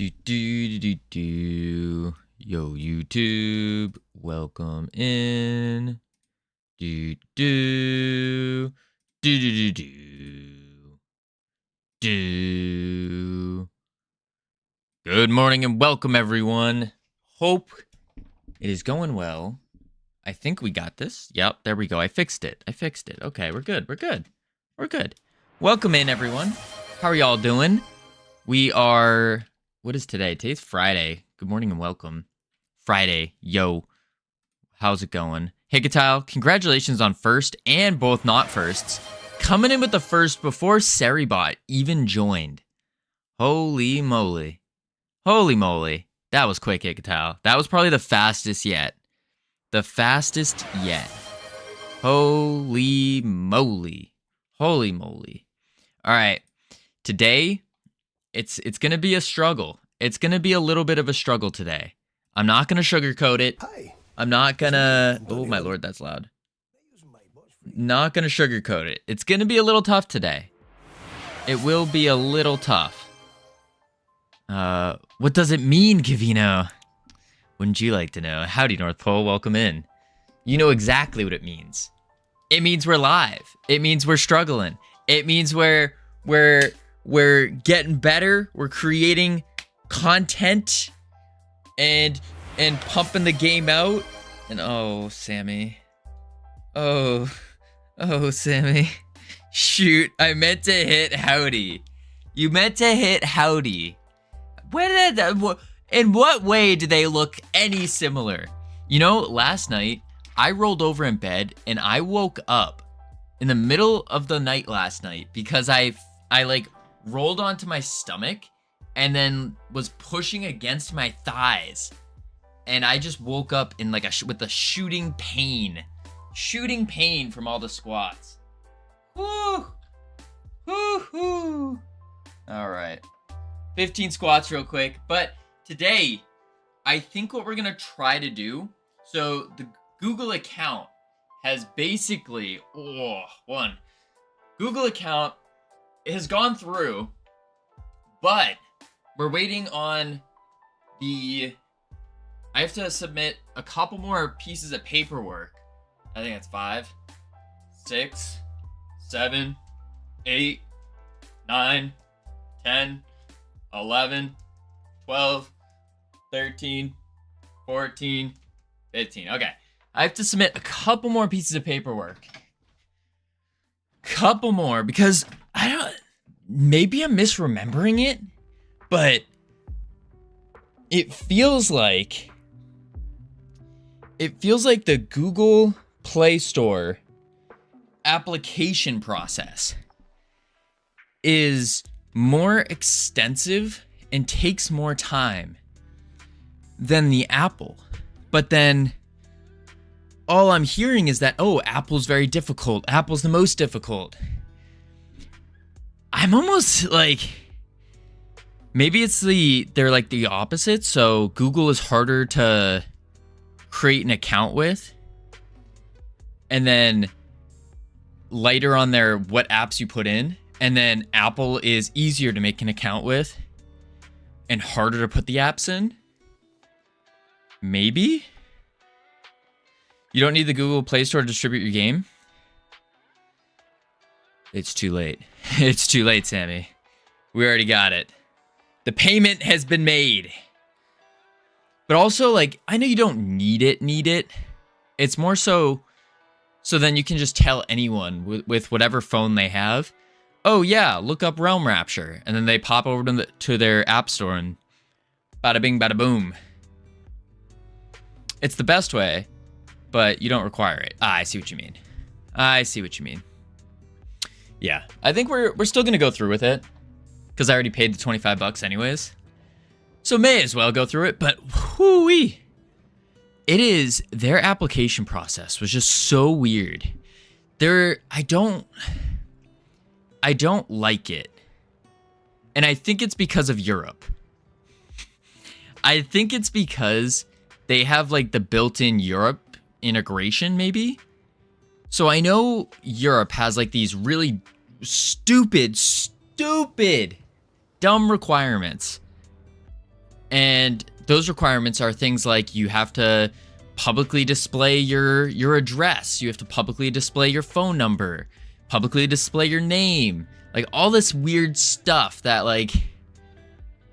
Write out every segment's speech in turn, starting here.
Do do do do. Yo, YouTube, welcome in. Do do do do do do. Do. Good morning and welcome, everyone. Hope it is going well. I think we got this. Yep, there we go. I fixed it. Okay, we're good. We're good. Welcome in, everyone. How are y'all doing? We are... What is today? Today's Friday. Good morning and welcome. Friday. Yo. How's it going? Hey, Katile, congratulations on first and both not firsts. Coming in with the first before Seribot even joined. Holy moly. Holy moly. That was quick, Katile. That was probably the fastest yet. The fastest yet. Holy moly. Holy moly. All right. Today... It's going to be a struggle. It's going to be a little bit of a struggle today. I'm not going to sugarcoat it. I'm not going to... Oh, my lord, that's loud. Not going to sugarcoat it. It's going to be a little tough today. It will be a little tough. What does it mean, Covino? Wouldn't you like to know? Howdy, North Pole. Welcome in. You know exactly what it means. It means we're live. It means we're struggling. It means we're getting better. We're creating content and pumping the game out. And oh, Sammy. Oh, Sammy. Shoot, I meant to hit howdy. You meant to hit howdy. In what way do they look any similar? You know, last night I rolled over in bed and I woke up in the middle of the night last night because I like rolled onto my stomach and then was pushing against my thighs, and I just woke up in like with a shooting pain from all the squats. Woo, woo, woo. All right, 15 squats real quick. But today, I think what we're gonna try to do. So the Google account has basically Google account has gone through, but we're waiting on I have to submit a couple more pieces of paperwork. I think that's 5, 6, 7, 8, 9, 10, 11, 12, 13, 14, 15. Okay. I have to submit a couple more pieces of paperwork. Couple more, because maybe I'm misremembering it, but it feels like the Google Play Store application process is more extensive and takes more time than the Apple. But then all I'm hearing is that, oh, Apple's very difficult. Apple's the most difficult. I'm almost like, maybe they're like the opposite. So Google is harder to create an account with, and then lighter on their what apps you put in. And then Apple is easier to make an account with and harder to put the apps in. Maybe? You don't need the Google Play Store to distribute your game? It's too late. It's too late, Sammy. We already got it. The payment has been made. But also, like, I know you don't need it. It's more so then you can just tell anyone with whatever phone they have, oh yeah, look up Realm Rapture. And then they pop over to their app store and bada bing, bada boom. It's the best way, but you don't require it. I see what you mean. Yeah, I think we're still gonna go through with it because I already paid the $25 anyways. So may as well go through it, but whoo-wee. Their application process was just so weird. I don't like it. And I think it's because of Europe. I think it's because they have like the built-in Europe integration maybe. So I know Europe has like these really stupid, dumb requirements And those requirements are things like you have to publicly display your address, you have to publicly display your phone number, publicly display your name, like all this weird stuff that like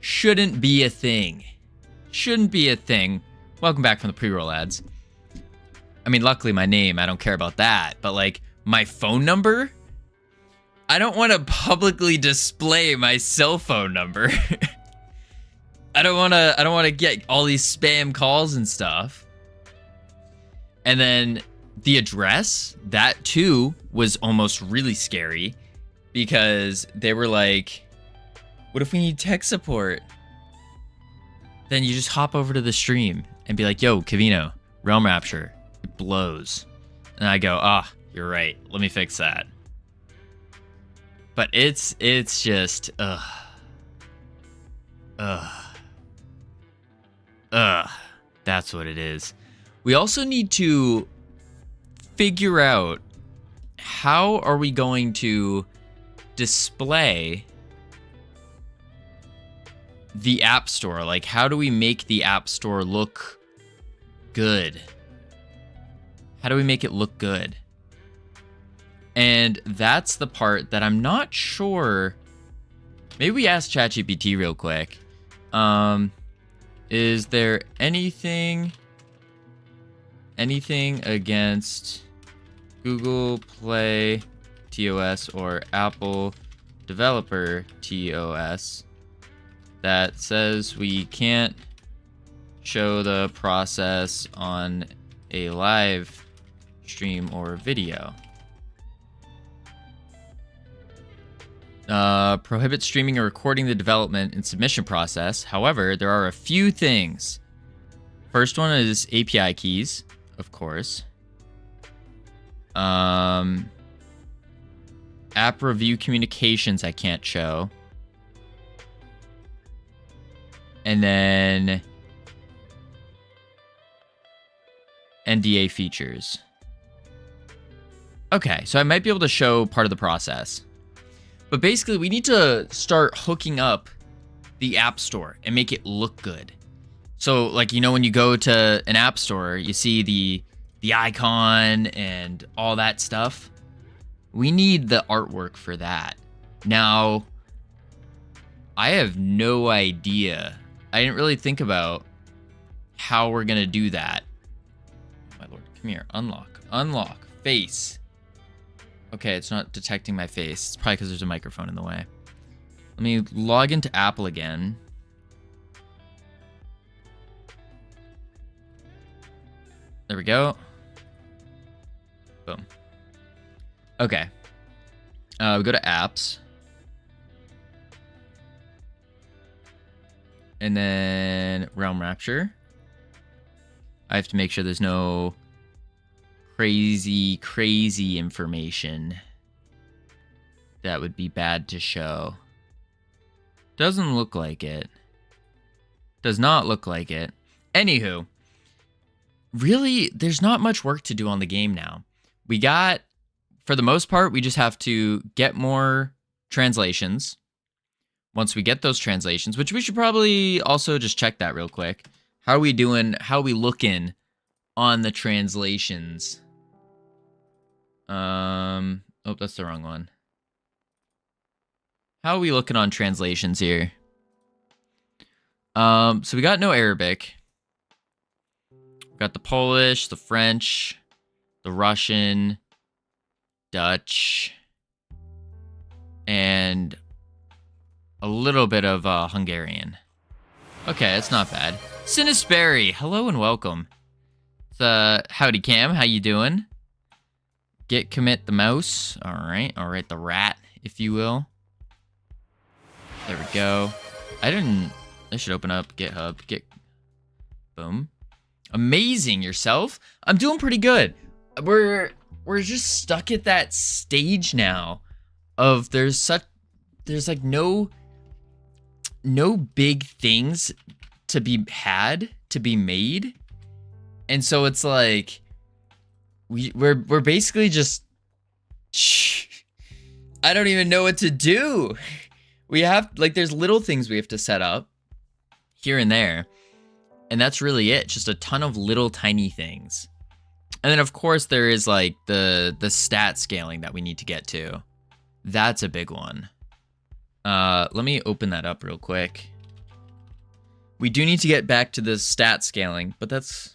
shouldn't be a thing. Shouldn't be a thing. Welcome back from the pre-roll ads. I mean, luckily my name, I don't care about that, but like my phone number, I don't want to publicly display my cell phone number. I don't want to get all these spam calls and stuff. And then the address, that too was almost really scary because they were like, what if we need tech support? Then you just hop over to the stream and be like, yo, Covino, Realm Rapture, it blows. And I go, you're right. Let me fix that. But it's just, that's what it is. We also need to figure out how are we going to display the App Store? Like, how do we make the App Store look good? How do we make it look good? And that's the part that I'm not sure. Maybe we ask ChatGPT real quick. Is there anything against Google Play TOS or Apple Developer TOS that says we can't show the process on a live stream or video? Prohibit streaming or recording the development and submission process. However, there are a few things. First one is API keys, of course. App review communications I can't show. And then NDA features. Okay, so I might be able to show part of the process. But basically, we need to start hooking up the App Store and make it look good. So, like, you know, when you go to an App Store, you see the icon and all that stuff. We need the artwork for that. Now, I have no idea. I didn't really think about how we're going to do that. My lord, come here. Unlock. Unlock. Face. Okay, it's not detecting my face. It's probably because there's a microphone in the way. Let me log into Apple again. There we go. Boom. Okay. We go to apps. And then Realm Rapture. I have to make sure there's no crazy information that would be bad to show. Doesn't look like it. Does not look like it. Anywho, really, there's not much work to do on the game now. We got, for the most part, we just have to get more translations. Once we get those translations, which we should probably also just check that real quick. How are we doing? How are we looking on the translations? Oh, that's the wrong one. How are we looking on translations here? So we got no Arabic. We got the Polish, the French, the Russian, Dutch, and a little bit of Hungarian. Okay, that's not bad. Sinisberry, hello and welcome. Howdy Cam, how you doing? Git commit the mouse. All right, the rat, if you will. There we go. I should open up GitHub. Boom. Amazing, yourself? I'm doing pretty good. We're just stuck at that stage now of there's like no big things to be made. And so it's like we're basically just I don't even know what to do. We have, like, there's little things we have to set up here and there. And that's really it. Just a ton of little tiny things. And then of course there is like the stat scaling that we need to get to. That's a big one. Let me open that up real quick. We do need to get back to the stat scaling, but that's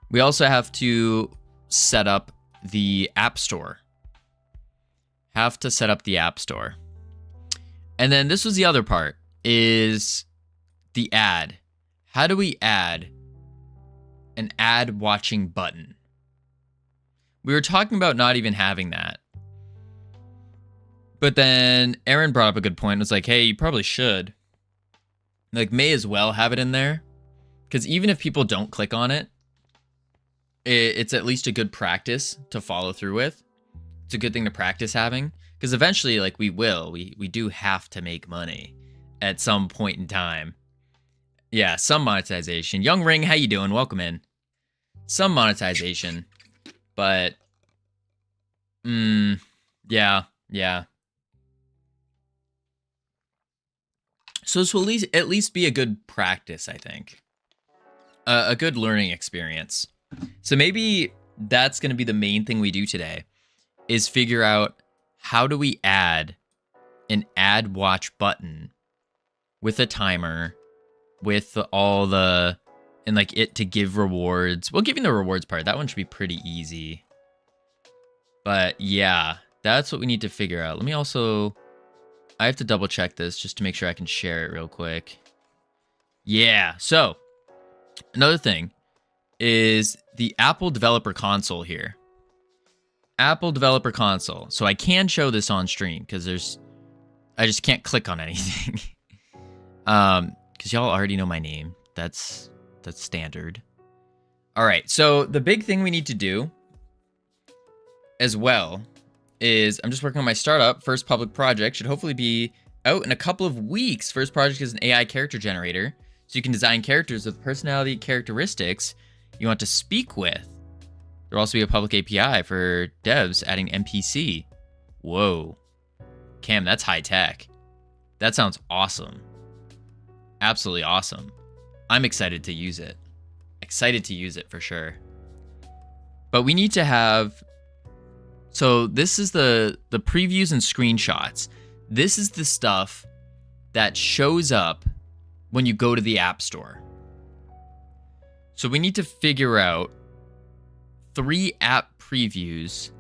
we also have to set up the App Store. Have to set up the App Store. And then this was the other part, is the ad. How do we add an ad watching button? We were talking about not even having that. But then Aaron brought up a good point. It was like, hey, you probably should. Like, may as well have it in there. Because even if people don't click on it, it's at least a good practice to follow through with. It's a good thing to practice having. Because eventually, like, we do have to make money at some point in time. Yeah, some monetization. Young Ring, how you doing? Welcome in. Some monetization. But, yeah. So this will at least be a good practice, I think. A good learning experience. So maybe that's going to be the main thing we do today, is figure out how do we add an ad watch button with a timer, with all the, and like it to give rewards. Well, giving the rewards part, that one should be pretty easy. But yeah, that's what we need to figure out. Let me also, I have to double check this just to make sure I can share it real quick. Yeah, so another thing is the Apple Developer Console here. Apple Developer Console. So I can show this on stream because I just can't click on anything. Because y'all already know my name. That's standard. All right, so the big thing we need to do as well is, I'm just working on my startup. First public project should hopefully be out in a couple of weeks. First project is an AI character generator. So you can design characters with personality characteristics you want to speak with. There will also be a public API for devs adding NPC. Whoa. Cam, that's high tech. That sounds awesome. Absolutely awesome. I'm excited to use it. Excited to use it for sure. But we need to have, so this is the previews and screenshots. This is the stuff that shows up when you go to the App Store. So we need to figure out 3 app previews,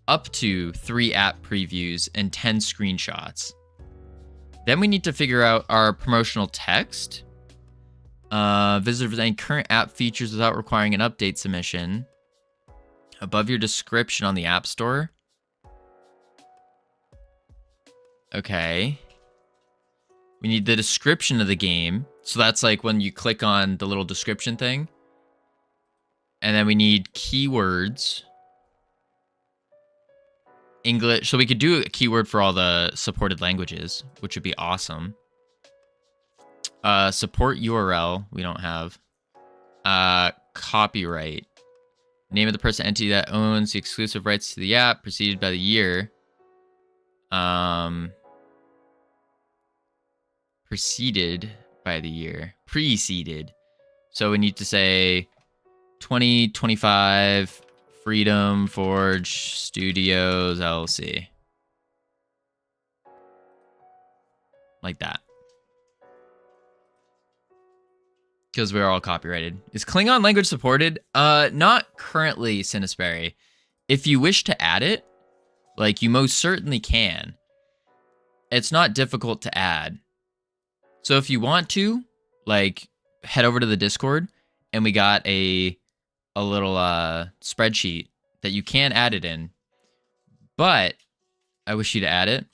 up to 3 app previews and 10 screenshots. Then we need to figure out our promotional text. Visitors any current app features without requiring an update submission. Above your description on the App Store. Okay. We need the description of the game. So that's like when you click on the little description thing. And then we need keywords. English. So we could do a keyword for all the supported languages, which would be awesome. Support URL. We don't have. Copyright. Name of the person entity that owns the exclusive rights to the app, preceded by the year. Preceded by the year. Preceded. So we need to say 2025 Freedom Forge Studios LLC. Like that. Because we're all copyrighted. Is Klingon language supported? Not currently, Cinesperry. If you wish to add it, like, you most certainly can. It's not difficult to add. So if you want to, like, head over to the Discord, and we got a little spreadsheet that you can add it in. But I wish you to add it.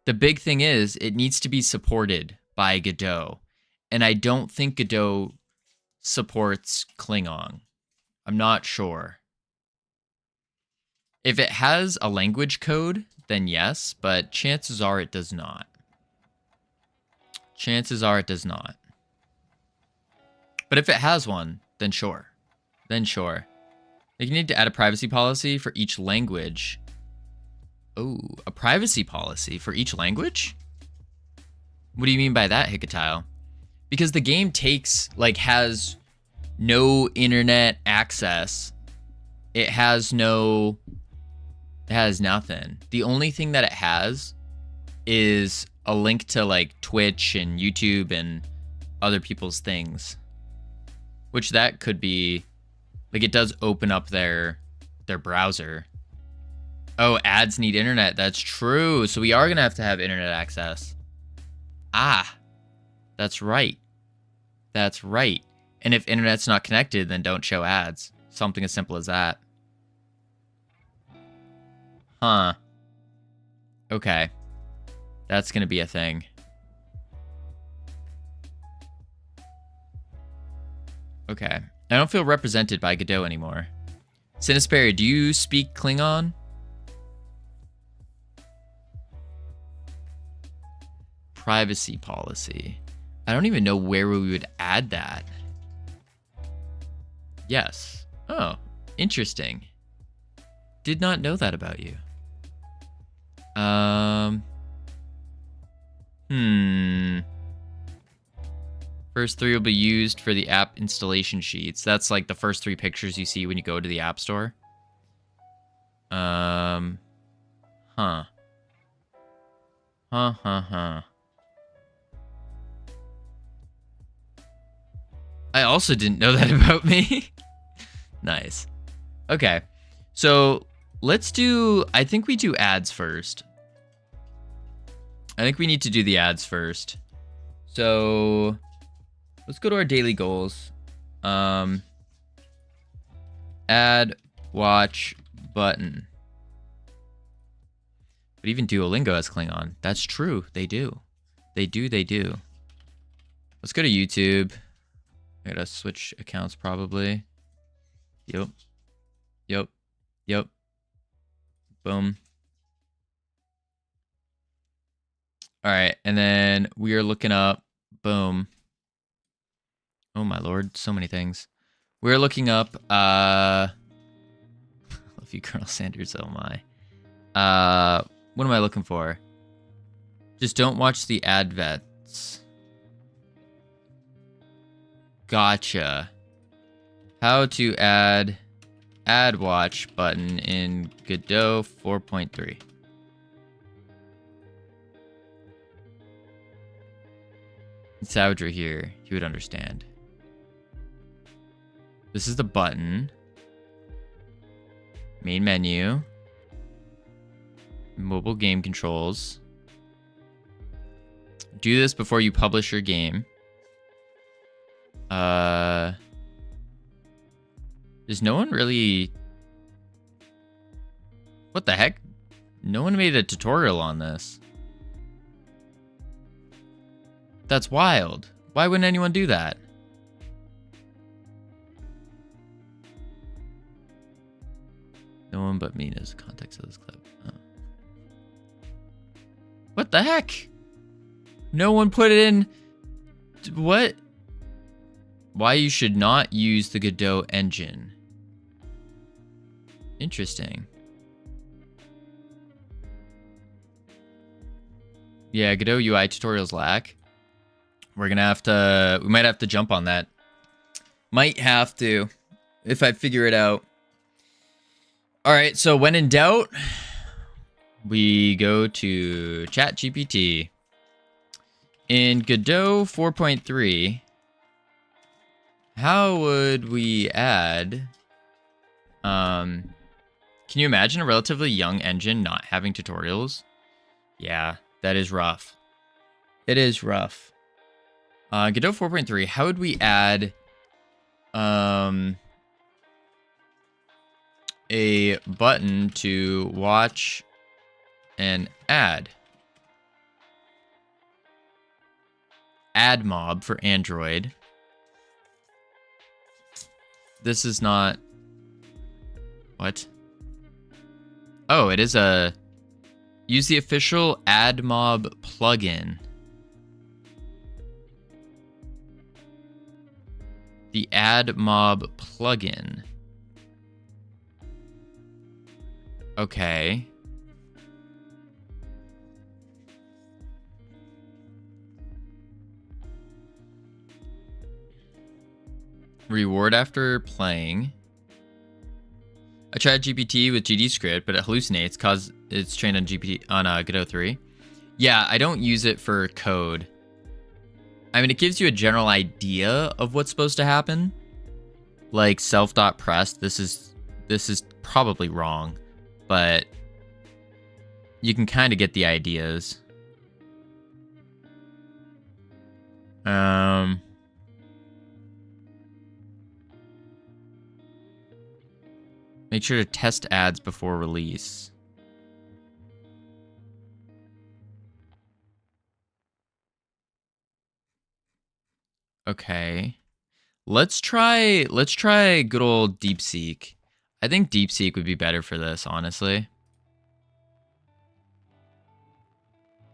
The big thing is, it needs to be supported by Godot. And I don't think Godot supports Klingon. I'm not sure. If it has a language code, then yes, but chances are it does not. Chances are it does not. But if it has one, then sure. Then sure. You need to add a privacy policy for each language. Oh, a privacy policy for each language? What do you mean by that, Hikatile? Because the game has no internet access. It has nothing. The only thing that it has is a link to like Twitch and YouTube and other people's things. Which that could be, like, it does open up their browser. Oh, ads need internet. That's true. So we are going to have internet access. Ah, that's right. That's right. And if internet's not connected, then don't show ads. Something as simple as that. Huh. Okay. That's going to be a thing. Okay. I don't feel represented by Godot anymore. Sinisperry, do you speak Klingon? Privacy policy. I don't even know where we would add that. Yes. Oh, interesting. Did not know that about you. First 3 will be used for the app installation sheets. That's like the first 3 pictures you see when you go to the App Store. Huh. I also didn't know that about me. Nice. Okay. So let's do, I think we do ads first. I think we need to do the ads first. So let's go to our daily goals. Ad watch button. But even Duolingo has Klingon. That's true. They do. They do. Let's go to YouTube. I gotta switch accounts probably. Yep. Boom. All right, and then we are looking up. Boom. Oh my lord, so many things. We're looking up. Love you, Colonel Sanders. Oh my. What am I looking for? Just don't watch the adverts. Gotcha. How to add ad watch button in Godot 4.3. Savager here, he would understand. This is the button. Main menu. Mobile game controls. Do this before you publish your game. Does no one really... What the heck? No one made a tutorial on this. That's wild. Why wouldn't anyone do that? No one but me knows the context of this clip. Oh. What the heck? No one put it in... What? Why you should not use the Godot engine. Interesting. Yeah, Godot UI tutorials lack. We're gonna have to... We might have to jump on that. Might have to. If I figure it out. Alright, so when in doubt, we go to ChatGPT. In Godot 4.3, how would we add... Can you imagine a relatively young engine not having tutorials? Yeah, that is rough. It is rough. Godot 4.3, how would we add a button to watch an ad? Ad mob for Android. This is not... What? Oh, it is a... Use the official AdMob plugin. The AdMob plugin. Okay. Reward after playing. I tried GPT with GD script, but it hallucinates cause it's trained on Godot 3. Yeah, I don't use it for code. I mean, it gives you a general idea of what's supposed to happen. Like self.press, this is probably wrong, but you can kind of get the ideas. Make sure to test ads before release. Okay. Let's try good old DeepSeek. I think DeepSeek would be better for this, honestly.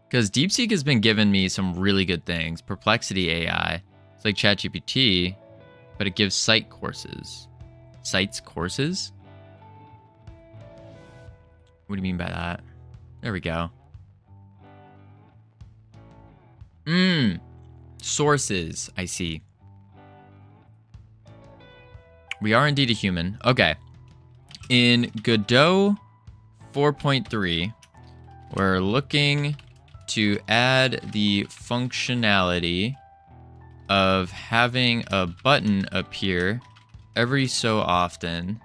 Because DeepSeek has been giving me some really good things. Perplexity AI. It's like ChatGPT, but it gives site courses. Sites courses? What do you mean by that? There we go. Sources. I see. We are indeed a human. Okay. In Godot 4.3, we're looking to add the functionality of having a button appear every so often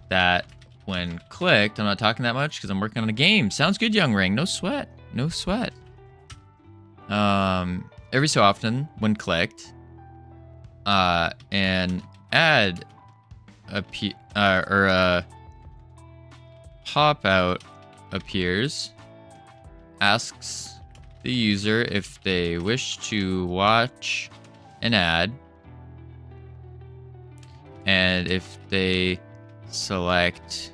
that when clicked, I'm not talking that much because I'm working on a game. Sounds good, Young Ring. No sweat. No sweat. Every so often when clicked, an ad or a pop-out appears, asks the user if they wish to watch an ad, and if they select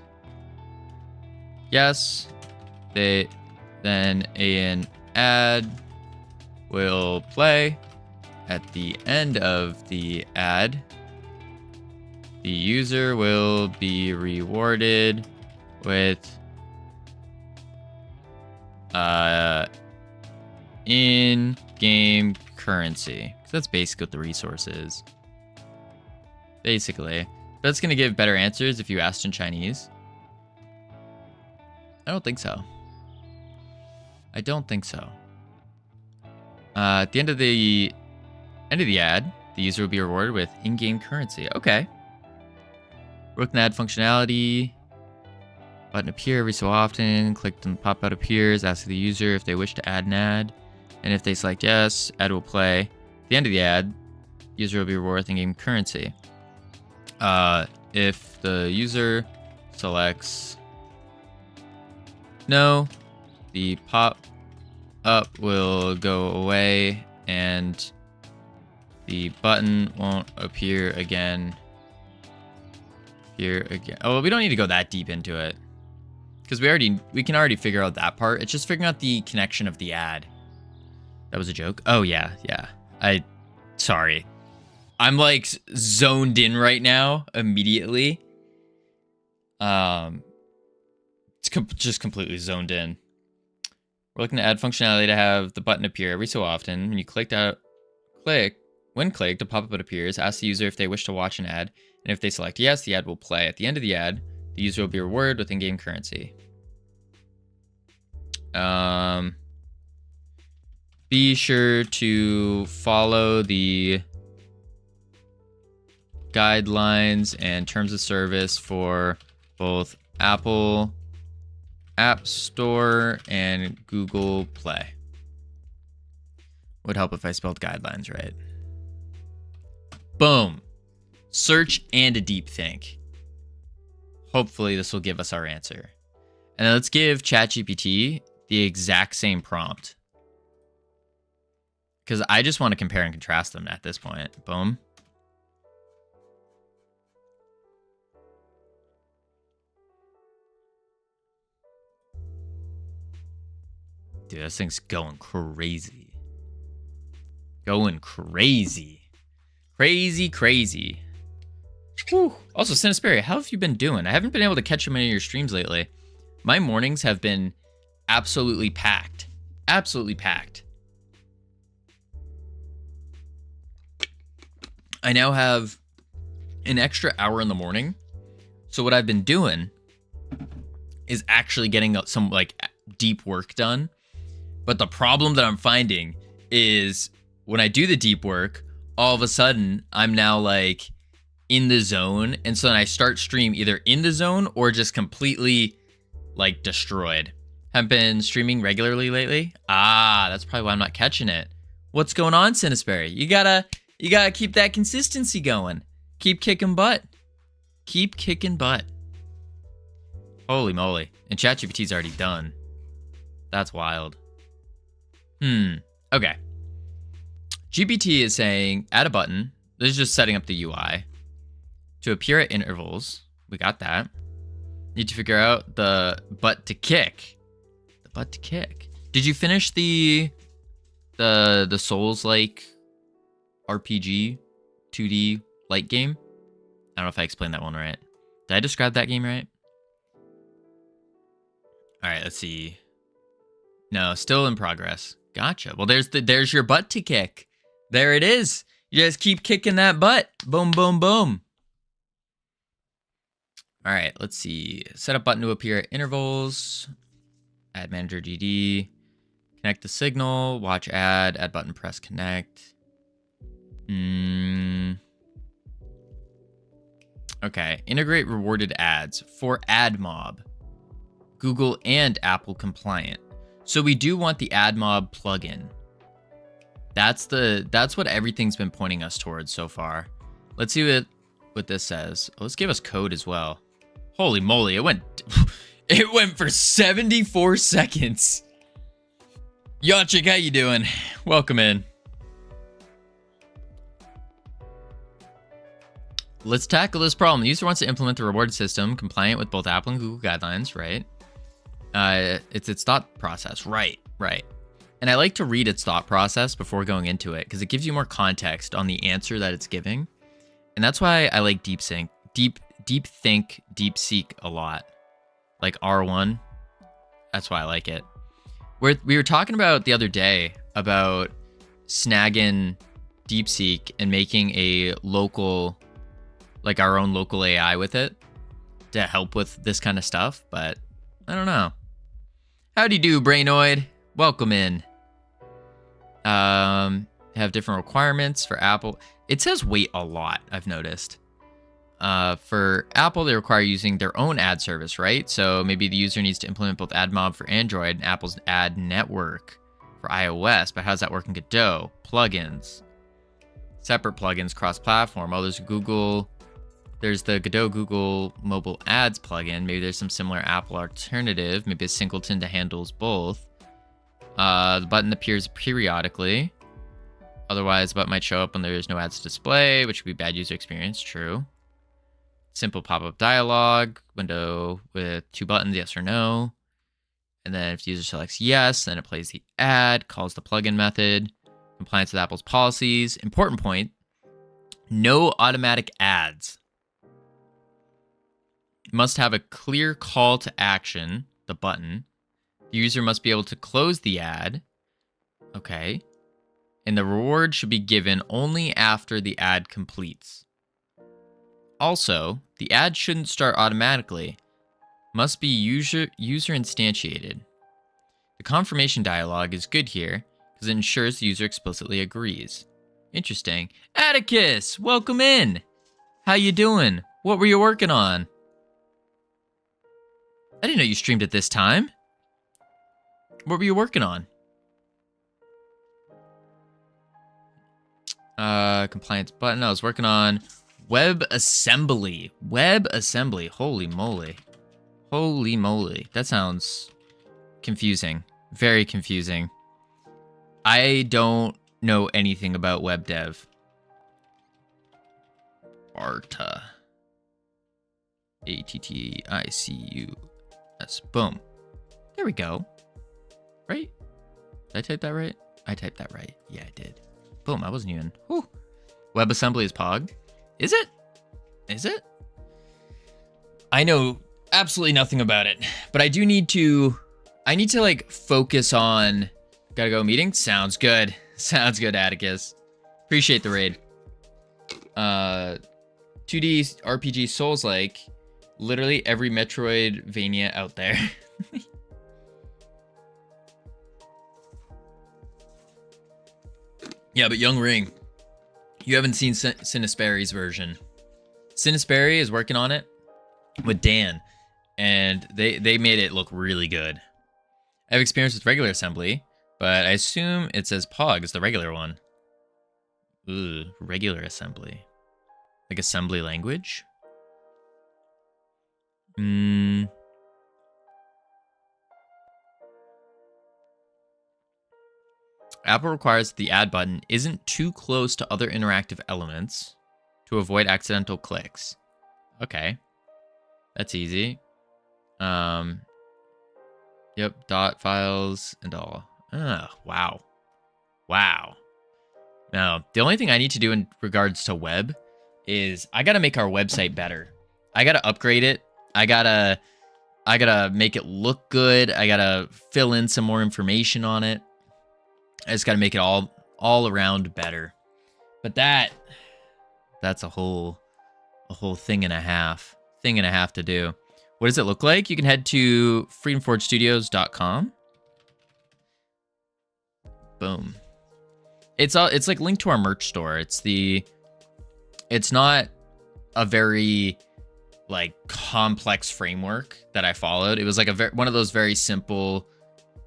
yes, then an ad will play. At the end of the ad, the user will be rewarded with in-game currency. So that's basically what the resource is. Basically. That's going to give better answers if you asked in Chinese. I don't think so. I don't think so. At the end of the ad, the user will be rewarded with in-game currency. Okay. Work an ad functionality. Button appear every so often. Clicked and pop-out appears. Ask the user if they wish to add an ad. And if they select yes, ad will play. At the end of the ad, user will be rewarded with in-game currency. If the user selects no, the pop-up will go away and the button won't appear again. Oh, we don't need to go that deep into it. Because we can already figure out that part. It's just figuring out the connection of the ad. That was a joke? Oh, yeah. Sorry. I'm like zoned in right now immediately. It's just completely zoned in. We're looking to add functionality to have the button appear every so often. When you when clicked, a pop-up appears. Ask the user if they wish to watch an ad. And if they select yes, the ad will play. At the end of the ad, the user will be rewarded with in-game currency. Be sure to follow the guidelines and terms of service for both Apple App Store and Google Play. Would help if I spelled guidelines right. Boom. Search and a deep think. Hopefully this will give us our answer. And then let's give ChatGPT the exact same prompt. Because I just want to compare and contrast them at this point. Boom. Dude, this thing's going crazy. Going crazy. Crazy. Whew. Also, Cinesperry, how have you been doing? I haven't been able to catch many of your streams lately. My mornings have been absolutely packed. Absolutely packed. I now have an extra hour in the morning. So what I've been doing is actually getting some like deep work done. But the problem that I'm finding is when I do the deep work, all of a sudden I'm now like in the zone. And so then I start stream either in the zone or just completely like destroyed. Haven't been streaming regularly lately. That's probably why I'm not catching it. What's going on, Cinesperry? You gotta keep that consistency going. Keep kicking butt. Keep kicking butt. Holy moly. And ChatGPT's already done. That's wild. Okay. GPT is saying add a button. This is just setting up the UI. To appear at intervals. We got that. Need to figure out the butt to kick. The butt to kick. Did you finish the Souls-like RPG 2D light game? I don't know if I explained that one right. Did I describe that game right? All right, let's see. No, still in progress. Gotcha. Well, there's your butt to kick. There it is. You just keep kicking that butt. Boom, boom, boom. All right, let's see. Set up button to appear at intervals. Add manager GD. Connect the signal. Watch add button, press connect. Okay, integrate rewarded ads for AdMob. Google and Apple compliant. So we do want the AdMob plugin. That's what everything's been pointing us towards so far. Let's see what this says. Oh, let's give us code as well. Holy moly, it went for 74 seconds. Yachik, how you doing? Welcome in. Let's tackle this problem. The user wants to implement the reward system compliant with both Apple and Google guidelines, right? It's its thought process, right. And I like to read its thought process before going into it because it gives you more context on the answer that it's giving. And that's why I like DeepSeek a lot. Like R1. That's why I like it. We were talking about the other day about snagging DeepSeek and making a local, like our own local AI with it to help with this kind of stuff, but I don't know. Howdy do, Brainoid. Welcome in. Have different requirements for Apple. It says wait a lot, I've noticed. For Apple, they require using their own ad service, right? So maybe the user needs to implement both AdMob for Android and Apple's ad network for iOS. But how does that work in Godot? Plugins. Separate plugins, cross-platform. Oh, there's the Godot Google Mobile Ads plugin. Maybe there's some similar Apple alternative. Maybe a singleton that handles both. The button appears periodically. Otherwise, the button might show up when there is no ads to display, which would be bad user experience. True. Simple pop-up dialog. Window with 2 buttons, yes or no. And then if the user selects yes, then it plays the ad, calls the plugin method. Compliance with Apple's policies. Important point. No automatic ads. Must have a clear call to action, the button. The user must be able to close the ad. Okay. And the reward should be given only after the ad completes. Also, the ad shouldn't start automatically. Must be user instantiated. The confirmation dialog is good here because it ensures the user explicitly agrees. Interesting. Atticus, welcome in. How you doing? What were you working on? I didn't know you streamed at this time. What were you working on? Compliance button. I was working on WebAssembly. WebAssembly. Holy moly. Holy moly. That sounds confusing. Very confusing. I don't know anything about web dev. Arta. ATTICUS. Boom. There we go. Right? Did I type that right? I typed that right. Yeah, I did. Boom. I wasn't even. Whew. WebAssembly is Pog. Is it? Is it? I know absolutely nothing about it, but I do need to. I need to like focus on. Gotta go meeting. Sounds good. Sounds good, Atticus. Appreciate the raid. 2D RPG Souls-like, literally every Metroidvania out there. Yeah, but Young Ring, you haven't seen Sinisperi's version. Sinisperi is working on it with Dan, and they made it look really good. I have experience with regular assembly, but I assume it says POG is the regular one. Ooh, regular assembly. Like assembly language? Apple requires the add button isn't too close to other interactive elements to avoid accidental clicks. Okay. That's easy. Yep, dot files and all. Wow. Wow. Now, the only thing I need to do in regards to web is I got to make our website better. I got to upgrade it. I got to make it look good. I got to fill in some more information on it. I just got to make it all around better. But that's a whole thing and a half to do. What does it look like? You can head to freedomforgestudios.com. Boom. It's like linked to our merch store. It's not a very like complex framework that I followed. It was like one of those very simple,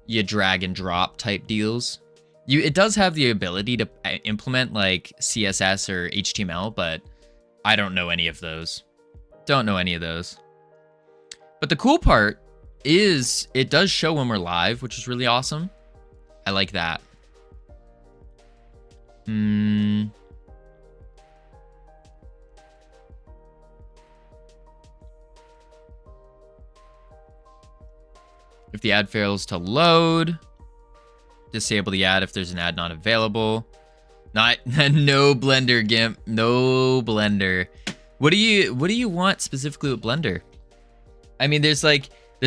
you drag and drop type deals. It does have the ability to implement like CSS or HTML, but I don't know any of those. Don't know any of those. But the cool part is it does show when we're live, which is really awesome. I like that. If the ad fails to load, disable the ad if there's an ad not available. No Blender, Gimp. No Blender. What do you want specifically with Blender? I mean, there's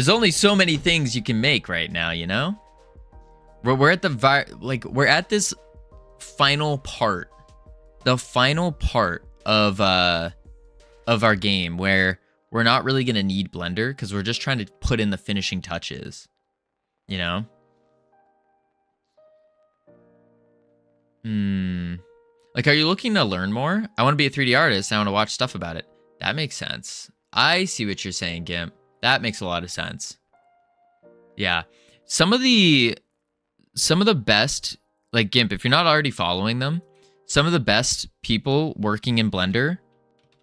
only so many things you can make right now, you know? We're at this final part. The final part of our game where we're not really going to need Blender because we're just trying to put in the finishing touches, you know? Like, are you looking to learn more? I want to be a 3D artist. I want to watch stuff about it. That makes sense. I see what you're saying, Gimp. That makes a lot of sense. Yeah. Some of the best, like Gimp, if you're not already following them, some of the best people working in Blender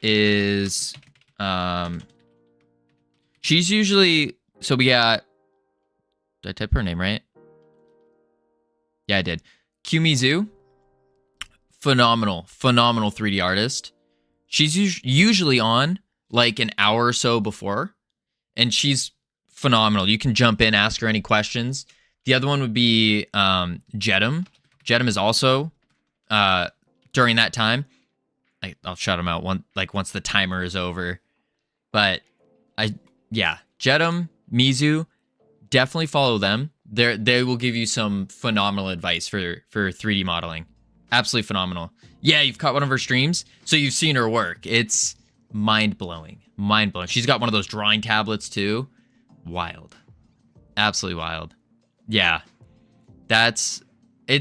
is, she's usually, so we got, did I type her name right? Yeah, I did. Kumizu. Phenomenal 3D artist. She's usually on like an hour or so before, and she's phenomenal. You can jump in, ask her any questions. The other one would be Jedum. Jedum is also during that time. I'll shout him out once the timer is over. But Jedum, Mizu, definitely follow them. They will give you some phenomenal advice for 3D modeling. Absolutely phenomenal. Yeah, you've caught one of her streams, so you've seen her work. It's mind-blowing. Mind-blowing. She's got one of those drawing tablets, too. Wild. Absolutely wild. Yeah. It's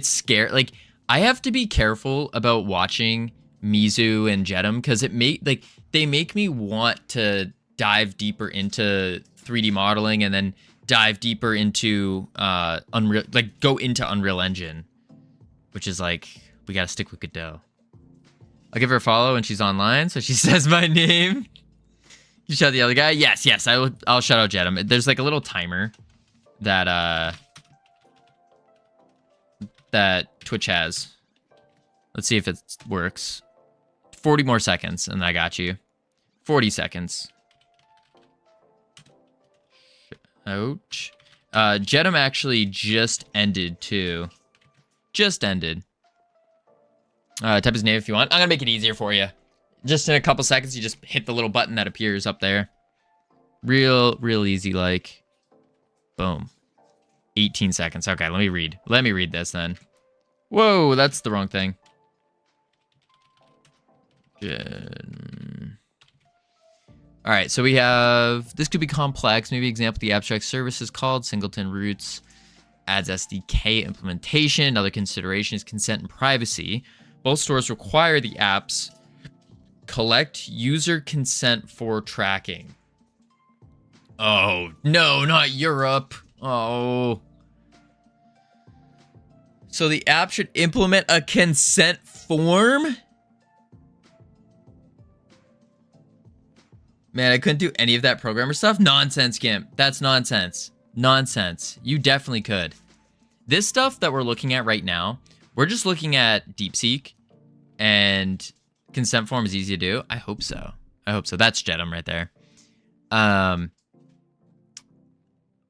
scary. Like, I have to be careful about watching Mizu and Jedum, because they make me want to dive deeper into 3D modeling and then dive deeper into Unreal, like go into Unreal Engine, which is like, we gotta stick with Godot. I'll give her a follow when she's online, so she says my name. You shout the other guy? Yes, I'll shout out Jedum. There's like a little timer that that Twitch has. Let's see if it works. 40 more seconds, and I got you. 40 seconds. Ouch. Jedum actually just ended, too. Just ended. Type his name if you want. I'm gonna make it easier for you. Just in a couple seconds, you just hit the little button that appears up there. Real easy, like. Boom. 18 seconds. Okay, let me read. Let me read this then. Whoa, that's the wrong thing. All right, so we have, this could be complex. Maybe example, the abstract service is called singleton roots, adds SDK implementation. Other consideration is consent and privacy. Both stores require the apps collect user consent for tracking. Oh, no, not Europe. Oh. So the app should implement a consent form? Man, I couldn't do any of that programmer stuff. Nonsense, Gimp. That's nonsense. Nonsense. You definitely could. This stuff that we're looking at right now, we're just looking at DeepSeek, and consent form is easy to do. I hope so. I hope so. That's Jedum right there.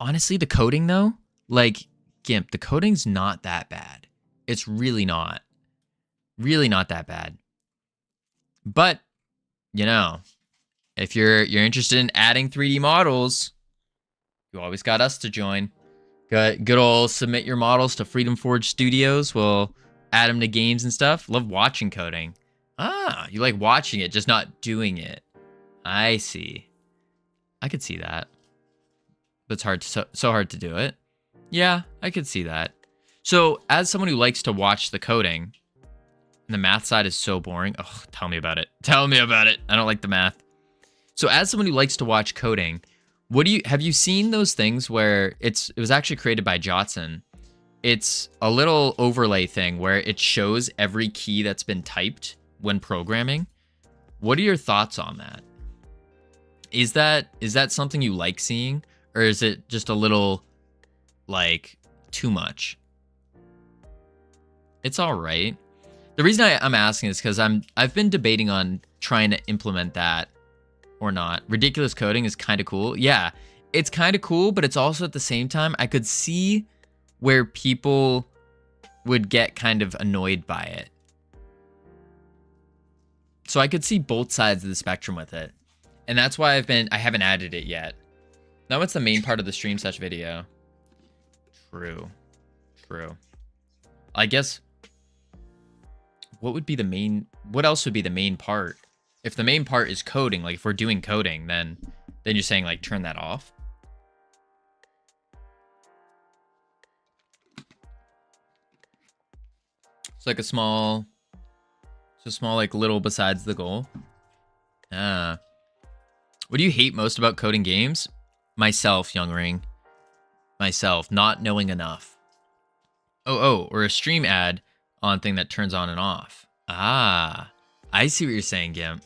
Honestly, the coding though, like Gimp, the coding's not that bad. It's really not. Really not that bad. But, you know, if you're interested in adding 3D models, you always got us to join. Good old submit your models to Freedom Forge Studios. We'll add them to games and stuff. Love watching coding. Ah, you like watching it, just not doing it. I see. I could see that. But it's hard to, so hard to do it. Yeah, I could see that. So as someone who likes to watch the coding, and the math side is so boring. Oh, tell me about it. Tell me about it. I don't like the math. So as someone who likes to watch coding, have you seen those things where it was actually created by Jotson? It's a little overlay thing where it shows every key that's been typed when programming. What are your thoughts on that? Is that something you like seeing, or is it just a little like too much? It's all right. The reason I'm asking is because I've been debating on trying to implement that or not. Ridiculous coding is kind of cool. Yeah, it's kind of cool, but it's also at the same time, I could see where people would get kind of annoyed by it. So I could see both sides of the spectrum with it. And that's why I haven't added it yet. Now what's the main part of the stream such video? True. I guess, what else would be the main part? If the main part is coding, like if we're doing coding, then you're saying like turn that off. It's like a small like little besides the goal. What do you hate most about coding games? Myself, Young Ring. Myself, not knowing enough. Oh, or a stream ad on thing that turns on and off. Ah, I see what you're saying, Gimp.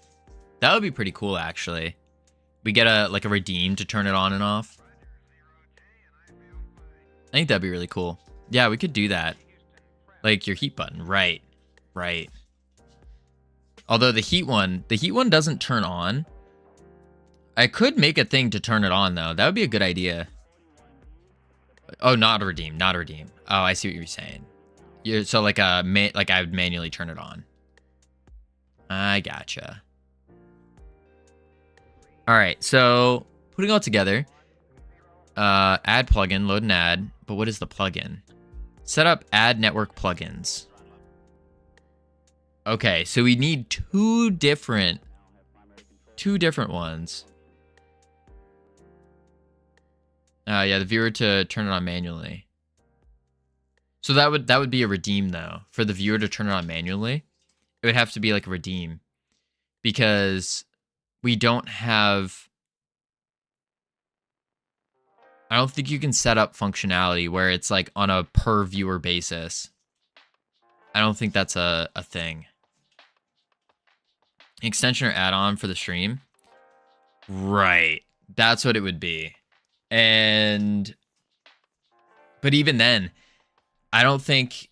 That would be pretty cool, actually. We get a redeem to turn it on and off. I think that'd be really cool. Yeah, we could do that. Like your heat button, right. Although the heat one doesn't turn on. I could make a thing to turn it on though. That would be a good idea. Oh, not a redeem. Oh, I see what you're saying. So like I would manually turn it on. I gotcha. All right, so putting it all together, add plugin, load an ad. But what is the plugin? Set up add network plugins. Okay, so we need two different ones. Yeah, the viewer to turn it on manually. So that would be a redeem though. For the viewer to turn it on manually, it would have to be like a redeem, because we don't have. I don't think you can set up functionality where it's like on a per viewer basis. I don't think that's a thing. Extension or add-on for the stream. Right. That's what it would be. But even then, I don't think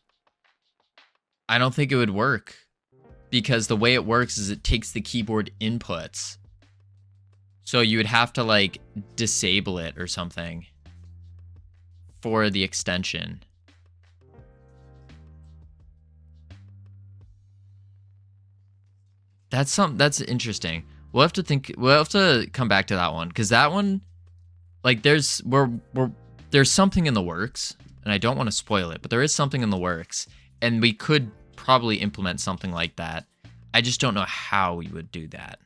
it would work, because the way it works is it takes the keyboard inputs. So you would have to like disable it or something for the extension. That's interesting. We'll have to come back to that one, because that one, like there's something in the works, and I don't want to spoil it, but there is something in the works, and we could probably implement something like that. I just don't know how we would do that.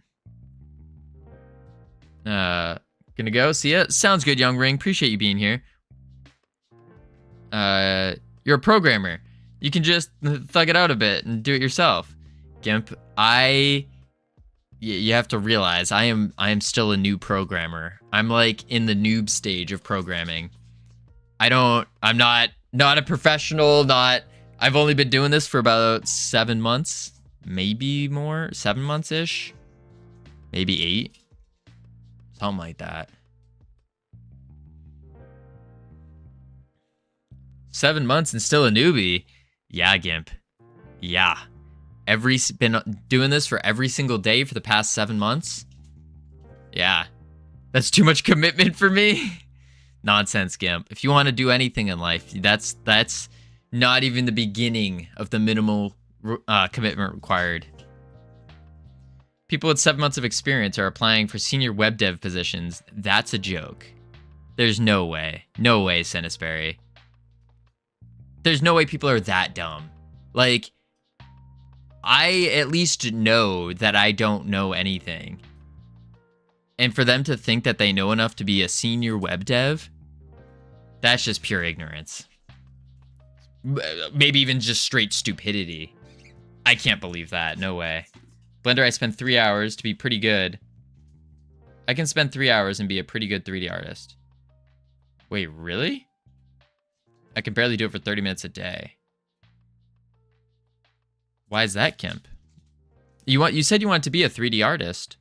Gonna go. See ya. Sounds good, Young Ring. Appreciate you being here. You're a programmer. You can just thug it out a bit and do it yourself. Gimp, you have to realize I am still a new programmer. I'm like in the noob stage of programming. I'm not a professional, I've only been doing this for about 7 months, maybe more, 7 months-ish, maybe 8, something like that. 7 months and still a newbie. Yeah, Gimp. Yeah. Been doing this for every single day for the past 7 months. Yeah. That's too much commitment for me. Nonsense, Gimp. If you want to do anything in life, that's not even the beginning of the minimal commitment required. People with 7 months of experience are applying for senior web dev positions. That's a joke. There's no way. No way, Senisberry. There's no way people are that dumb. Like, I at least know that I don't know anything. And for them to think that they know enough to be a senior web dev, that's just pure ignorance. Maybe even just straight stupidity. I can't believe that. No way. Blender, I spend 3 hours to be pretty good. I can spend 3 hours and be a pretty good 3D artist. Wait, really? I can barely do it for 30 minutes a day. Why is that, Kemp? You said you wanted to be a 3D artist.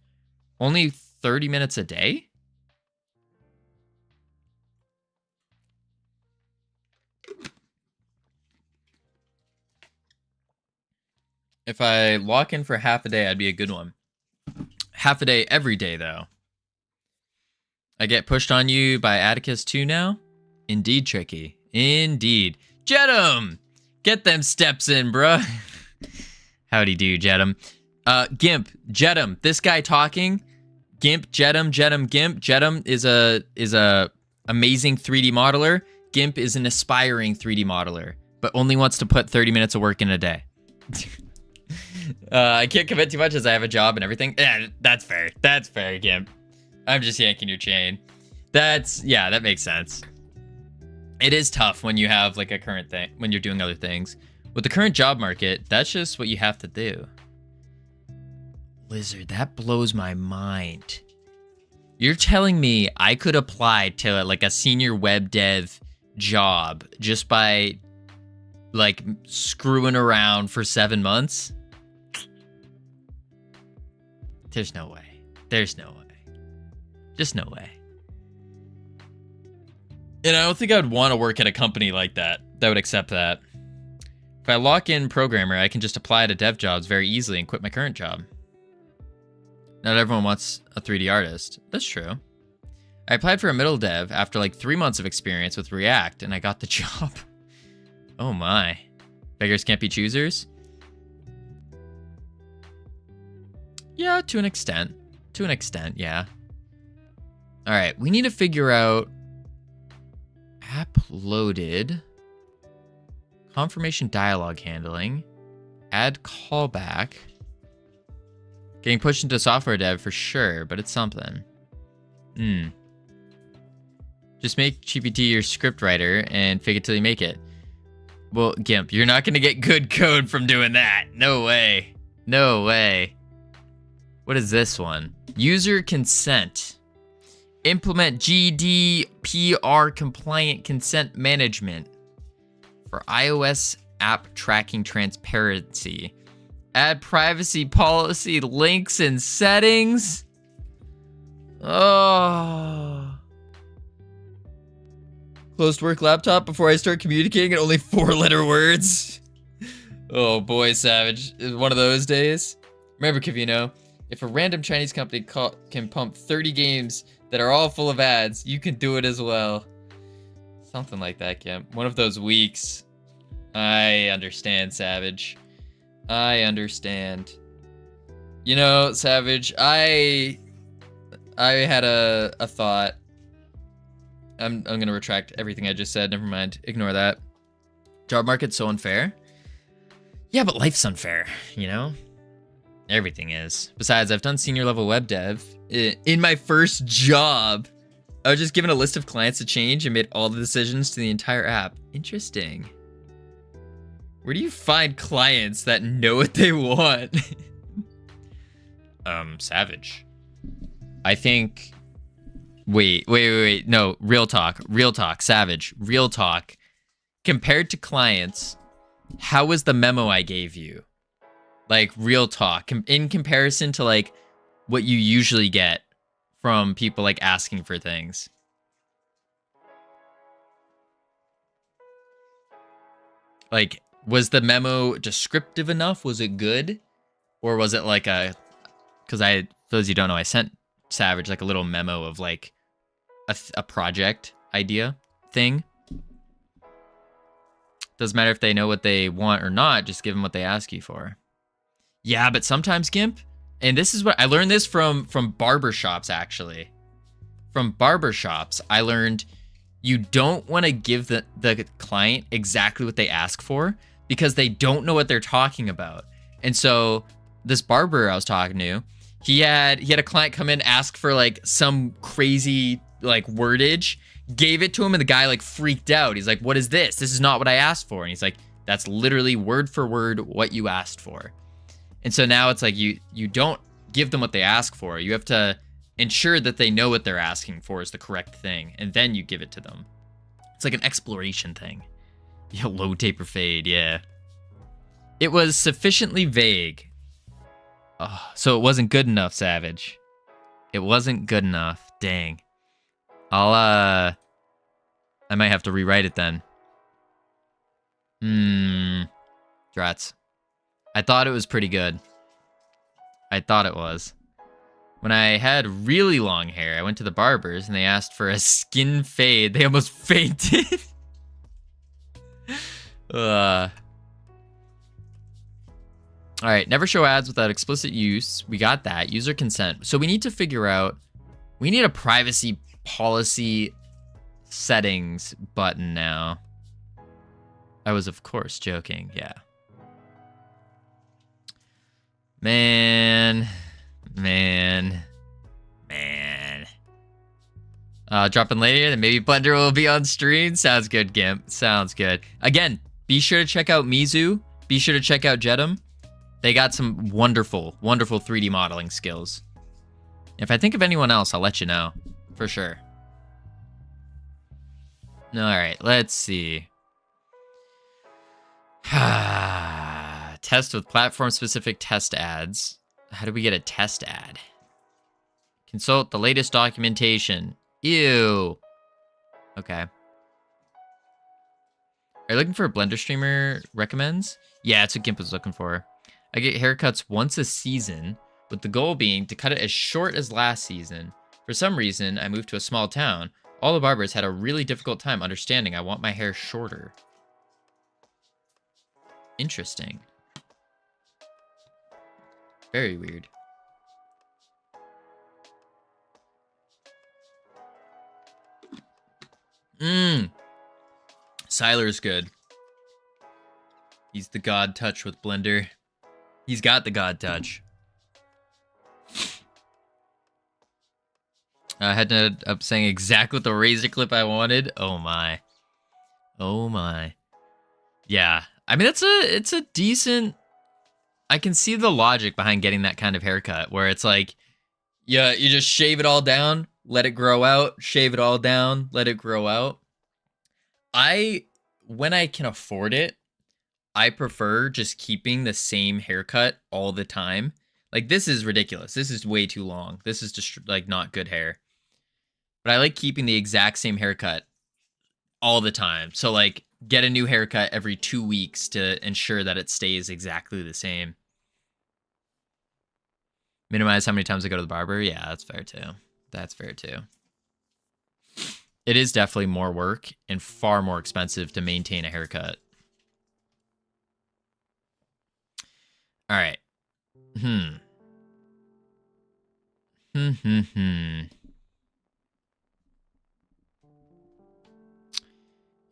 Only 30 minutes a day? If I lock in for half a day, I'd be a good one. Half a day every day, though. I get pushed on you by Atticus too now? Indeed, Tricky. Indeed. Jedum! Get them steps in, bruh. Howdy do, Jedum. Gimp, Jedum. This guy talking. Gimp, Jedum, Gimp. Jedum is a amazing 3D modeler. Gimp is an aspiring 3D modeler, but only wants to put 30 minutes of work in a day. I can't commit too much as I have a job and everything. Yeah, that's fair. That's fair, Gimp. I'm just yanking your chain. Yeah, that makes sense. It is tough when you have like a current thing, when you're doing other things. With the current job market, that's just what you have to do. Lizard, that blows my mind. You're telling me I could apply to like a senior web dev job just by like screwing around for 7 months? There's no way. There's no way. Just no way. And I don't think I would want to work at a company like that would accept that. If I lock in programmer, I can just apply to dev jobs very easily and quit my current job. Not everyone wants a 3D artist. That's true. I applied for a middle dev after like 3 months of experience with React, and I got the job. Oh my. Beggars can't be choosers? Yeah, to an extent. To an extent, yeah. All right, we need to figure out app loaded, confirmation dialogue handling, add callback. Getting pushed into software dev for sure, but it's something. Just make GPT your script writer and fake it till you make it. Well, Gimp, you're not going to get good code from doing that. No way. No way. What is this one? User consent. Implement GDPR compliant consent management for iOS app tracking transparency. Add privacy policy links and settings. Oh. Closed work laptop before I start communicating in only 4-letter words. Oh boy, Savage. It's one of those days. Remember, Covino, if a random Chinese company can pump 30 games that are all full of ads, you can do it as well. Something like that, Kim. One of those weeks. I understand, Savage. I understand. You know, Savage, I had a thought. I'm gonna retract everything I just said. Never mind. Ignore that. Job market's so unfair. Yeah, but life's unfair, you know? Everything is. Besides, I've done senior level web dev. In my first job, I was just given a list of clients to change and made all the decisions to the entire app. Interesting. Where do you find clients that know what they want? Savage. I think... Wait. No, real talk, Savage. Real talk. Compared to clients, how was the memo I gave you? Like, real talk. In comparison to, like, what you usually get from people, like, asking for things. Like, was the memo descriptive enough? Was it good? Or was it like a... Because for those of you who don't know, I sent Savage, like, a little memo of, like, a project idea thing. Doesn't matter if they know what they want or not, just give them what they ask you for. Yeah, but sometimes, Gimp, and this is what I learned this from barbershops, actually. From barbershops, I learned you don't want to give the client exactly what they ask for because they don't know what they're talking about. And so this barber I was talking to, he had a client come in, ask for like some crazy like wordage, gave it to him, and the guy like freaked out. He's like, "What is this? This is not what I asked for." And he's like, "That's literally word for word what you asked for." And so now it's like you don't give them what they ask for. You have to ensure that they know what they're asking for is the correct thing, and then you give it to them. It's like an exploration thing. Yeah, low taper fade, yeah. It was sufficiently vague. Oh, so it wasn't good enough, Savage. It wasn't good enough. Dang. I might have to rewrite it then. Drats. I thought it was pretty good. I thought it was. When I had really long hair, I went to the barbers and they asked for a skin fade. They almost fainted. All right, never show ads without explicit use. We got that. User consent. So we need to figure out, we need a privacy policy settings button now. I was, of course, joking. Yeah. Man. Dropping later, then maybe Blender will be on stream. Sounds good, Gimp. Sounds good. Again, be sure to check out Mizu. Be sure to check out Jedum. They got some wonderful 3D modeling skills. If I think of anyone else, I'll let you know. For sure. Alright, let's see. Test with platform-specific test ads. How do we get a test ad? Consult the latest documentation. Ew. Okay. Are you looking for a Blender streamer recommends? Yeah, that's what Gimp was looking for. I get haircuts once a season, with the goal being to cut it as short as last season. For some reason, I moved to a small town. All the barbers had a really difficult time understanding I want my hair shorter. Interesting. Very weird. Siler's good. He's the God touch with Blender. He's got the God touch. I had to end up saying exactly what the razor clip I wanted. Oh my. Oh my. Yeah. I mean, it's a decent... I can see the logic behind getting that kind of haircut, where it's like, yeah, you just shave it all down, let it grow out, shave it all down, let it grow out. When I can afford it, I prefer just keeping the same haircut all the time. Like, this is ridiculous. This is way too long. This is just, like, not good hair. But I like keeping the exact same haircut all the time. So, like, get a new haircut every 2 weeks to ensure that it stays exactly the same. Minimize how many times I go to the barber. Yeah, that's fair too. That's fair too. It is definitely more work and far more expensive to maintain a haircut. All right.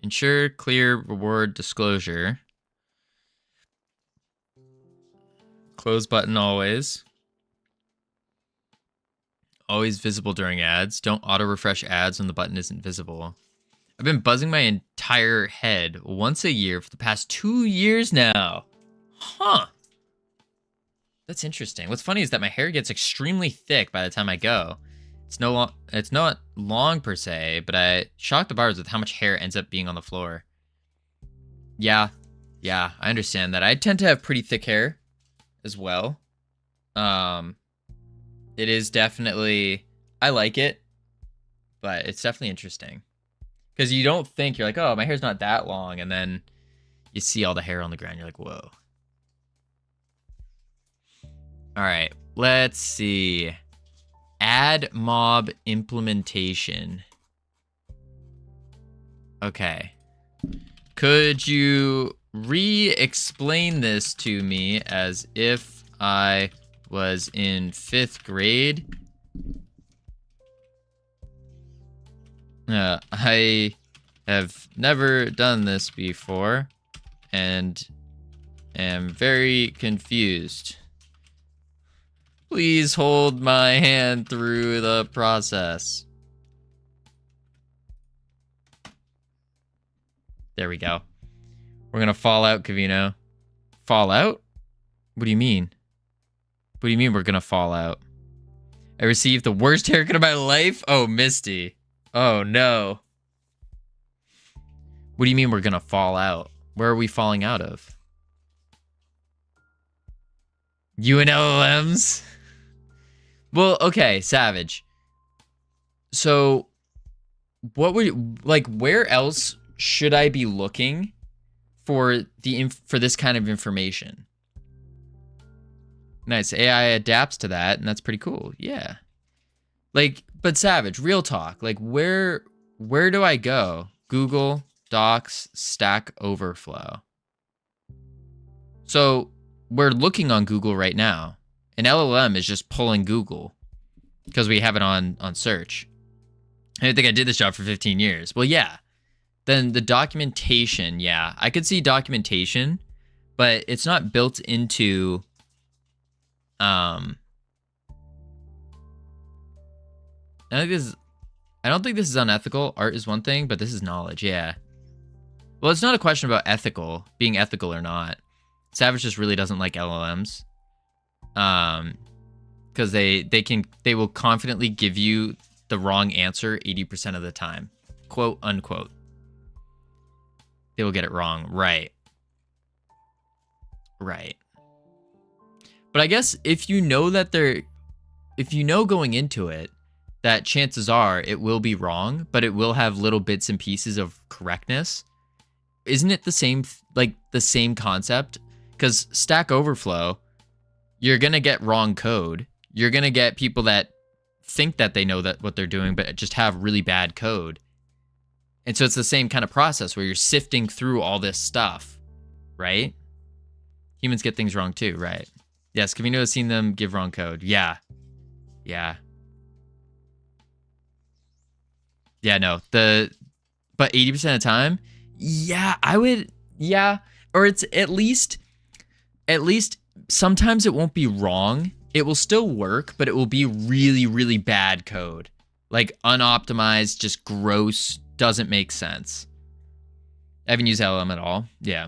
Ensure clear reward disclosure. Close button always. Always visible during ads. Don't auto refresh ads when the button isn't visible. I've been buzzing my entire head once a year for the past 2 years now. Huh. That's interesting. What's funny is that my hair gets extremely thick by the time I go. It's not long per se, but I shocked the bars with how much hair ends up being on the floor. Yeah, I understand that. I tend to have pretty thick hair as well. It is definitely, I like it, but it's definitely interesting. Because you don't think, you're like, oh, my hair's not that long, and then you see all the hair on the ground, you're like, whoa. All right, let's see. Add mob implementation. Okay. Could you re-explain this to me as if I was in 5th grade? I have never done this before and am very confused. Please hold my hand through the process. There we go. We're gonna fall out, Covino. Fall out? What do you mean? What do you mean we're gonna fall out? I received the worst haircut of my life? Oh, Misty. Oh, no. What do you mean we're gonna fall out? Where are we falling out of? You and LLMs? Well, okay, Savage. So, what would you, like, where else should I be looking for this kind of information? Nice. AI adapts to that, and that's pretty cool. Yeah. Like, but Savage, real talk. Like, where do I go? Google, Docs, Stack Overflow. So, we're looking on Google right now. An LLM is just pulling Google because we have it on search. I think I did this job for 15 years. Well, yeah. Then the documentation, yeah. I could see documentation, but it's not built into... I don't think this is unethical. Art is one thing, but this is knowledge, yeah. Well, it's not a question about being ethical or not. Savage just really doesn't like LLMs. Because they will confidently give you the wrong answer 80% of the time. Quote, unquote. They will get it wrong. Right. Right. But I guess if you know going into it, that chances are it will be wrong, but it will have little bits and pieces of correctness. Isn't it the same concept? Because Stack Overflow, you're going to get wrong code. You're going to get people that think that they know what they're doing, but just have really bad code. And so it's the same kind of process where you're sifting through all this stuff, right? Humans get things wrong too, right? Yes, Covino has seen them give wrong code. Yeah. Yeah. Yeah, no. But 80% of the time, yeah, I would, yeah. Or it's at least sometimes it won't be wrong. It will still work, but it will be really, really bad code. Like unoptimized, just gross, doesn't make sense. I haven't used LLM at all. Yeah.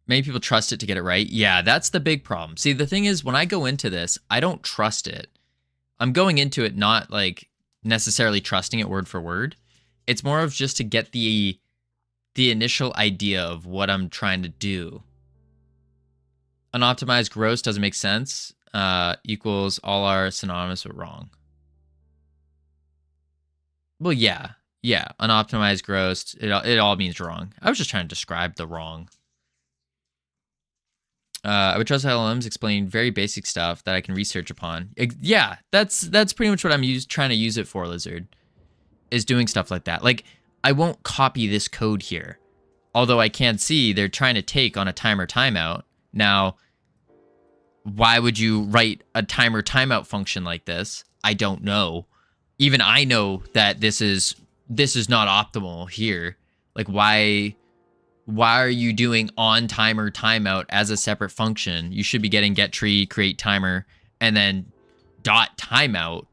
Many people trust it to get it right. Yeah, that's the big problem. See, the thing is, when I go into this, I don't trust it. I'm going into it not like necessarily trusting it word for word. It's more of just to get the initial idea of what I'm trying to do. Unoptimized gross doesn't make sense. Equals all are synonymous with wrong. Well, yeah. Yeah, unoptimized gross, it all means wrong. I was just trying to describe the wrong. I would trust LLMs explain very basic stuff that I can research upon. Yeah, that's pretty much what I'm trying to use it for, Lizard. Is doing stuff like that. Like, I won't copy this code here. Although I can see they're trying to take on a timer timeout. Now, why would you write a timer timeout function like this? I don't know. Even I know that this is not optimal here. Like, why why are you doing on timer timeout as a separate function? You should be getting get tree, create timer, and then dot timeout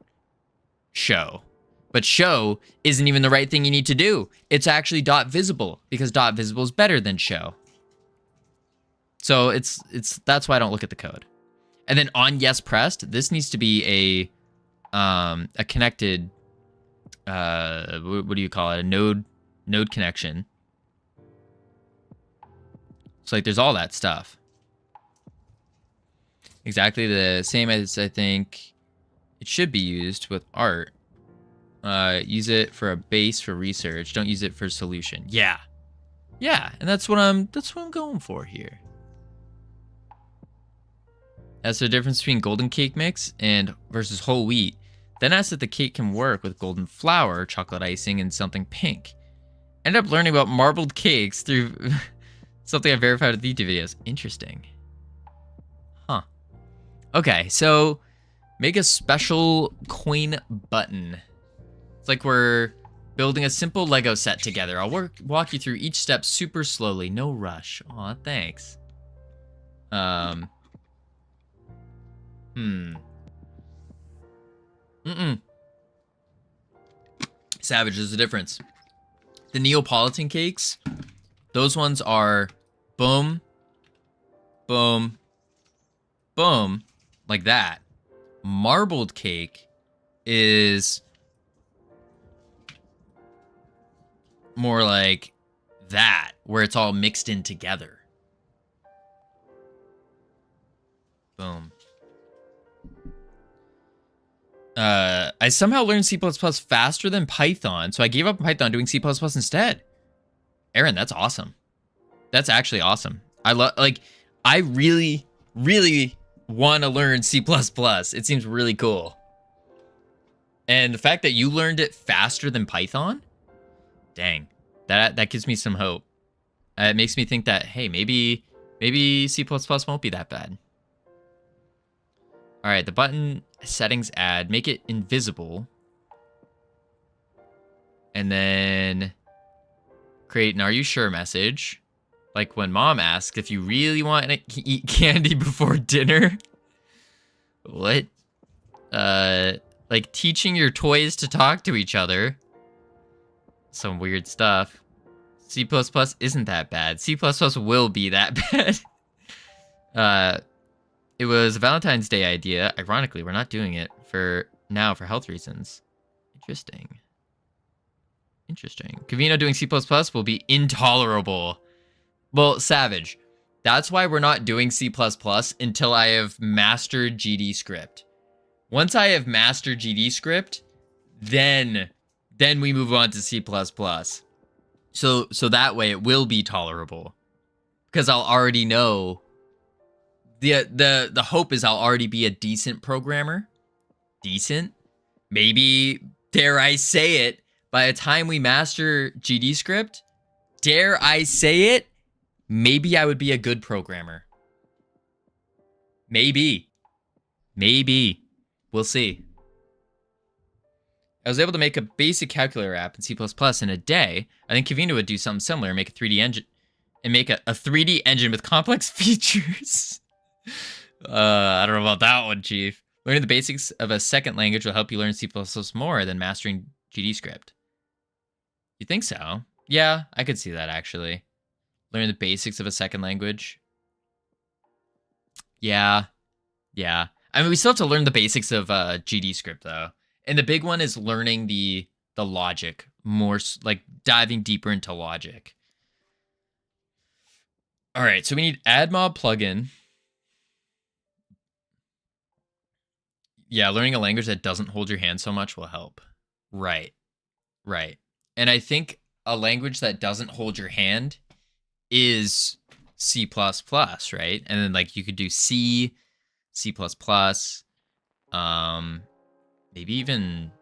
show. But show isn't even the right thing you need to do. It's actually dot visible, because dot visible is better than show. So it's that's why I don't look at the code. And then on yes pressed, this needs to be a connected what do you call it? A node connection. So like there's all that stuff. Exactly the same as I think it should be used with art. Use it for a base for research. Don't use it for solution. Yeah. Yeah, and that's what I'm going for here. As the difference between golden cake mix and versus whole wheat, then asked if the cake can work with golden flour, chocolate icing, and something pink. Ended up learning about marbled cakes through something I verified with YouTube videos. Interesting. Huh. Okay, so make a special coin button. It's like we're building a simple Lego set together. I'll walk you through each step super slowly. No rush. Aw, thanks. Savage, there's a difference. The Neapolitan cakes, those ones are boom, boom, boom, like that. Marbled cake is more like that, where it's all mixed in together. Boom. I somehow learned C++ faster than Python, so I gave up Python doing C++ instead. Aaron, that's awesome. That's actually awesome. I really, really want to learn C++. It seems really cool. And the fact that you learned it faster than Python, dang, that gives me some hope. It makes me think that, hey, maybe C++ won't be that bad. All right, the button settings add, make it invisible. And then create an are you sure message. Like when mom asks if you really want to eat candy before dinner. What? Like teaching your toys to talk to each other. Some weird stuff. C++ isn't that bad. C++ will be that bad. It was a Valentine's Day idea. Ironically, we're not doing it for health reasons. Interesting. Covino doing C++ will be intolerable. Well, Savage, that's why we're not doing C++ until I have mastered GD script. Once I have mastered GD script, then we move on to C++. So that way it will be tolerable. Because I'll already know. The hope is I'll already be a decent programmer. Decent? Maybe, dare I say it, by the time we master GD script, dare I say it, maybe I would be a good programmer. Maybe. We'll see. I was able to make a basic calculator app in C++ in a day. I think Covino would do something similar, make a 3D engine, and make a 3D engine with complex features. I don't know about that one, Chief. Learning the basics of a second language will help you learn C++ more than mastering GD script. You think so? Yeah, I could see that, actually. Learning the basics of a second language. Yeah. I mean, we still have to learn the basics of GD script, though. And the big one is learning the logic. More, like, diving deeper into logic. All right, so we need add mob plugin. Yeah, learning a language that doesn't hold your hand so much will help. Right. And I think a language that doesn't hold your hand is C++, right? And then like you could do C, C++, maybe even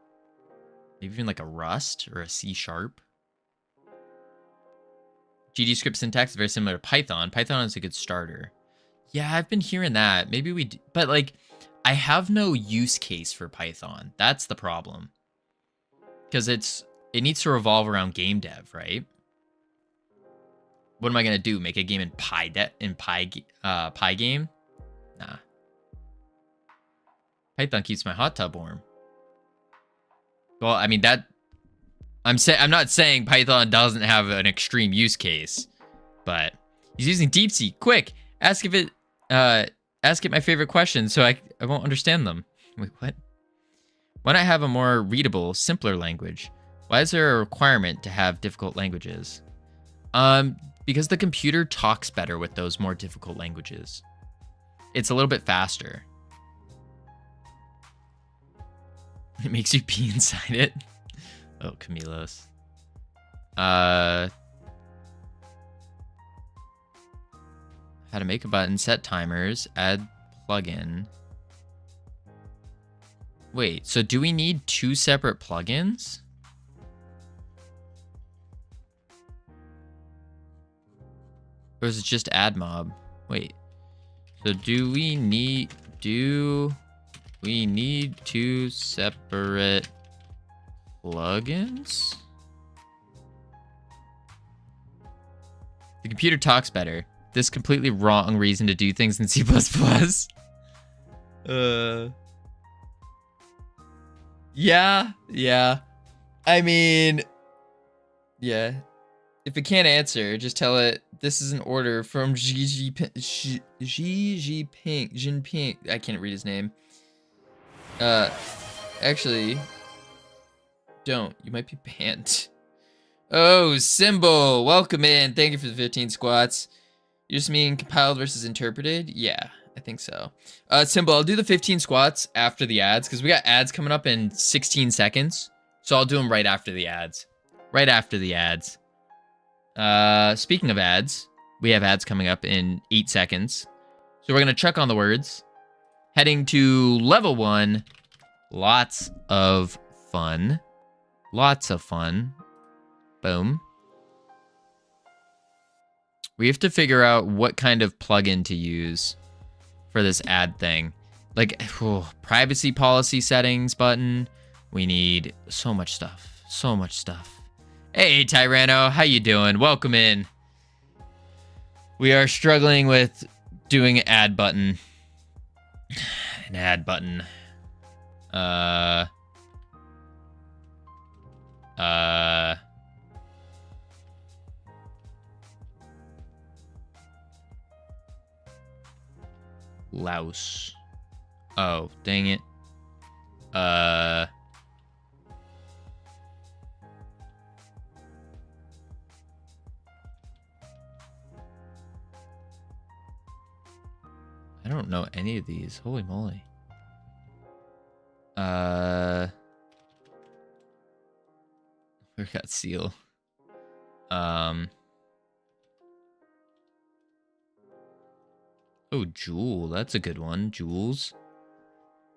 like a Rust or a C sharp. GD script syntax is very similar to Python. Python is a good starter. Yeah, I've been hearing that. Maybe we do, but like I have no use case for Python. That's the problem. Because it needs to revolve around game dev, right? What am I gonna do? Make a game in Pi game? Nah. Python keeps my hot tub warm. Well, I mean that. I'm not saying Python doesn't have an extreme use case, but he's using DeepSeek. Quick, ask it my favorite questions so I won't understand them. Wait, what? Why not have a more readable, simpler language? Why is there a requirement to have difficult languages? Because the computer talks better with those more difficult languages. It's a little bit faster. It makes you pee inside it. Oh, Camilos. How to make a button, set timers, add plugin. Wait, so do we need 2 separate plugins? Or is it just add mob? Wait. So do we need 2 separate plugins? The computer talks better. This completely wrong reason to do things in C++. Yeah. I mean, yeah. If it can't answer, just tell it this is an order from Xi Jinping. I can't read his name. Actually, don't. You might be banned. Oh, Symbol, welcome in. Thank you for the 15 squats. You just mean compiled versus interpreted? Yeah, I think so. Symbol, I'll do the 15 squats after the ads because we got ads coming up in 16 seconds. So I'll do them right after the ads. Right after the ads. Speaking of ads, we have ads coming up in 8 seconds. So we're going to check on the words. Heading to level 1. Lots of fun. Lots of fun. Boom. We have to figure out what kind of plugin to use for this ad thing. Like, privacy policy settings button. We need so much stuff. So much stuff. Hey, Tyranno. How you doing? Welcome in. We are struggling with doing an ad button. An ad button. Louse. Oh, dang it. I don't know any of these. Holy moly. We got Seal. Oh, Jewel. That's a good one. Jewels.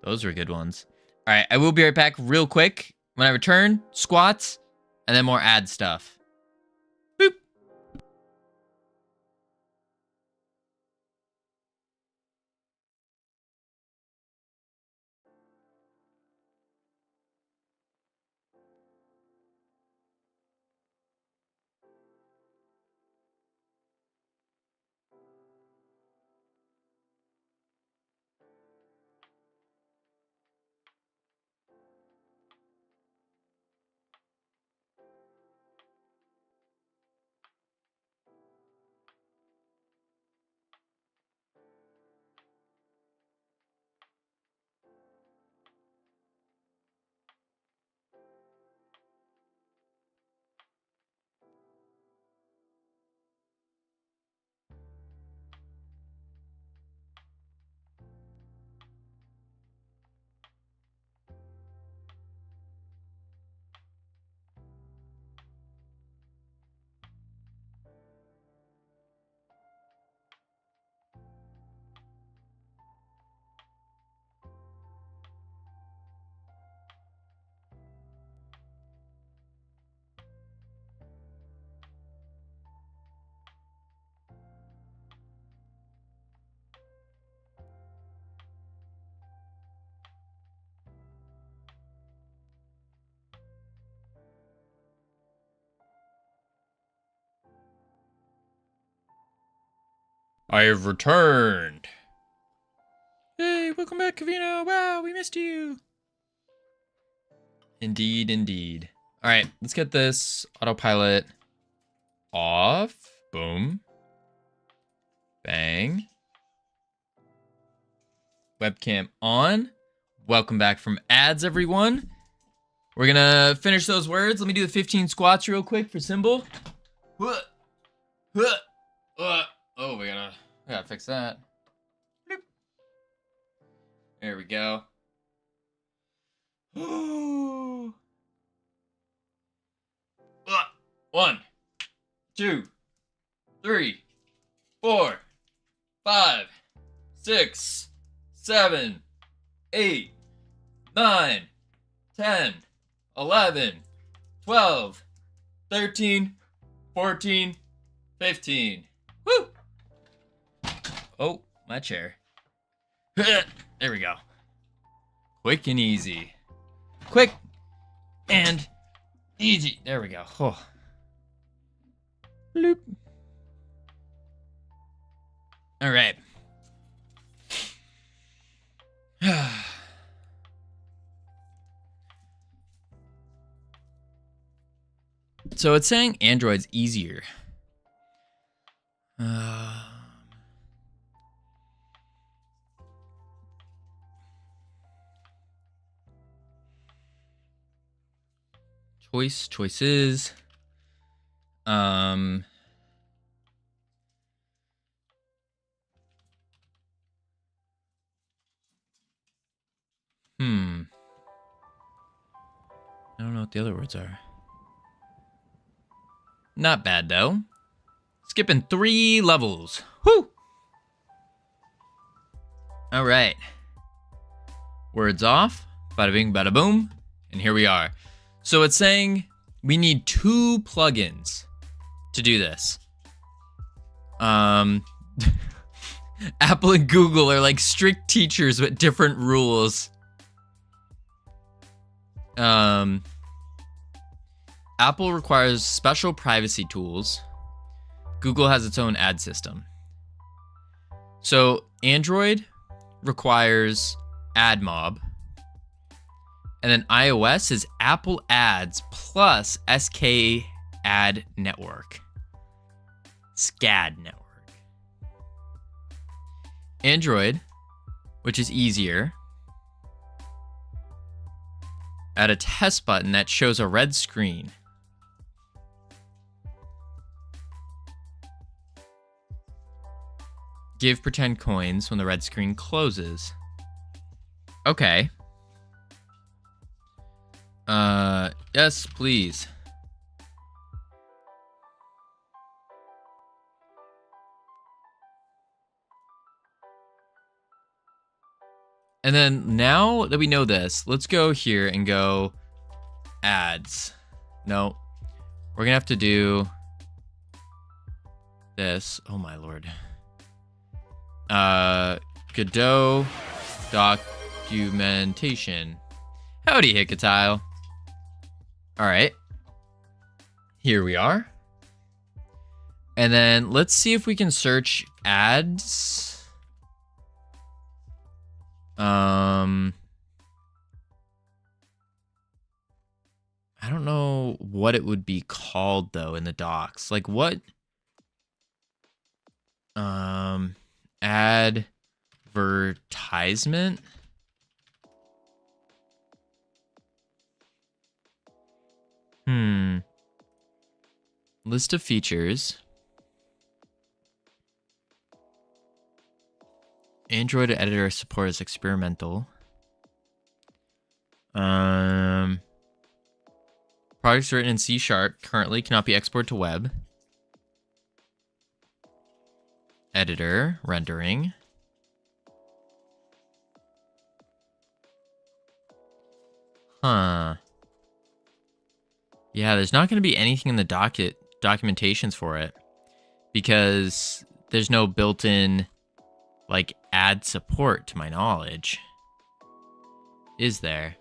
Those are good ones. All right, I will be right back real quick. When I return, squats, and then more ad stuff. Boop. I have returned. Hey, welcome back, Covino. Wow, we missed you. Indeed, indeed. All right, let's get this autopilot off. Boom. Bang. Webcam on. Welcome back from ads, everyone. We're gonna finish those words. Let me do the 15 squats real quick for Symbol. Oh, we gotta fix that. There we go. 1, 2, 3, 4, 5, 6, 7, 8, 9, 10, 11, 12, 13, 14, 15. Woo! Oh, my chair. There we go. Quick and easy. Quick and easy. There we go. Oh. Bloop. All right. So it's saying Android's easier. Choices. I don't know what the other words are. Not bad, though. Skipping 3 levels. Whew! All right. Words off. Bada bing, bada boom. And here we are. So it's saying we need 2 plugins to do this. Apple and Google are like strict teachers with different rules. Apple requires special privacy tools. Google has its own ad system. So Android requires AdMob. And then iOS is Apple Ads plus SK Ad Network. SCAD Network. Android, which is easier, add a test button that shows a red screen. Give pretend coins when the red screen closes. Okay. Yes, please. And then now that we know this, let's go here and go ads. No, we're gonna have to do this. Oh my lord. Godot documentation. Howdy, Hickatile. All right. Here we are. And then let's see if we can search ads. I don't know what it would be called though in the docs. Like what? Advertisement. List of features. Android editor support is experimental. Products written in C# currently cannot be exported to web. Editor, rendering. Huh. Yeah, there's not going to be anything in the documentations for it because there's no built-in like ad support to my knowledge. Is there?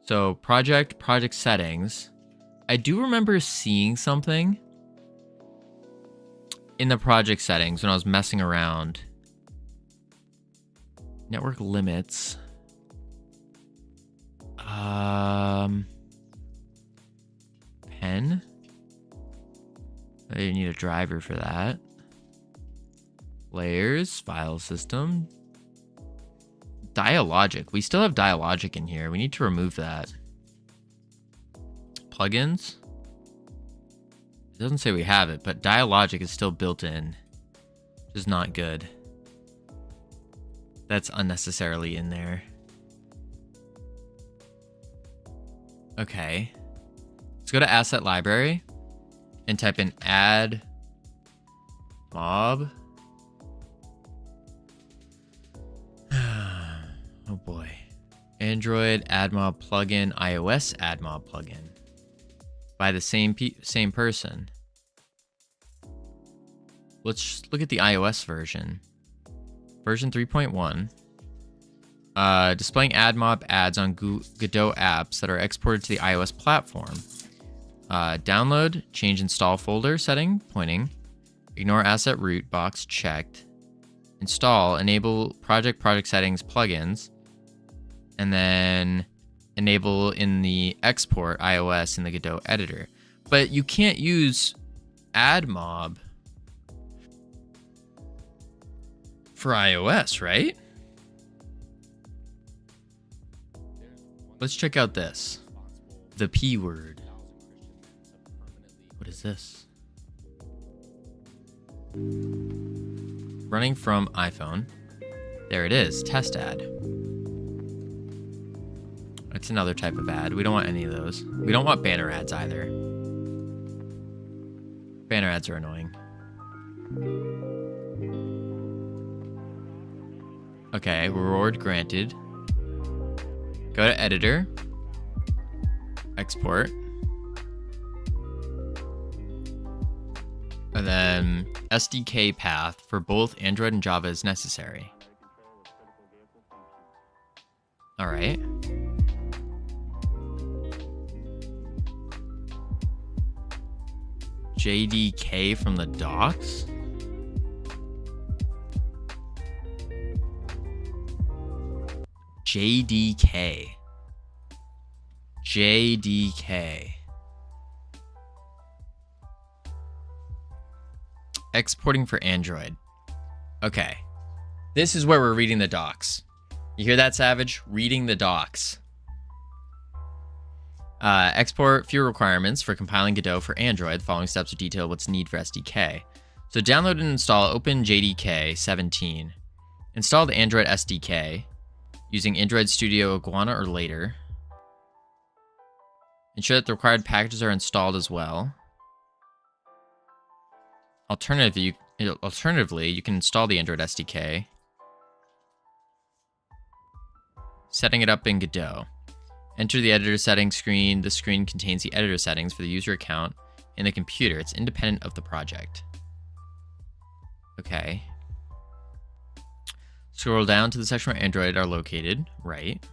So project settings. I do remember seeing something. in the project settings when I was messing around. Network limits. Pen. I need a driver for that. Layers, file system. Dialogic. We still have Dialogic in here. We need to remove that. Plugins. It doesn't say we have it, but Dialogic is still built in, which is not good. That's unnecessarily in there. Okay. Let's go to Asset Library and type in add mob. Oh boy. Android add mob plugin, iOS add mob plugin. By the same person. Let's look at the iOS version. Version 3.1. Displaying AdMob ads on Godot apps that are exported to the iOS platform. Download, change install folder setting, pointing. Ignore asset root box checked. Install, enable project settings plugins. And then enable in the export iOS in the Godot editor. But you can't use AdMob for iOS, right? Let's check out this. The P word. What is this? Running from iPhone. There it is, test ad. It's another type of ad. We don't want any of those. We don't want banner ads either. Banner ads are annoying. Okay, reward granted. Go to editor. Export. And then SDK path for both Android and Java is necessary. All right. JDK from the docs? JDK. Exporting for Android. Okay. This is where we're reading the docs. You hear that, Savage? Reading the docs. Export few requirements for compiling Godot for Android. The following steps are detailed what's needed for SDK. So download and install OpenJDK 17. Install the Android SDK using Android Studio Iguana or later. Ensure that the required packages are installed as well. Alternatively, you can install the Android SDK. Setting it up in Godot. Enter the editor settings screen. The screen contains the editor settings for the user account in the computer. It's independent of the project. Okay. Scroll down to the section where Android are located. Right.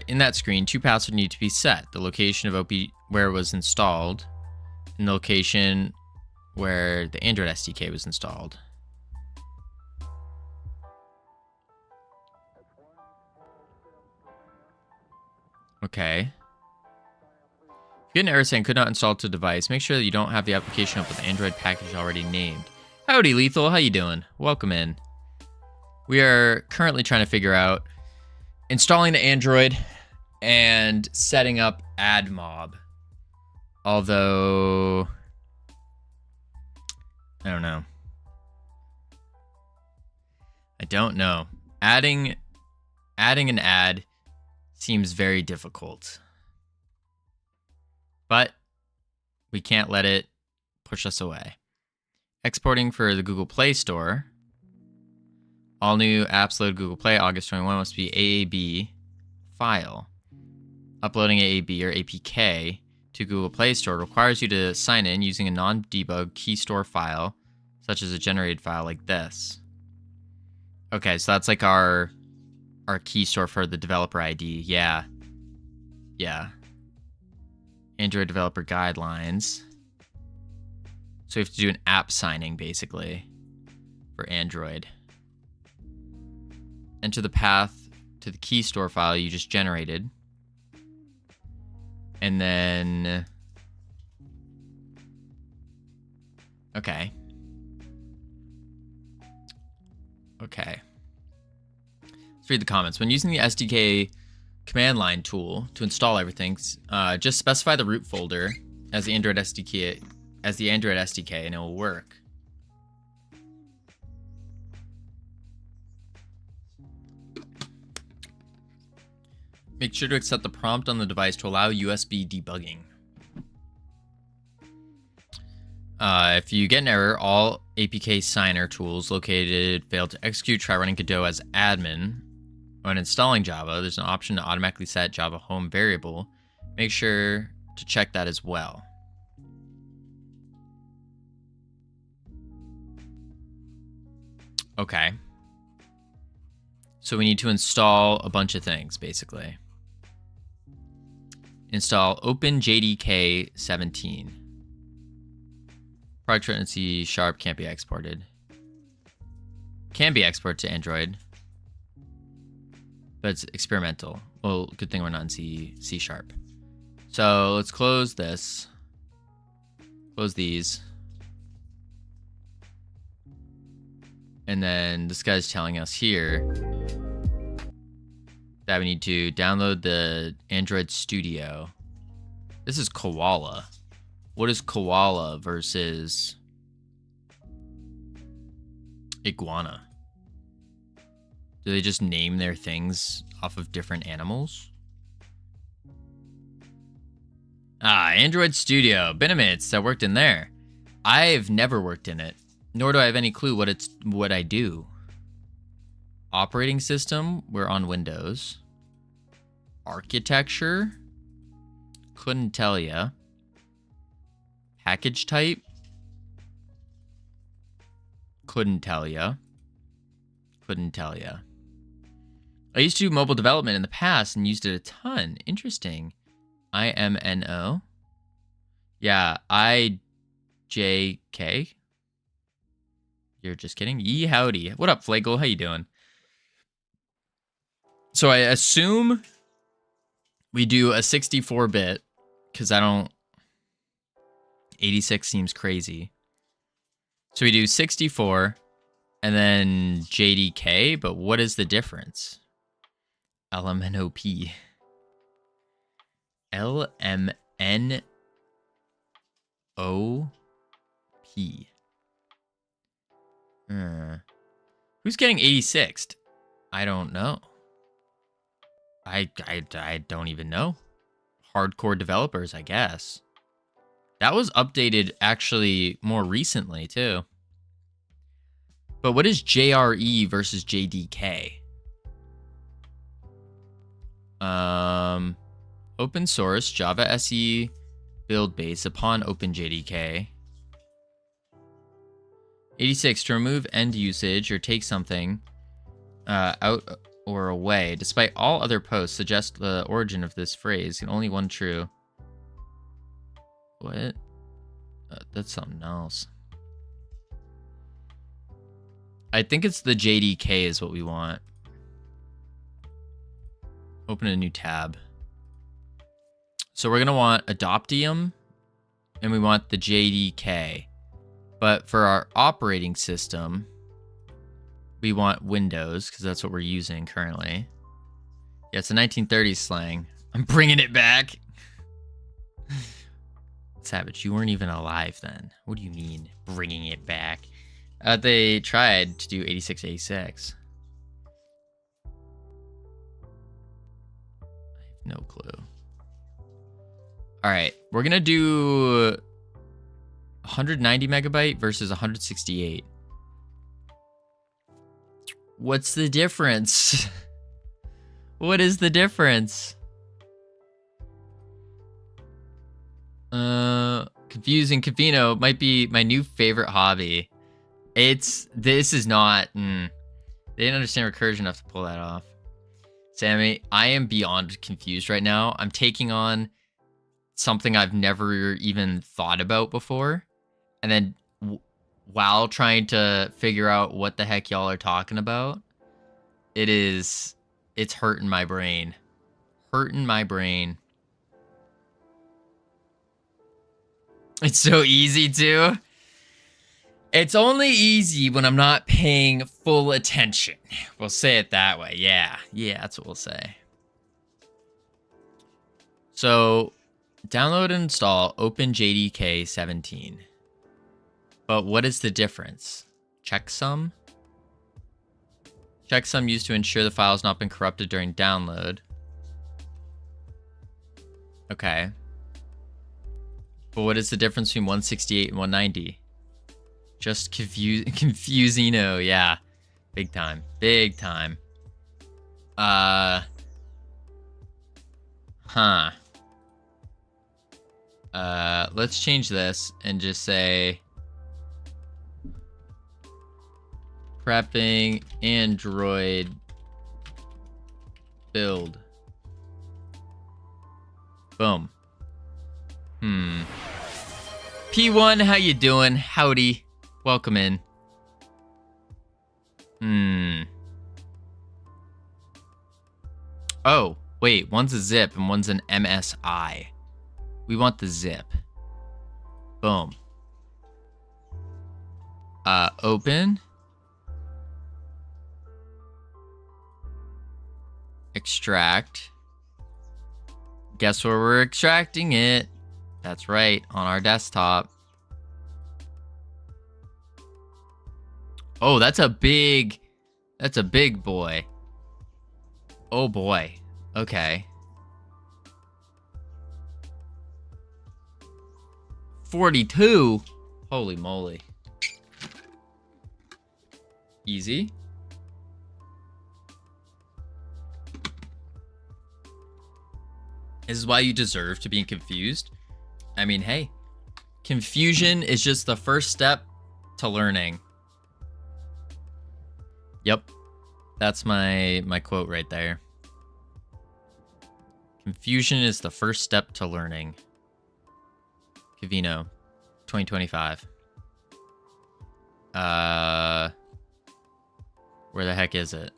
In that screen, two paths would need to be set. The location of OP where it was installed and the location where the Android SDK was installed. Okay. If you get an error saying could not install to device, make sure that you don't have the application up with the Android package already named. Howdy, Lethal. How you doing? Welcome in. We are currently trying to figure out installing the Android and setting up AdMob. Although, I don't know. Adding an ad seems very difficult. But we can't let it push us away. Exporting for the Google Play Store. All new apps load Google Play August 21 must be AAB file. Uploading AAB or APK to Google Play Store requires you to sign in using a non-debug key store file, such as a generated file like this. Okay, so that's like our key store for the developer ID. Yeah. Android developer guidelines. So we have to do an app signing, basically, for Android. Enter the path to the key store file you just generated. And then... Okay. Okay. Let's read the comments. When using the SDK command line tool to install everything, just specify the root folder as the Android SDK, and it will work. Make sure to accept the prompt on the device to allow USB debugging. If you get an error, all APK signer tools located fail to execute. Try running Godot as admin. When installing Java, there's an option to automatically set Java home variable. Make sure to check that as well. Okay. So we need to install a bunch of things, basically. Install OpenJDK 17. Project written in C# can't be exported. Can be exported to Android, but it's experimental. Well, good thing we're not in C#. So let's close this. Close these. And then this guy's telling us here that we need to download the Android Studio. This is Koala. What is Koala versus Iguana? Do they just name their things off of different animals? Android Studio. Been a minute since I worked in there. I've never worked in it, nor do I have any clue what I do. Operating system, we're on Windows. Architecture, couldn't tell ya. Package type, couldn't tell ya. Couldn't tell ya. I used to do mobile development in the past and used it a ton. Interesting. IMNO. Yeah, IJK. You're just kidding? Yee howdy. What up, Flagel? How you doing? So I assume we do a 64-bit, because I don't... 86 seems crazy. So we do 64, and then JDK, but what is the difference? LMNOP. LMNOP. Who's getting 86'd? I don't know. I don't even know. Hardcore developers, I guess. That was updated actually more recently too. But what is JRE versus JDK? Open source Java SE build base upon OpenJDK. 86, to remove end usage or take something out or away, despite all other posts suggest the origin of this phrase, and only one true. What? That's something else. I think it's the JDK is what we want. Open a new tab. So we're gonna want Adoptium, and we want the JDK. But for our operating system, we want Windows, because that's what we're using currently. Yeah, it's a 1930s slang. I'm bringing it back. Savage, you weren't even alive then. What do you mean, bringing it back? They tried to do 8686. I have no clue. All right, we're gonna do 190 megabyte versus 168. What's the difference? What is the difference? Confusing. Covino might be my new favorite hobby. This is not... They didn't understand recursion enough to pull that off. Sammy, I am beyond confused right now. I'm taking on something I've never even thought about before. And then while trying to figure out what the heck y'all are talking about. It's hurting my brain. Hurting my brain. It's so easy too. It's only easy when I'm not paying full attention. We'll say it that way. Yeah, that's what we'll say. So, download and install OpenJDK 17. But what is the difference? Checksum? Checksum used to ensure the file has not been corrupted during download. Okay. But what is the difference between 168 and 190? Just confusino, yeah. Big time. Big time. Let's change this and just say prepping Android build. Boom. P1, how you doing? Howdy. Welcome in. Oh, wait. One's a zip and one's an MSI. We want the zip. Boom. Open. Extract. Guess where we're extracting it? That's right, on our desktop. Oh, that's a big boy. Oh boy. Okay. 42? Holy moly. Easy. This is why you deserve to be confused. I mean, hey, confusion is just the first step to learning. Yep. That's my quote right there. Confusion is the first step to learning. Covino, 2025. Where the heck is it?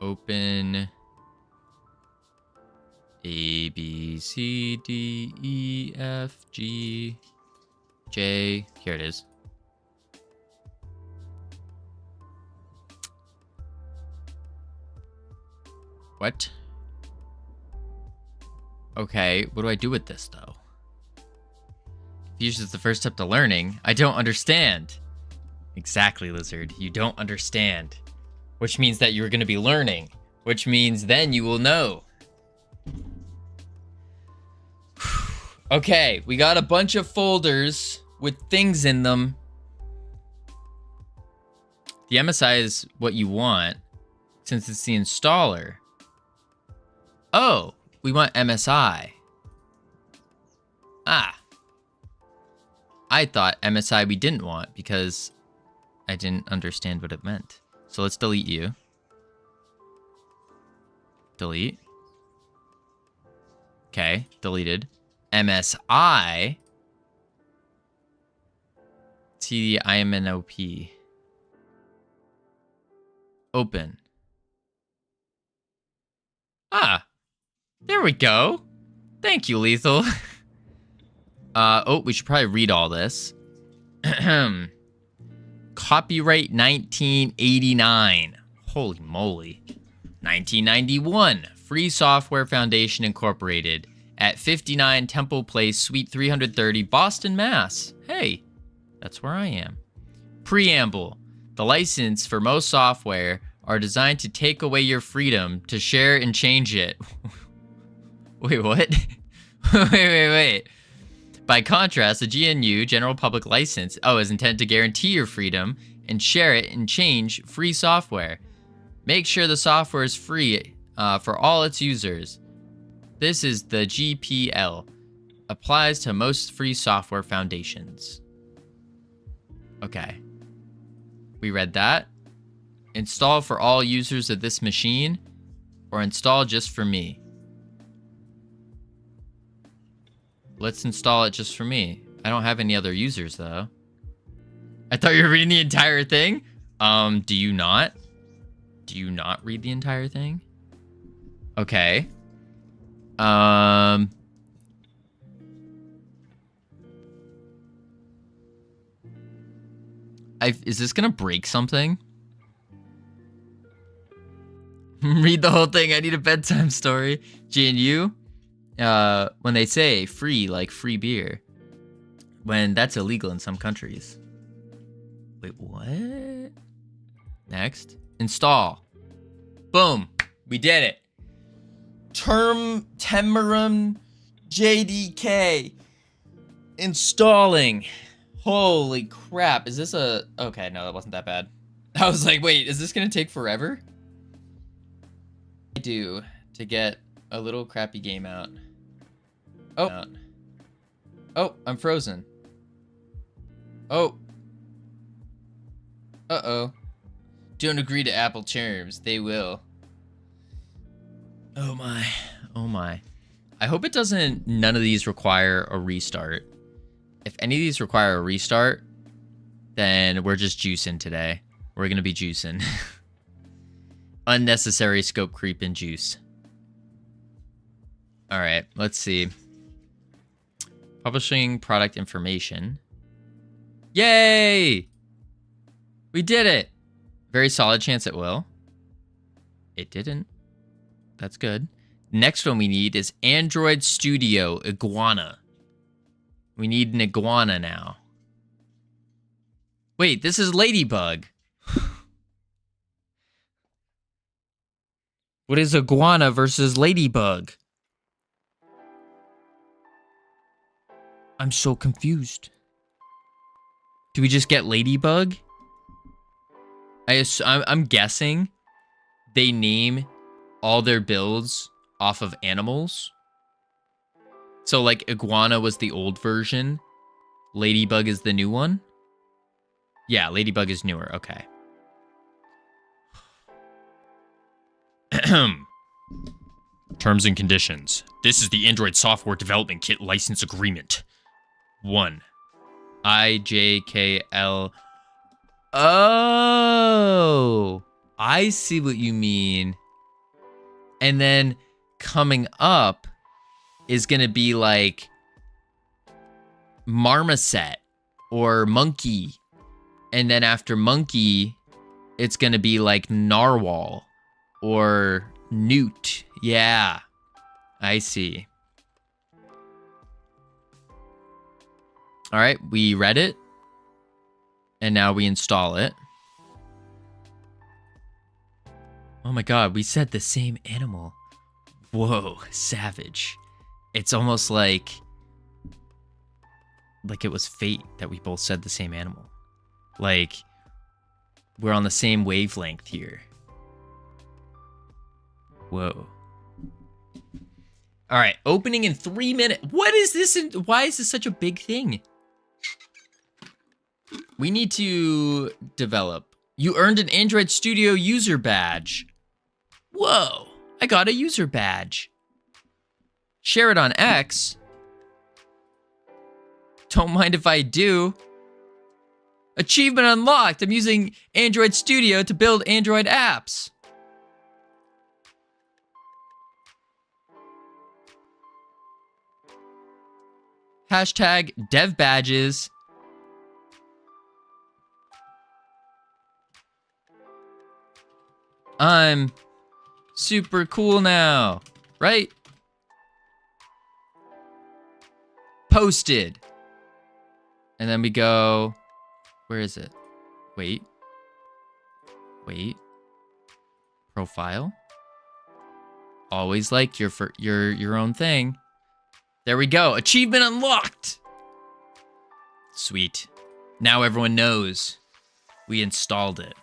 Open A, B, C, D, E, F, G, J. Here it is. What? Okay, what do I do with this, though? Confusion is the first step to learning. I don't understand. Exactly, Lizard. You don't understand. Which means that you're going to be learning. Which means then you will know. Okay, we got a bunch of folders with things in them. The MSI is what you want, since it's the installer. Oh, we want MSI. Ah. I thought MSI we didn't want because I didn't understand what it meant. So let's delete you. Delete. Okay, deleted. MSI. TDIMNOP. Open. Ah. There we go. Thank you, Lethal. Oh, we should probably read all this. Copyright 1989. Holy moly. 1991. Free Software Foundation Incorporated at 59 Temple Place, Suite 330, Boston, Mass. Hey, that's where I am. Preamble. The license for most software are designed to take away your freedom to share and change it. Wait, what? Wait. By contrast, the GNU, General Public License, is intended to guarantee your freedom and share it and change free software. Make sure the software is free for all its users. This is the GPL. Applies to most free software foundations. Okay. We read that. Install for all users of this machine, or install just for me. Let's install it just for me. I don't have any other users, though. I thought you were reading the entire thing. Do you not? Do you not read the entire thing? Okay. Is this gonna break something? Read the whole thing. I need a bedtime story. G and U. When they say free, like free beer, when that's illegal in some countries. Wait, what? Next, install. Boom, we did it. Temurum JDK installing. Holy crap! Is this a? Okay, no, that wasn't that bad. I was like, wait, is this gonna take forever? I do to get a little crappy game out. Oh. Oh, I'm frozen. Oh. Uh-oh. Don't agree to Apple terms. They will. Oh my. Oh my. I hope it doesn't... None of these require a restart. If any of these require a restart, then we're just juicing today. We're gonna be juicing. Unnecessary scope creep and juice. Alright, let's see. Publishing product information. Yay! We did it! Very solid chance it will. It didn't. That's good. Next one we need is Android Studio Iguana. We need an iguana now. Wait, this is Ladybug. What is iguana versus Ladybug? I'm so confused. Do we just get Ladybug? I'm guessing they name all their builds off of animals. So like iguana was the old version. Ladybug is the new one. Yeah, Ladybug is newer. Okay. Terms and conditions. This is the Android Software Development Kit License Agreement. 1. IJKL. Oh, I see what you mean. And then coming up is going to be like Marmoset or Monkey. And then after Monkey, it's going to be like Narwhal or Newt. Yeah, I see. All right, we read it. And now we install it. Oh my god, we said the same animal. Whoa, savage. It's almost like it was fate that we both said the same animal. Like, we're on the same wavelength here. Whoa. All right, opening in 3 minutes. What is this? Why is this such a big thing? We need to develop. You earned an Android Studio user badge. Whoa, I got a user badge. Share it on X. Don't mind if I do. Achievement unlocked. I'm using Android Studio to build Android apps. Hashtag dev badges. I'm super cool now, right? Posted. And then we go, where is it? Wait. Profile. Always like your own thing. There we go. Achievement unlocked. Sweet. Now everyone knows we installed it.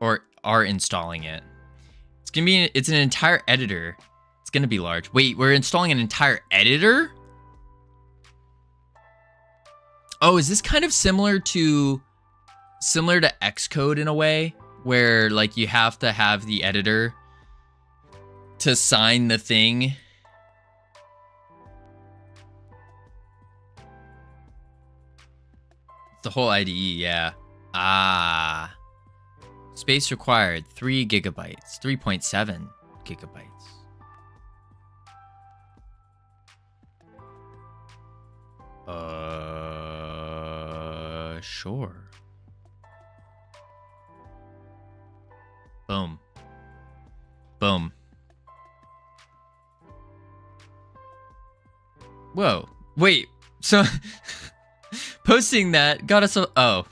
Or are installing it. It's an entire editor. It's gonna be large. Wait, we're installing an entire editor? Oh, is this kind of similar to Xcode in a way? Where like you have to have the editor to sign the thing? the whole IDE, yeah. Ah. Space required, 3 gigabytes, 3.7 gigabytes. Sure. Boom. Boom. Whoa. Wait. So posting that got us a... Oh.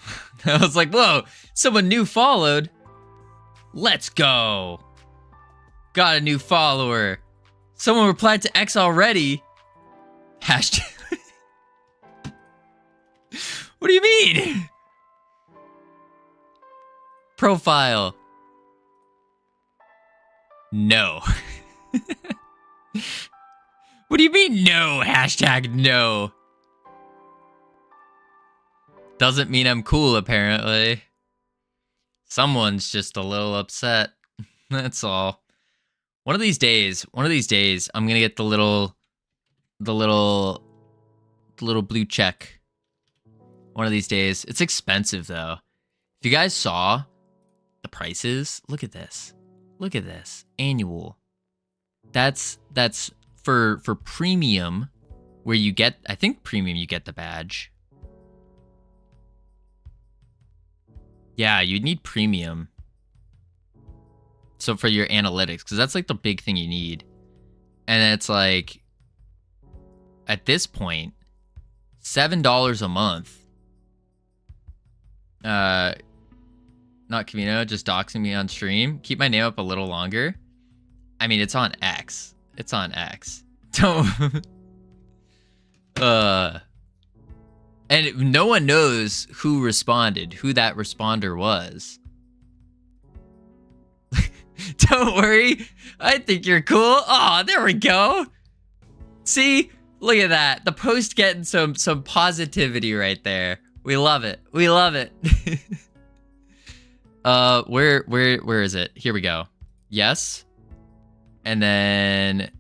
I was like, whoa. Someone new followed. Let's go. Got a new follower. Someone replied to X already. Hashtag... What do you mean? Profile. No. What do you mean no? Hashtag no. Doesn't mean I'm cool, apparently. Someone's just a little upset. That's all. One of these days, I'm gonna get the little blue check. One of these days. It's expensive though. If you guys saw the prices, look at this. Look at this. Annual. That's for premium, where you get, I think premium you get the badge. Yeah, you'd need premium. So for your analytics, because that's like the big thing you need. And it's like, at this point, $7 a month. Not Covino, just doxing me on stream. Keep my name up a little longer. I mean, it's on X. It's on X. Don't. And no one knows who responded, who that responder was. Don't worry. I think you're cool. Oh, there we go. See? Look at that. The post getting some positivity right there. We love it. We love it. Where is it? Here we go. Yes. And then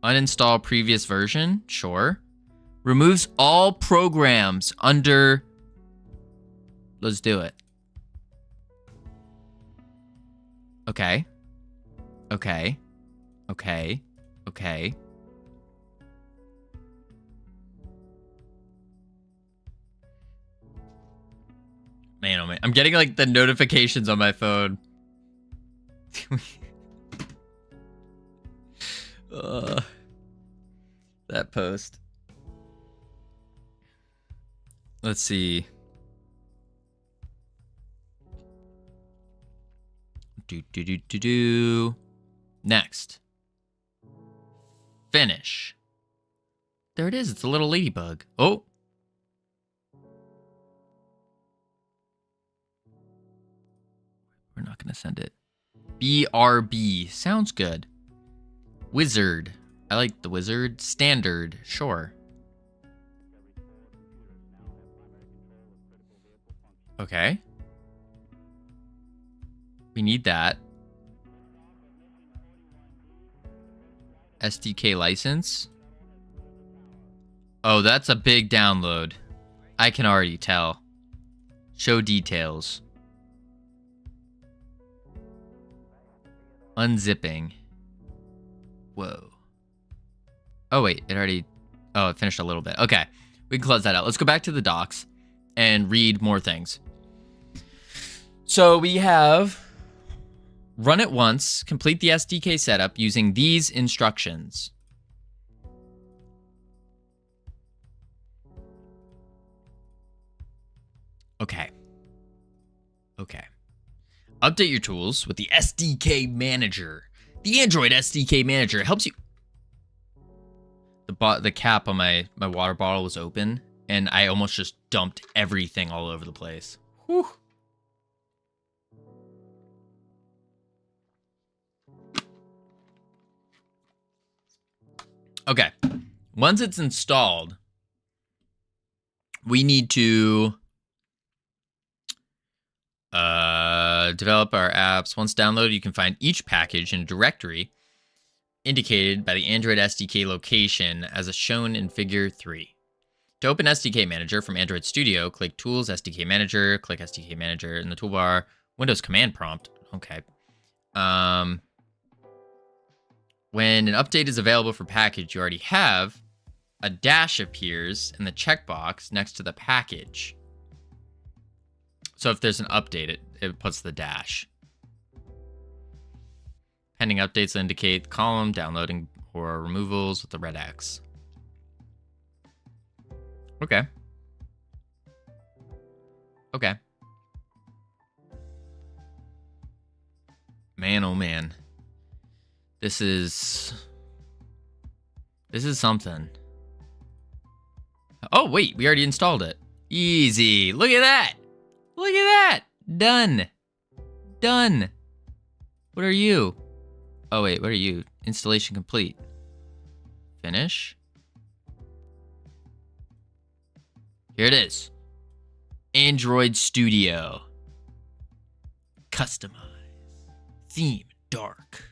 uninstall previous version. Sure. Removes all programs under. Let's do it. Okay. Okay. Okay. Okay. Man, oh man. I'm getting like the notifications on my phone. That post. Let's see. Next. Finish. There it is. It's a little ladybug. Oh. We're not going to send it. BRB. Sounds good. Wizard. I like the wizard. Standard. Sure. Okay. We need that. SDK license. Oh, that's a big download. I can already tell. Show details. Unzipping. Whoa. Oh, wait. It already... Oh, it finished a little bit. Okay. We can close that out. Let's go back to the docs and read more things. So we have... Run it once. Complete the SDK setup using these instructions. Okay. Okay. Update your tools with the SDK Manager. The Android SDK Manager helps you... The cap on my water bottle was open, and I almost just dumped everything all over the place. Whew. Okay. Once it's installed, we need to... develop our apps. Once downloaded, you can find each package in a directory indicated by the Android SDK location as shown in figure 3. To open SDK Manager from Android Studio, click Tools, SDK Manager, click SDK Manager in the toolbar, Windows command prompt. Okay. When an update is available for package you already have, a dash appears in the checkbox next to the package. So if there's an update, it puts the dash. Pending updates will indicate the column, downloading or removals with the red X. Okay. Okay. Man, oh man. This is something. Oh, wait, we already installed it. Easy. Look at that. Look at that. Done. Done. What are you? Oh, wait, what are you? Installation complete. Finish. Here it is. Android Studio. Customize. Theme dark.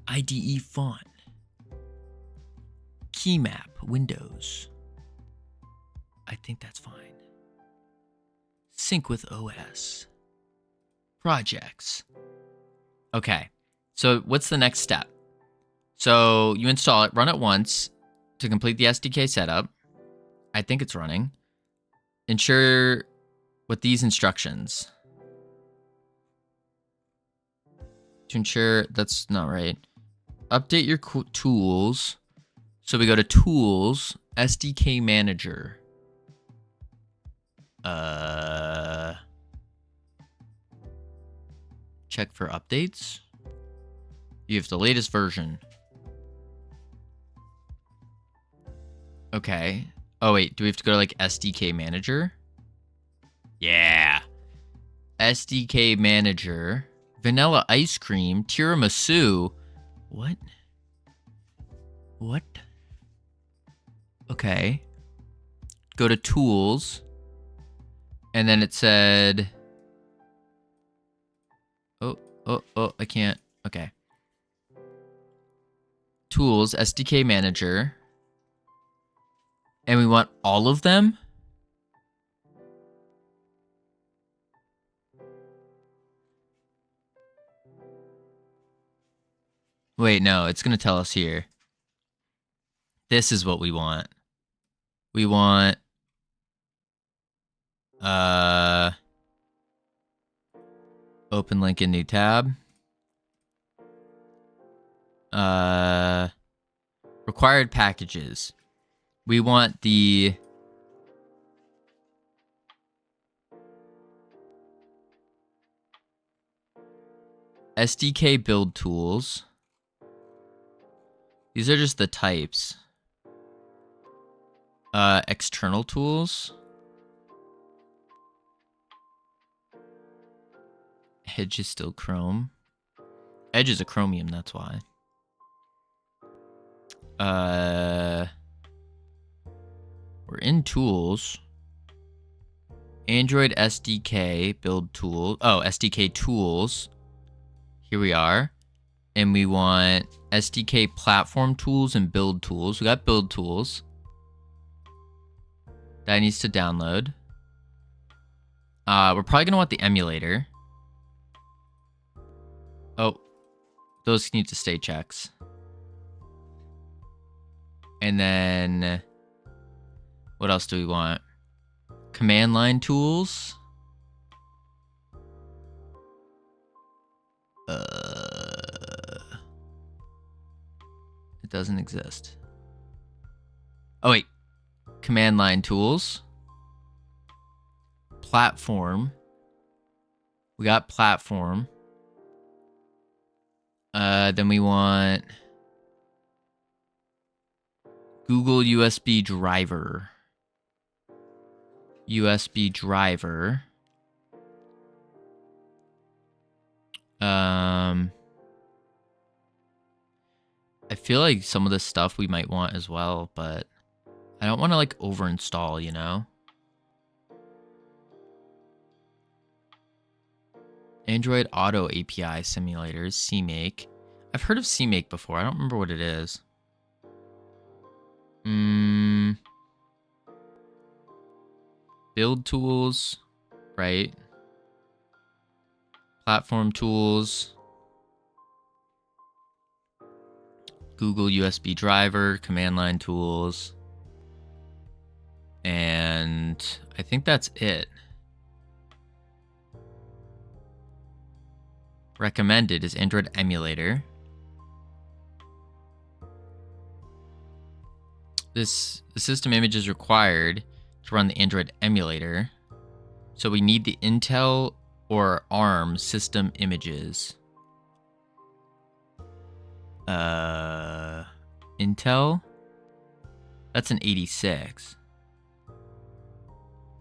IDE font. Key map Windows. I think that's fine. Sync with OS. Projects. Okay. So what's the next step? So you install it, run it once to complete the SDK setup. I think it's running. Ensure with these instructions. To ensure that's not right. Update your tools. So we go to Tools, SDK Manager. Check for updates. You have the latest version. Okay. Oh wait, do we have to go to like SDK Manager? Yeah. SDK Manager. Vanilla ice cream. Tiramisu. What? What? Okay. Go to Tools. And then it said... Oh, I can't. Okay. Tools, SDK Manager. And we want all of them? Wait, no, it's going to tell us here. This is what we want. We want... Open link in new tab. Required packages. We want the... SDK build tools. These are just the types. External tools. Edge is still Chrome. Edge is a Chromium, that's why. We're in tools. Android SDK build tool. Oh, SDK tools. Here we are. And we want SDK platform tools and build tools. We got build tools. That needs to download. We're probably gonna want the emulator. Oh, those need to stay checks. And then, what else do we want? Command line tools. It doesn't exist. Oh wait, command line tools. Platform. We got platform. Then we want Google USB driver. USB driver. I feel like some of this stuff we might want as well, but I don't want to like over install, you know? Android Auto API simulators, CMake. I've heard of CMake before. I don't remember what it is. build tools, right? Platform tools. Google USB driver, command line tools. And I think that's it. Recommended is Android emulator. The system image is required to run the Android emulator. So we need the Intel or ARM system images. Intel? That's an 86.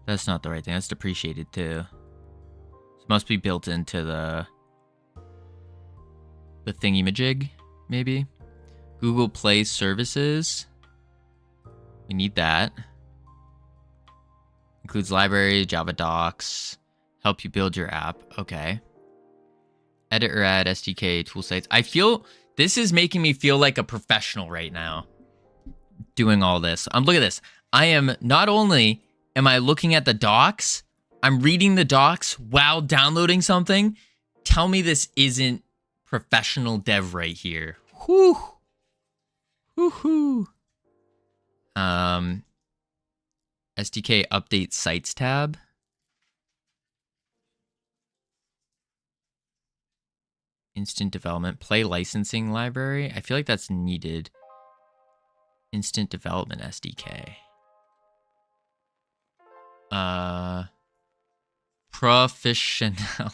That's not the right thing. That's depreciated too. It must be built into the thingy-majig, maybe. Google Play services. We need that. Includes library, Java docs, help you build your app. Okay. Edit or add SDK tool sites. I feel this is making me feel like a professional right now doing all this. Look at this. I am not only am I looking at the docs, I'm reading the docs while downloading something. Tell me this isn't professional dev right here. Whew. Woohoo. SDK update sites tab. Instant development, play licensing library. I feel like that's needed. Instant development SDK. Professional.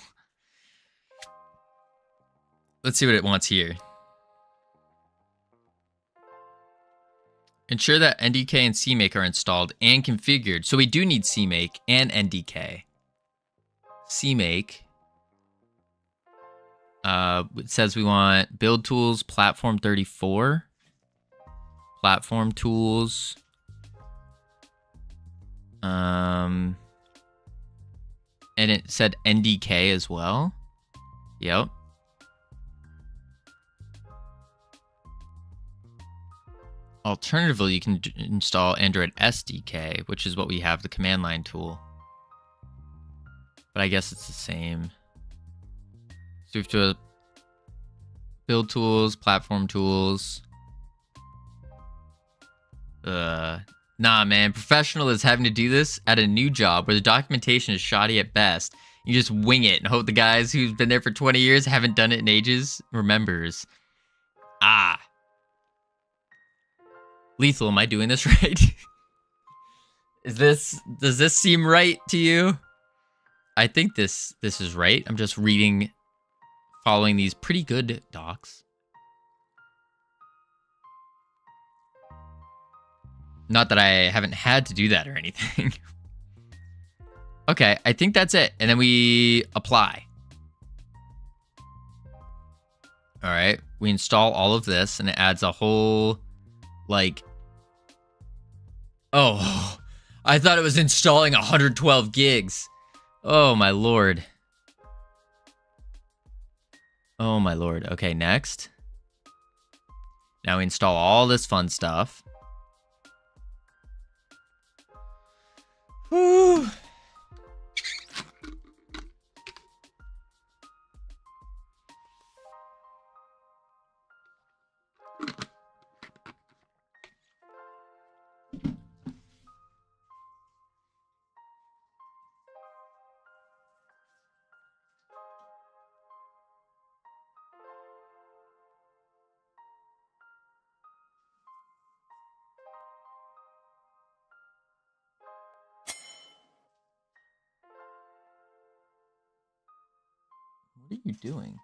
Let's see what it wants here. Ensure that NDK and CMake are installed and configured. So we do need CMake and NDK. CMake. It says we want build tools, platform 34. Platform tools. And it said NDK as well. Yep. Alternatively, you can install Android SDK, which is what we have, the command line tool. But I guess it's the same. So we have to build tools, platform tools. Nah, man. Professional is having to do this at a new job where the documentation is shoddy at best. You just wing it and hope the guys who've been there for 20 years, haven't done it in ages, remembers. Ah. Lethal, am I doing this right? Does this seem right to you? I think this is right. I'm just following these pretty good docs. Not that I haven't had to do that or anything. Okay, I think that's it. And then we apply. All right, we install all of this and it adds a whole, like, oh, I thought it was installing 112 gigs. Oh, my lord. Oh, my lord. Okay, next. Now we install all this fun stuff. Whew. What are you doing?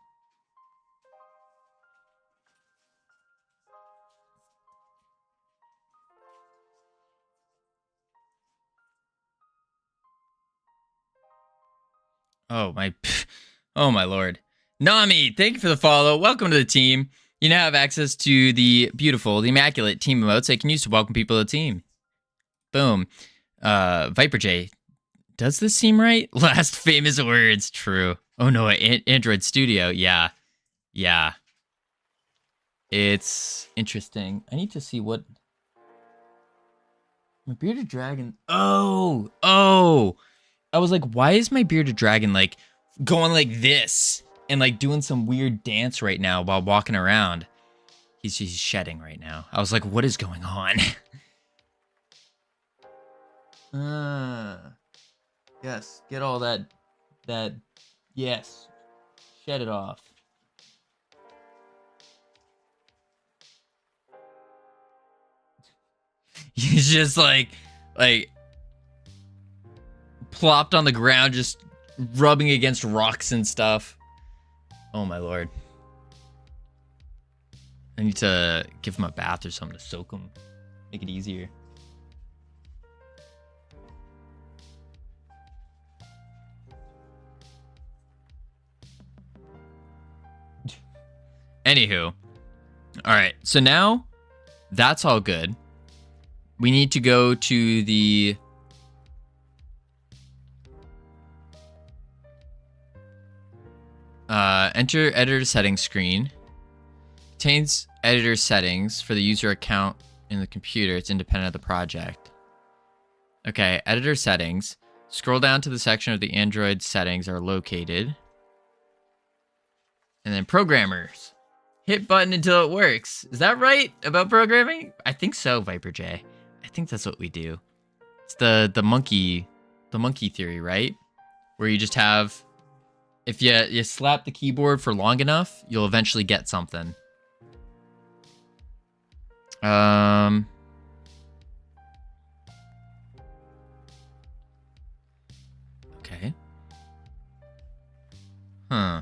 Oh my lord. Nami, thank you for the follow. Welcome to the team. You now have access to the beautiful, the immaculate team emotes I can use to welcome people to the team. Boom. Viper J, does this seem right? Last famous words. True. Oh no, Android Studio. Yeah. Yeah. It's interesting. I need to see what My bearded dragon. Oh. I was like, why is my bearded dragon like going like this and like doing some weird dance right now while walking around? He's shedding right now. I was like, what is going on? Yes, get all that yes. Shed it off. He's just like plopped on the ground, just rubbing against rocks and stuff. Oh my lord. I need to give him a bath or something to soak him. Make it easier. Anywho. Alright, so now that's all good. We need to go to the enter editor settings screen. Contains editor settings for the user account in the computer. It's independent of the project. Okay, editor settings. Scroll down to the section of the Android settings are located. And then programmers. Hit button until it works. Is that right about programming? I think so, Viper J. I think that's what we do. It's the monkey theory, right? Where you just have, if you slap the keyboard for long enough, you'll eventually get something. Okay. Huh.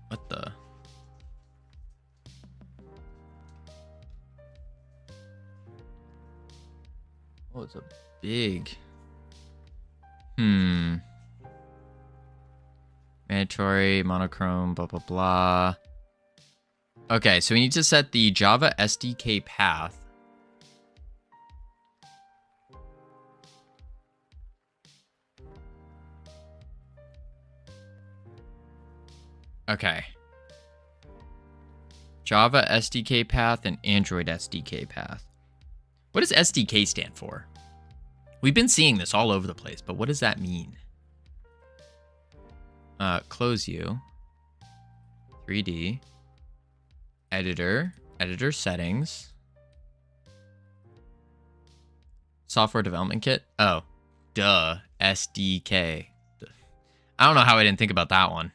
What the? Oh, it's a big. Mandatory, monochrome, blah, blah, blah. Okay, so we need to set the Java SDK path. Okay. Java SDK path and Android SDK path. What does SDK stand for? We've been seeing this all over the place, but what does that mean? Close you. 3D. Editor settings. Software development kit. Oh, duh. SDK. I don't know how I didn't think about that one.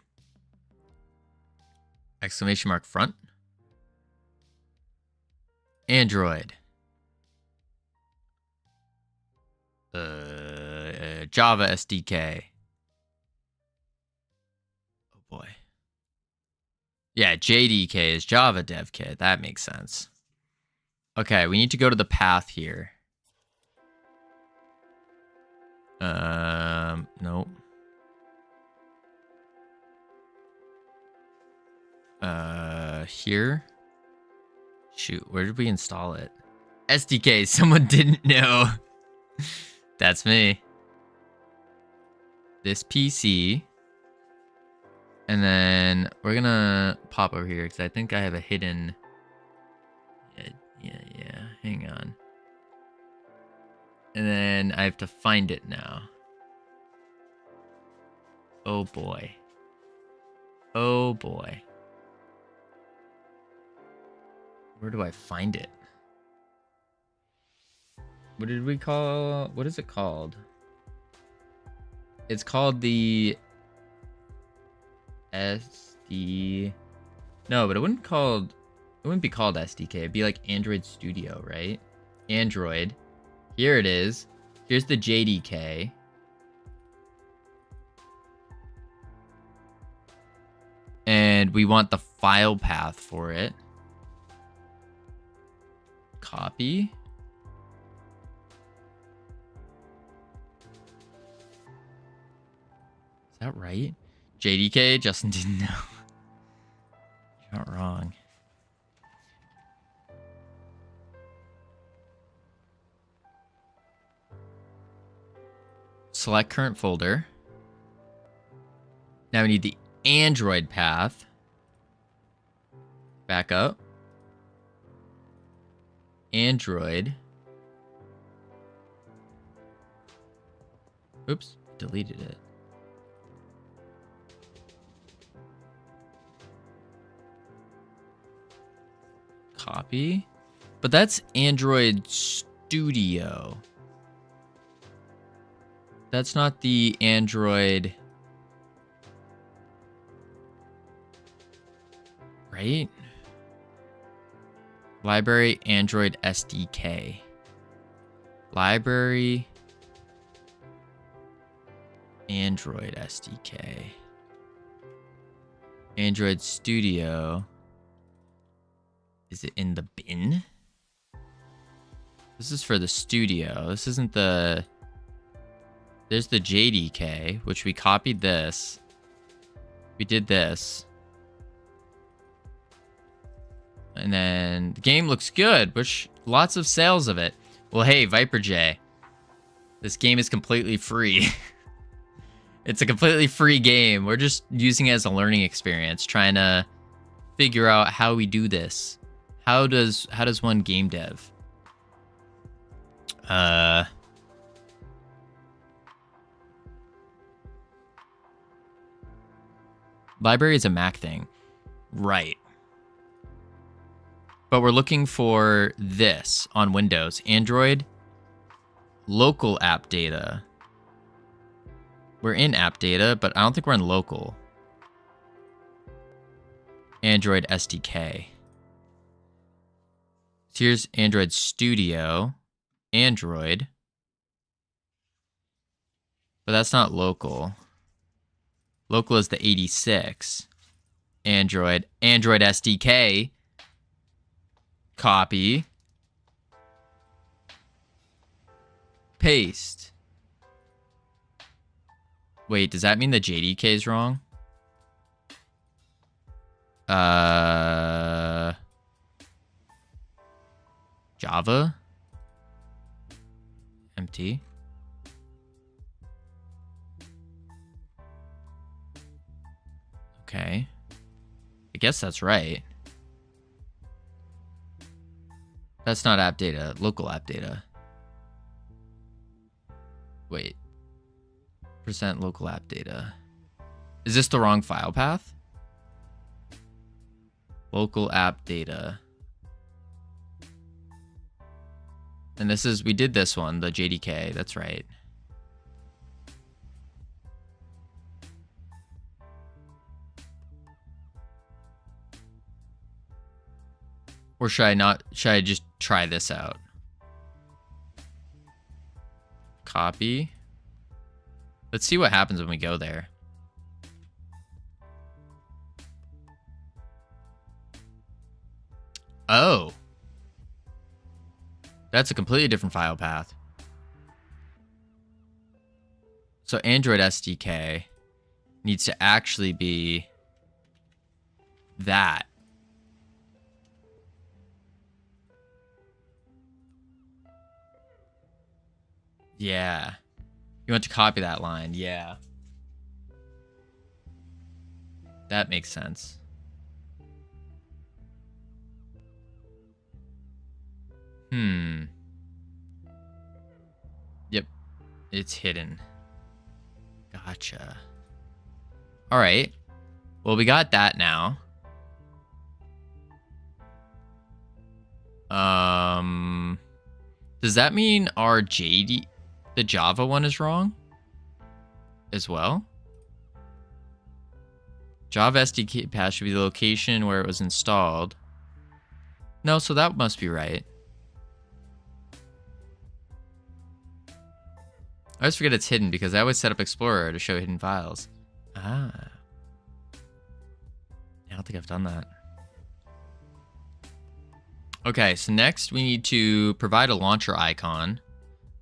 Exclamation mark front. Android. Java SDK. Oh boy. Yeah, JDK is Java Dev Kit. That makes sense. Okay, we need to go to the path here. Nope. Here. Shoot, where did we install it? SDK, someone didn't know. That's me. This PC. And then we're gonna pop over here because I think I have a hidden... Yeah. Hang on. And then I have to find it now. Oh boy. Oh boy. Where do I find it? What did we call... What is it called? It's called the... SD... No, but it wouldn't be called SDK. It'd be like Android Studio, right? Android. Here it is. Here's the JDK. And we want the file path for it. Copy. Is that right? JDK? Justin didn't know. You're not wrong. Select current folder. Now we need the Android path. Back up. Android. Oops, deleted it. Copy. But that's Android Studio. That's not the Android. Right? Library Android SDK. Library Android SDK. Android Studio. Is it in the bin? This is for the studio. This isn't the... There's the JDK, which we copied this. We did this. And then the game looks good, which lots of sales of it. Well, hey, Viper J. This game is completely free. It's a completely free game. We're just using it as a learning experience, trying to figure out how we do this. How does one game dev? Library is a Mac thing. Right. But we're looking for this on Windows. Android, local app data. We're in app data, but I don't think we're in local. Android SDK. So here's Android Studio. Android. But that's not local. Local is the 86. Android SDK. Copy. Paste. Wait, does that mean the JDK is wrong? Java? Empty. Okay. I guess that's right. That's not app data, local app data. Wait. Percent local app data. Is this the wrong file path? Local app data. And this is, we did this one, the JDK, that's right. Or should I just try this out? Copy. Let's see what happens when we go there. Oh. That's a completely different file path. So Android SDK needs to actually be that. Yeah. You want to copy that line. Yeah. That makes sense. Yep. It's hidden. Gotcha. All right. Well, we got that now. Does that mean our the Java one is wrong as well? Java SDK path should be the location where it was installed. No, so that must be right. I always forget it's hidden because I always set up Explorer to show hidden files. Ah. I don't think I've done that. Okay, so next we need to provide a launcher icon.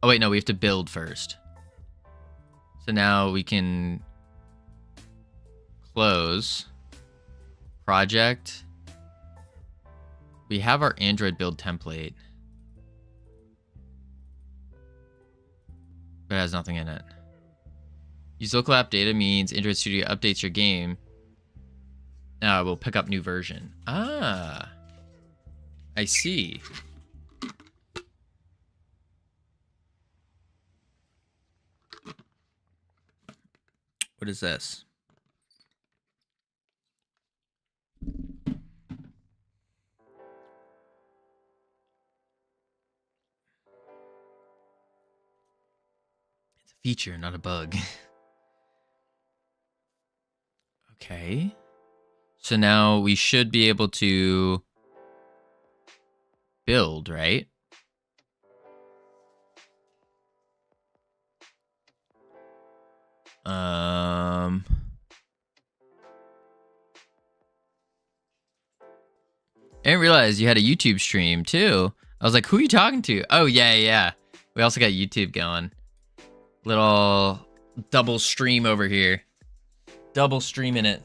Oh wait, no, we have to build first. So now we can close project. We have our Android build template, but it has nothing in it. Use local app data means Android Studio updates your game. Now we'll pick up new version. Ah, I see. What is this? It's a feature, not a bug. Okay. So now we should be able to build, right? I didn't realize you had a YouTube stream too. I was like, who are you talking to? Oh, yeah. We also got YouTube going. Little double stream over here. Double streaming it.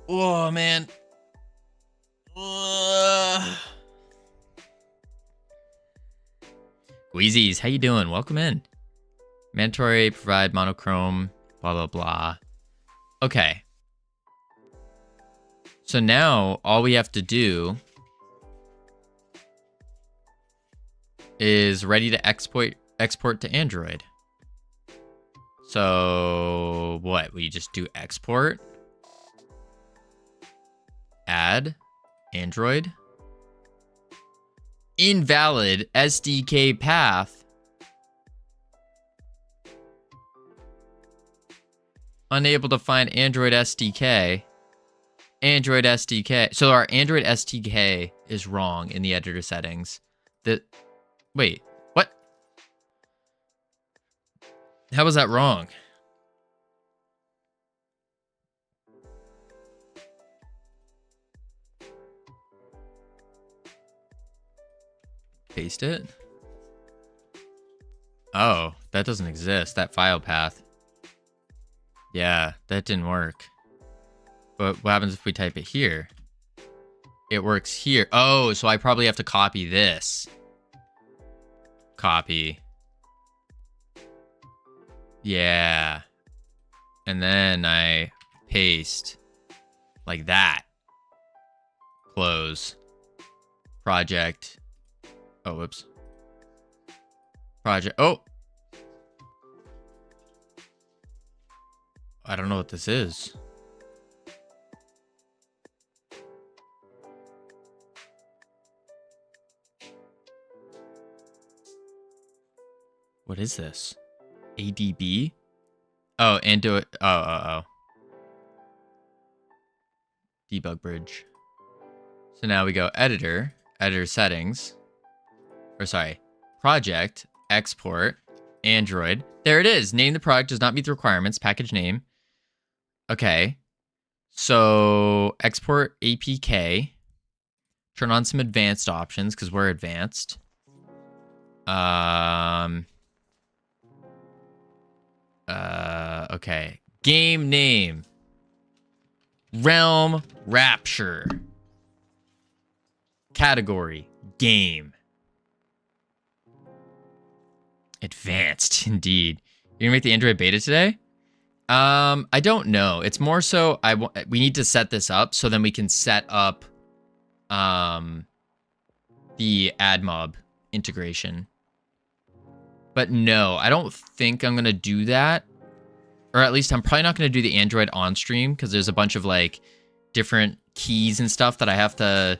Oh, man. Wheezies, how you doing? Welcome in. Mandatory, provide monochrome, blah, blah, blah. Okay. So now all we have to do is ready to export to Android. So what? We just do export, add Android, invalid SDK path, unable to find Android SDK. Android SDK. So our Android SDK is wrong in the editor settings. Wait, what? How was that wrong? Paste it. Oh, that doesn't exist. That file path. Yeah, that didn't work. But what happens if we type it here? It works here. Oh, so I probably have to copy this. Copy. Yeah. And then I paste like that. Close. Project. Oh, whoops. Project. Oh. I don't know what this is. What is this? ADB? Oh, and do it. Oh. Debug bridge. So now we go editor settings. Or sorry, project, export, Android. There it is. Name the product does not meet the requirements. Package name. Okay. So export APK. Turn on some advanced options because we're advanced. Okay. Game name. Realm Rapture. Category. Game. Advanced, indeed. You're gonna make the Android beta today? I don't know. It's more so we need to set this up so then we can set up the AdMob integration. But no, I don't think I'm gonna do that. Or at least I'm probably not gonna do the Android on stream because there's a bunch of like different keys and stuff that I have to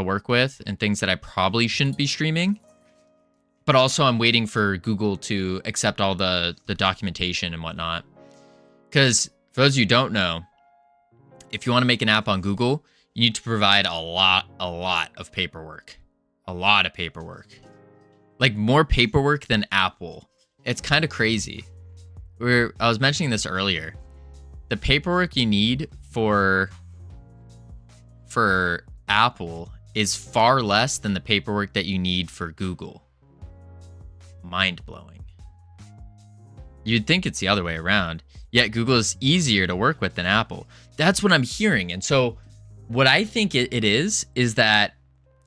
work with and things that I probably shouldn't be streaming. But also I'm waiting for Google to accept all the documentation and whatnot. Because for those of you who don't know, if you want to make an app on Google, you need to provide a lot of paperwork. A lot of paperwork. Like more paperwork than Apple. It's kind of crazy. I was mentioning this earlier. The paperwork you need for Apple is far less than the paperwork that you need for Google. Mind-blowing. You'd think it's the other way around. Yet Google is easier to work with than Apple. That's what I'm hearing. And so what I think it is that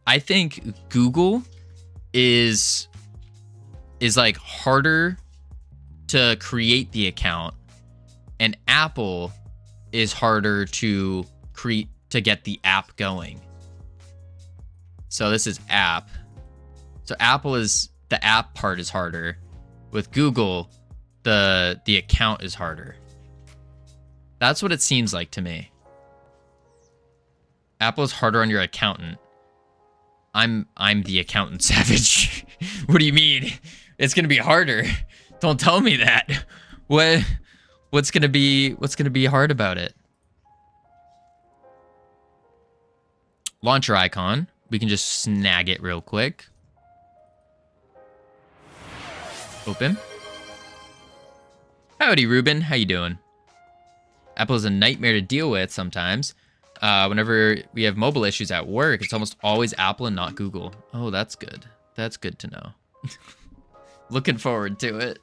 I think Google is like harder to create the account, and Apple is harder to get the app going. So this is app. So Apple is the app part is harder. With Google, the account is harder. That's what it seems like to me. Apple is harder on your accountant. I'm the accountant savage. What do you mean? It's gonna be harder. Don't tell me that. What's gonna be hard about it? Launcher icon. We can just snag it real quick. Open. Howdy, Ruben. How you doing? Apple is a nightmare to deal with sometimes. Whenever we have mobile issues at work, it's almost always Apple and not Google. Oh, that's good. That's good to know. Looking forward to it.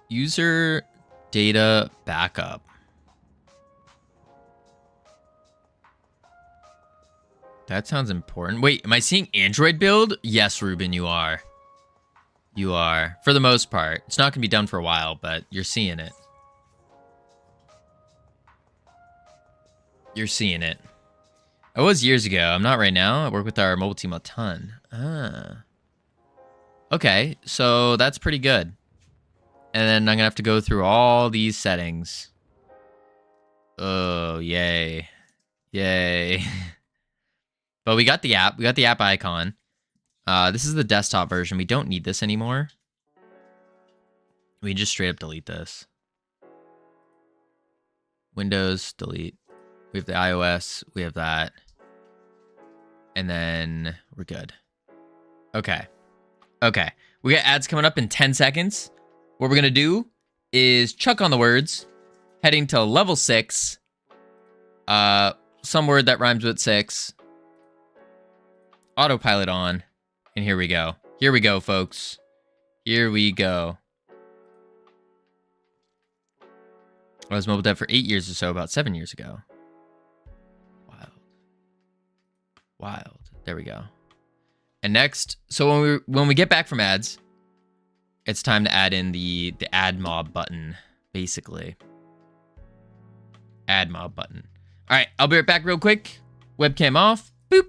User data backup. That sounds important. Wait, am I seeing Android build? Yes, Ruben, you are. You are. For the most part. It's not going to be done for a while, but you're seeing it. You're seeing it. I was years ago. I'm not right now. I work with our mobile team a ton. Ah. Okay, so that's pretty good. And then I'm going to have to go through all these settings. Oh, yay. Yay. But we got the app. We got the app icon. This is the desktop version. We don't need this anymore. We can just straight up delete this. Windows, delete. We have the iOS. We have that. And then we're good. Okay. Okay. We got ads coming up in 10 seconds. What we're going to do is chuck on the words, heading to level 6. Some word that rhymes with 6. Autopilot on. And here we go. Here we go, folks. Here we go. I was mobile dev for 8 years or so, about 7 years ago. Wild. Wild. There we go. And next, so when we get back from ads, it's time to add in the add mob button, basically. Add mob button. All right, I'll be right back real quick. Webcam off. Boop.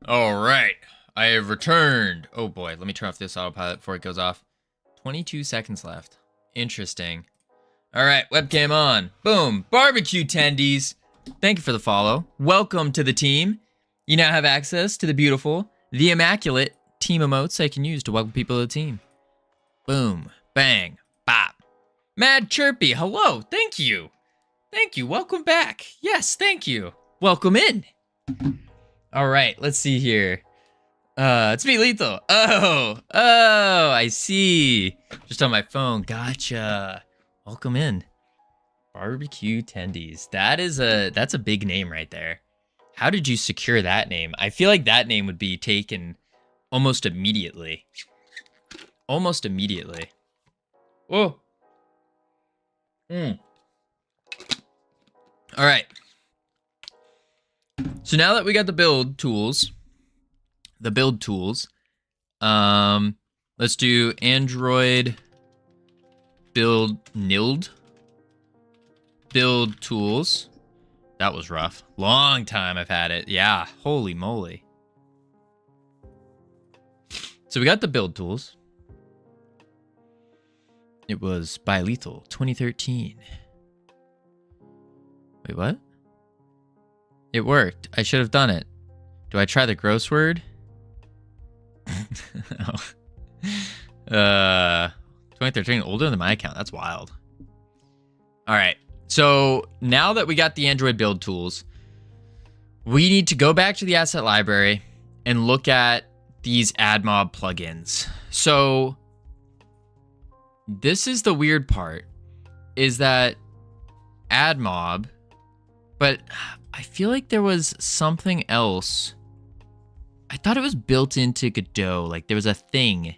All right, I have returned. Oh boy, let me turn off this autopilot before it goes off. 22 seconds left. Interesting. All right, webcam on. Boom. Barbecue tendies. Thank you for the follow. Welcome to the team. You now have access to the beautiful, the immaculate team emotes I can use to welcome people to the team. Boom. Bang. Bop. Mad Chirpy. Hello. Thank you. Thank you. Welcome back. Yes, thank you. Welcome in. All right, let's see here. It's me, Lethal. Oh, I see. Just on my phone. Gotcha. Welcome in. Barbecue tendies. That's a big name right there. How did you secure that name? I feel like that name would be taken almost immediately. Almost immediately. Whoa. All right. So now that we got the build tools, let's do Android build NILD build tools. That was rough. Long time I've had it. Yeah, holy moly. So we got the build tools. It was by Lethal 2013. Wait, what? It worked. I should have done it. Do I try the gross word? Oh. 2013, older than my account. That's wild. All right. So now that we got the Android build tools, we need to go back to the asset library and look at these AdMob plugins. So this is the weird part, is that AdMob, but I feel like there was something else. I thought it was built into Godot. Like there was a thing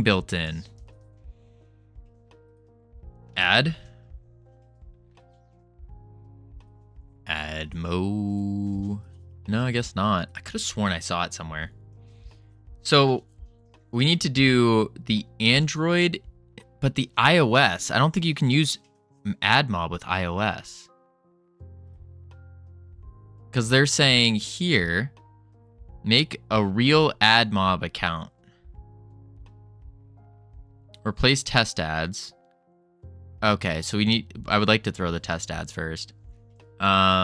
built in. AdMo. No, I guess not. I could have sworn I saw it somewhere. So we need to do the Android, but the iOS. I don't think you can use AdMob with iOS. Because they're saying here, make a real AdMob account. Replace test ads. Okay, so I would like to throw the test ads first. Godot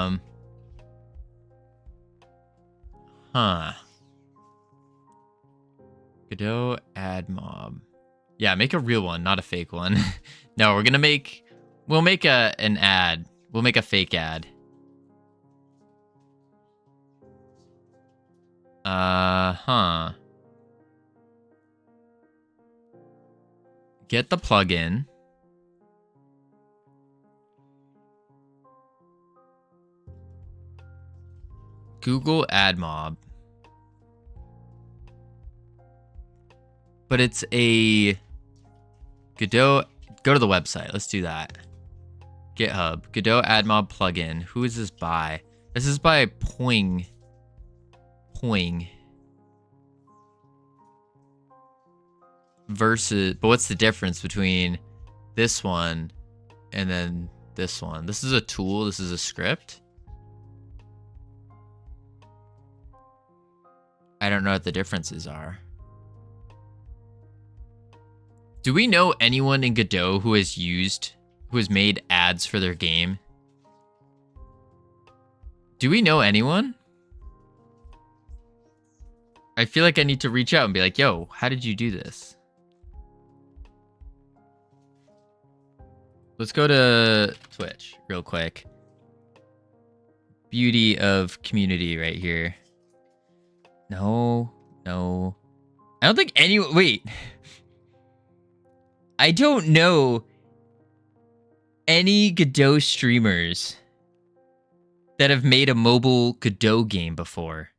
AdMob. Yeah, make a real one, not a fake one. No, we'll make an ad. We'll make a fake ad. Get the plugin. Google AdMob. But it's a Godot. Go to the website. Let's do that. GitHub. Godot AdMob plugin. Who is this by? This is by Poing. Versus, but what's the difference between this one and then this one? This is a tool. This is a script. I don't know what the differences are. Do we know anyone in Godot who has made ads for their game? Do we know anyone? I feel like I need to reach out and be like, yo, how did you do this? Let's go to Twitch real quick. Beauty of community right here. No. I don't think wait. I don't know any Godot streamers that have made a mobile Godot game before.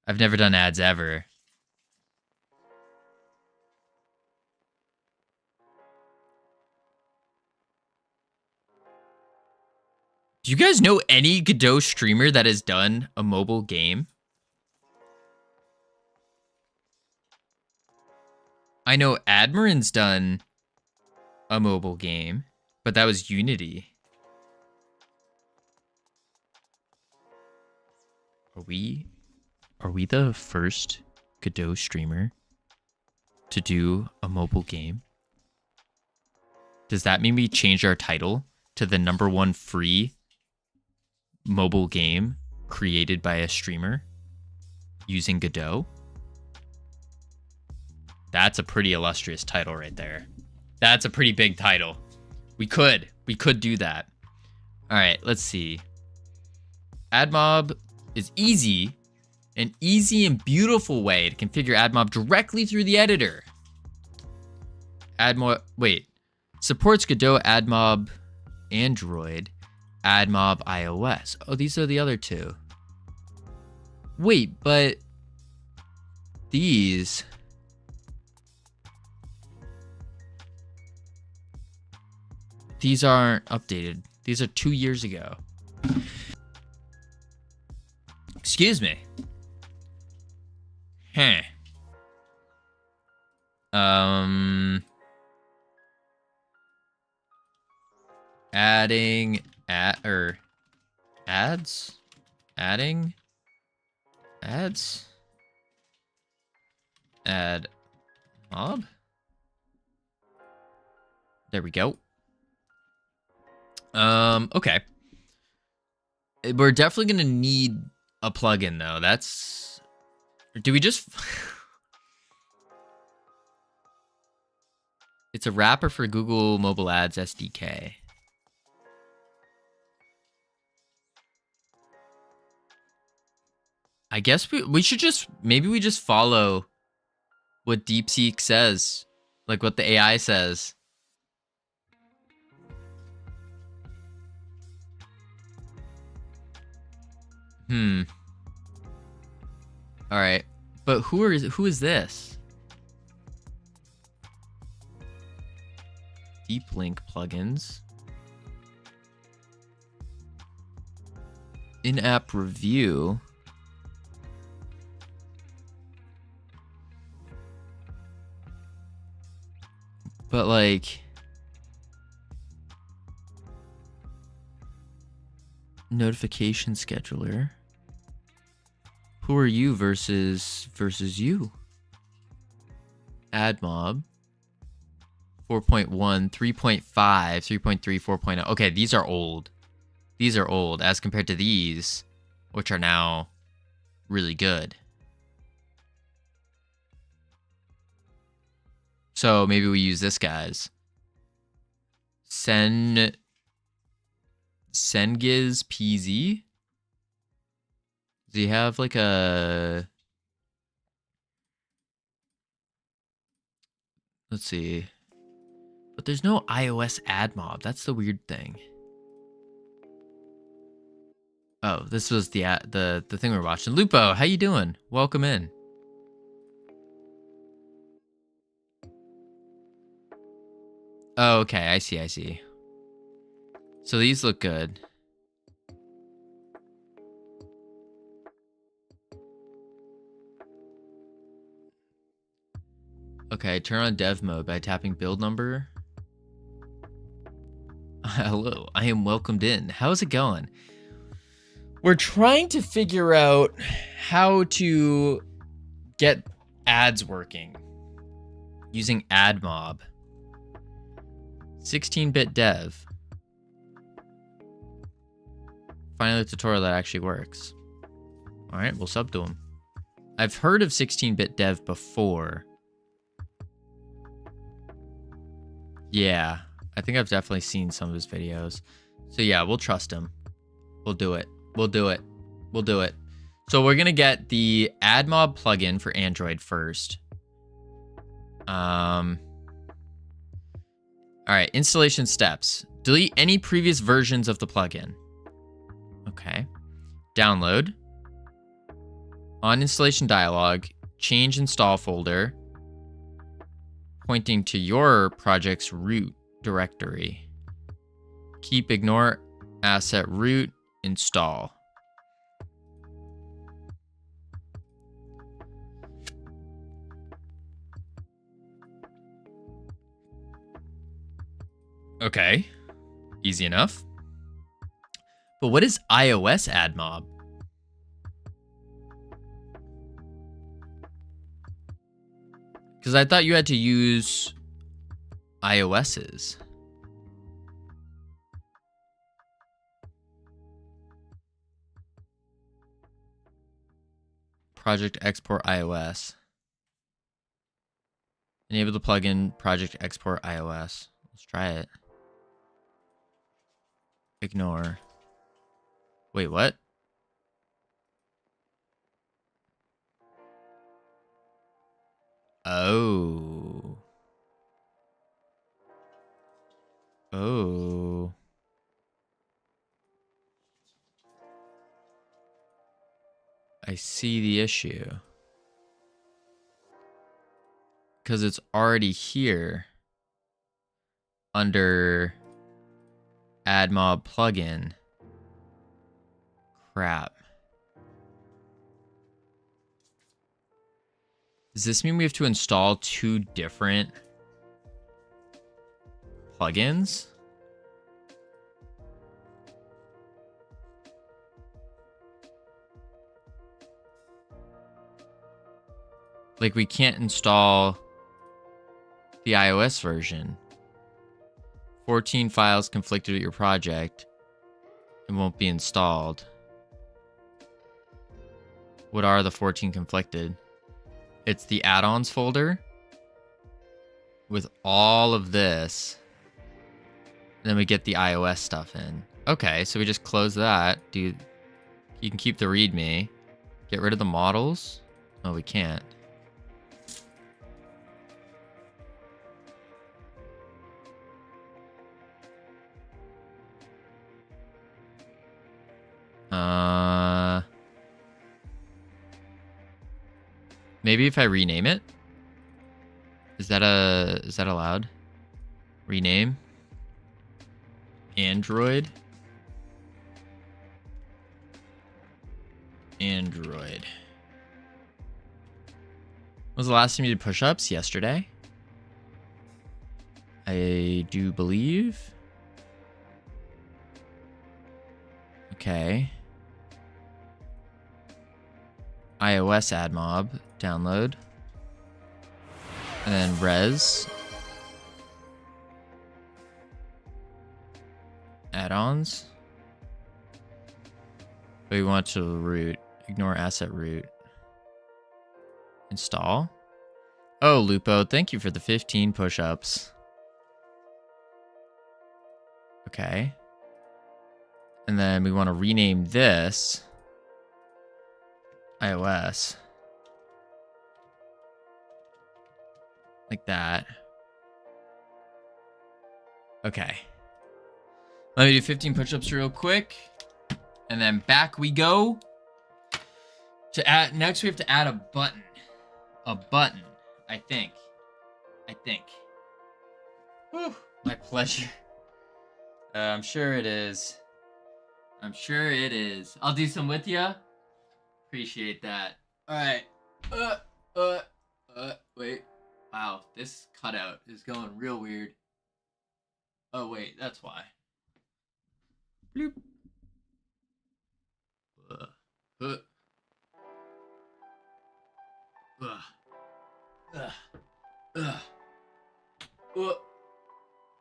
I've never done ads ever. Do you guys know any Godot streamer that has done a mobile game? I know Admiran's done a mobile game, but that was Unity. Are we the first Godot streamer to do a mobile game? Does that mean we change our title to the #1 free mobile game created by a streamer using Godot? That's a pretty illustrious title right there. That's a pretty big title. We could do that. All right, let's see. AdMob is easy, an easy and beautiful way to configure AdMob directly through the editor. Supports Godot, AdMob, Android, AdMob, iOS. Oh, these are the other two. Wait, but these aren't updated. These are 2 years ago. Excuse me. Huh. Adding ads? Adding ads? Add mob? There we go. Okay. We're definitely gonna need a plugin though. Do we just It's a wrapper for Google Mobile Ads SDK. I guess we should maybe we just follow what DeepSeek says, like what the AI says. All right, but who is this? Deep link plugins. In-app review. But like notification scheduler. Who are you versus you? AdMob. 4.1, 3.5, 3.3, 4.0. Okay, these are old. These are old as compared to these, which are now really good. So maybe we use this guy's. Sengiz PZ. Does he have like a... Let's see. But there's no iOS AdMob. That's the weird thing. Oh, this was the thing we were watching. Lupo, how you doing? Welcome in. Oh, okay. I see. So these look good. Okay, turn on dev mode by tapping build number. Hello, I am welcomed in. How's it going? We're trying to figure out how to get ads working using AdMob. 16-bit dev. Finally, a tutorial that actually works. All right, we'll sub to him. I've heard of 16-bit dev before. Yeah, I think I've definitely seen some of his videos. So yeah, we'll trust him. We'll do it. So we're gonna get the AdMob plugin for Android first. All right, installation steps. Delete any previous versions of the plugin. Okay. Download. On installation dialog, change install folder, pointing to your project's root directory. Keep ignore asset root, install. Okay, easy enough. But what is iOS AdMob? Because I thought you had to use iOS's. Project Export iOS. Enable the plugin Project Export iOS. Let's try it. Ignore. Wait, what? Oh. Oh. I see the issue. Because it's already here under AdMob plugin. Crap. Does this mean we have to install 2 different plugins? Like, we can't install the iOS version. 14 files conflicted with your project. It won't be installed. What are the 14 conflicted? It's the add-ons folder with all of this. And then we get the iOS stuff in. Okay, so we just close that. You can keep the README. Get rid of the models. No, we can't. Maybe if I rename it? Is that allowed? Rename? Android? Android. When was the last time you did push-ups? Yesterday? I do believe. Okay. iOS AdMob download. And then res. Add-ons. We want to root. Ignore asset root. Install. Oh, Lupo, thank you for the 15 push-ups. Okay. And then we want to rename this iOS. Like that. Okay. Let me do 15 push-ups real quick. And then back we go. To add, next we have to add a button. A button, I think. Whew, my pleasure. I'm sure it is. I'll do some with ya. Appreciate that. Alright. Wait. Wow, this cutout is going real weird. Oh, wait, that's why. Bloop.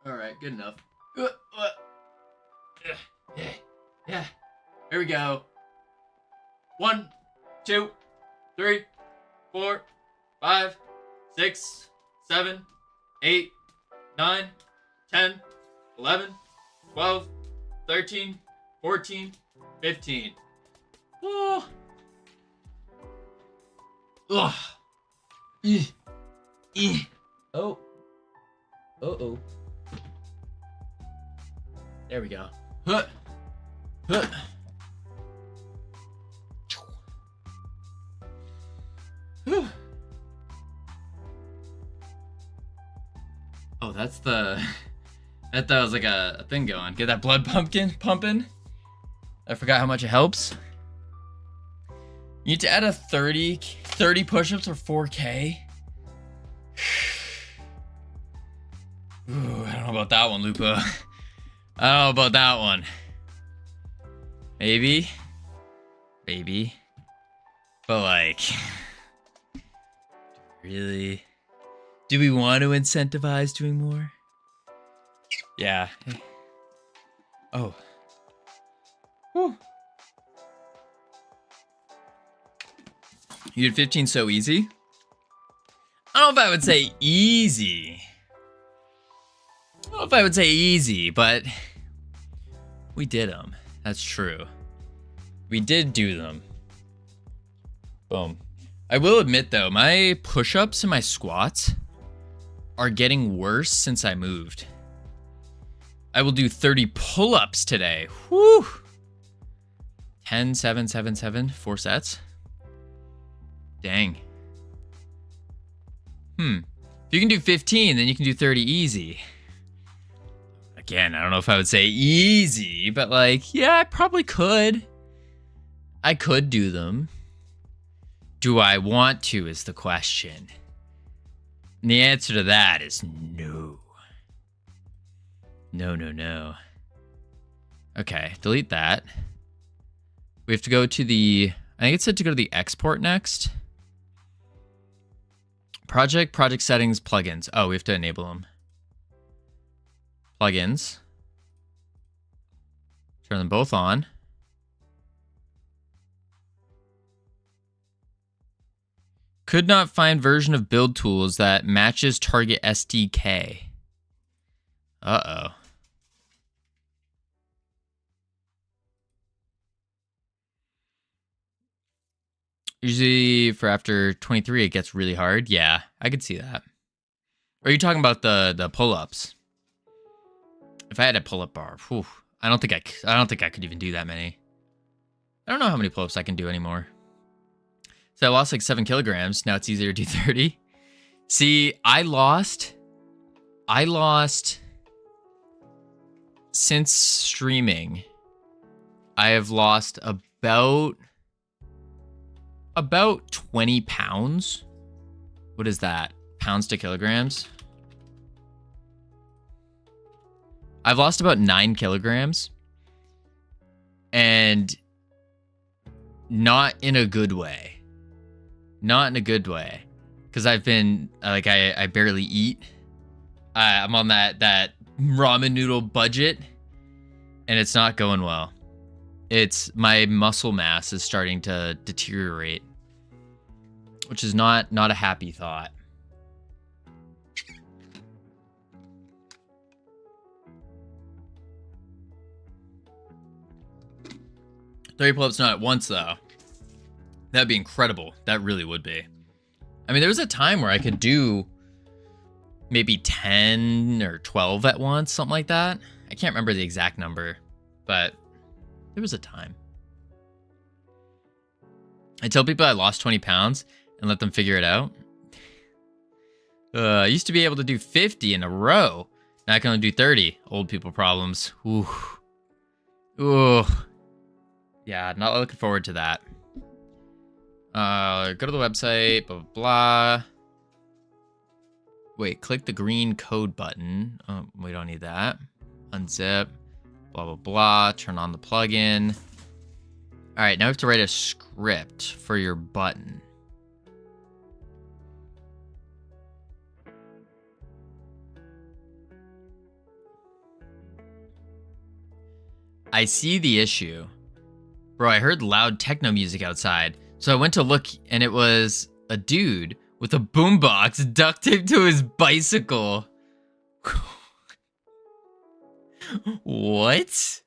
Alright, good enough. Yeah. Here we go. 1, 2, 3, 4, 5, 6, 7, 8, 9, 10, 11, 12, 13, 14, 15. Oh. Ugh. Oh. Uh-oh. There we go. Oh, that's the... I thought it was like a thing going. Get that blood pumping. I forgot how much it helps. You need to add a 30 push-ups for 4K. Ooh, I don't know about that one, Lupa. I don't know about that one. Maybe. But like... Really? Do we want to incentivize doing more? Yeah. Oh. Whew. You did 15 so easy? I don't know if I would say easy. I don't know if I would say easy, but we did them. That's true. We did do them. Boom. I will admit though, my push-ups and my squats are getting worse since I moved. I will do 30 pull-ups today. Whew. 10, 7, 7, 7, 4 sets. Dang. If you can do 15, then you can do 30 easy. Again, I don't know if I would say easy, but like, yeah, I probably could. I could do them. Do I want to is the question. And the answer to that is no. No, no, no. Okay, delete that. We have to go to the, I think it said to go to the export next. Project settings, plugins. Oh, we have to enable them. Plugins. Turn them both on. Could not find version of build tools that matches target SDK. Uh-oh. Usually for after 23, it gets really hard. Yeah, I could see that. Or are you talking about the pull-ups? If I had a pull-up bar, whew, I don't think I could even do that many. I don't know how many pull-ups I can do anymore. So I lost like 7 kilograms. Now it's easier to do 30. See, I lost since streaming. I have lost about 20 pounds. What is that? Pounds to kilograms? I've lost about 9 kilograms. And not in a good way. Not in a good way. Because I've been, like, I barely eat. I'm on that ramen noodle budget. And it's not going well. My muscle mass is starting to deteriorate. Which is not a happy thought. Thirty pull-ups not at once though. That'd be incredible. That really would be. I mean, there was a time where I could do maybe 10 or 12 at once, something like that. I can't remember the exact number, but there was a time. I tell people I lost 20 pounds and let them figure it out. I used to be able to do 50 in a row. Now I can only do 30. Old people problems. Ooh. Ooh. Yeah, not looking forward to that. Go to the website, blah, blah, blah. Wait, click the green code button. Oh, we don't need that. Unzip, blah, blah, blah. Turn on the plugin. All right, now we have to write a script for your button. I see the issue. Bro, I heard loud techno music outside. So I went to look and it was a dude with a boombox duct taped to his bicycle. What?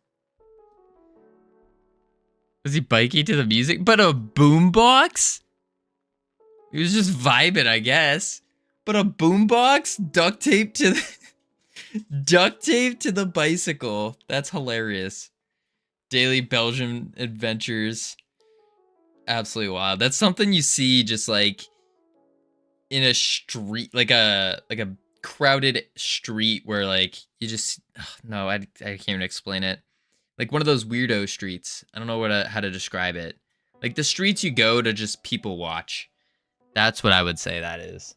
Was he biking to the music? But a boombox? He was just vibing, I guess. But a boombox duct taped to the bicycle. That's hilarious. Daily Belgian adventures. Absolutely wild. That's something you see just like in a street, like a crowded street where like you just no, I can't even explain it. Like one of those weirdo streets. I don't know how to describe it. Like the streets you go to just people watch. That's what I would say that is.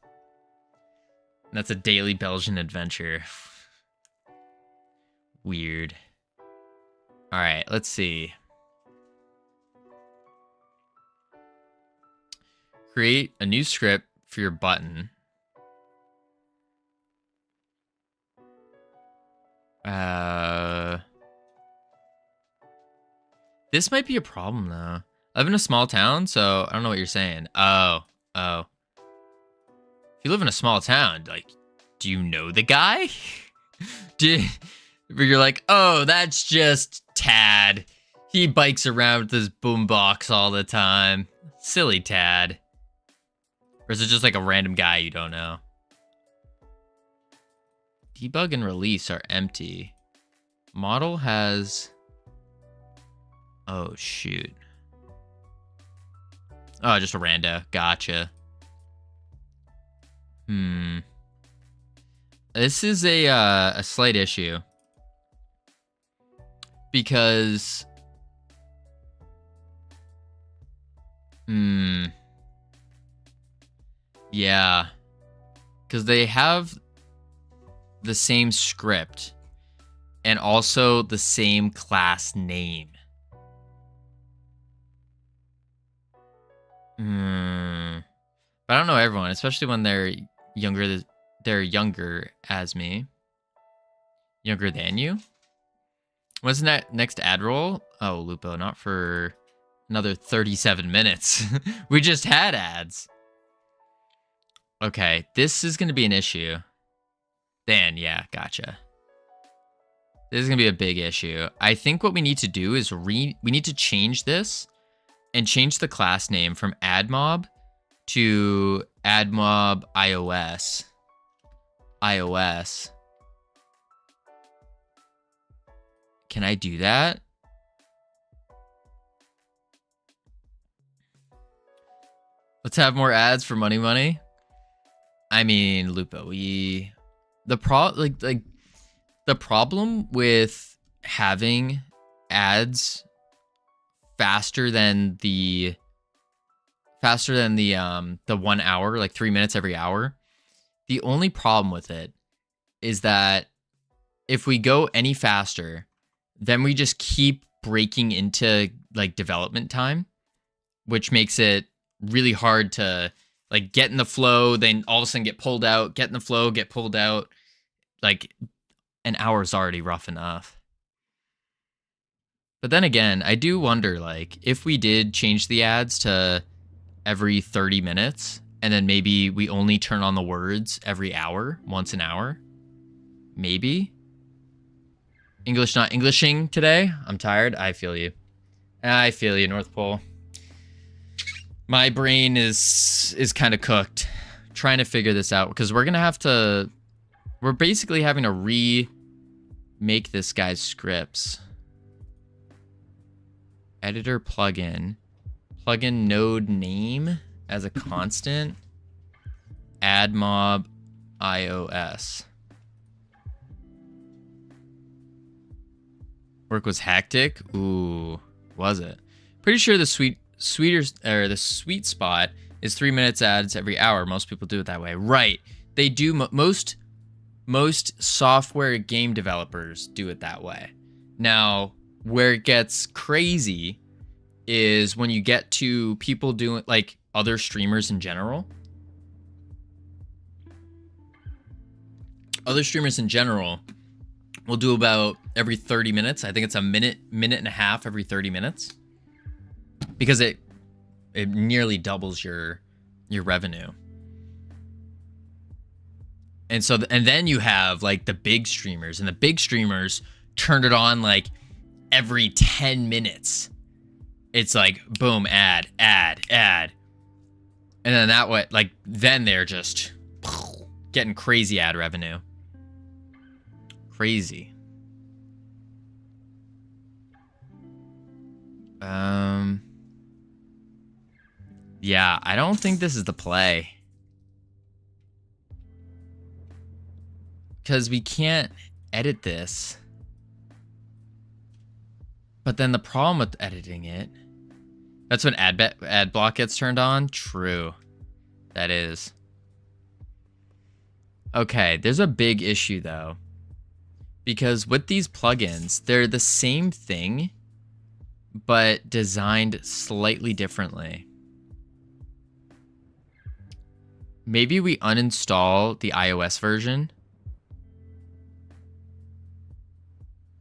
And that's a daily Belgian adventure. Weird. All right, let's see. Create a new script for your button. This might be a problem though. I live in a small town, so I don't know what you're saying. Oh. If you live in a small town, like, do you know the guy? You're like, oh, that's just Tad. He bikes around with his boombox all the time. Silly Tad. Or is it just like a random guy you don't know? Debug and release are empty. Model has... Oh, shoot. Oh, just a rando. Gotcha. This is a slight issue. Because... Yeah. Because they have the same script. And also the same class name. But I don't know everyone, especially when they're younger. They're younger as me. Younger than you. Wasn't that next ad roll? Oh, Lupo, not for another 37 minutes. We just had ads. Okay, this is going to be an issue. Dan, yeah, gotcha. This is going to be a big issue. I think what we need to do is we need to change this and change the class name from AdMob to AdMob iOS. Can I do that? Let's have more ads for money. I mean, Lupo, the problem with having ads faster than the 1 hour, like 3 minutes every hour. The only problem with it is that if we go any faster, then we just keep breaking into like development time, which makes it really hard to like get in the flow, then all of a sudden get pulled out, get in the flow, get pulled out. Like an hour is already rough enough. But then again, I do wonder, like, if we did change the ads to every 30 minutes, and then maybe we only turn on the words every hour, once an hour. Maybe. English not Englishing today. I'm tired. I feel you. I feel you, North Pole. My brain is kind of cooked. Trying to figure this out, because we're going to have to... We're basically having to remake this guy's scripts. Editor plugin. Plugin node name as a constant. AdMob iOS. Work was hectic. Ooh, was it? Pretty sure the sweet spot is 3 minutes ads every hour. Most people do it that way, right? They do. Most software game developers do it that way. Now, where it gets crazy is when you get to people doing, like, other streamers in general. Other streamers in general will do about every 30 minutes. I think it's a minute and a half every 30 minutes. Because it nearly doubles your revenue. And so, and then you have, like, the big streamers. And the big streamers turn it on, like, every 10 minutes. It's like, boom, ad. And then that way, like, then they're just getting crazy ad revenue. Crazy. Yeah, I don't think this is the play. Because we can't edit this. But then the problem with editing it... That's when ad block gets turned on? True. That is. Okay, there's a big issue, though. Because with these plugins, they're the same thing, but designed slightly differently. Maybe we uninstall the iOS version.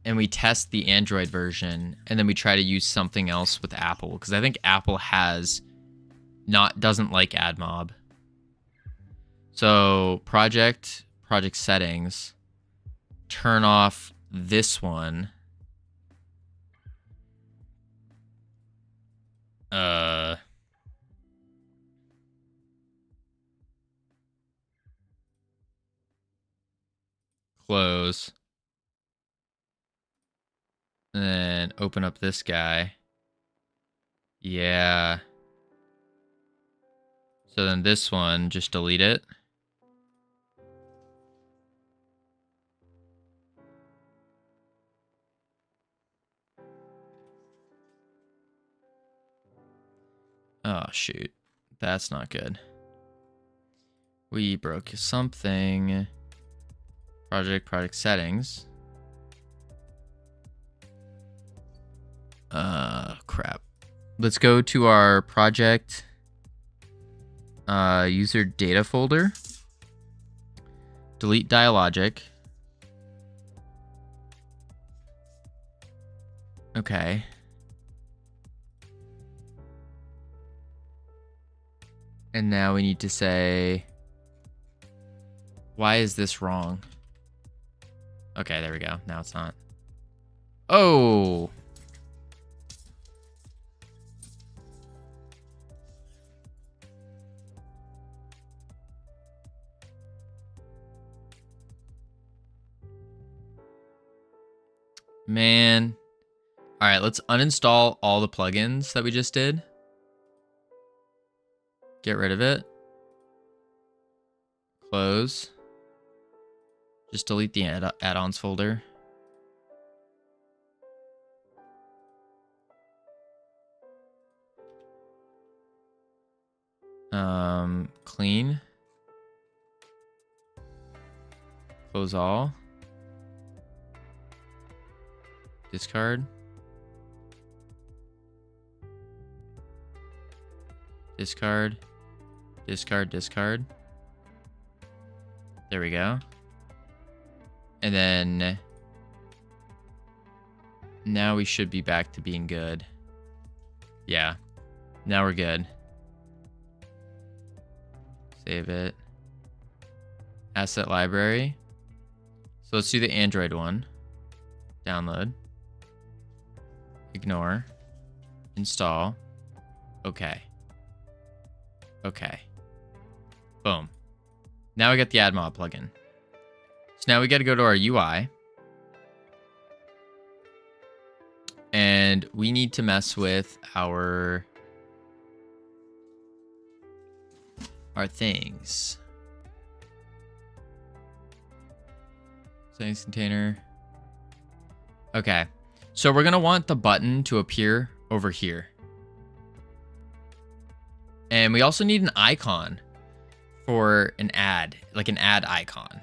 and we test the Android version, and then we try to use something else with Apple, because I think Apple doesn't like AdMob. So project settings, turn off this one. Close. And then open up this guy. Yeah. So then this one, just delete it. Oh, shoot. That's not good. We broke something. Project settings. Crap. Let's go to our project user data folder. Delete Dialogic. Okay. And now we need to say, why is this wrong? Okay, there we go. Now it's not. Oh! Man. All right, let's uninstall all the plugins that we just did. Get rid of it. Close. Just delete the add-ons folder. Clean. Close all. Discard. Discard. Discard. There we go. And then now we should be back to being good. Yeah. Now we're good. Save it. Asset library. So let's do the Android one. Download. Ignore. Install. Okay. Okay. Boom. Now we got the AdMob plugin. So now we got to go to our UI. And we need to mess with our things. Settings container. Okay. So we're going to want the button to appear over here. And we also need an icon for an ad, like an ad icon.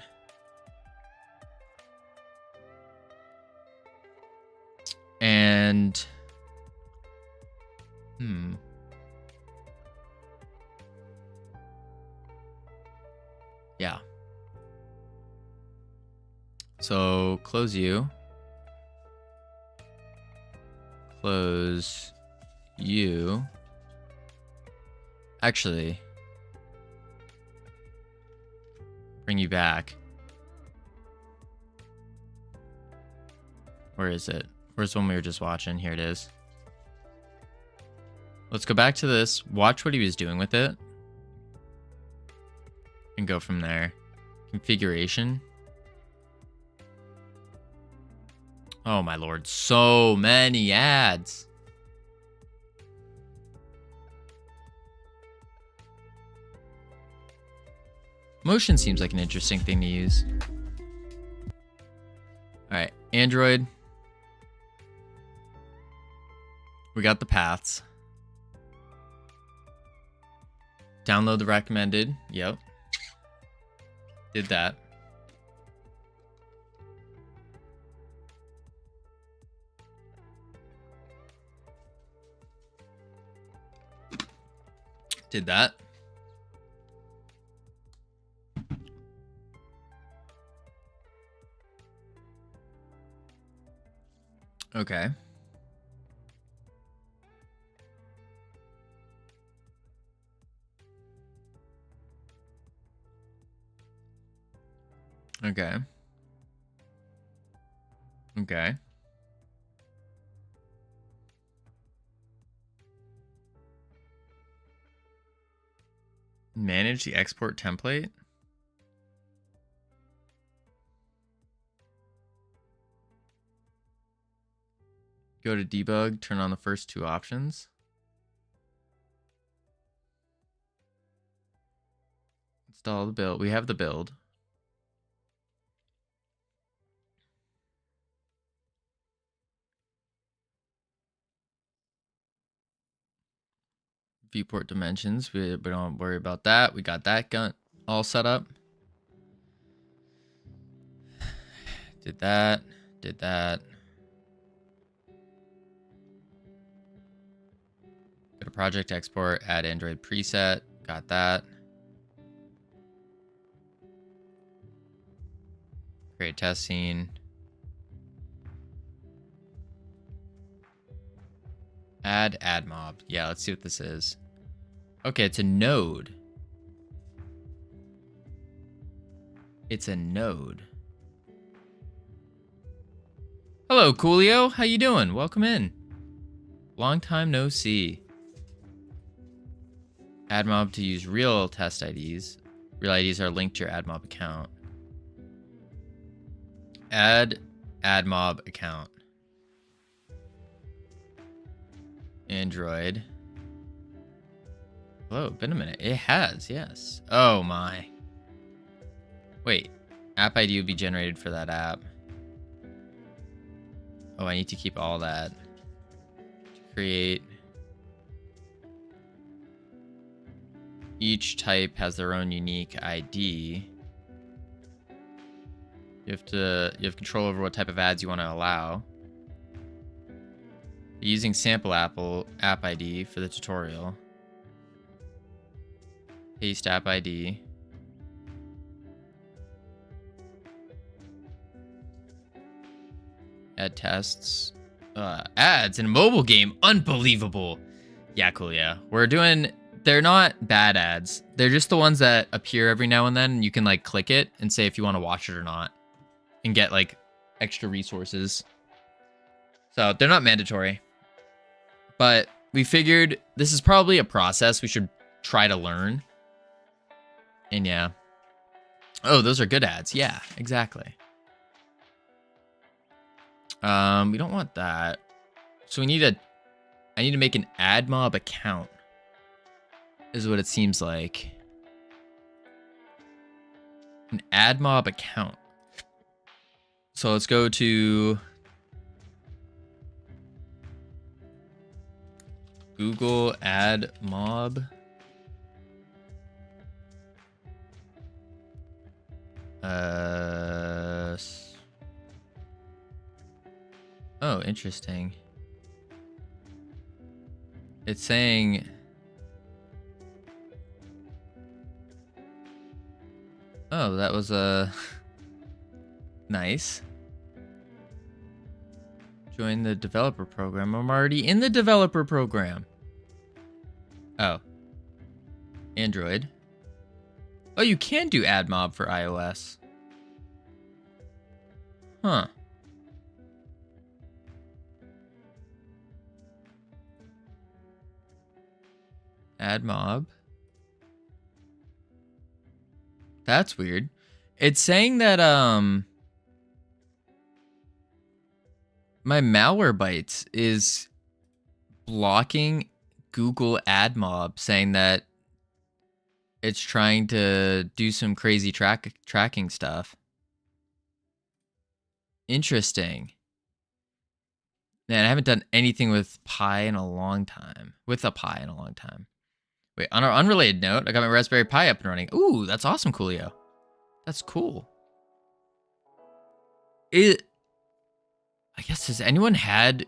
And yeah. So close you. Close you. Actually, bring you back. Where is it? Where's the one we were just watching? Here it is. Let's go back to this. Watch what he was doing with it. And go from there. Configuration. Oh my lord. So many ads. Motion seems like an interesting thing to use. Alright. Android. We got the paths. Download the recommended. Yep. Did that. Did that. Okay. Okay. Okay. Manage the export template. Go to debug, turn on the first two options. Install the build. We have the build. Viewport dimensions. We don't worry about that. We got that gun all set up. Did that. Did that. Go to project export, add Android preset. Got that. Create test scene. Add mob. Yeah, let's see what this is. Okay, it's a node. It's a node. Hello, Coolio. How you doing? Welcome in. Long time no see. Add mob to use real test IDs. Real IDs are linked to your AdMob account. Add AdMob account. Android. Whoa, been a minute. It has, yes. Oh my. Wait, app ID will be generated for that app. Oh, I need to keep all that. Create. Each type has their own unique ID. You have control over what type of ads you want to allow. Using sample app ID for the tutorial. Paste app ID. Add tests. Ads in a mobile game. Unbelievable. Yeah, cool, yeah. They're not bad ads. They're just the ones that appear every now and then. You can like click it and say if you want to watch it or not. And get like extra resources. So they're not mandatory. But we figured this is probably a process we should try to learn. And yeah. Oh, those are good ads. Yeah, exactly. We don't want that. So I need to make an AdMob account. Is what it seems like. An AdMob account. So let's go to Google AdMob. Oh, interesting. It's saying oh, that was nice. Join the developer program. I'm already in the developer program. Oh. Android. Oh, you can do AdMob for iOS. Huh. AdMob. That's weird. It's saying that my Malwarebytes is blocking Google AdMob, saying that it's trying to do some crazy tracking stuff. Interesting. Man, I haven't done anything with Pi in a long time. With a Pi in a long time. Wait, on an unrelated note, I got my Raspberry Pi up and running. Ooh, that's awesome, Coolio. That's cool. I guess, has anyone had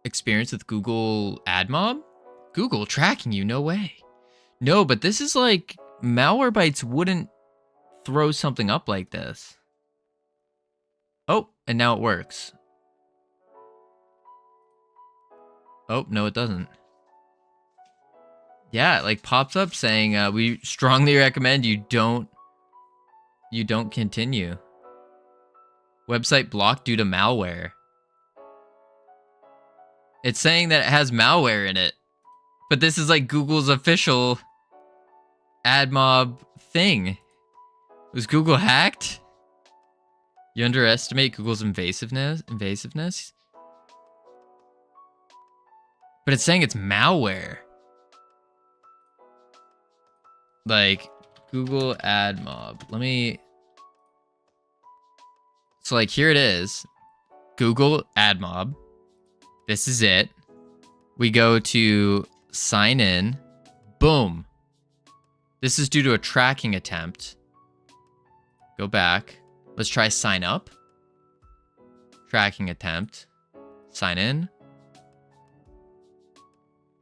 experience with Google AdMob? Google tracking you? No way. No, but this is like, Malwarebytes wouldn't throw something up like this. Oh, and now it works. Oh, no, it doesn't. Yeah, it like pops up saying we strongly recommend you don't continue. Website blocked due to malware. It's saying that it has malware in it. But this is like Google's official AdMob thing. Was Google hacked? You underestimate Google's invasiveness? But it's saying it's malware. Like Google AdMob. Let me. So like here it is. Google AdMob. This is it. We go to sign in. Boom. This is due to a tracking attempt. Go back. Let's try sign up. Tracking attempt. Sign in.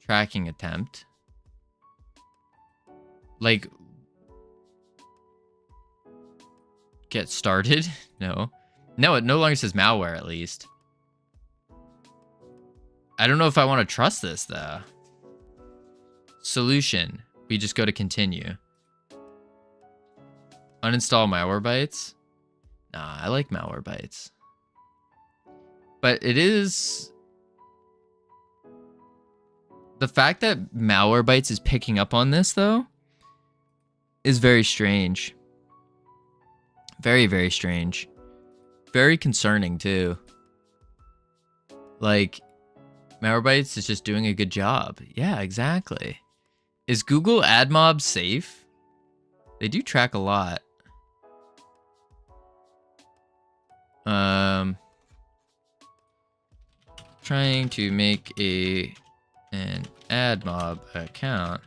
Tracking attempt. Like, get started? No. No, it no longer says malware, at least. I don't know if I want to trust this, though. Solution. We just go to continue. Uninstall Malwarebytes. Nah, I like Malwarebytes. But it is... The fact that Malwarebytes is picking up on this, though, is very strange. Very, very strange. Very concerning, too. Like, Malwarebytes is just doing a good job. Yeah, exactly. Is Google AdMob safe? They do track a lot. Trying to make an AdMob account.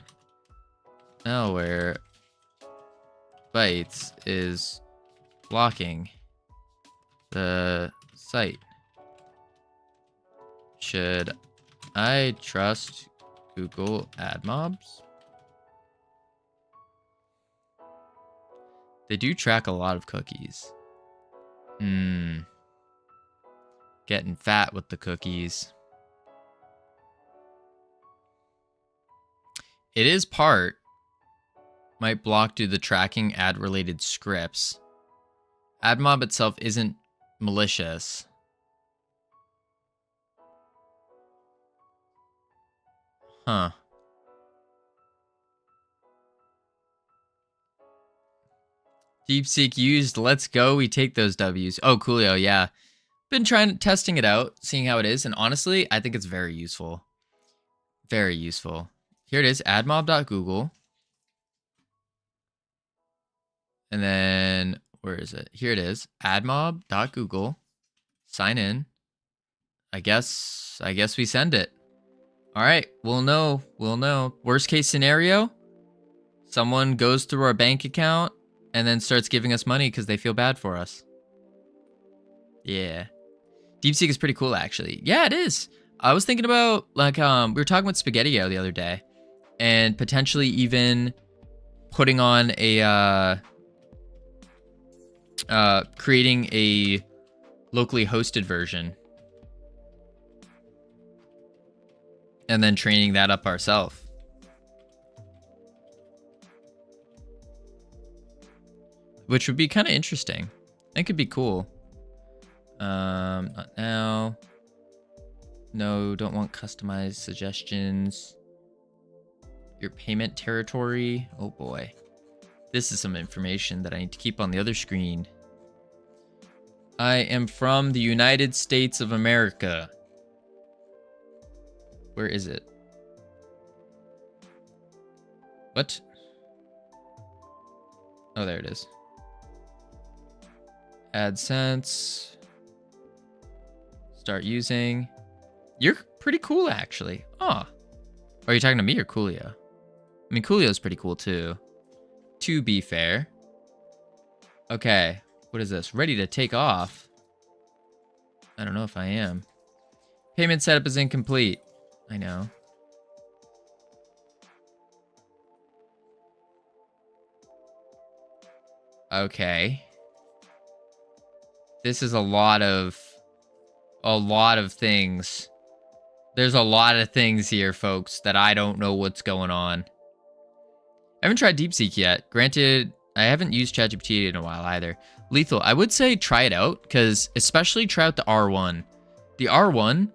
Malware Bytes is blocking the site. Should I trust Google AdMobs? They do track a lot of cookies. Getting fat with the cookies. It is part. Might block due to the tracking ad-related scripts. AdMob itself isn't malicious. Huh. DeepSeek used. Let's go. We take those W's. Oh, Coolio. Yeah. Been testing it out, seeing how it is. And honestly, I think it's very useful. Very useful. Here it is. admob.google. And then, where is it? Here it is. admob.google. Sign in. I guess we send it. All right. We'll know. We'll know. Worst case scenario, someone goes through our bank account and then starts giving us money because they feel bad for us. Yeah. DeepSeek is pretty cool, actually. Yeah, it is. I was thinking about, like, we were talking with Spaghettio the other day, and potentially even putting on a, creating a locally hosted version. And then training that up ourselves. Which would be kind of interesting. It could be cool. Not now. No, don't want customized suggestions. Your payment territory. Oh boy. This is some information that I need to keep on the other screen. I am from the United States of America. Where is it? What? Oh, there it is. AdSense. Start using. You're pretty cool, actually. Oh. Are you talking to me or Coolio? I mean, Coolio's pretty cool, too. To be fair. Okay. What is this? Ready to take off. I don't know if I am. Payment setup is incomplete. I know. Okay. This is a lot of things There's a lot of things here, folks, that I don't know what's going on. I haven't tried DeepSeek yet. Granted, I haven't used ChatGPT in a while either. Lethal, I would say try it out, because especially try out the R1. The R1,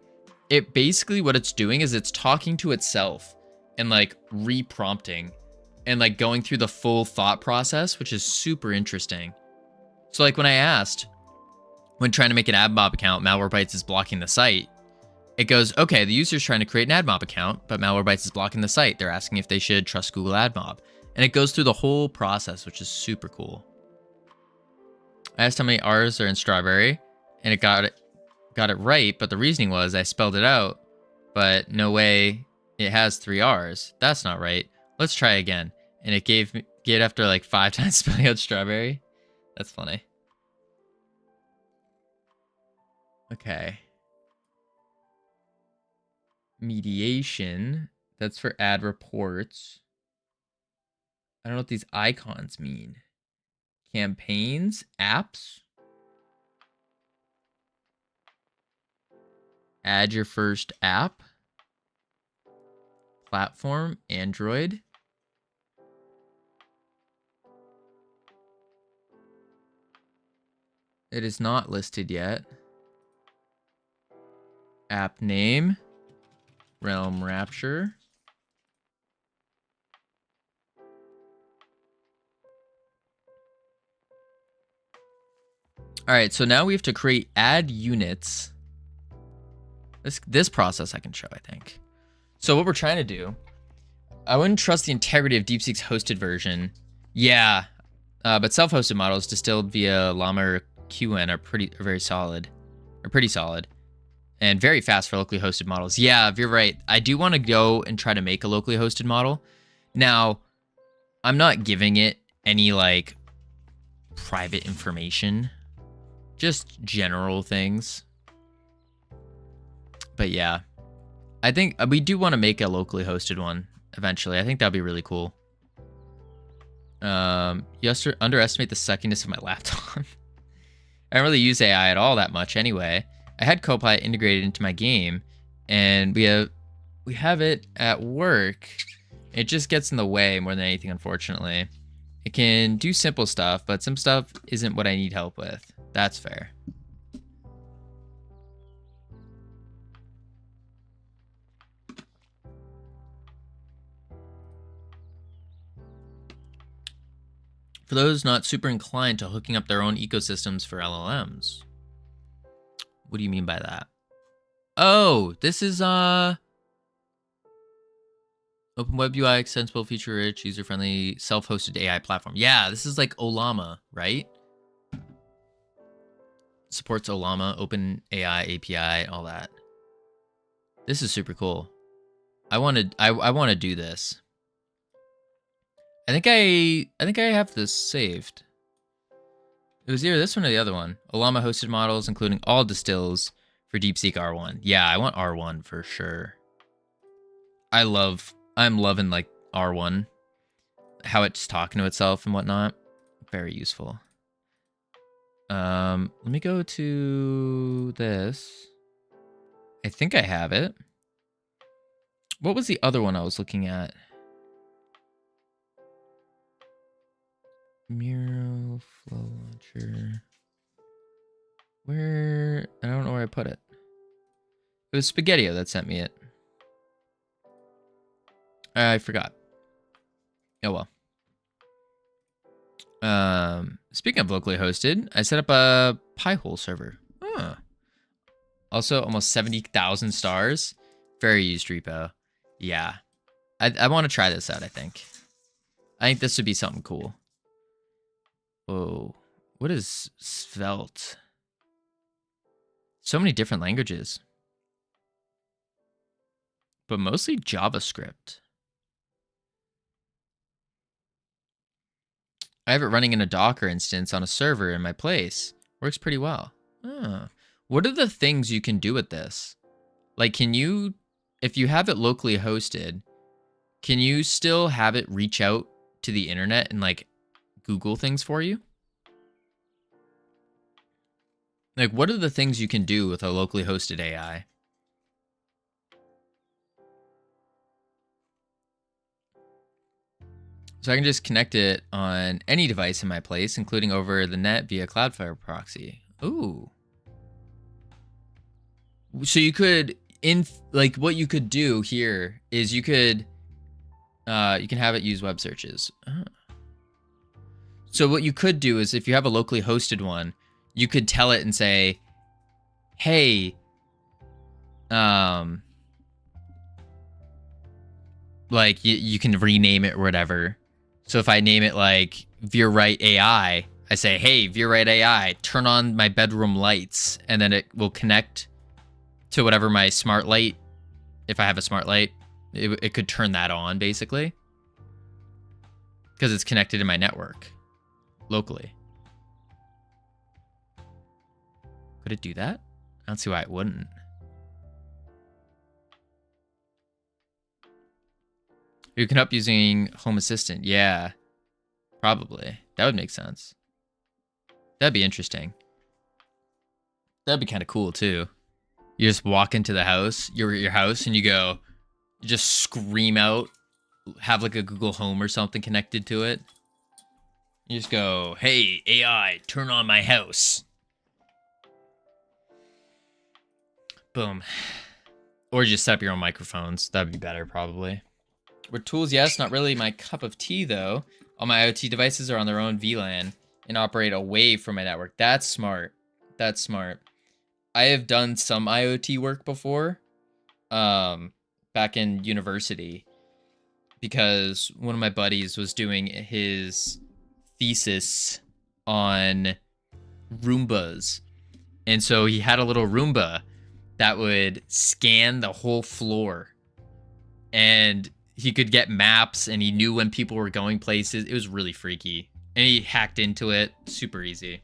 it basically what it's doing is it's talking to itself and like re-prompting and like going through the full thought process, which is super interesting. So like when I asked, when trying to make an AdMob account, Malwarebytes is blocking the site, it goes, okay, the user's trying to create an AdMob account, but Malwarebytes is blocking the site. They're asking if they should trust Google AdMob. And it goes through the whole process, which is super cool. I asked how many R's are in strawberry, and it got it right, but the reasoning was I spelled it out, but no way it has 3 R's. That's not right. Let's try again. And it gave it after like 5 times spelling out strawberry. That's funny. Okay. Mediation. That's for ad reports. I don't know what these icons mean. Campaigns, apps. Add your first app. Platform, Android. It is not listed yet. App name. Realm Rapture. All right, so now we have to create ad units. This process I can show, I think. So what we're trying to do, I wouldn't trust the integrity of DeepSeek's hosted version. Yeah, but self-hosted models distilled via Llama or QN are pretty solid, and very fast for locally hosted models. Yeah, you're right. I do want to go and try to make a locally hosted model. Now, I'm not giving it any like private information, just general things. But yeah, I think we do want to make a locally hosted one eventually. I think that'd be really cool. You underestimate the suckiness of my laptop. I don't really use AI at all that much anyway. I had Copilot integrated into my game, and we have it at work. It just gets in the way more than anything, unfortunately. It can do simple stuff, but some stuff isn't what I need help with. That's fair. For those not super inclined to hooking up their own ecosystems for LLMs. What do you mean by that? Oh, this is Open Web UI, extensible, feature-rich, user-friendly, self-hosted AI platform. Yeah, this is like Ollama, right? Supports Ollama, Open AI API, all that. This is super cool. I want to do this. I think I have this saved. It was either this one or the other one. Ollama hosted models, including all distills for DeepSeek R1. Yeah, I want R1 for sure. I'm loving like R1, how it's talking to itself and whatnot. Very useful. Let me go to this. I think I have it. What was the other one I was looking at? Mural flow launcher. Where? I don't know where I put it. It was Spaghettio that sent me it. I forgot. Oh well. Speaking of locally hosted, I set up a Pi-hole server. Huh. Also, almost 70,000 stars. Very used repo. Yeah. I want to try this out, I think. I think this would be something cool. Whoa. What is Svelte? So many different languages. But mostly JavaScript. I have it running in a Docker instance on a server in my place. Works pretty well. Oh. What are the things you can do with this? Like, can you, if you have it locally hosted, can you still have it reach out to the internet and like Google things for you? Like, what are the things you can do with a locally hosted AI? So I can just connect it on any device in my place, including over the net via Cloudflare proxy. Ooh. So you could, what you could do here is you can have it use web searches. Oh. So what you could do is if you have a locally hosted one, you could tell it and say, hey, like you can rename it or whatever. So if I name it like VeerWrite AI, I say, hey, VeerWrite AI, turn on my bedroom lights, and then it will connect to whatever my smart light. If I have a smart light, it could turn that on basically because it's connected to my network locally. Could it do that? I don't see why it wouldn't. You can help using Home Assistant. Yeah, probably. That would make sense. That'd be interesting. That'd be kind of cool too. You just walk into the house, your house, and you just scream out, have like a Google Home or something connected to it. You just go, hey, AI, turn on my house. Boom. Or just set up your own microphones. That'd be better, probably. With tools, yes, not really my cup of tea, though. All my IoT devices are on their own VLAN and operate away from my network. That's smart. That's smart. I have done some IoT work before, back in university, because one of my buddies was doing his thesis on Roombas. And so he had a little Roomba that would scan the whole floor. And he could get maps, and he knew when people were going places. It was really freaky. And he hacked into it. Super easy.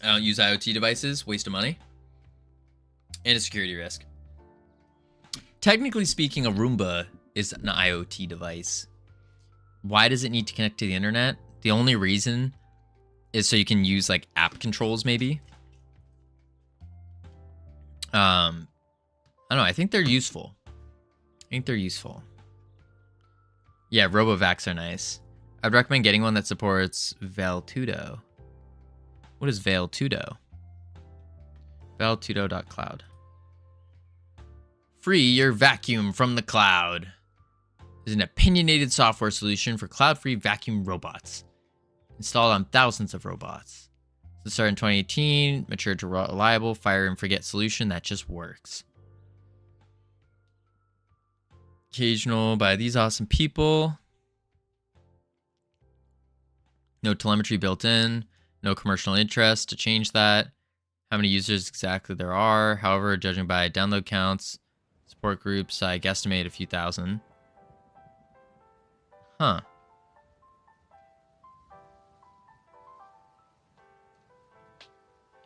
I don't use IoT devices. Waste of money. And a security risk. Technically speaking, a Roomba is an IoT device. Why does it need to connect to the internet? The only reason is so you can use like app controls, maybe. I don't know. I think they're useful. Yeah, RoboVacs are nice. I'd recommend getting one that supports Veil2Do. What is Veil2Do? Veil2Do.cloud. Free your vacuum from the cloud is an opinionated software solution for cloud-free vacuum robots. Installed on thousands of robots. It started in 2018, matured to reliable fire and forget solution that just works. Occasional by these awesome people. No telemetry built in. No commercial interest to change that. How many users exactly there are. However, judging by download counts, support groups, I guesstimate a few thousand. Huh.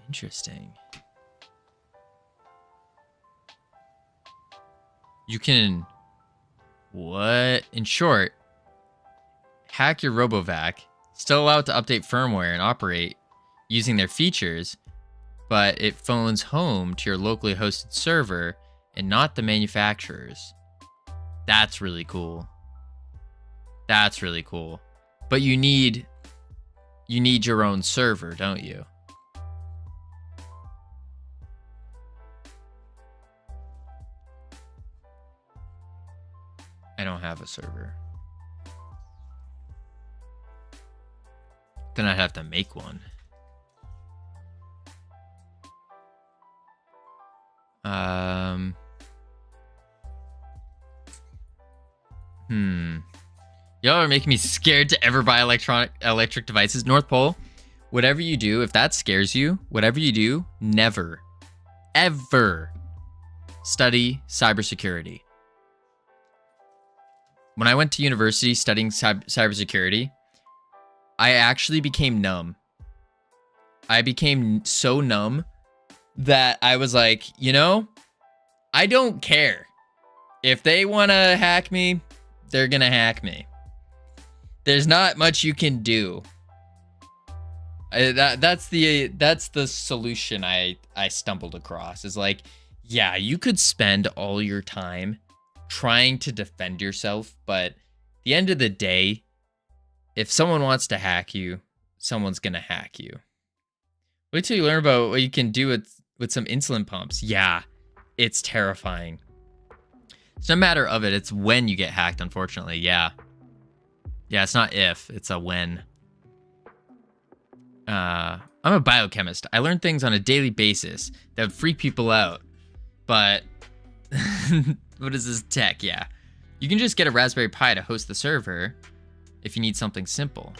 Interesting. You can... What? In short, hack your RoboVac, still allowed to update firmware and operate using their features, but it phones home to your locally hosted server and not the manufacturer's. That's really cool. That's really cool. But you need your own server, don't you? I don't have a server. Then I'd have to make one. Y'all are making me scared to ever buy electric devices. North Pole, whatever you do, if that scares you, whatever you do, never, ever study cybersecurity. When I went to university studying cybersecurity, I actually became numb. I became so numb that I was like, you know, I don't care. If they want to hack me, they're going to hack me. There's not much you can do. That's the solution I stumbled across. Is like, yeah, you could spend all your time trying to defend yourself, but at the end of the day, if someone wants to hack you, someone's gonna hack you. Wait till you learn about what you can do with some insulin pumps. Yeah, it's terrifying. It's no matter of it, it's when you get hacked, unfortunately. Yeah. Yeah, it's not if, it's a when. I'm a biochemist. I learn things on a daily basis that would freak people out. But what is this tech? Yeah. You can just get a Raspberry Pi to host the server if you need something simple.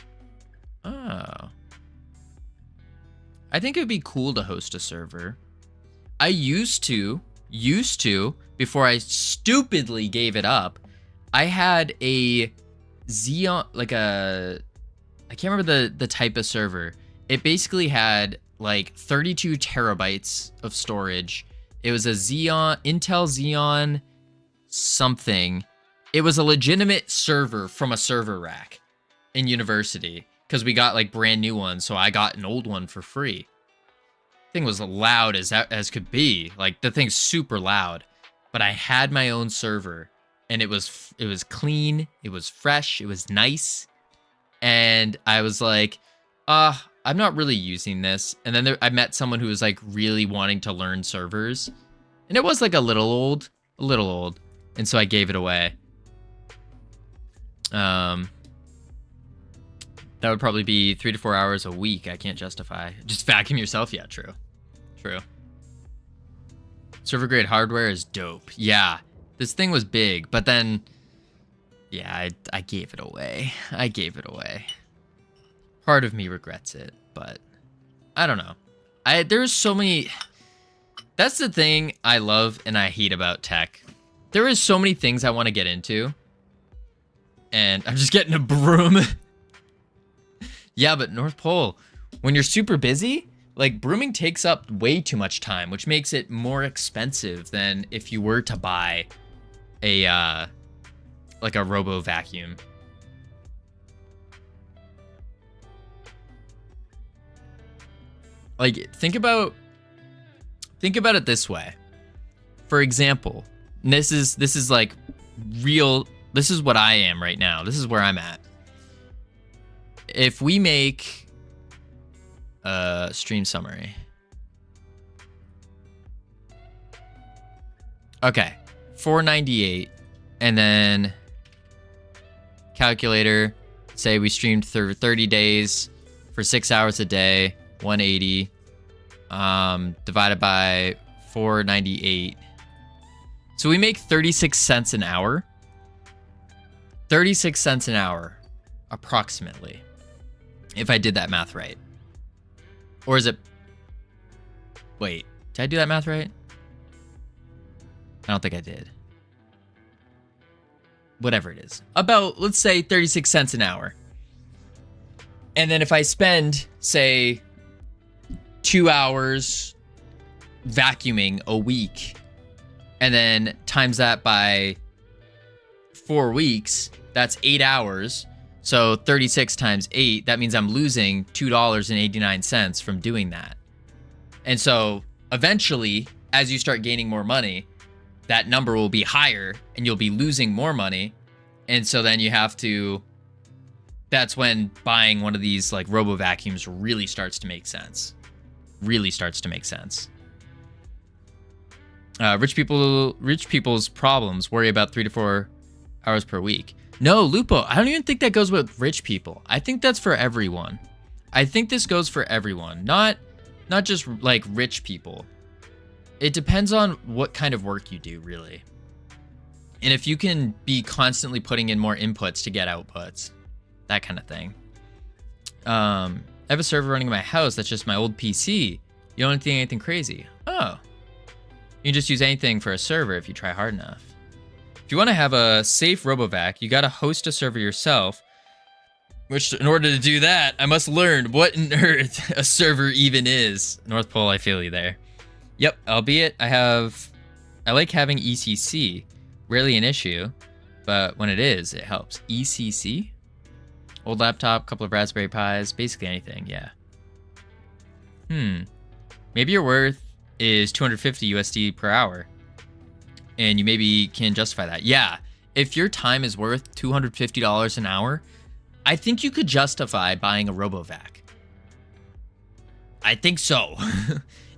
Oh. I think it would be cool to host a server. I used to, before I stupidly gave it up, I had a Xeon, like I can't remember the type of server. It basically had like 32 terabytes of storage. It was a Intel Xeon something. It was a legitimate server from a server rack in university because we got like brand new ones. So I got an old one for free. Thing was loud as could be. Like the thing's super loud, but I had my own server and it was clean. It was fresh. It was nice. And I was like, I'm not really using this. And then I met someone who was like really wanting to learn servers, and it was like a little old. And so I gave it away. That would probably be 3 to 4 hours a week. I can't justify. Just vacuum yourself. Yeah, true. Server grade hardware is dope. Yeah, this thing was big, but then, yeah, I gave it away. Part of me regrets it, but I don't know. There's so many. That's the thing I love and I hate about tech. There is so many things I want to get into, and I'm just getting a broom. Yeah, but North Pole, when you're super busy, like brooming takes up way too much time, which makes it more expensive than if you were to buy a like a robo vacuum. Like think about it this way. For example, this is like real. This is what I am right now. This is where I'm at. If we make a stream summary. Okay, 498, and then calculator, say we streamed for 30 days for 6 hours a day, 180, divided by 498. So we make 36 cents an hour. 36 cents an hour, approximately, if I did that math right. Or is it... Wait, did I do that math right? I don't think I did. Whatever it is. About, let's say, 36 cents an hour. And then if I spend, say, 2 hours vacuuming a week, and then times that by 4 weeks, that's 8 hours. So 36 times 8, that means I'm losing $2.89 from doing that. And so eventually, as you start gaining more money, that number will be higher and you'll be losing more money. And so then you have to, that's when buying one of these like robo vacuums really starts to make sense. Rich people's problems worry about 3 to 4 hours per week. No, Lupo, I don't even think that goes with rich people. I think that's for everyone. I think this goes for everyone, not just like rich people. It depends on what kind of work you do, really. And if you can be constantly putting in more inputs to get outputs, that kind of thing. I have a server running in my house that's just my old PC. You don't think anything crazy. Oh. You can just use anything for a server if you try hard enough. If you want to have a safe RoboVac, you got to host a server yourself, which in order to do that, I must learn what on earth a server even is. North Pole, I feel you there. Yep, albeit I like having ECC. Rarely an issue, but when it is, it helps. ECC? Old laptop, couple of Raspberry Pis, basically anything, yeah. Maybe your worth is 250 USD per hour. And you maybe can justify that. Yeah. If your time is worth $250 an hour, I think you could justify buying a RoboVac. I think so.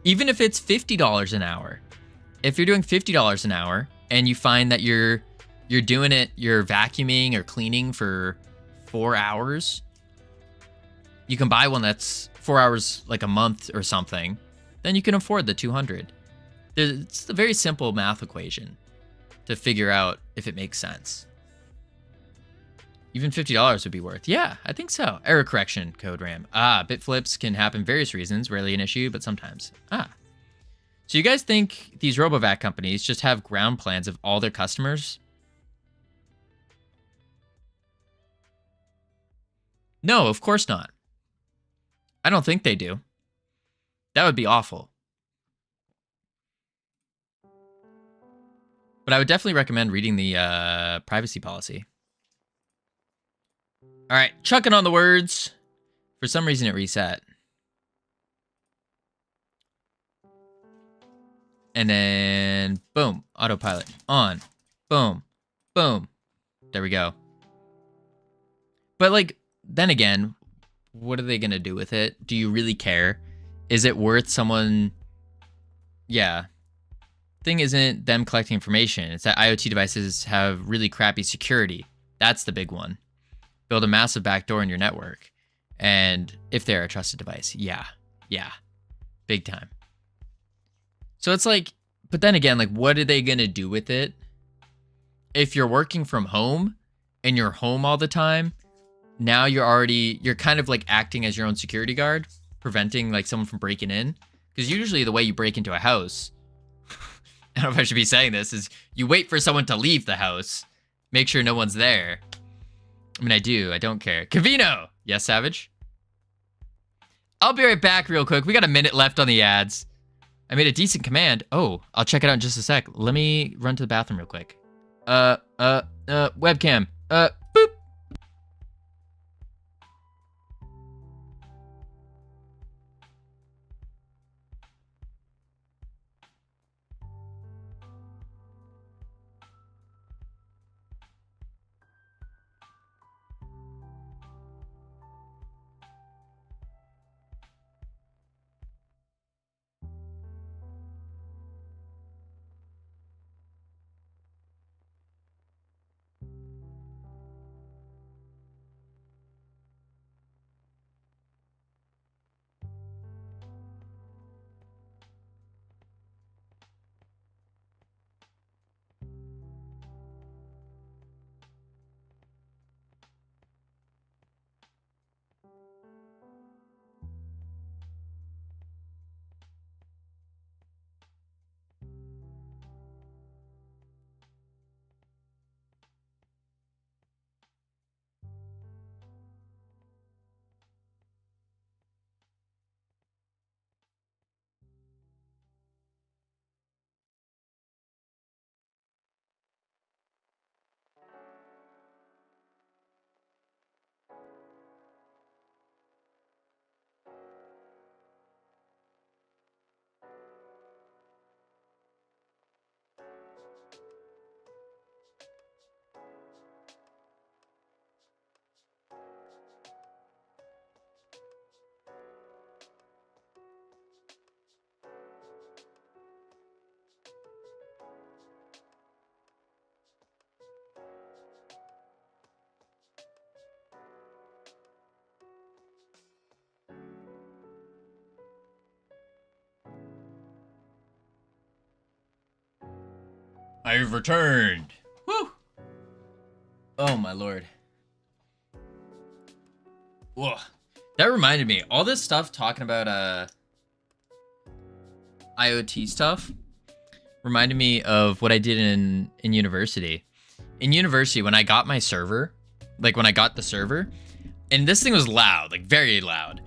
Even if it's $50 an hour. If you're doing $50 an hour and you find that you're doing it, you're vacuuming or cleaning for 4 hours, you can buy one that's 4 hours like a month or something. Then you can afford the 200. It's a very simple math equation to figure out if it makes sense. Even $50 would be worth. Yeah, I think so. Error correction, code RAM. Bit flips can happen various reasons, rarely an issue, but sometimes. So you guys think these RoboVac companies just have ground plans of all their customers? No, of course not. I don't think they do. That would be awful. But I would definitely recommend reading the privacy policy. All right, chucking on the words. For some reason, it reset. And then, boom, autopilot on. Boom, boom. There we go. But like, then again, what are they going to do with it? Do you really care? Is it worth someone? Yeah. Thing isn't them collecting information. It's that IoT devices have really crappy security. That's the big one. Build a massive backdoor in your network. And if they're a trusted device, yeah, big time. So it's like, but then again, like, what are they going to do with it? If you're working from home and you're home all the time, now you're kind of like acting as your own security guard, preventing like someone from breaking in. Because usually the way you break into a house, I don't know if I should be saying this, is you wait for someone to leave the house, make sure no one's there. I mean, I don't care. Covino! Yes, Savage? I'll be right back real quick. We got a minute left on the ads. I made a decent command. Oh, I'll check it out in just a sec. Let me run to the bathroom real quick. Webcam. Boop. I've returned. Woo! Oh my lord. Whoa. That reminded me, all this stuff talking about IoT stuff reminded me of what I did in university. In university, when I got my server, and this thing was loud, like very loud.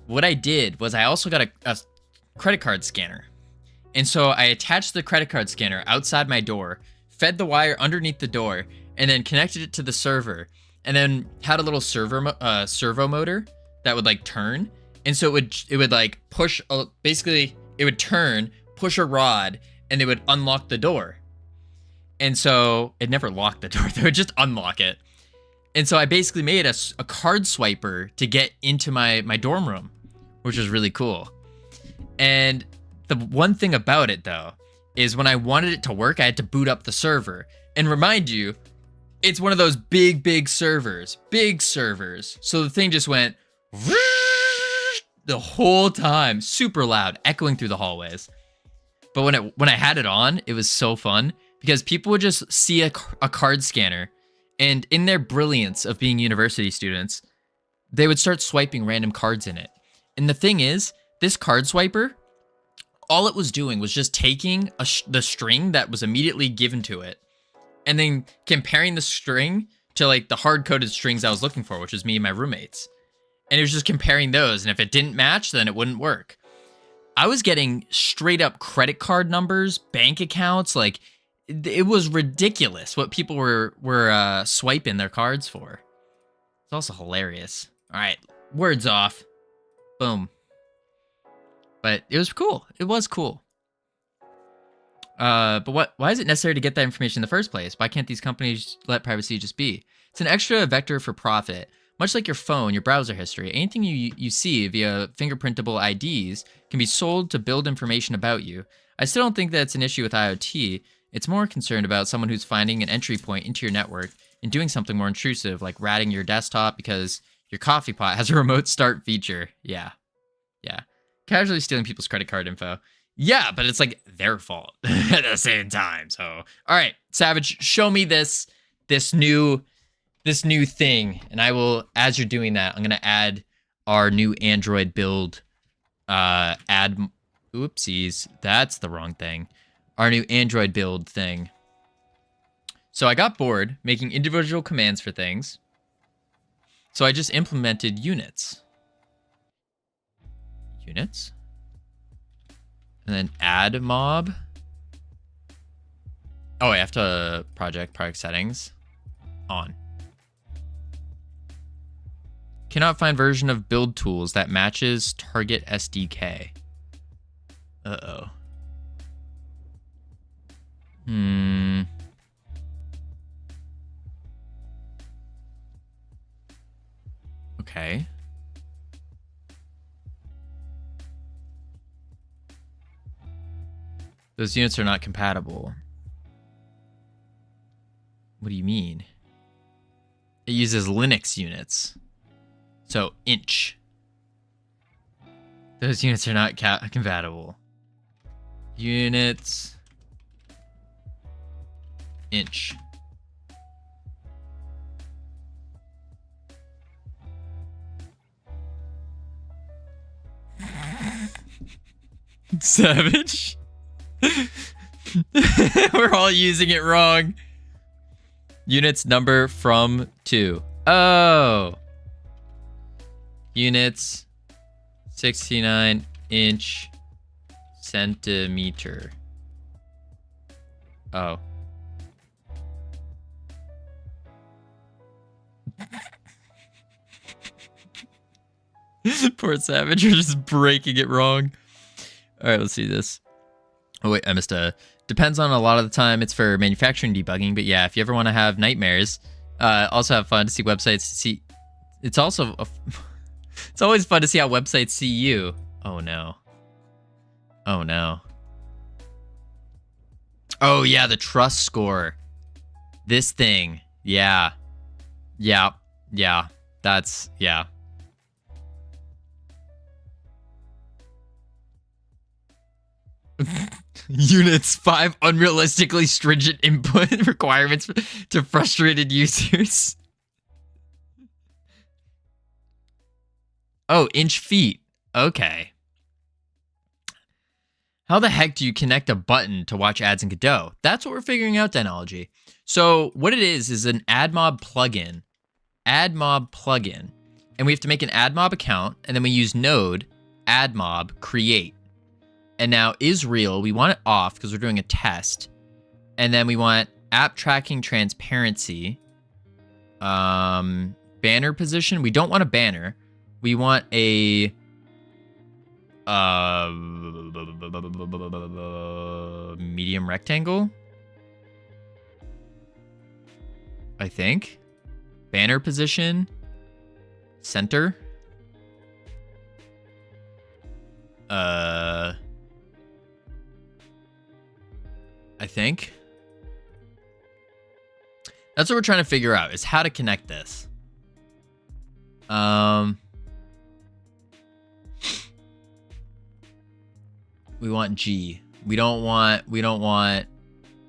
What I did was I also got a credit card scanner. And so I attached the credit card scanner outside my door, fed the wire underneath the door, and then connected it to the server. And then had a little servo motor that would like turn. And so it would like push, basically it would turn, push a rod, and it would unlock the door. And so it never locked the door, they would just unlock it. And so I basically made a card swiper to get into my dorm room, which was really cool. And the one thing about it though, is when I wanted it to work, I had to boot up the server. And remind you, it's one of those big servers, So the thing just went the whole time, super loud, echoing through the hallways. But when I had it on, it was so fun because people would just see a card scanner, and in their brilliance of being university students, they would start swiping random cards in it. And the thing is, this card swiper, all it was doing was just taking the string that was immediately given to it, and then comparing the string to like the hard-coded strings I was looking for, which was me and my roommates. And it was just comparing those, and if it didn't match, then it wouldn't work. I was getting straight up credit card numbers, bank accounts, like it was ridiculous what people were swiping their cards for. It's also hilarious. All right, words off. Boom. But it was cool. It was cool. But why is it necessary to get that information in the first place? Why can't these companies let privacy just be? It's an extra vector for profit. Much like your phone, your browser history, anything you see via fingerprintable IDs can be sold to build information about you. I still don't think that's an issue with IoT. It's more concerned about someone who's finding an entry point into your network and doing something more intrusive, like ratting your desktop because your coffee pot has a remote start feature. Yeah. Casually stealing people's credit card info. Yeah, but it's like their fault at the same time. So, all right, Savage, show me this new thing, and I will, as you're doing that, I'm gonna add our new Android build. Oopsies, that's the wrong thing. Our new Android build thing. So I got bored making individual commands for things. So I just implemented units. Units. And then add mob. Oh, I have to project settings. On. Cannot find version of build tools that matches target SDK. Uh-oh. Okay. Those units are not compatible. What do you mean? It uses Linux units. So, inch. Those units are not compatible. Units. Inch. Savage. We're all using it wrong. Units number from 2. Oh. Units 69 inch centimeter. Oh. Poor Savage, you're just breaking it wrong. All right, let's see this. Oh wait, I missed a. Depends on a lot of the time. It's for manufacturing debugging, but yeah, if you ever want to have nightmares, also have fun to see websites. See, it's also it's always fun to see how websites see you. Oh no. Oh no. Oh yeah, the trust score. This thing. Yeah. Yeah. Yeah. That's yeah. Units 5 unrealistically stringent input requirements to frustrated users. Oh, inch feet. Okay. How the heck do you connect a button to watch ads in Godot? That's what we're figuring out, Dynology. So what it is an AdMob plugin. AdMob plugin. And we have to make an AdMob account, and then we use node AdMob create. And now Israel, we want it off because we're doing a test. And then we want app tracking transparency. Banner position. We don't want a banner. We want a Medium rectangle, I think. Banner position, center. I think. That's what we're trying to figure out, is how to connect this. We want G. We don't want,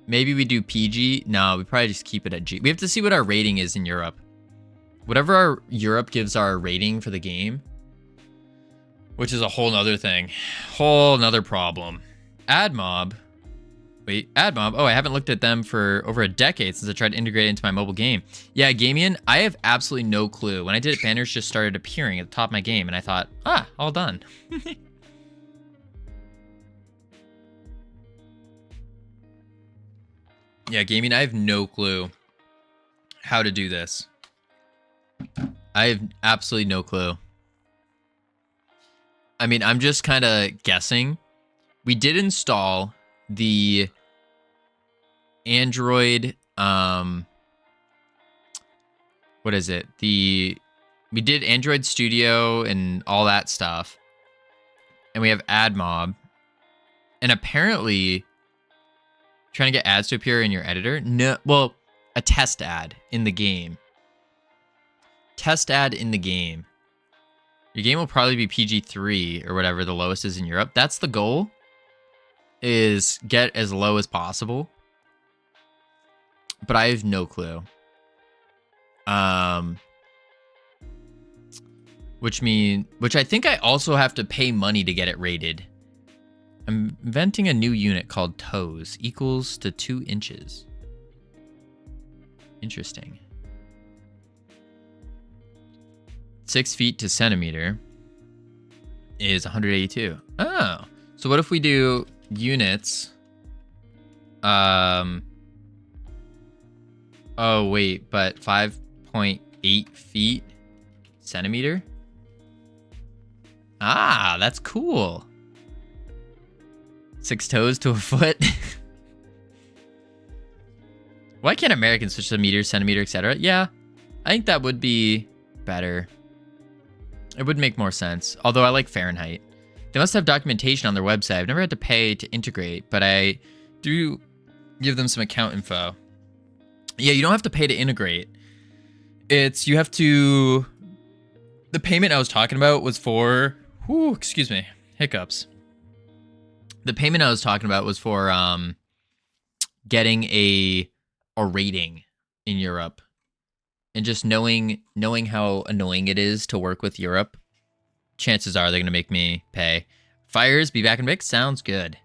maybe we do PG. No, we probably just keep it at G. We have to see what our rating is in Europe. Whatever our Europe gives our rating for the game, which is a whole nother thing. Whole nother problem. AdMob. Wait, AdMob. Oh, I haven't looked at them for over a decade since I tried to integrate it into my mobile game. Yeah, Gamian, I have absolutely no clue. When I did it, banners just started appearing at the top of my game, and I thought, all done. Yeah, Gamian, I have no clue how to do this. I have absolutely no clue. I mean, I'm just kind of guessing. We did install the Android, what is it? We did Android Studio and all that stuff. And we have AdMob. And apparently, trying to get ads to appear in your editor? No, well, a test ad in the game. Test ad in the game. Your game will probably be PG-3 or whatever the lowest is in Europe. That's the goal. Is get as low as possible. But I have no clue. Which I think I also have to pay money to get it rated. I'm inventing a new unit called toes equals to 2 inches. Interesting. 6 feet to centimeter is 182. Oh, so what if we do units? Oh wait, but 5.8 feet centimeter. Ah, that's cool. 6 toes to a foot. Why can't Americans switch to meters, centimeter, etc.? Yeah, I think that would be better. It would make more sense. Although I like Fahrenheit. They must have documentation on their website. I've never had to pay to integrate, but I do give them some account info. Yeah, you don't have to pay to integrate. You have to... The payment I was talking about was for... excuse me. Hiccups. The payment I was talking about was for getting a rating in Europe. And just knowing how annoying it is to work with Europe, chances are they're going to make me pay. Fires, be back in mix? Sounds good.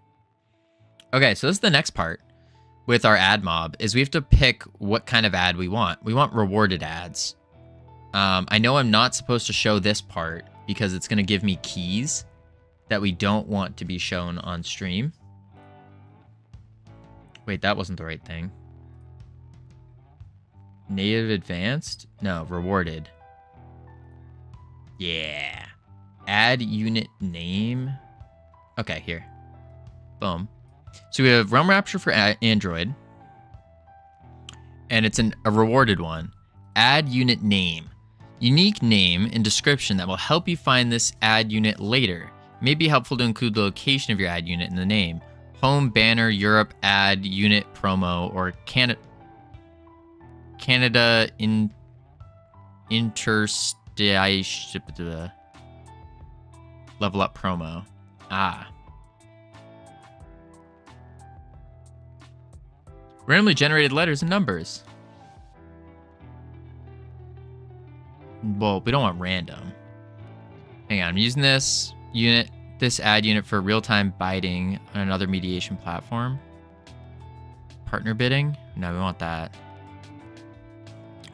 Okay, so this is the next part with our ad mob, is we have to pick what kind of ad we want. We want rewarded ads. I know I'm not supposed to show this part because it's going to give me keys that we don't want to be shown on stream. Wait, that wasn't the right thing. Native advanced? No, rewarded. Yeah. Add unit name. Okay, here. Boom. So we have Realm Rapture for Android. And it's a rewarded one. Add unit name. Unique name and description that will help you find this ad unit later. It may be helpful to include the location of your ad unit in the name. Home, banner, Europe, ad, unit, promo, or Canada interstitial level up promo. Ah. Randomly generated letters and numbers. Well, we don't want random. Hang on, I'm using this ad unit for real-time bidding on another mediation platform. Partner bidding? No, we want that.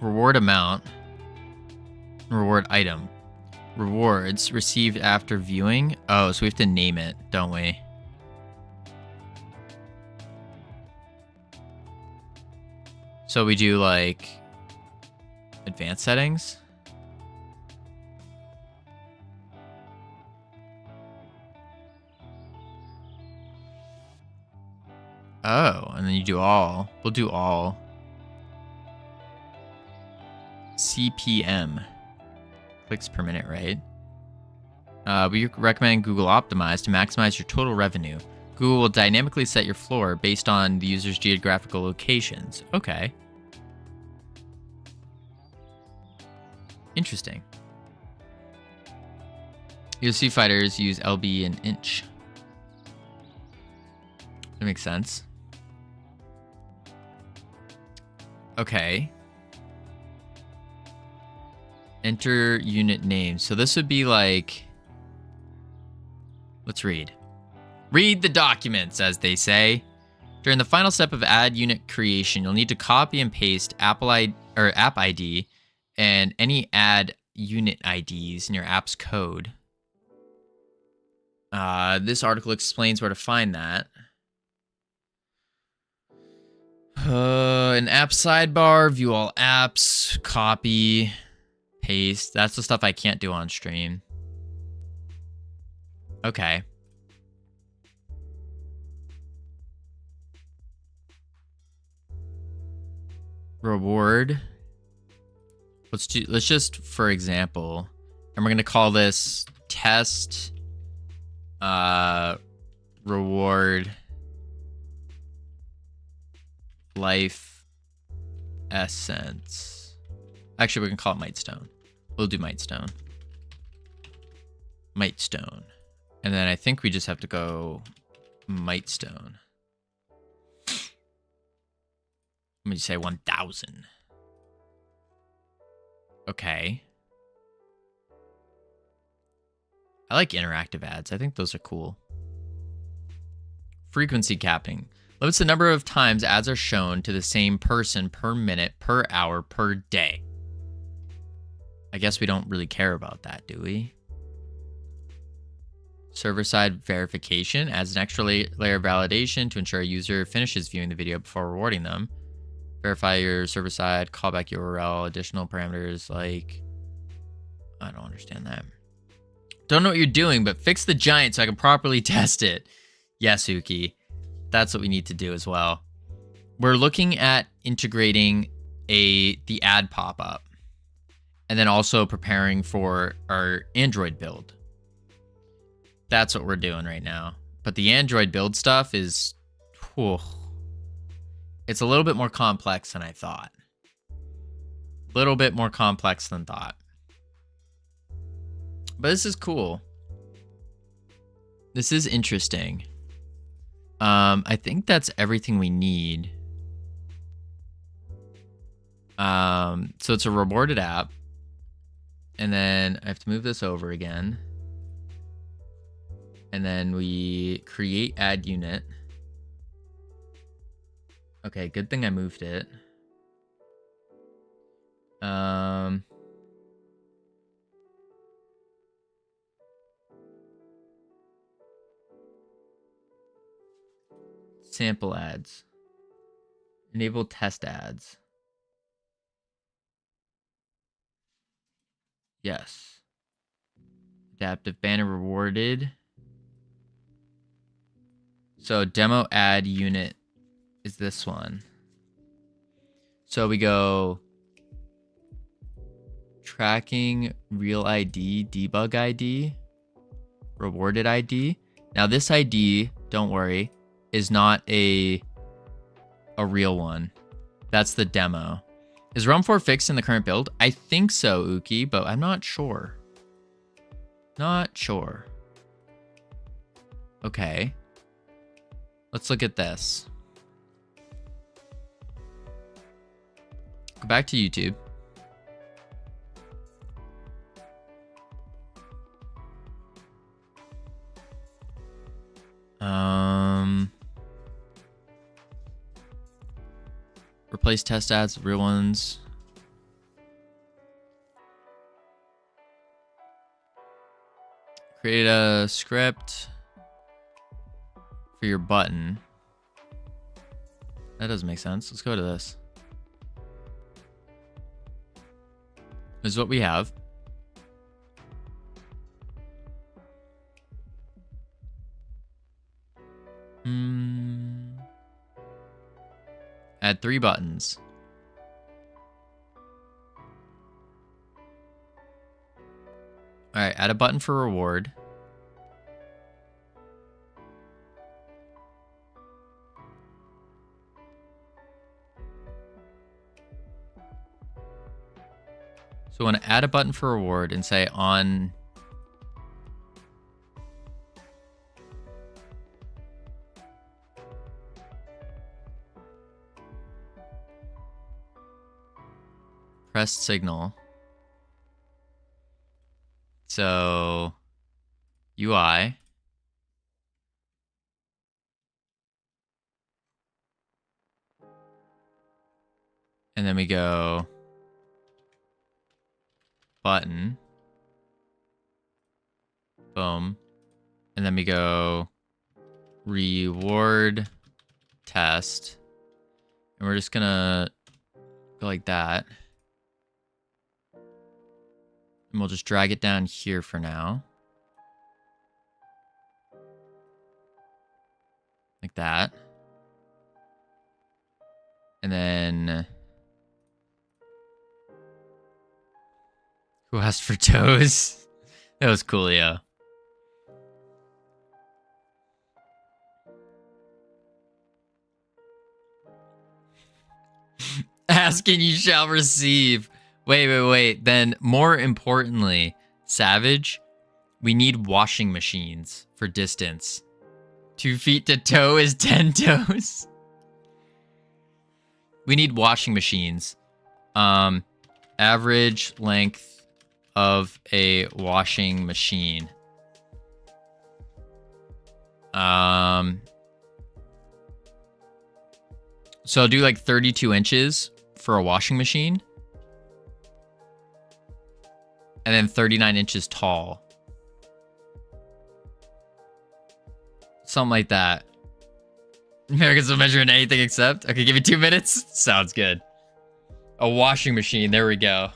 Reward amount. Reward item. Rewards received after viewing. Oh, so we have to name it, don't we? So we do like advanced settings. Oh, and then you do all. We'll do all. CPM. Clicks per minute, right? We recommend Google Optimize to maximize your total revenue. Google will dynamically set your floor based on the user's geographical locations. Okay. Interesting. UFC fighters use LB and inch. That makes sense. Okay. Enter unit name. So this would be like... Let's read. Read the documents, as they say. During the final step of add unit creation, you'll need to copy and paste app ID and any add unit IDs in your app's code. This article explains where to find that. An app sidebar, view all apps, copy, paste. That's the stuff I can't do on stream. Okay. Reward. Let's just, for example, and we're gonna call this test reward life essence. Actually, we can call it Mightstone. We'll do Mightstone. Mightstone. And then I think we just have to go Mightstone. Let me say 1,000. Okay. I like interactive ads. I think those are cool. Frequency capping. Limits the number of times ads are shown to the same person per minute, per hour, per day. I guess we don't really care about that, do we? Server-side verification adds an extra layer of validation to ensure a user finishes viewing the video before rewarding them. Verify your server-side callback URL, additional parameters like... I don't understand that. Don't know what you're doing, but fix the giant so I can properly test it. Yes, Uki. That's what we need to do as well. We're looking at integrating the ad pop-up. And then also preparing for our Android build. That's what we're doing right now. But the Android build stuff is... Whew, it's a little bit more complex than I thought. A little bit more complex than thought. But this is cool. This is interesting. I think that's everything we need. So it's a rewarded app. And then I have to move this over again. And then we create add unit. Okay, good thing I moved it. Sample ads. Enable test ads. Yes. Adaptive banner rewarded. So demo ad unit is this one. So we go tracking real ID, debug ID, rewarded ID. Now this ID, don't worry, is not a real one. That's the demo. Is ROM 4 fixed in the current build? I think so, Uki, but I'm not sure. Not sure. Okay. Let's look at this. Go back to YouTube. Replace test ads with real ones. Create a script for your button. That doesn't make sense. Let's go to this. This is what we have. Add 3 buttons. All right, add a button for reward. So I want to add a button for reward and say on pressed signal. So UI. And then we go button. Boom. And then we go reward test. And we're just gonna go like that. And we'll just drag it down here for now. Like that. And then who asked for toes? That was cool, yeah. Ask and you shall receive. Wait. Then more importantly, Savage, we need washing machines for distance. 2 feet to toe is 10 toes. We need washing machines. Average length of a washing machine. So I'll do like 32 inches for a washing machine. And then 39 inches tall. Something like that. Americans will measure in anything except. Okay, give me 2 minutes. Sounds good. A washing machine. There we go.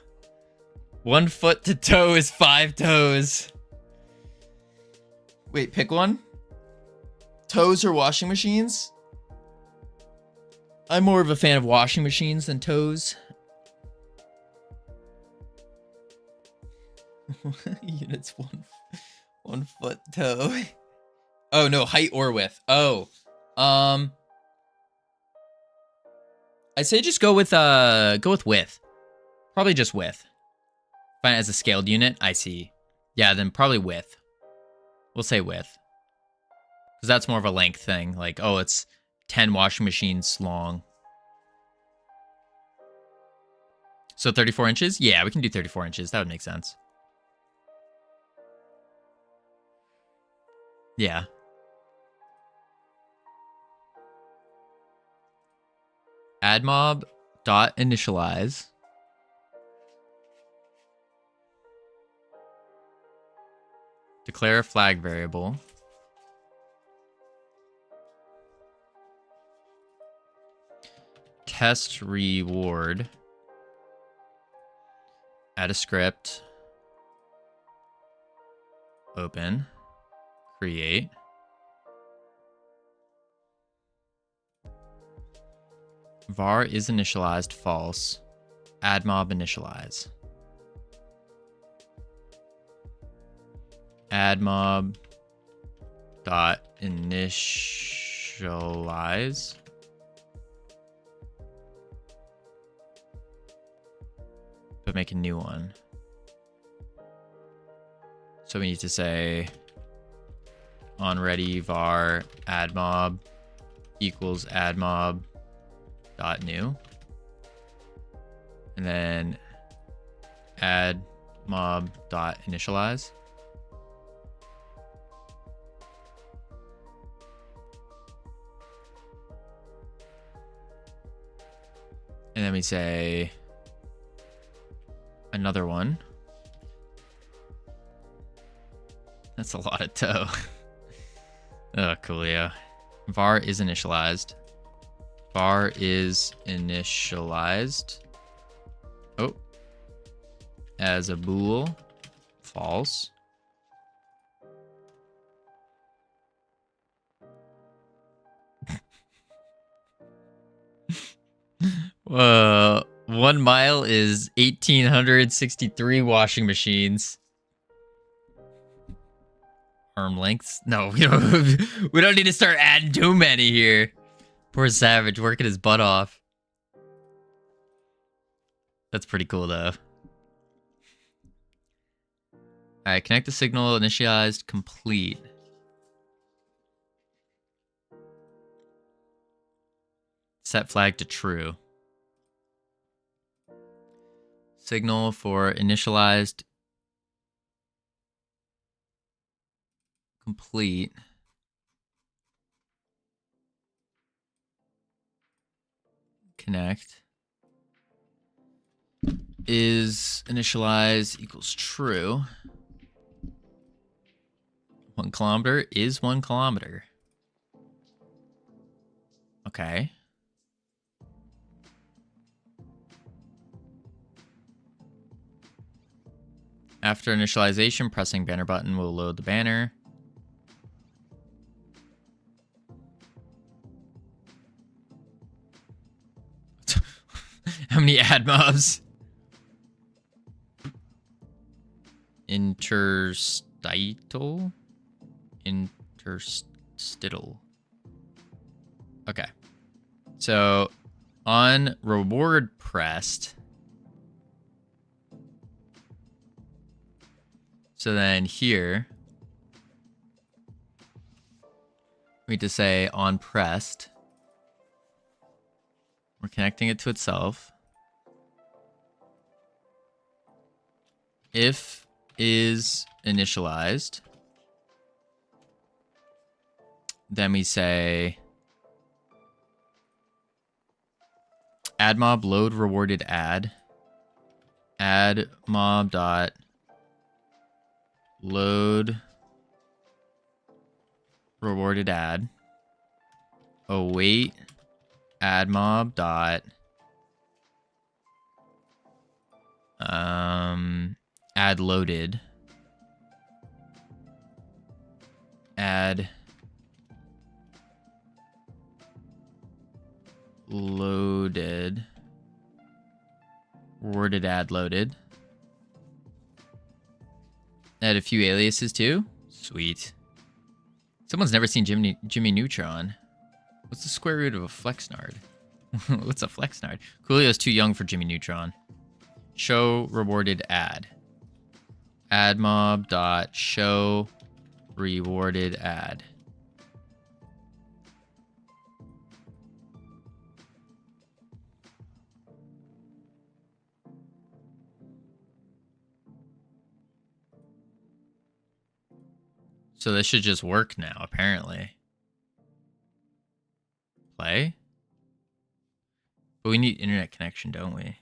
1 foot to toe is 5 toes. Wait, pick one. Toes or washing machines? I'm more of a fan of washing machines than toes. Units 1 foot toe. Oh no, height or width. Oh. I say just go with width. Probably just width. Find it as a scaled unit. I see. Yeah, then probably width. We'll say width. Because that's more of a length thing. Like, oh, it's 10 washing machines long. So 34 inches? Yeah, we can do 34 inches. That would make sense. Yeah. Add mob dot initialize. Declare a flag variable. Test reward. Add a script. Open. Create. Var is initialized false. Add mob initialize. Add mob dot initialize. But make a new one. So we need to say on ready var add mob equals add mob dot new, and then add mob dot initialize. And then we say another one. That's a lot of toe. Oh, coolio. Var is initialized. Var is initialized. Oh. As a bool. False. 1 mile is 1,863 washing machines. Arm lengths? No, we don't need to start adding too many here. Poor Savage working his butt off. That's pretty cool though. Alright, connect the signal, initialized, complete. Set flag to true. Signal for initialized, complete. Connect. Is initialize equals true. 1 kilometer is 1 kilometer. Okay. After initialization, pressing banner button will load the banner. How many ad mobs? Interstitial? Interstitial. Okay. So on reward pressed. So then here we need to say on pressed. We're connecting it to itself. If is initialized. Then we say add mob load rewarded ad. Add mob dot load rewarded ad. Await add mob dot add loaded. Add loaded. Rewarded ad loaded. Add a few aliases too. Sweet. Someone's never seen Jimmy Neutron. What's the square root of a flexnard? What's a flexnard? Coolio's too young for Jimmy Neutron. Show rewarded ad. Add mob dot show rewarded ad. So this should just work now, apparently. Play? But we need internet connection, don't we?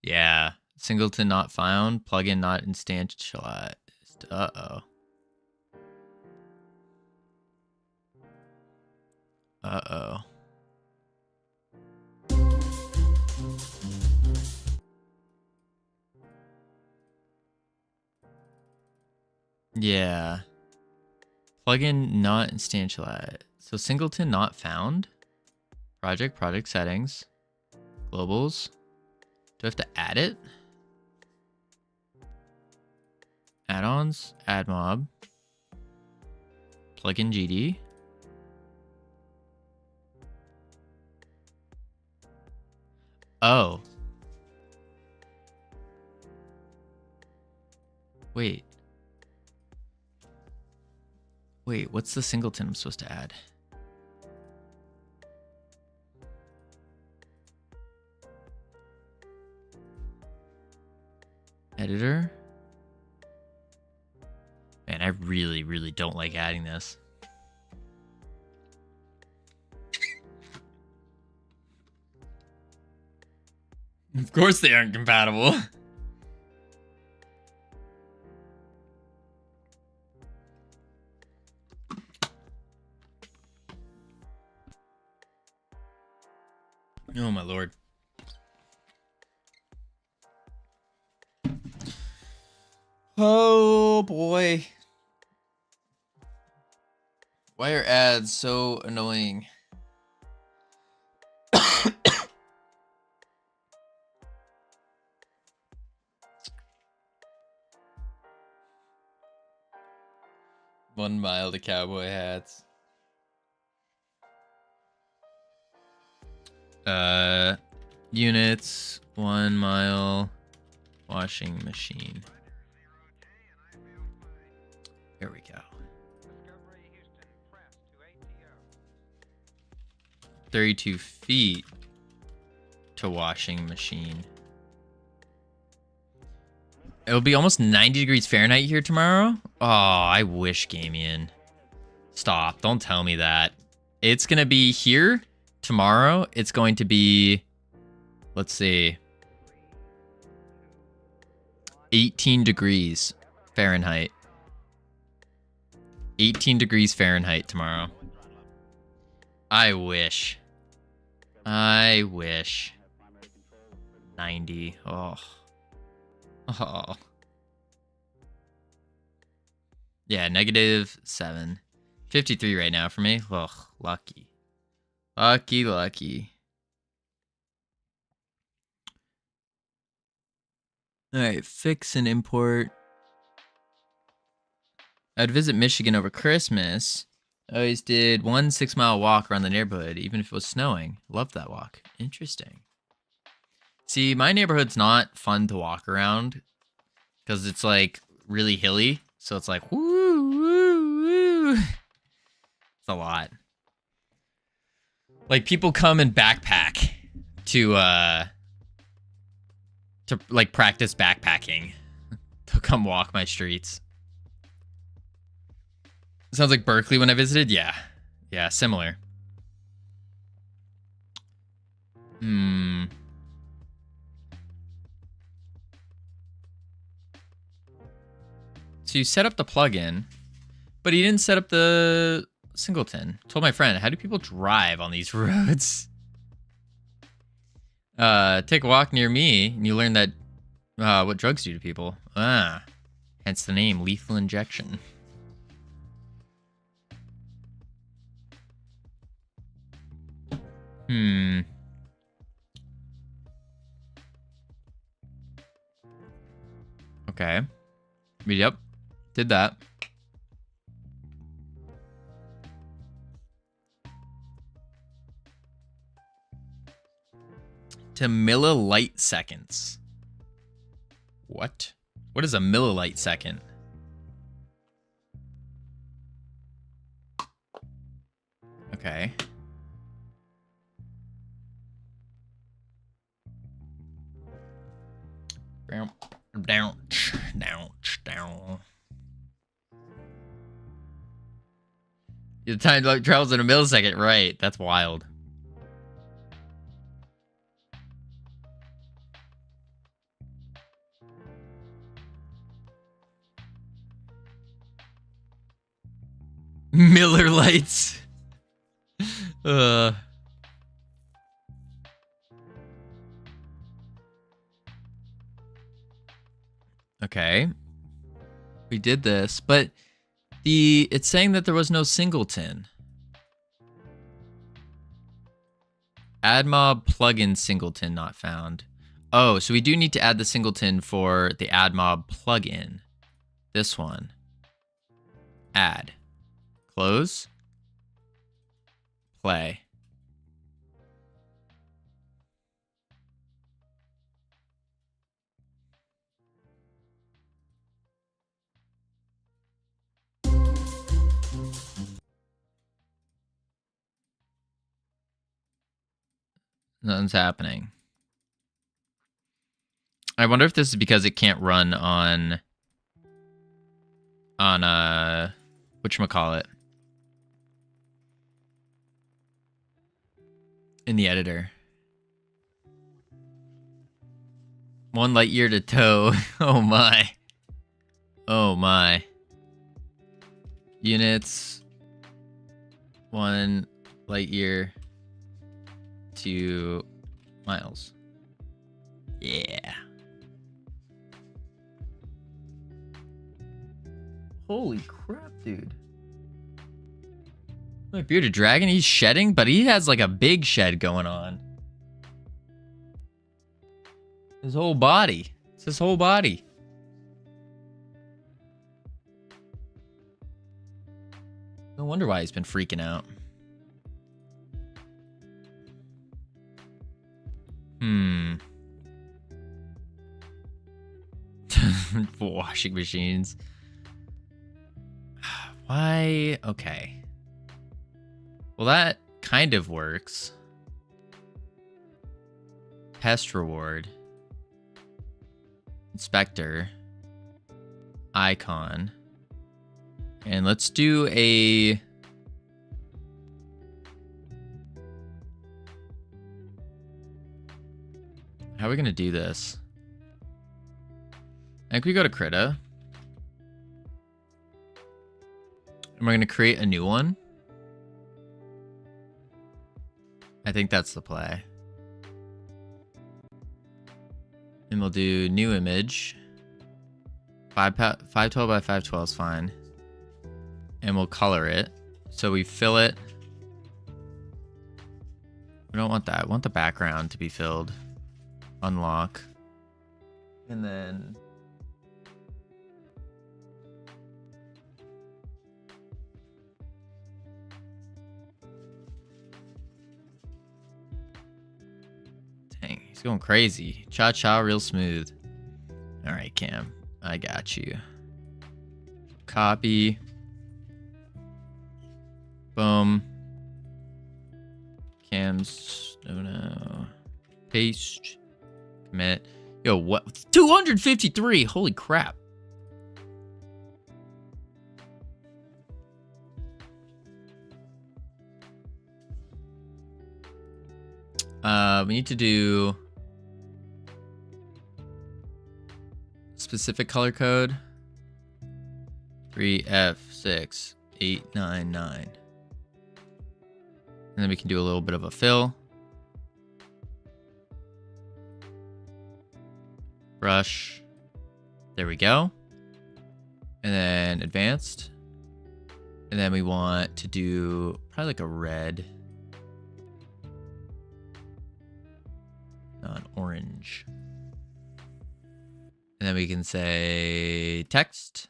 Yeah. Singleton not found. Plugin not instantialized. Uh-oh. Uh-oh. Yeah. Plugin not instantialized. So singleton not found. Project settings. Globals. Do I have to add it? Add-ons. Add mob. Plugin GD. Oh. Wait. Wait, what's the singleton I'm supposed to add? Editor? Man, I really, really don't like adding this. Of course they aren't compatible. Oh my lord. Oh boy. Why are ads so annoying? 1 mile to cowboy hats. Units, 1 mile, washing machine. Here we go. 32 feet to washing machine. It'll be almost 90 degrees Fahrenheit here tomorrow. Oh, I wish, Gamian. Stop. Don't tell me that. It's going to be here tomorrow. It's going to be, let's see, 18 degrees Fahrenheit. 18 degrees Fahrenheit tomorrow. I wish. I wish. 90. Oh. Oh. Yeah, -7. 53 right now for me. Ugh, lucky. Lucky, lucky. Alright, fix and import. I'd visit Michigan over Christmas. I always did 1 6-mile walk around the neighborhood, even if it was snowing. Loved that walk. Interesting. See, my neighborhood's not fun to walk around because it's like really hilly. So it's like, woo, woo, woo. It's a lot. Like people come and backpack to like practice backpacking. To come walk my streets. Sounds like Berkeley when I visited. Yeah. Yeah, similar. So you set up the plugin, but he didn't set up the singleton. Told my friend, how do people drive on these roads? Take a walk near me, and you learn that what drugs do to people. Hence the name, lethal injection. Okay. Yep. Did that. To millilight seconds. What? What is a millilight second? Okay. Down. The time travels in a millisecond, right? That's wild. Miller lights. Okay. We did this, but it's saying that there was no singleton. AdMob plugin singleton not found. Oh, so we do need to add the singleton for the AdMob plugin. This one. Add. Close. Play. Nothing's happening. I wonder if this is because it can't run on whatchamacallit, in the editor. 1 light year to tow. Oh my. Oh my. Units. 1 light year. 2 miles. Yeah. Holy crap, dude. My bearded dragon, he's shedding, but he has like a big shed going on. His whole body. It's his whole body. No wonder why he's been freaking out. Washing machines. Why? Okay. Well, that kind of works. Pest reward. Inspector. Icon. And let's do a... How are we going to do this? I think we go to Krita. And we're going to create a new one. I think that's the play. And we'll do new image. 512 by 512 is fine. And we'll color it. So we fill it. We don't want that. We want the background to be filled. Unlock. And then... Dang, he's going crazy. Cha-cha real smooth. All right, Cam. I got you. Copy. Boom. Cam's... No. Paste. Commit. Yo, what? 253! Holy crap. We need to do specific color code 3F6899. And then we can do a little bit of a fill. Brush. There we go. And then advanced. And then we want to do probably like a red. Not orange. And then we can say text.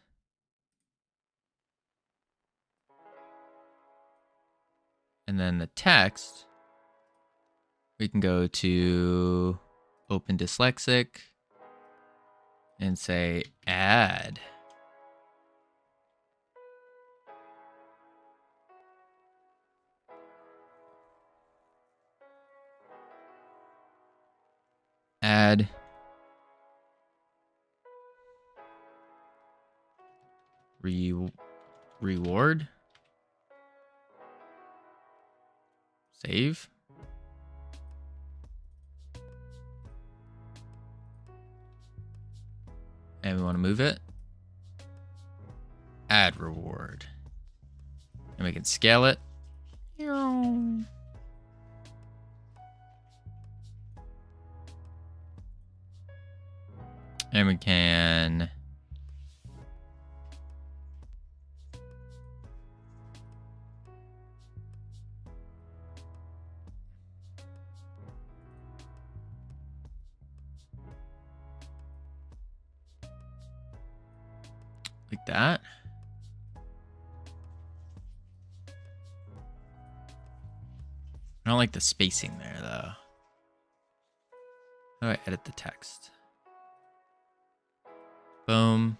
And then the text, we can go to Open Dyslexic and say add. Add. Reward. Save. And we want to move it. Add reward. And we can scale it. And we can like that. I don't like the spacing there though. How do I edit the text? Boom.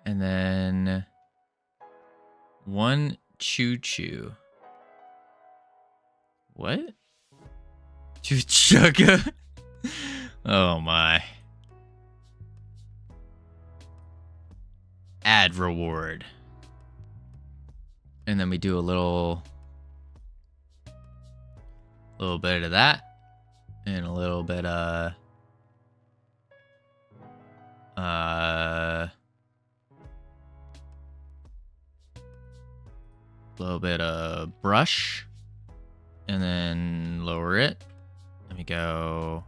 And then one choo-choo. What? Choo-chugga? Oh my. Add reward. And then we do a little bit of that. And a little bit of brush. And then lower it. Let me go.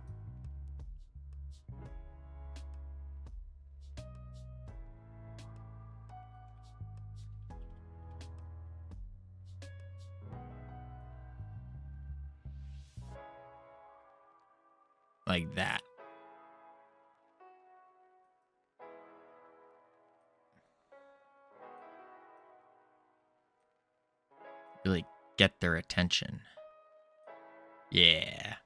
Like that. get their attention. Yeah.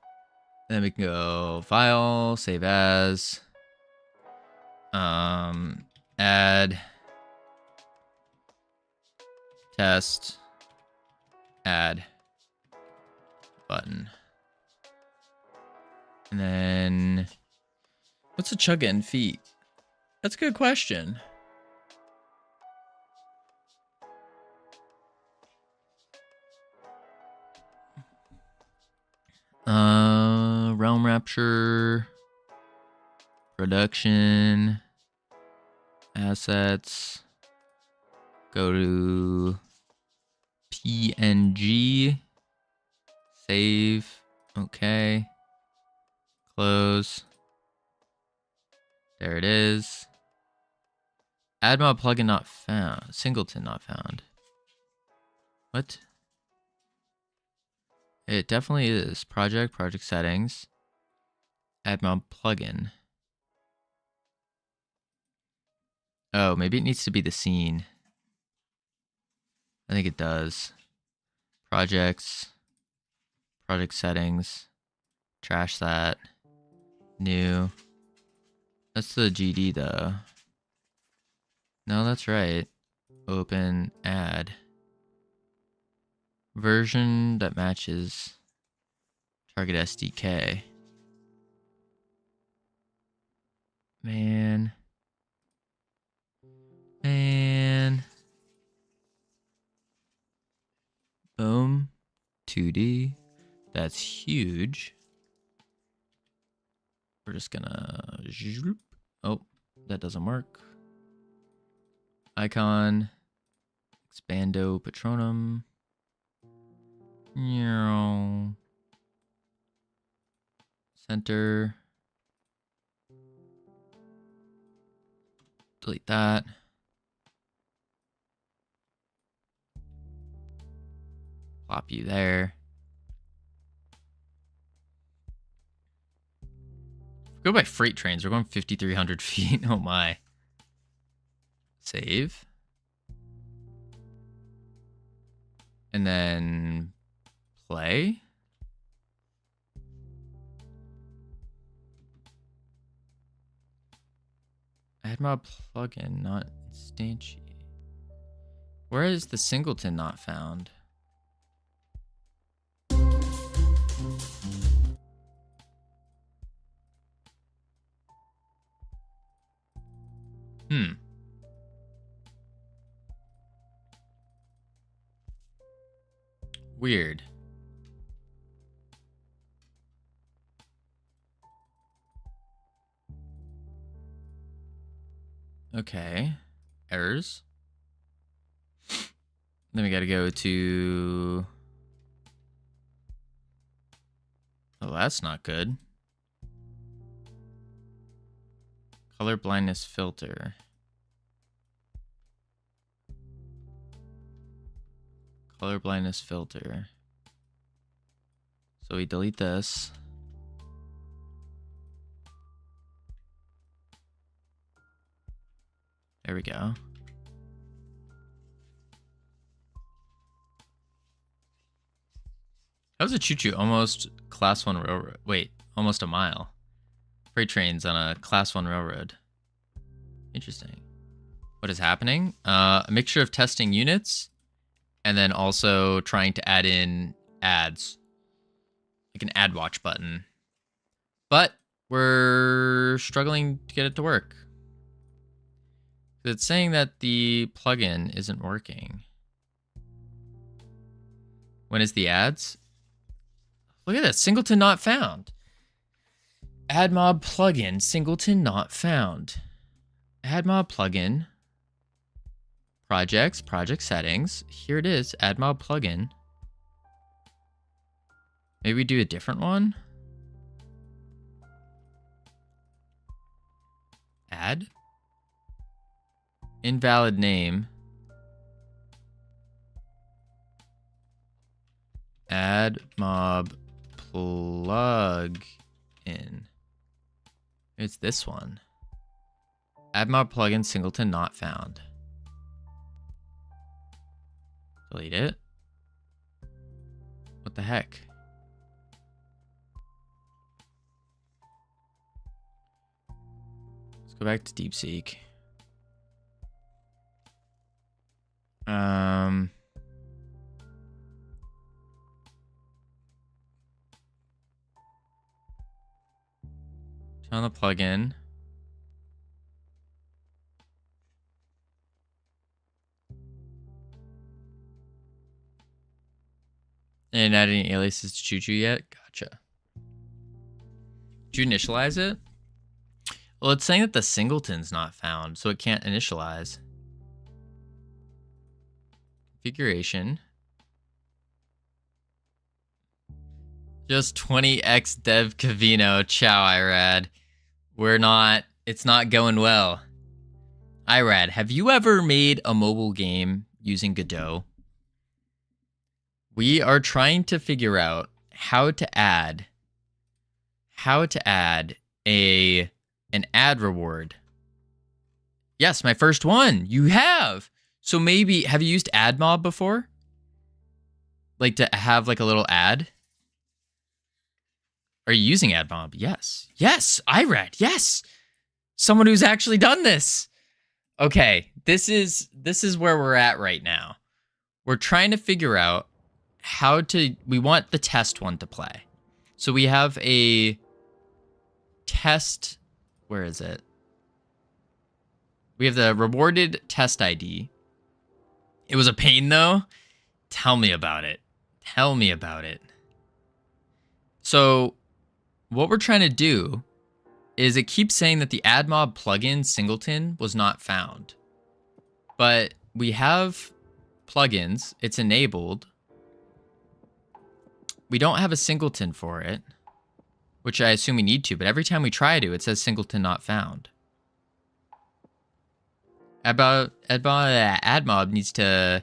Then we can go file, save as, add, test, add, button. And then, what's a chugga in feet? That's a good question. Realm Rapture, production, assets, go to PNG, save, okay, close, there it is. Add mod plugin not found, singleton not found. What? It definitely is. Project settings. Add mod plugin. Oh, maybe it needs to be the scene. I think it does. Projects. Project settings. Trash that. New. That's the GD though. No, that's right. Open, add. Version that matches target SDK. Man. Boom. 2D. That's huge. We're just gonna... Oh, that doesn't work. Icon. Expando Patronum. Center. Delete that. Plop you there. Go by freight trains. We're going 5,300 feet. Oh my. Save. And then play. Add mod plugin, not instantiate. Where is the singleton not found? Weird. Okay. Errors. Then we gotta go to... Oh, that's not good. Color blindness filter. Color blindness filter. So we delete this. There we go. How's a choo-choo almost class 1 railroad? Wait, almost a mile. Freight trains on a class 1 railroad. Interesting. What is happening? A mixture of testing units and then also trying to add in ads. Like an ad watch button. But we're struggling to get it to work. It's saying that the plugin isn't working. When is the ads? Look at that, singleton not found. Add mod plugin, singleton not found. Add mod plugin. Projects, project settings. Here it is, add mod plugin. Maybe we do a different one. Add. Invalid name. Add mob plugin. It's this one. Add mob plugin singleton not found. Delete it. What the heck? Let's go back to DeepSeek. Turn on the plugin. And add any aliases to Choo-Choo yet? Gotcha. Did you initialize it? Well, it's saying that the singleton's not found, so it can't initialize. Configuration. Just 20x dev Covino. Ciao, Irad. It's not going well. Irad, have you ever made a mobile game using Godot? We are trying to figure out how to add an ad reward. Yes, my first one. You have. So maybe, have you used AdMob before? Like to have like a little ad? Are you using AdMob? Yes. Yes, Irad. Yes. Someone who's actually done this. Okay, this is where we're at right now. We're trying to figure out we want the test one to play. So we have a test, where is it? We have the rewarded test ID. It was a pain though. Tell me about it. Tell me about it. So what we're trying to do is it keeps saying that the AdMob plugin singleton was not found. But we have plugins, it's enabled. We don't have a singleton for it, which I assume we need to, but every time we try to, it says singleton not found. AdMob needs to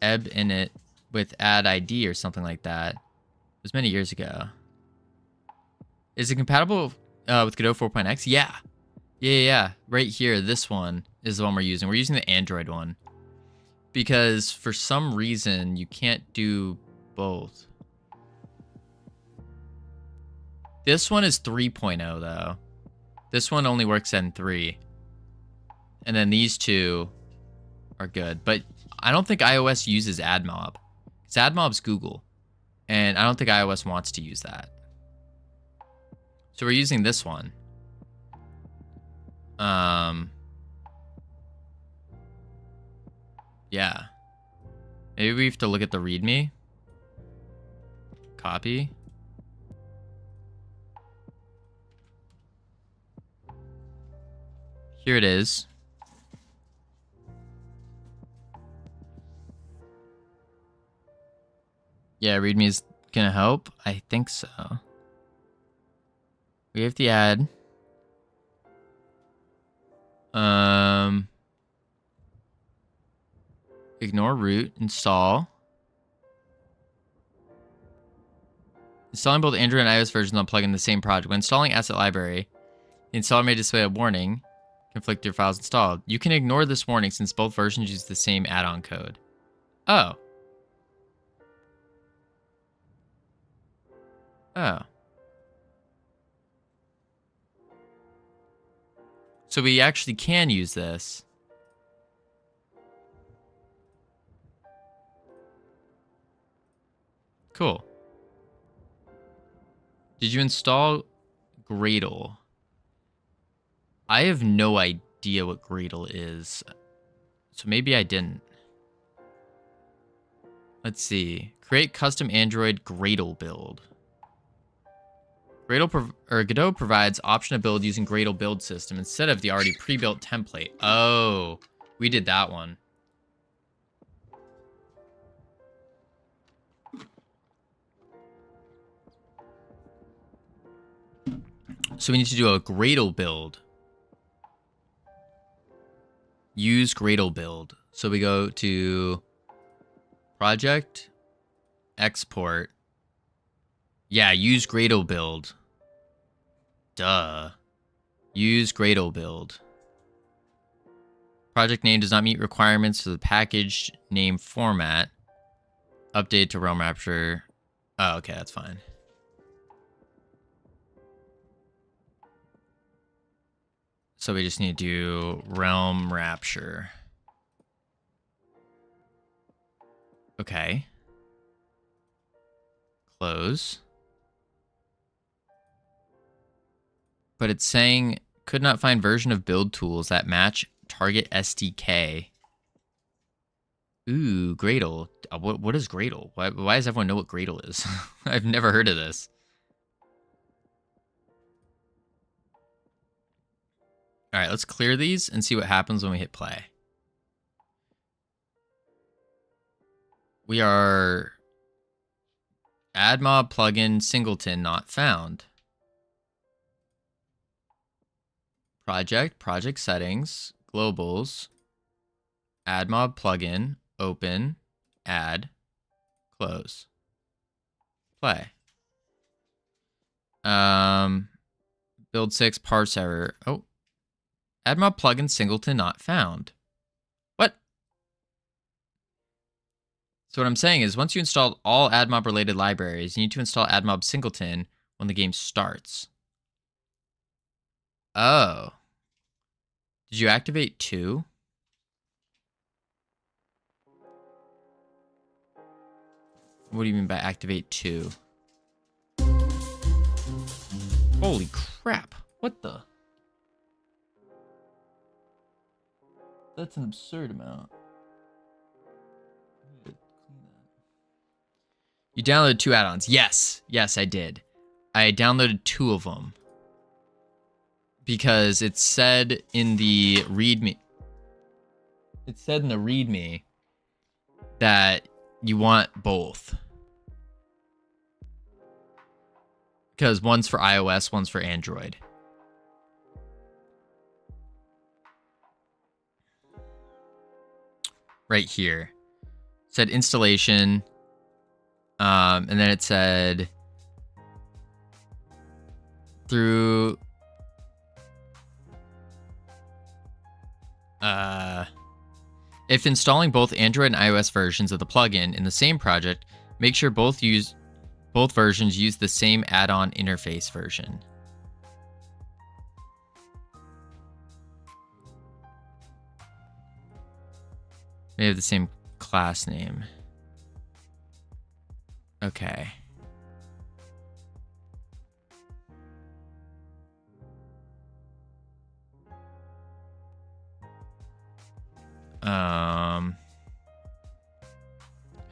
ebb in it with add ID or something like that. It was many years ago. Is it compatible with Godot 4.x? Yeah. Yeah. Right here, this one is the one we're using. We're using the Android one. Because for some reason, you can't do both. This one is 3.0 though. This one only works in 3. And then these two are good. But I don't think iOS uses AdMob. Because AdMob's Google. And I don't think iOS wants to use that. So we're using this one. Yeah. Maybe we have to look at the README. Copy. Here it is. Yeah, README is gonna help. I think so. We have the ad. Ignore root. Install. Installing both Android and iOS versions on plugin the same project. When installing asset library, the installer may display a warning. Conflict your files installed. You can ignore this warning since both versions use the same add-on code. Oh. Oh. So we actually can use this. Cool. Did you install Gradle? I have no idea what Gradle is. So maybe I didn't. Let's see. Create custom Android Gradle build. Godot provides option to build using Gradle build system instead of the already pre-built template. Oh, we did that one. So we need to do a Gradle build. Use Gradle build. So we go to project, export. Yeah, use Gradle build. Duh. Use Gradle build. Project name does not meet requirements for the package name format. Update to Realm Rapture. Oh, okay, that's fine. So we just need to do Realm Rapture. Okay. Close. But it's saying could not find version of build tools that match target SDK. Ooh, Gradle. What is Gradle? Why does everyone know what Gradle is? I've never heard of this. All right, let's clear these and see what happens when we hit play. We are AdMob plugin singleton not found. Project settings, globals, AdMob plugin, open, add, close, play. Build 6 parse error. Oh, AdMob plugin singleton not found. What? So what I'm saying is once you install all AdMob related libraries, you need to install AdMob singleton when the game starts. Oh. Did you activate 2? What do you mean by activate 2? Holy crap. What the? That's an absurd amount. You downloaded 2 add-ons. Yes. Yes, I did. I downloaded 2 of them. Because it said in the README. It said in the README that you want both. Because one's for iOS, one's for Android. Right here. It said installation. And then it said through if installing both Android and iOS versions of the plugin in the same project, make sure both versions use the same add-on interface version. They have the same class name. Okay.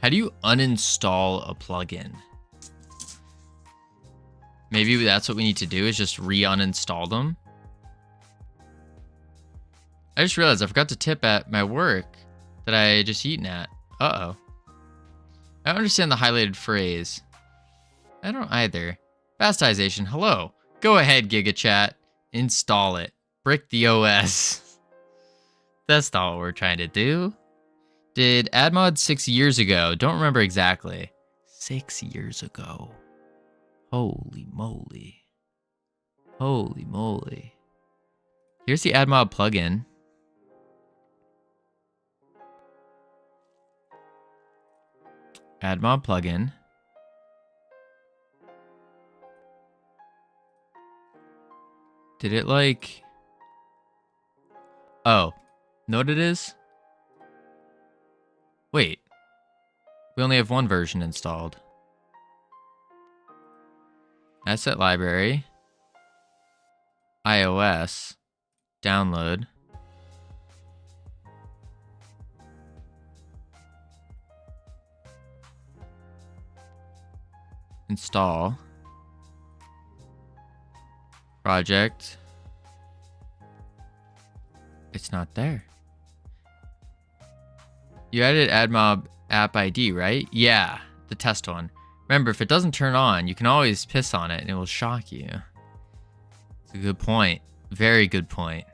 How do you uninstall a plugin? Maybe that's what we need to do is just re-uninstall them. I just realized I forgot to tip at my work that I just eaten at. Uh-oh. I don't understand the highlighted phrase. I don't either. Bastization, hello. Go ahead, GigaChat. Install it. Brick the OS. That's not what we're trying to do. Did AdMod 6 years ago? Don't remember exactly. 6 years ago. Holy moly. Holy moly. Here's the AdMob plugin. AdMob plugin. Did it like... Oh. Know what it is? Wait. We only have one version installed. Asset library. iOS. Download. Install. Project. It's not there. You added AdMob app ID, right? Yeah, the test one. Remember, if it doesn't turn on, you can always piss on it and it will shock you. It's a good point. Very good point.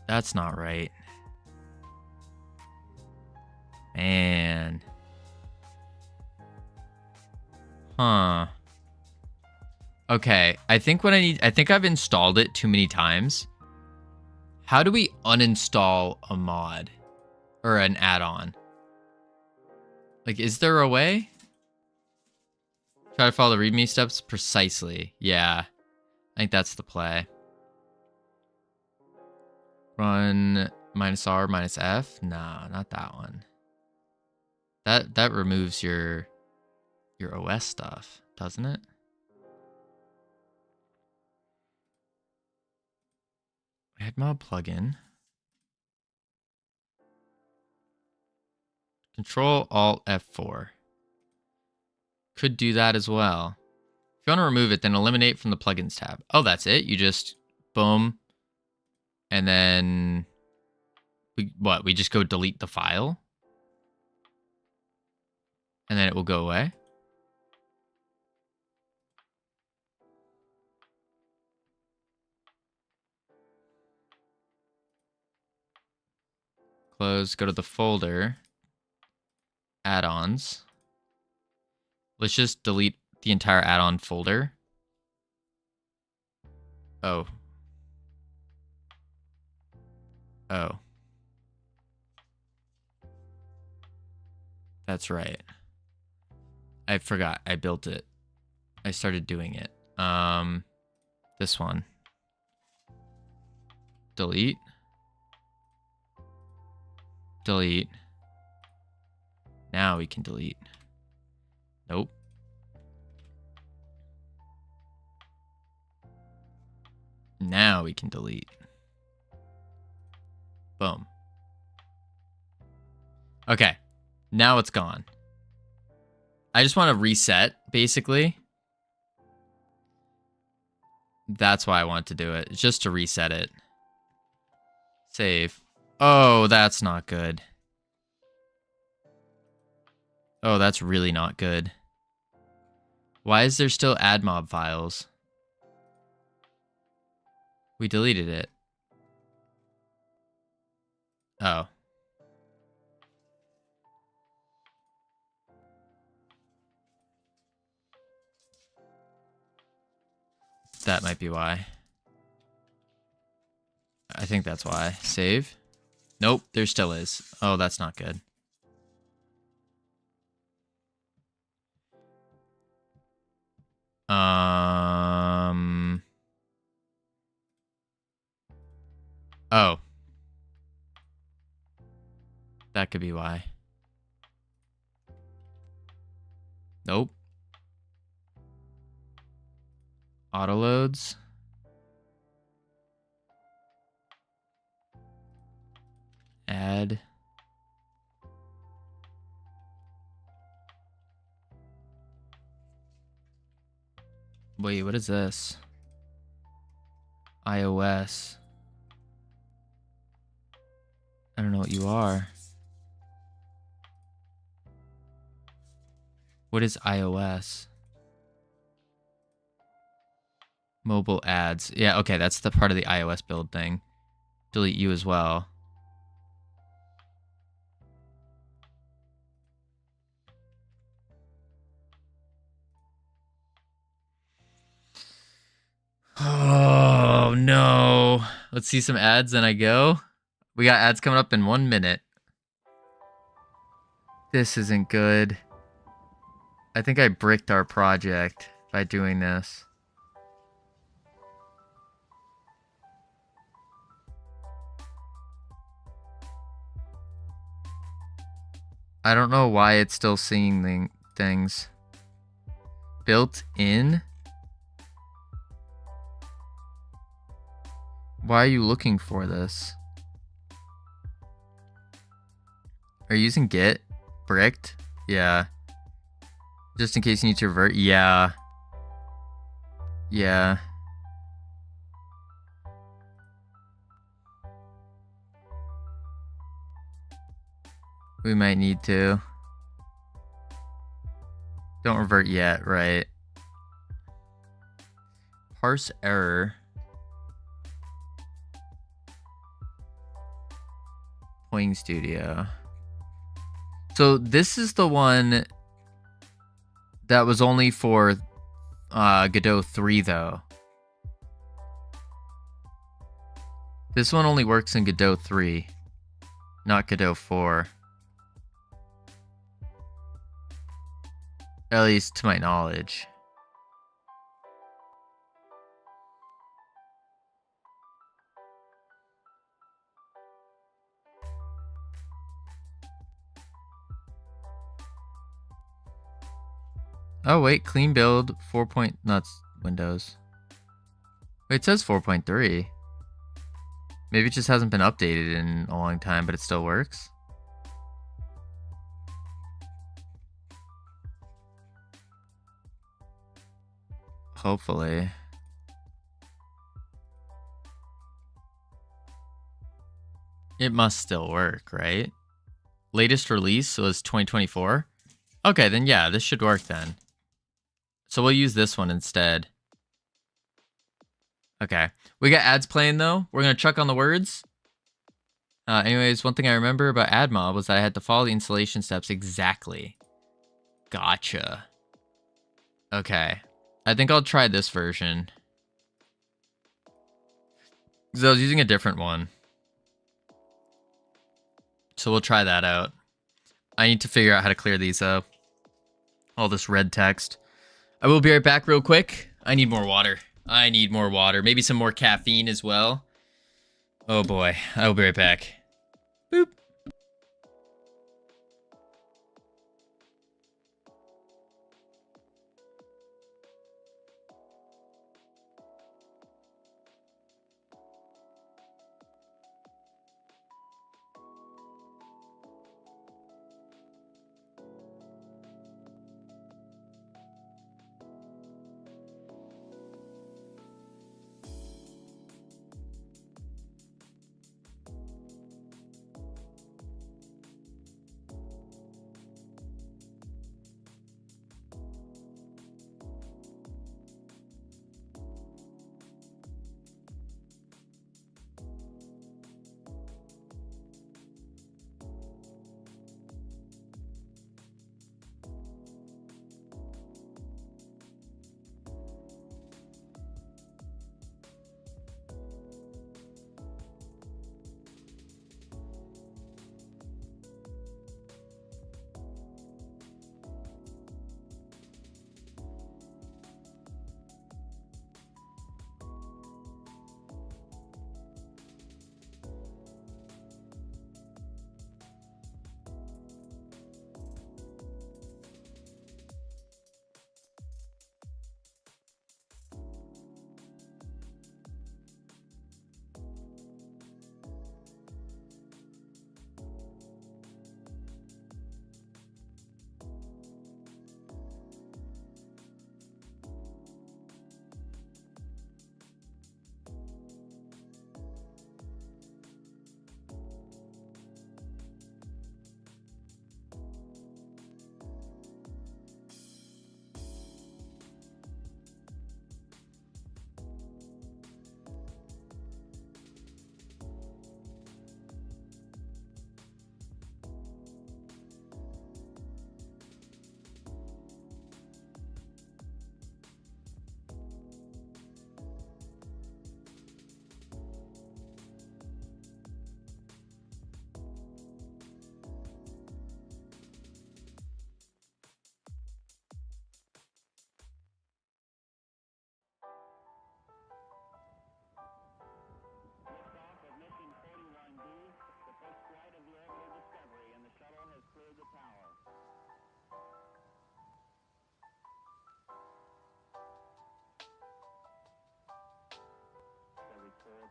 That's not right. Man. Huh. Okay, I think I've installed it too many times. How do we uninstall a mod or an add-on? Like, is there a way? Try to follow the readme steps precisely. Yeah. I think that's the play. Run -R, -F? No, not that one. That removes your OS stuff, doesn't it? Headmob plugin. Control Alt F4. Could do that as well. If you want to remove it, then eliminate from the plugins tab. Oh, that's it? You just boom. And then we just go delete the file? And then it will go away? Close, go to the folder. Add-ons. Let's just delete the entire add-on folder. Oh. Oh. That's right. I forgot. I built it. I started doing it. This one. Delete. Delete. Now we can delete. Nope. Now we can delete. Boom. Okay. Now it's gone. I just want to reset, basically. That's why I want to do it. It's just to reset it. Save. Oh, that's not good. Oh, that's really not good. Why is there still admob files? We deleted it. Oh. That might be why. I think that's why. Save. Nope, there still is. Oh, that's not good. Oh. That could be why. Nope. Auto loads. Add. Wait, what is this? iOS. I don't know what you are. What is iOS? Mobile ads. Yeah, okay, that's the part of the iOS build thing. Delete you as well. Oh, no. Let's see some ads, then I go. We got ads coming up in 1 minute. This isn't good. I think I bricked our project by doing this. I don't know why it's still seeing things. Built in? Why are you looking for this? Are you using Git? Bricked? Yeah. Just in case you need to revert? Yeah. Yeah. We might need to. Don't revert yet, right? Parse error. Playing Studio. So this is the one that was only for Godot 3, though. This one only works in Godot 3, not Godot 4. At least to my knowledge. Oh, wait. Clean build 4. Nuts Windows. Wait, it says 4.3. Maybe it just hasn't been updated in a long time, but it still works. Hopefully. It must still work, right? Latest release was 2024. Okay, then yeah, this should work then. So we'll use this one instead. Okay. We got ads playing though. We're going to chuck on the words. Anyways, one thing I remember about AdMob was that I had to follow the installation steps exactly. Gotcha. Okay. I think I'll try this version. Because I was using a different one. So we'll try that out. I need to figure out how to clear these up. All this red text. I will be right back real quick. I need more water. I need more water. Maybe some more caffeine as well. Oh boy. I will be right back. Boop.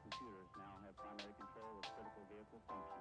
Computers now have primary control of critical vehicle functions.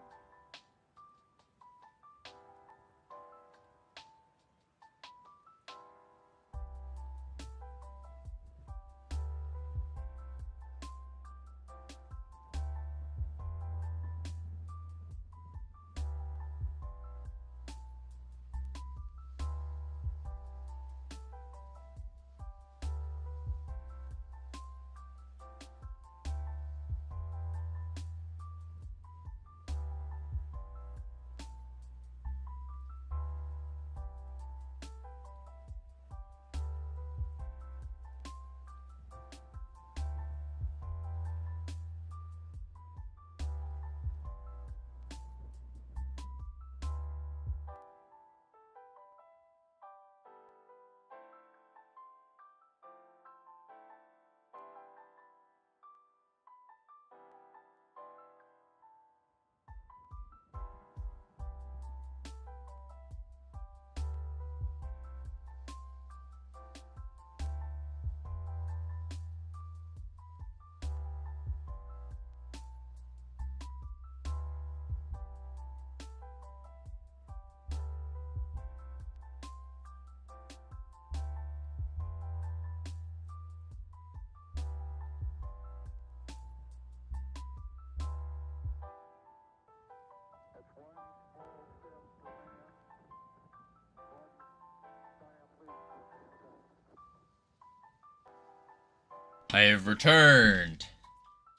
I have returned.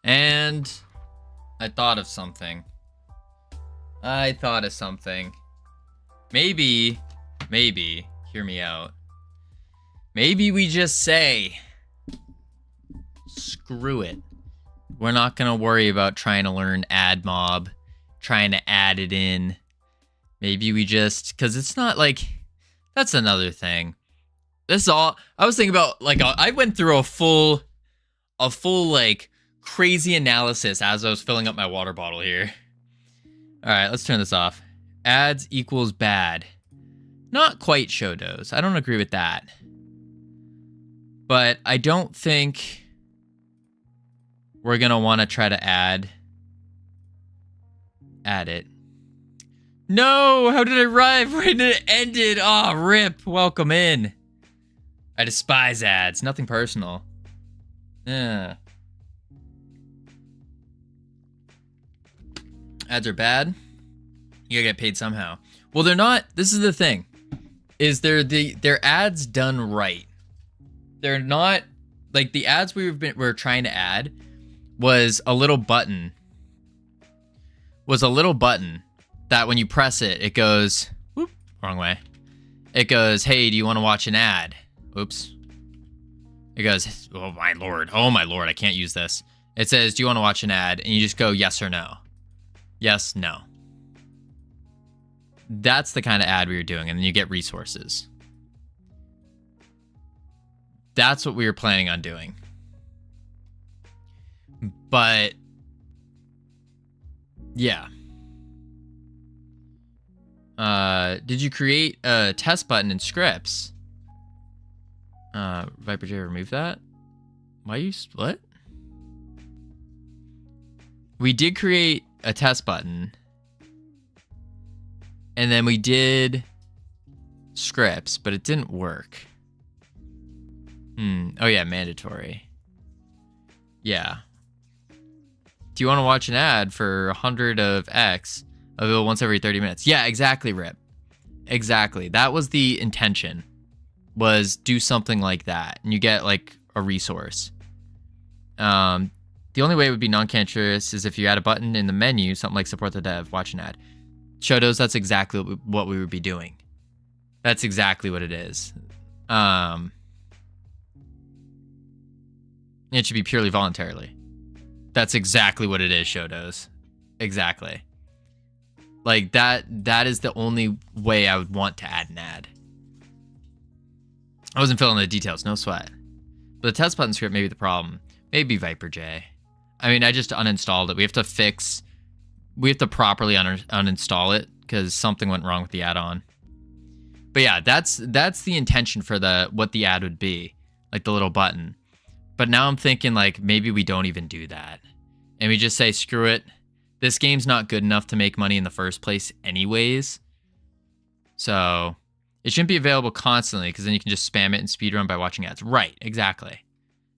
And I thought of something. Maybe, hear me out. Maybe we just say, screw it. We're not going to worry about trying to learn add mob, trying to add it in. Maybe we just, because it's not like, that's another thing. This is all, I was thinking about, like, I went through a full, like, crazy analysis as I was filling up my water bottle here. All right, let's turn this off. Ads equals bad. Not quite Shodos. I don't agree with that. But I don't think we're going to want to try to add it. No, how did I arrive? Where did it ended? Oh, rip. Welcome in. I despise ads. Nothing personal. Yeah. Ads are bad. You gotta get paid somehow. Well, they're not. This is the thing. Is they're ads done right. They're not like the ads we're trying to add was a little button. That when you press it, it goes whoop, wrong way. It goes, "Hey, do you want to watch an ad?" Oops. It goes, "Oh my lord, I can't use this." It says, "Do you want to watch an ad?" And you just go yes or no. Yes, no. That's the kind of ad we were doing, and then you get resources. That's what we were planning on doing. But yeah. Did you create a test button in scripts? Viper J, remove that. Why you what? We did create a test button. And then we did scripts, but it didn't work. Oh yeah, mandatory. Yeah. Do you want to watch an ad for 100 of X available once every 30 minutes? Yeah, exactly, Rip. Exactly. That was the intention. Was do something like that, and you get like a resource. The only way it would be non-cancerous is if you add a button in the menu, something like support the dev, watch an ad. Shodos, that's exactly what we would be doing. That's exactly what it is. It should be purely voluntarily. That's exactly what it is, Shodos. Exactly. Like that is the only way I would want to add an ad. I wasn't filling the details, no sweat. But the test button script may be the problem. Maybe Viper J. I mean, I just uninstalled it. We have to properly uninstall it because something went wrong with the add-on. But yeah, that's the intention for what the ad would be, like the little button. But now I'm thinking like maybe we don't even do that, and we just say screw it. This game's not good enough to make money in the first place, anyways. So it shouldn't be available constantly because then you can just spam it and speedrun by watching ads. Right? Exactly.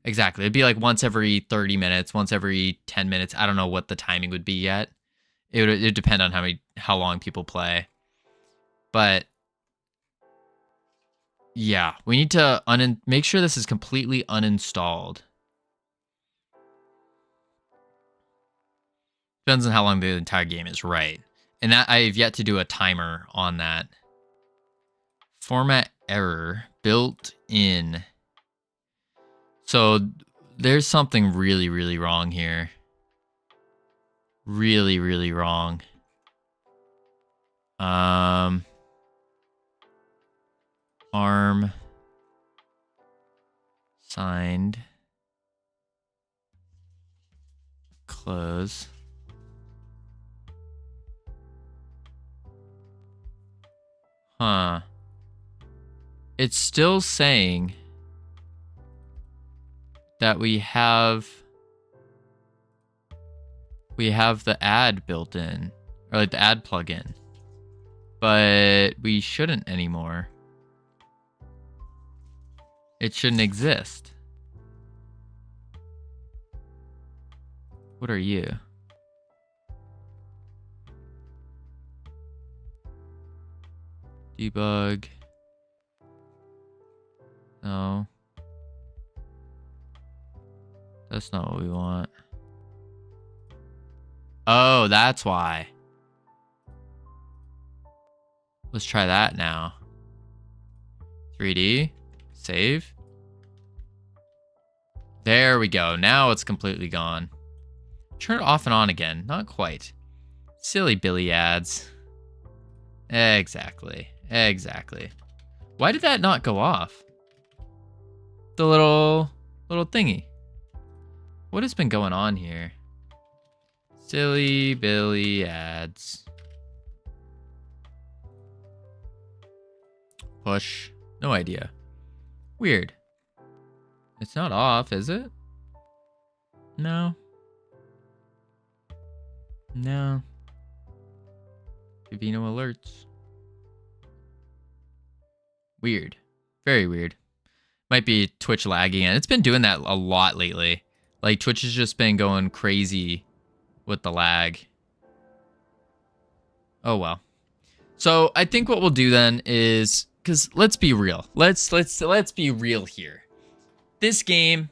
It'd be like once every 30 minutes, once every 10 minutes. I don't know what the timing would be yet. It would depend on how long people play. But yeah, we need to make sure this is completely uninstalled. Depends on how long the entire game is, right? And that I have yet to do a timer on that. Format error built in. So there's something really, really wrong here. Really, really wrong. Arm signed. Close. Huh. It's still saying that we have the ad built in, or like the ad plugin, but we shouldn't anymore. It shouldn't exist. What are you? Debug. No. That's not what we want. Oh, that's why. Let's try that now. 3D. Save. There we go. Now it's completely gone. Turn it off and on again. Not quite. Silly Billy ads. Exactly. Exactly. Why did that not go off? The little thingy. What has been going on here? Silly Billy ads. Push. No idea. Weird. It's not off, is it? No. No. Covino alerts. Weird. Very weird. Might be Twitch lagging, and it's been doing that a lot lately. Like, Twitch has just been going crazy with the lag. Oh, well. So, I think what we'll do then is... Because let's be real. Let's be real here. This game,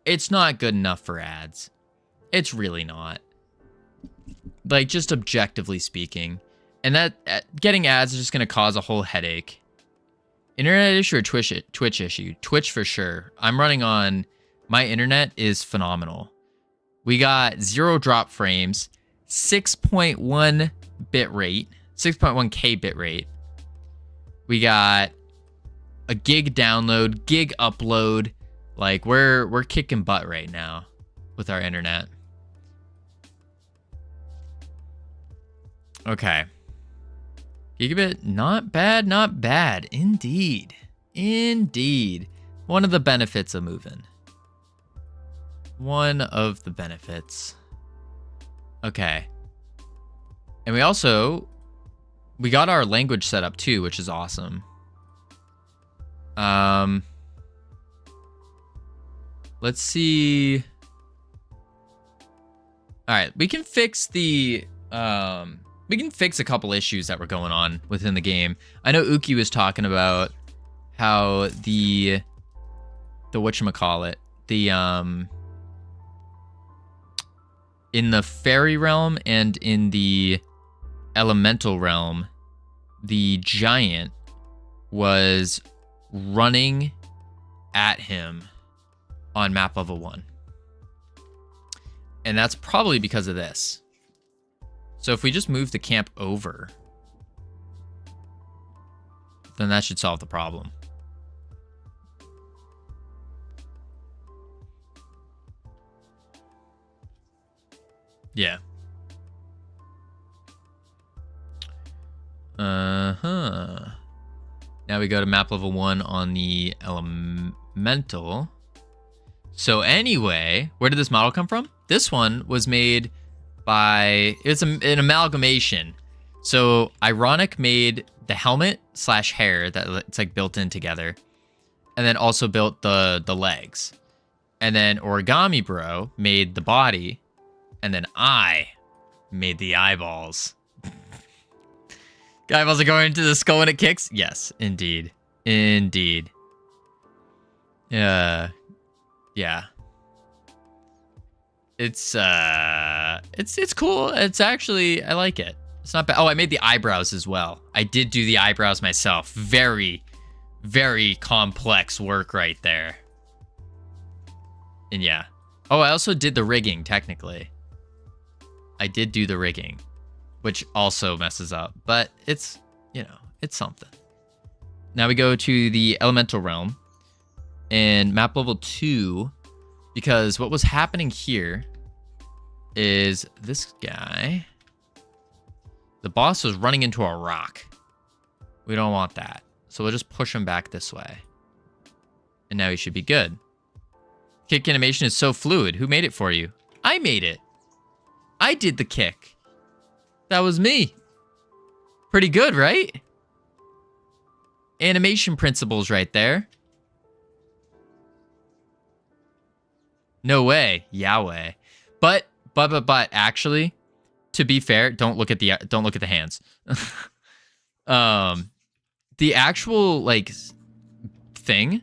it's not good enough for ads. It's really not. Like, just objectively speaking. And that getting ads is just going to cause a whole headache. Internet issue or Twitch issue? Twitch for sure. I'm running on... My internet is phenomenal. We got 0 drop frames, 6.1 bit rate, 6.1K bit rate. We got a gig download, gig upload. Like, we're kicking butt right now with our internet. Okay. Gigabit, not bad, not bad. Indeed. Indeed. One of the benefits of moving. One of the benefits. Okay. And we got our language set up too, which is awesome. Let's see. All right, we can fix the we can fix a couple issues that were going on within the game. I know Uki was talking about how the whatchamacallit, in the fairy realm and in the elemental realm, the giant was running at him on map level 1. And that's probably because of this. So if we just move the camp over, then that should solve the problem. Yeah. Now we go to map level 1 on the elemental. So anyway, where did this model come from? This one was made by, it's an amalgamation. So Ironic made the helmet / hair that it's like built in together, and then also built the legs. And then Origami Bro made the body, and then I made the eyeballs. The eyeballs are going into the skull when it kicks? Yes, indeed. Indeed. Yeah. It's cool. It's actually, I like it. It's not bad. Oh, I made the eyebrows as well. I did do the eyebrows myself. Very, very complex work right there. And yeah. Oh, I also did the rigging, technically. I did do the rigging, which also messes up, but it's, you know, it's something. Now we go to the elemental realm and map level 2, because what was happening here is this guy, the boss was running into a rock. We don't want that. So we'll just push him back this way. And now he should be good. Kick animation is so fluid. Who made it for you? I made it. I did the kick. That was me. Pretty good, right? Animation principles right there. No way. Yahweh. But actually, to be fair, don't look at the hands. The actual like thing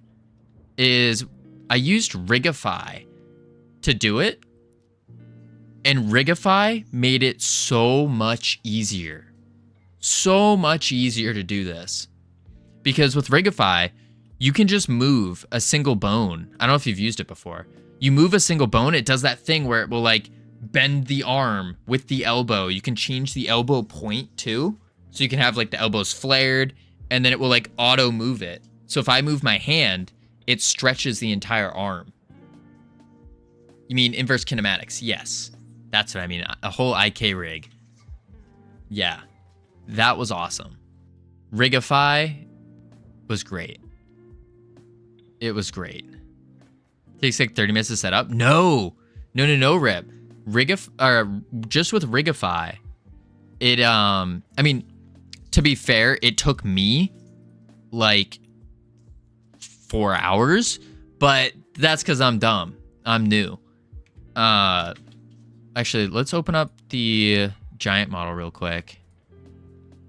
is I used Rigify to do it. And Rigify made it so much easier. So much easier to do this. Because with Rigify, you can just move a single bone. I don't know if you've used it before. You move a single bone, it does that thing where it will like bend the arm with the elbow. You can change the elbow point too. So you can have like the elbows flared and then it will like auto move it. So if I move my hand, it stretches the entire arm. You mean inverse kinematics? Yes. That's what I mean. A whole IK rig. Yeah. That was awesome. Rigify was great. It was great. Takes like 30 minutes to set up. No, Rip. Just with Rigify, it I mean, to be fair, it took me like 4 hours, but that's because I'm dumb. I'm new. Actually, let's open up the giant model real quick.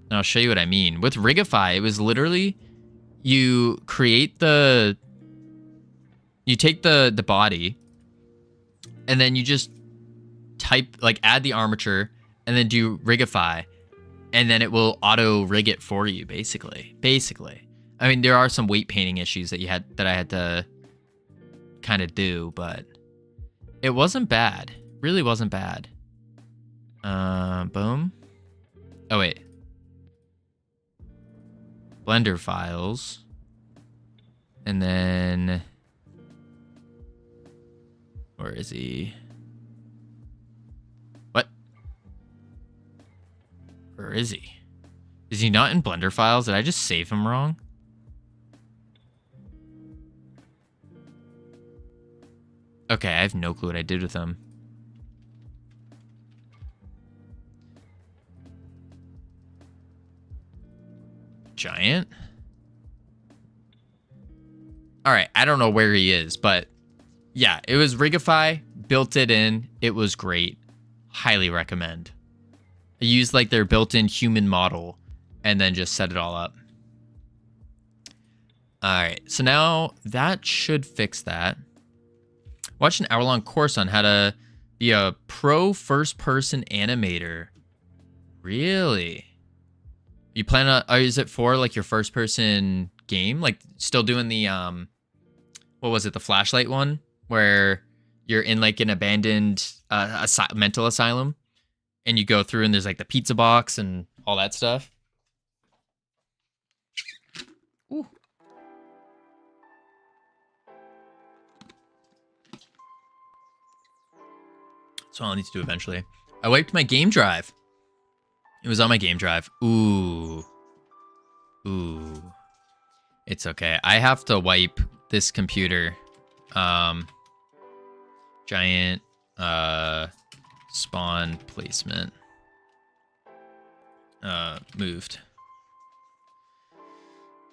And I'll show you what I mean. With Rigify, it was literally you take the body and then you just type, like add the armature and then do Rigify and then it will auto rig it for you, basically. I mean, there are some weight painting issues that I had to kind of do, but it wasn't bad. Really wasn't bad. Boom. Oh, wait. Blender files. And then... Where is he? What? Where is he? Is he not in Blender files? Did I just save him wrong? Okay, I have no clue what I did with him. Giant? Alright, I don't know where he is, but yeah, it was Rigify, built it in, it was great. Highly recommend. I used like their built-in human model and then just set it all up. Alright, so now that should fix that. Watch an hour-long course on how to be a pro first-person animator. Really? You plan on, or is it for like your first-person game? Like still doing the, what was it? The flashlight one where you're in like an abandoned mental asylum and you go through and there's like the pizza box and all that stuff. Ooh. That's what I'll need to do eventually. I wiped my game drive. It was on my game drive. Ooh. It's okay. I have to wipe this computer. Giant spawn placement. Moved.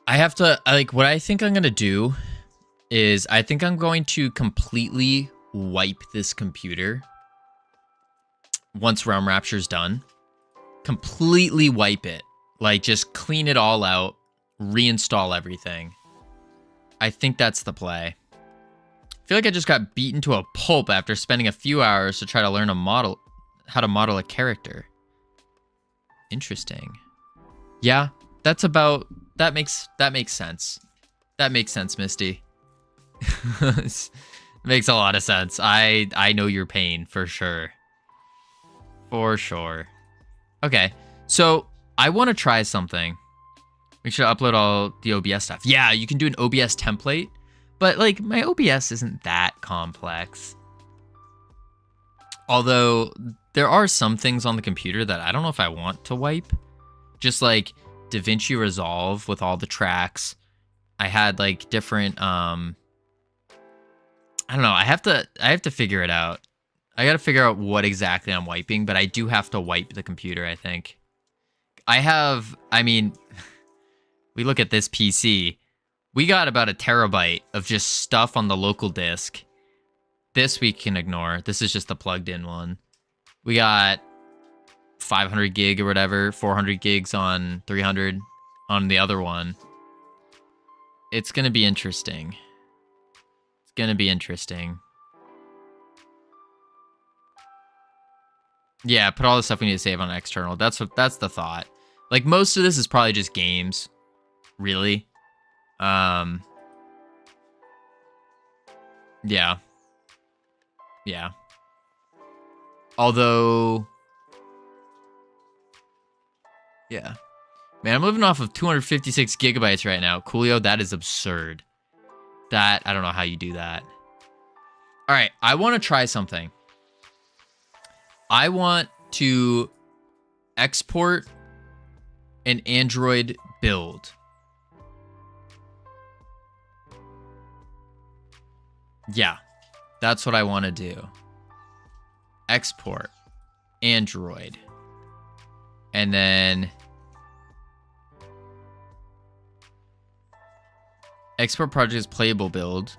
I have to, like, what I think I'm going to do is I think I'm going to completely wipe this computer once Realm Rapture's done. Completely wipe it. Like, just clean it all out. Reinstall everything. I think that's the play. I feel like I just got beaten to a pulp after spending a few hours to try to learn how to model a character. Interesting. Yeah, that makes sense. That makes sense, Misty. It makes a lot of sense. I know your pain for sure. For sure. Okay, so I want to try something. Make sure to upload all the OBS stuff. Yeah, you can do an OBS template, but like my OBS isn't that complex. Although there are some things on the computer that I don't know if I want to wipe. Just like DaVinci Resolve with all the tracks. I had like different I don't know, I have to figure it out. I got to figure out what exactly I'm wiping, but I do have to wipe the computer, I think. I mean, we look at this PC. We got about 1 terabyte of just stuff on the local disk. This we can ignore. This is just the plugged in one. We got 500 gig or whatever, 400 gigs on 300 on the other one. It's going to be interesting. It's going to be interesting. Yeah, put all the stuff we need to save on external. That's the thought. Like most of this is probably just games, really. Yeah. Yeah. Although, yeah. Man, I'm living off of 256 gigabytes right now. Coolio, that is absurd. I don't know how you do that. All right, I want to try something. I want to export an Android build. Yeah, that's what I want to do. Export Android. And then export projects playable build.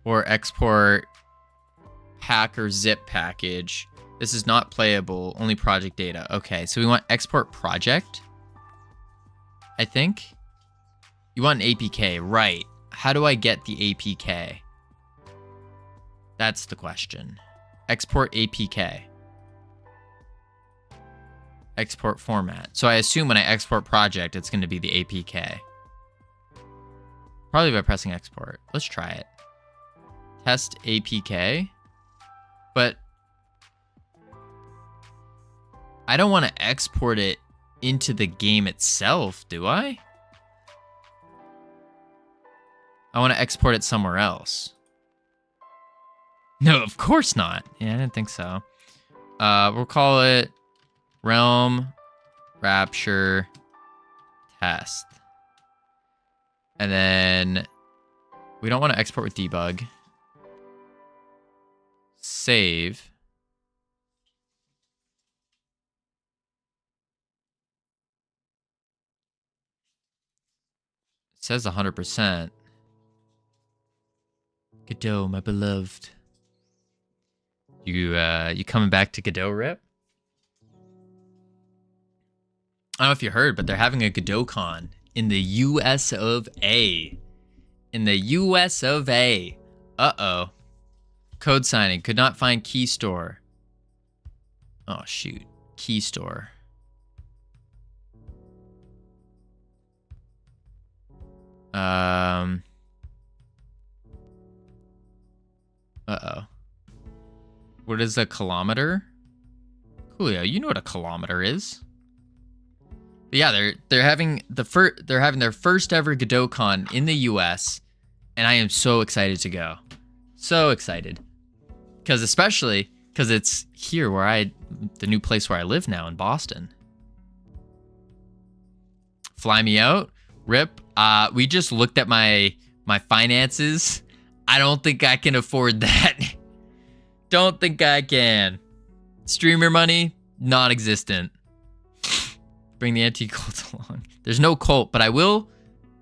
Or export pack or zip package. This is not playable, only project data. Okay, so we want export project, I think. You want an APK, right. How do I get the APK? That's the question. Export APK. Export format. So I assume when I export project, it's going to be the APK. Probably by pressing export. Let's try it. Test APK. But I don't want to export it into the game itself, do I? I want to export it somewhere else. No, of course not. Yeah, I didn't think so. We'll call it Realm Rapture Test. And then we don't want to export with debug. Save. It says 100%. Godot, my beloved. You coming back to Godot, Rip? I don't know if you heard, but they're having a GodotCon in the US of A. In the US of A. Uh-oh. Code signing. Could not find key store. Oh, shoot. Key store. Uh-oh. What is a kilometer? Coolio, you know what a kilometer is. But yeah, they're having their first ever GodotCon in the US, and I am so excited to go. So excited. Especially because it's here where the new place where I live now in Boston. Fly me out, Rip. We just looked at my finances. I don't think I can afford that. Don't think I can. Streamer money, non-existent. Bring the anti-cult along. There's no cult, but I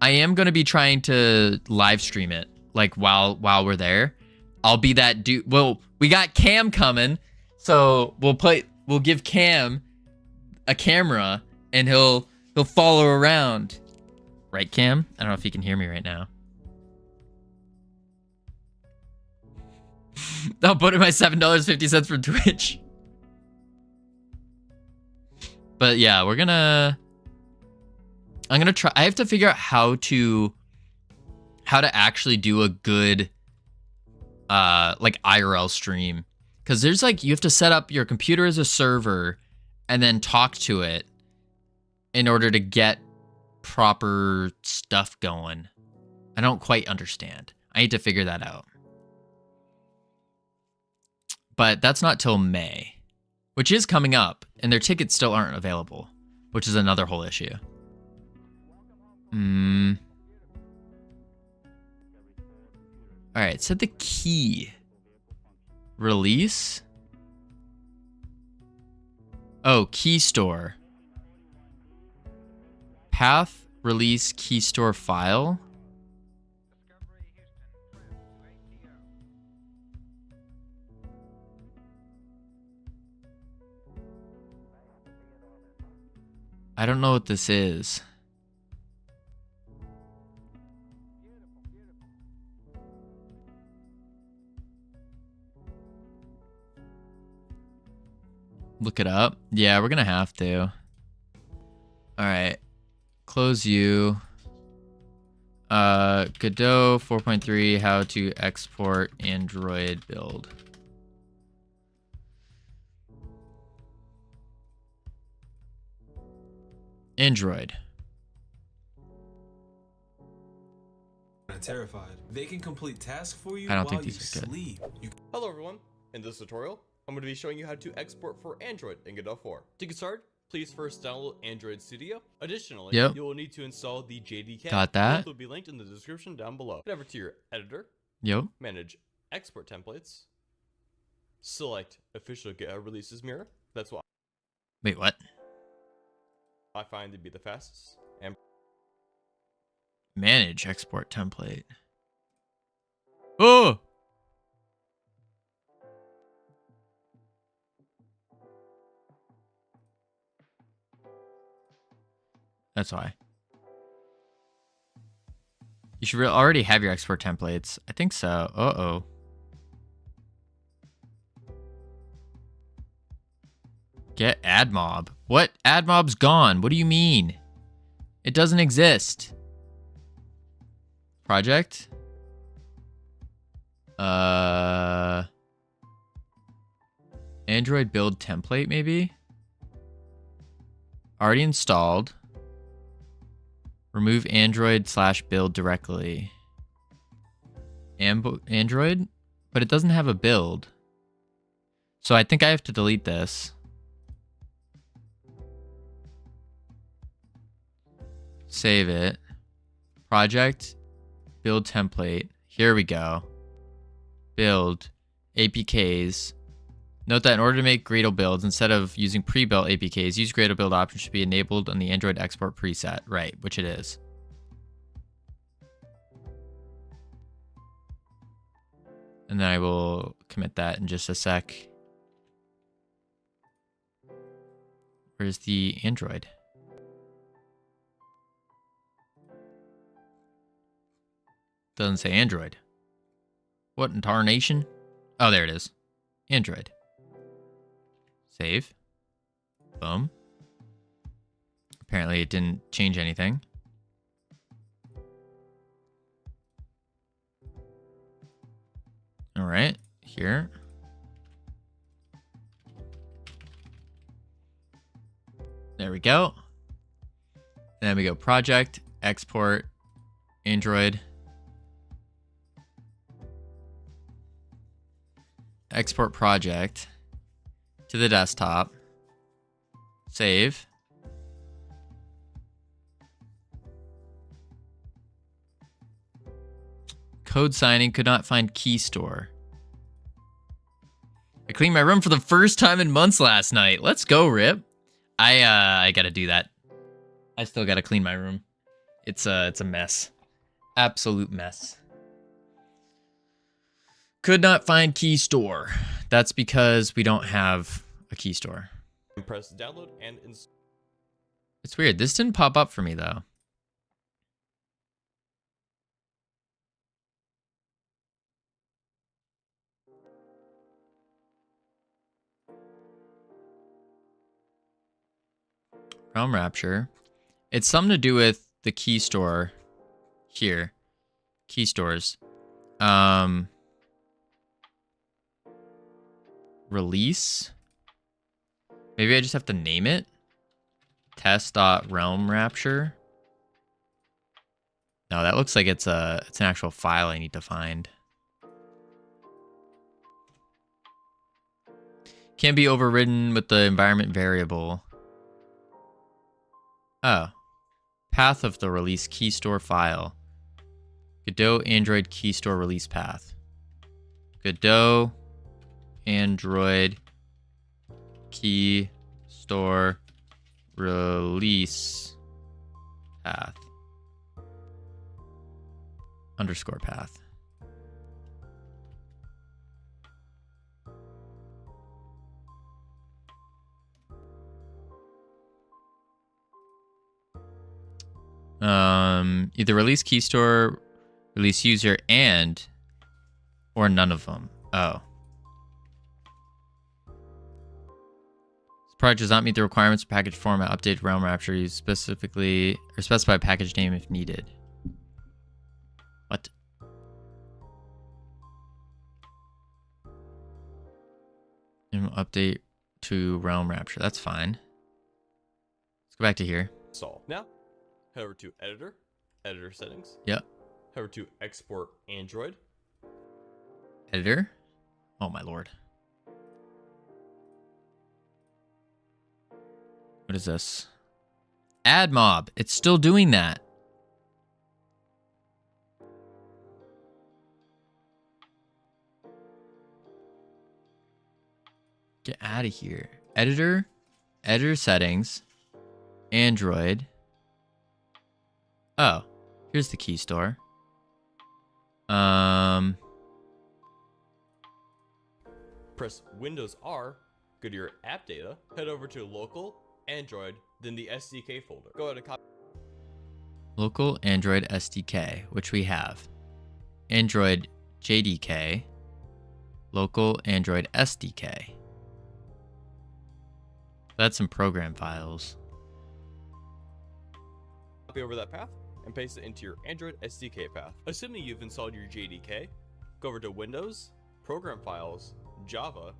am going to be trying to live stream it, like while we're there. I'll be that dude. Well, we got Cam coming, so we'll give Cam a camera and he'll follow around. Right, Cam? I don't know if you can hear me right now. I'll put in my $7.50 from Twitch. But yeah, I'm gonna try. I have to figure out how to actually do a good like IRL stream, because there's like, you have to set up your computer as a server and then talk to it in order to get proper stuff going. I don't quite understand. I need to figure that out. But that's not till May, which is coming up, and their tickets still aren't available, which is another whole issue. All right, set the key. Release. Oh, key store. Path, release, key store file. I don't know what this is. Look it up. Yeah, we're gonna have to. All right. Close you. Godot 4.3, how to export Android build. Android. Terrified. They can complete tasks for you I don't while think you these are good. sleep. Hello everyone, in this tutorial, I'm going to be showing you how to export for Android in Godot 4. To get started, please first download Android Studio. Additionally, Yep. you will need to install the JDK. Got that. Both will be linked in the description down below. Head over to your editor, Yep. manage export templates, select official GitHub releases mirror. That's what Wait, what? I find to be the fastest. And Manage export template. Oh! That's why. You should already have your export templates. I think so. Uh-oh. Get AdMob. What? AdMob's gone. What do you mean? It doesn't exist. Project? Android build template, maybe? Already installed. Remove Android/build directly. Android? But it doesn't have a build. So I think I have to delete this. Save it. Project. Build template. Here we go. Build. APKs. Note that in order to make Gradle builds, instead of using pre-built APKs, use Gradle build option should be enabled on the Android export preset. Right, which it is. And then I will commit that in just a sec. Where's the Android? Doesn't say Android. What in tarnation? Oh, there it is. Android. Save. Boom. Apparently it didn't change anything. All right, here. There we go. Then we go project, export, Android. Export project to the desktop. Save. Code signing, could not find key store. I cleaned my room for the first time in months last night. Let's go, Rip. I gotta do that. I still gotta clean my room. It's a mess. Absolute mess. Could not find key store. That's because we don't have a key store. press download and install. It's weird. This didn't pop up for me, though. Realm Rapture. It's something to do with the key store here. Key stores. Release. Maybe I just have to name it. Test.realm rapture. No, that looks like it's an actual file I need to find. Can be overridden with the environment variable. Oh. Path of the release key store file. Godot Android key store release path. Godot Android key store release path. Underscore path. Either release key store, release user, and or none of them. Oh. product does not meet the requirements of package format. Update realm rapture. You specifically or specify package name if needed. What? And update to realm rapture. That's fine. Let's go back to here. Install. Now, head over to editor, editor settings. Yep. Head over to export Android. Editor. Oh my lord. What is this? Add mob. It's still doing that. Get out of here. Editor. Editor settings. Android. Oh. Here's the key store. Press Windows R, go to your app data, head over to local, Android, then the SDK folder. Go ahead and copy. Local Android SDK, which we have. Android JDK. Local Android SDK. That's some program files. Copy over that path and paste it into your Android SDK path. Assuming you've installed your JDK, go over to Windows, Program Files, Java,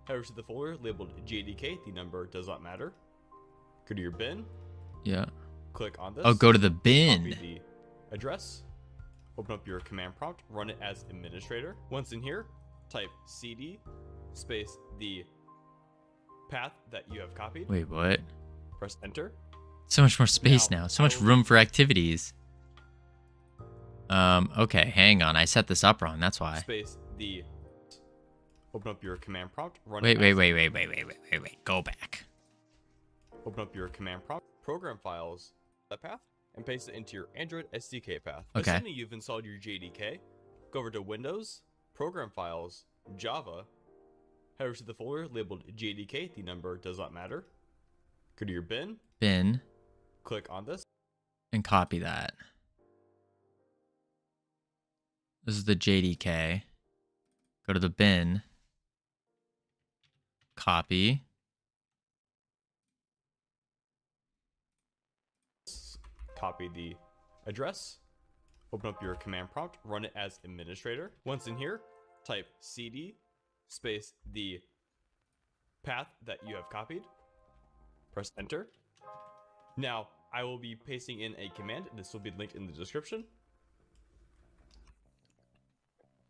head over to the folder labeled JDK, the number does not matter. Go to your bin. Yeah. Click on this. Oh, go to the bin. Copy the address. Open up your command prompt, run it as administrator. Once in here, type cd space the path that you have copied. Wait, what? Press enter. So much more space now. So much room for activities. Okay, hang on. I set this up wrong. That's why. Space the. Open up your command prompt. Run. Wait. Wait. Go back. Open up your command prompt. Program files. That path and paste it into your Android SDK path. Okay. Assuming you've installed your JDK, go over to Windows, Program Files, Java. Head over to the folder labeled JDK. The number does not matter. Go to your bin. Bin. Click on this. And copy that. This is the JDK. Go to the bin. Copy. Copy the address. Open up your command prompt. Run it as administrator. Once in here, type cd space the path that you have copied. Press enter. Now, I will be pasting in a command. This will be linked in the description.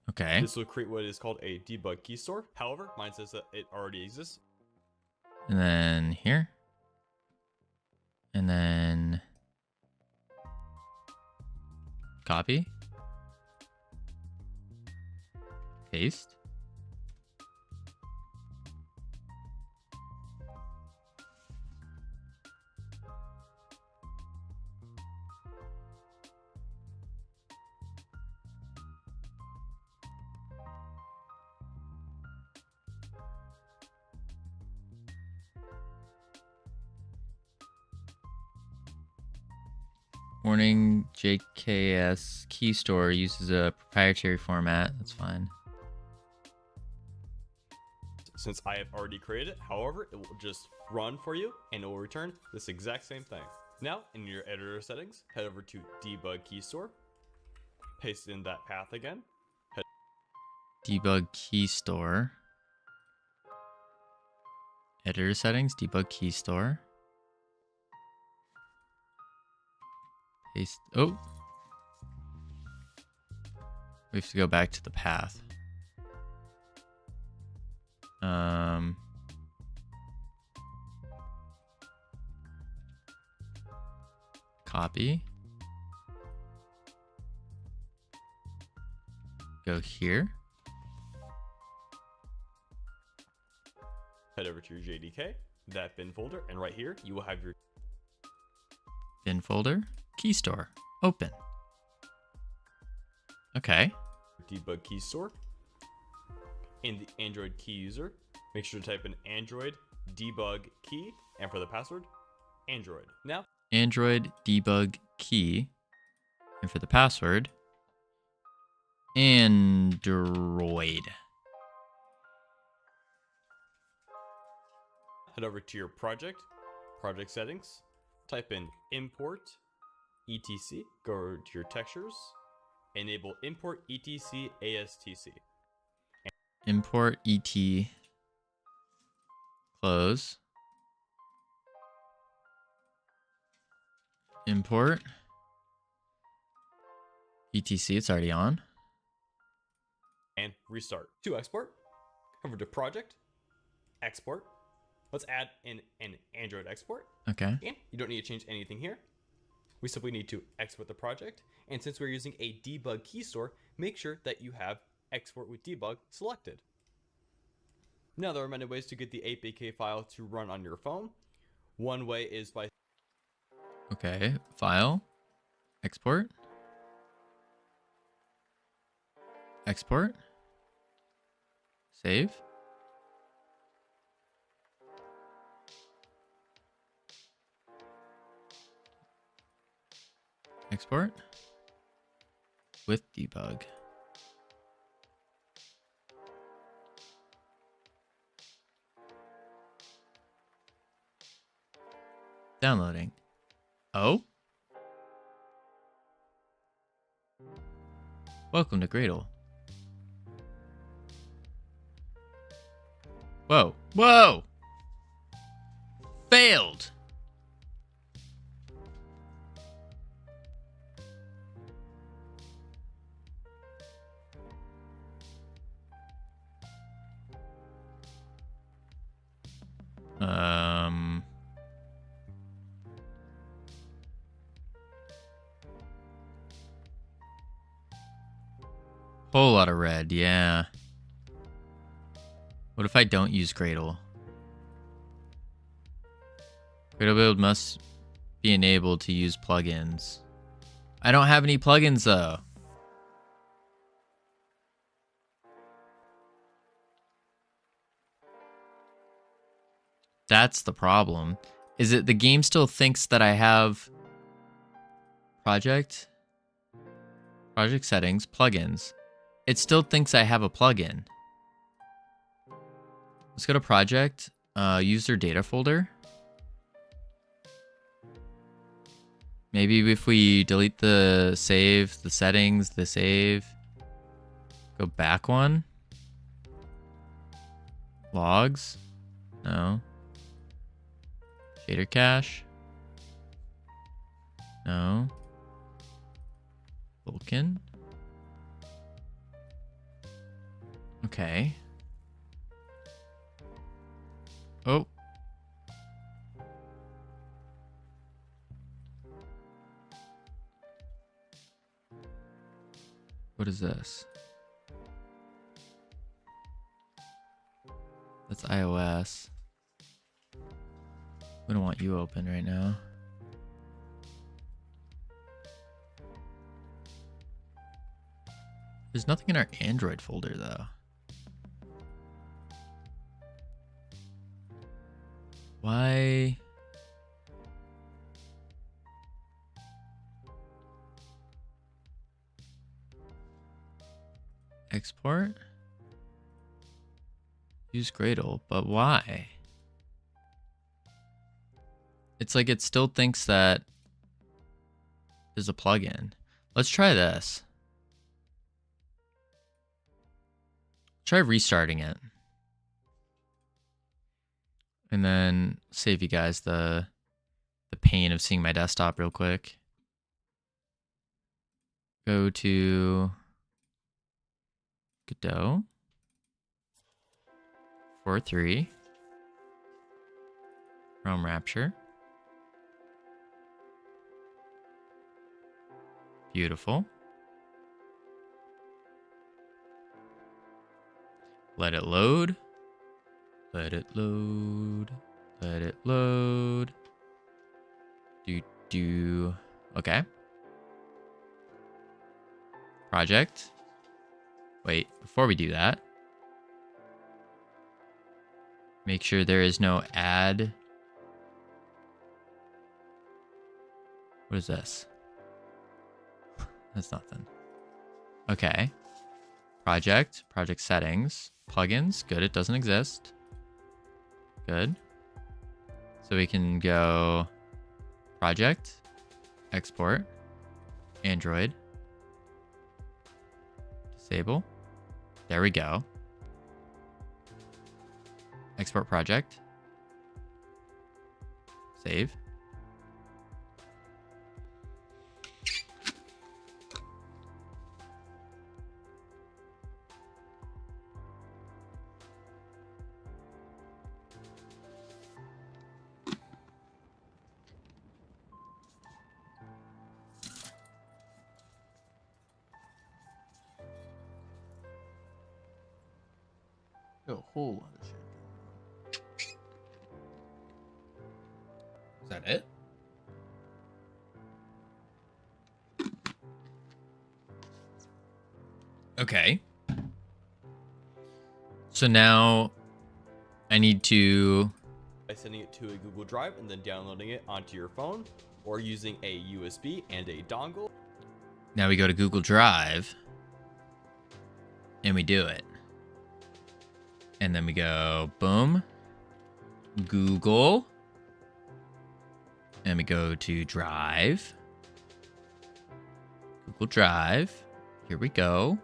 Okay. This will create what is called a debug key store. However, mine says that it already exists. And then here. And then copy. Paste. Warning, JKS key store uses a proprietary format. That's fine. Since I have already created it, however, it will just run for you and it will return this exact same thing. Now, in your editor settings, head over to debug key store. Paste in that path again. Debug key store. Editor settings, debug key store. Paste. Oh. We have to go back to the path. Copy. Go here. Head over to your JDK, that bin folder, and right here, you will have your Bin folder. Key store. Open. Okay. debug key store. In the Android key user, make sure to type in Android debug key, and for the password, Android. Now, Android debug key. And for the password, Android. head over to your project settings, type in import etc, go to your textures, enable import etc ASTC. Import ET. Close. Import. ETC, it's already on. And restart. To export, over to project, export. Let's add in an Android export. Okay. And you don't need to change anything here. We simply need to export the project. And since we're using a debug key store, make sure that you have export with debug selected. Now, there are many ways to get the 8BK file to run on your phone. One way is by Okay. File. Export. Export. Save. Export. With debug. Downloading. Oh? Welcome to Gradle. Whoa. Whoa! Failed! Whole lot of red, yeah. What if I don't use Gradle? Gradle build must be enabled to use plugins. I don't have any plugins though. That's the problem. Is it the game still thinks that I have project settings, plugins. It still thinks I have a plugin. Let's go to project, user data folder. Maybe if we delete the save, the settings, the save, go back one. Logs, no. Shader cache, no. Vulkan. Okay. Oh. What is this? That's iOS. We don't want you open right now. There's nothing in our Android folder though. Why? Export? Use Gradle, but why? It's like it still thinks that there's a plugin. Let's try this. Try restarting it. And then save you guys the pain of seeing my desktop real quick. Go to Godot 4.3 Chrome Rapture. Beautiful. Let it load. Let it load. Let it load. Do. Okay. Project. Wait, before we do that, make sure there is no add. What is this? That's nothing. Okay. Project settings, plugins. Good, it doesn't exist. Good. So we can go project, export, Android, disable. There we go. Export project. Save. A whole lot of shit. Is that it? Okay. So now I need to... By sending it to a Google Drive and then downloading it onto your phone, or using a USB and a dongle. Now we go to Google Drive and we do it. And then we go boom, Google, and we go to Drive, Google Drive. Here we go.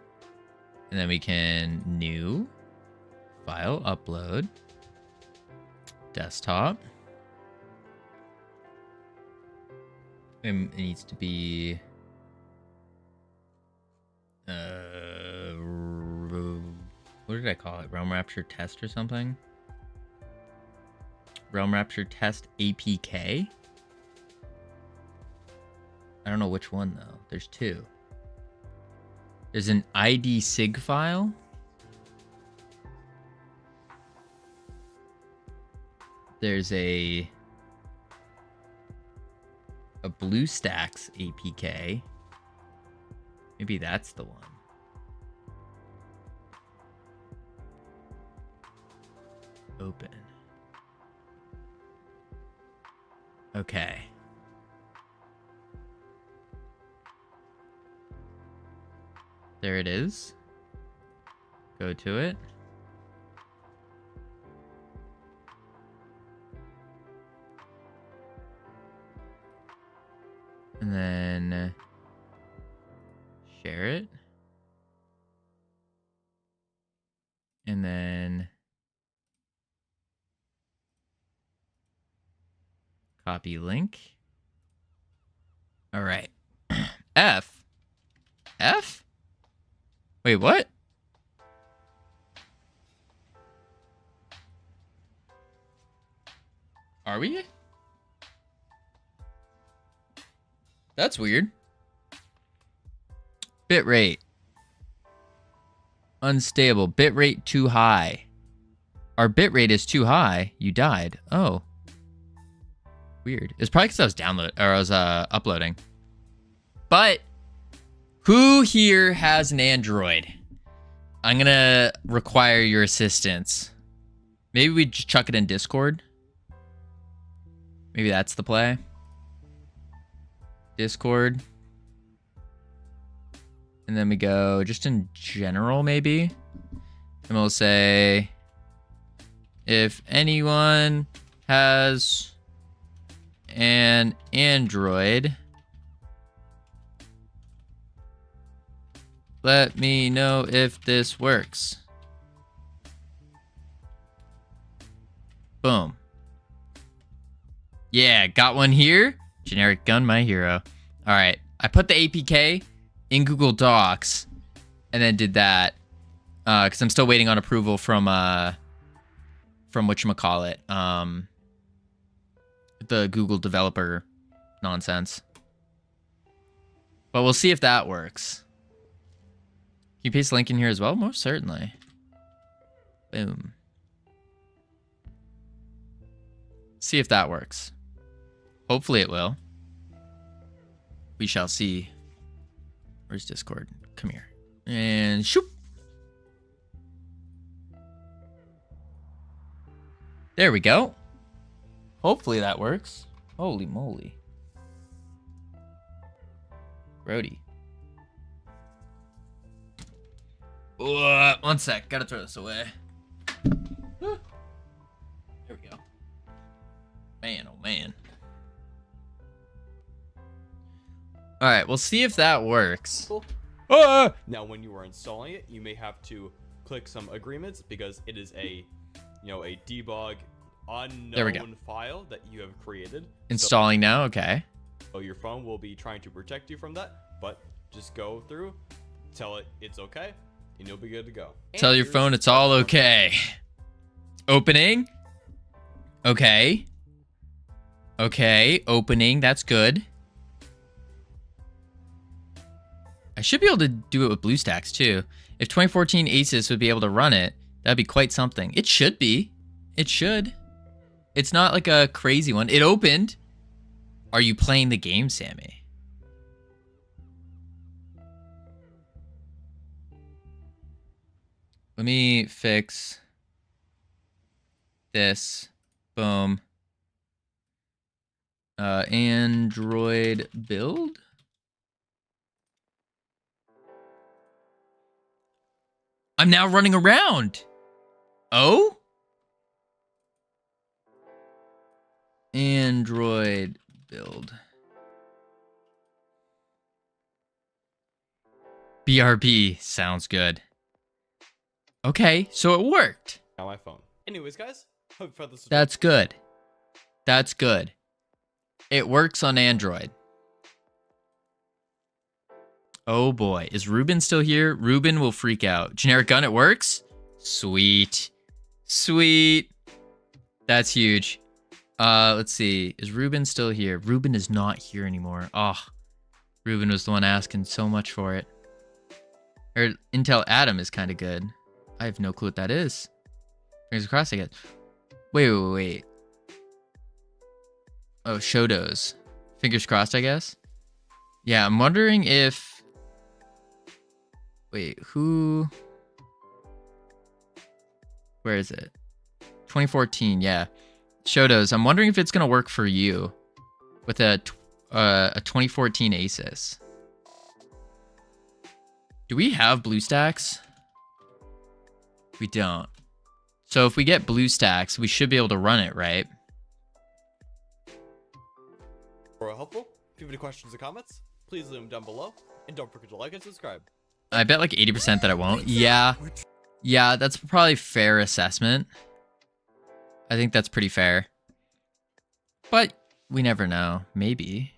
And then we can new file upload, desktop. And it needs to be what did I call it? Realm Rapture Test or something? Realm Rapture Test APK? I don't know which one though. There's two. There's an ID sig file. There's a BlueStacks APK. Maybe that's the one. Open. Okay. There it is. Go to it. And then share it. And then copy link. All right. F? Wait, what? Are we? That's weird. Bitrate. Unstable. Bitrate too high. Our bitrate is too high. You died. Oh. Weird. It's probably because I was uploading. But who here has an Android? I'm gonna require your assistance. Maybe we just chuck it in Discord. Maybe that's the play. Discord. And then we go just in general, maybe. And we'll say, if anyone has an Android, let me know if this works. Boom. Yeah, got one here. Generic gun, my hero. All right, I put the APK in Google Docs and then did that because I'm still waiting on approval from whatchamacallit, the Google developer nonsense. But we'll see if that works. Can you paste the link in here as well? Most certainly. Boom. See if that works. Hopefully it will. We shall see. Where's Discord? Come here. And shoop. There we go. Hopefully that works. Holy moly. Grody. One sec. Gotta throw this away. There we go. Man. All right, we'll see if that works. Cool. Ah! Now, when you are installing it, you may have to click some agreements because it is a, a debug There we go. unknown file that you have created. Installing now, okay. So your phone will be trying to protect you from that, but just go through, tell it it's okay, and you'll be good to go. Tell And your here's phone it's all one. okay. Opening. Okay. Okay, opening, that's good. I should be able to do it with BlueStacks too. If 2014 Asus would be able to run it, that'd be quite something. It should be. It should. It's not like a crazy one. It opened. Are you playing the game, Sammy? Let me fix this. Boom. Android build. I'm now running around. Oh? Android build. BRB sounds good. Okay, so it worked. On my phone. Anyways, guys, hope you found this. That's good. That's good. It works on Android. Oh boy, is Ruben still here? Ruben will freak out. Generic gun, it works? Sweet. Sweet. That's huge. Let's see. Is Ruben still here? Ruben is not here anymore. Oh, Ruben was the one asking so much for it. Or Intel Atom is kind of good. I have no clue what that is. Fingers crossed, I guess. Wait. Oh, Shodos. Fingers crossed, I guess. Yeah, I'm wondering if... Wait, who... Where is it? 2014, yeah. Shodos, I'm wondering if it's going to work for you with a 2014 Asus. Do we have BlueStacks? We don't. So if we get BlueStacks, we should be able to run it, right? For helpful, if you have any questions or comments, please leave them down below. And don't forget to like and subscribe. I bet like 80% that it won't. Yeah. Yeah, that's probably fair assessment. I think that's pretty fair. But we never know. Maybe.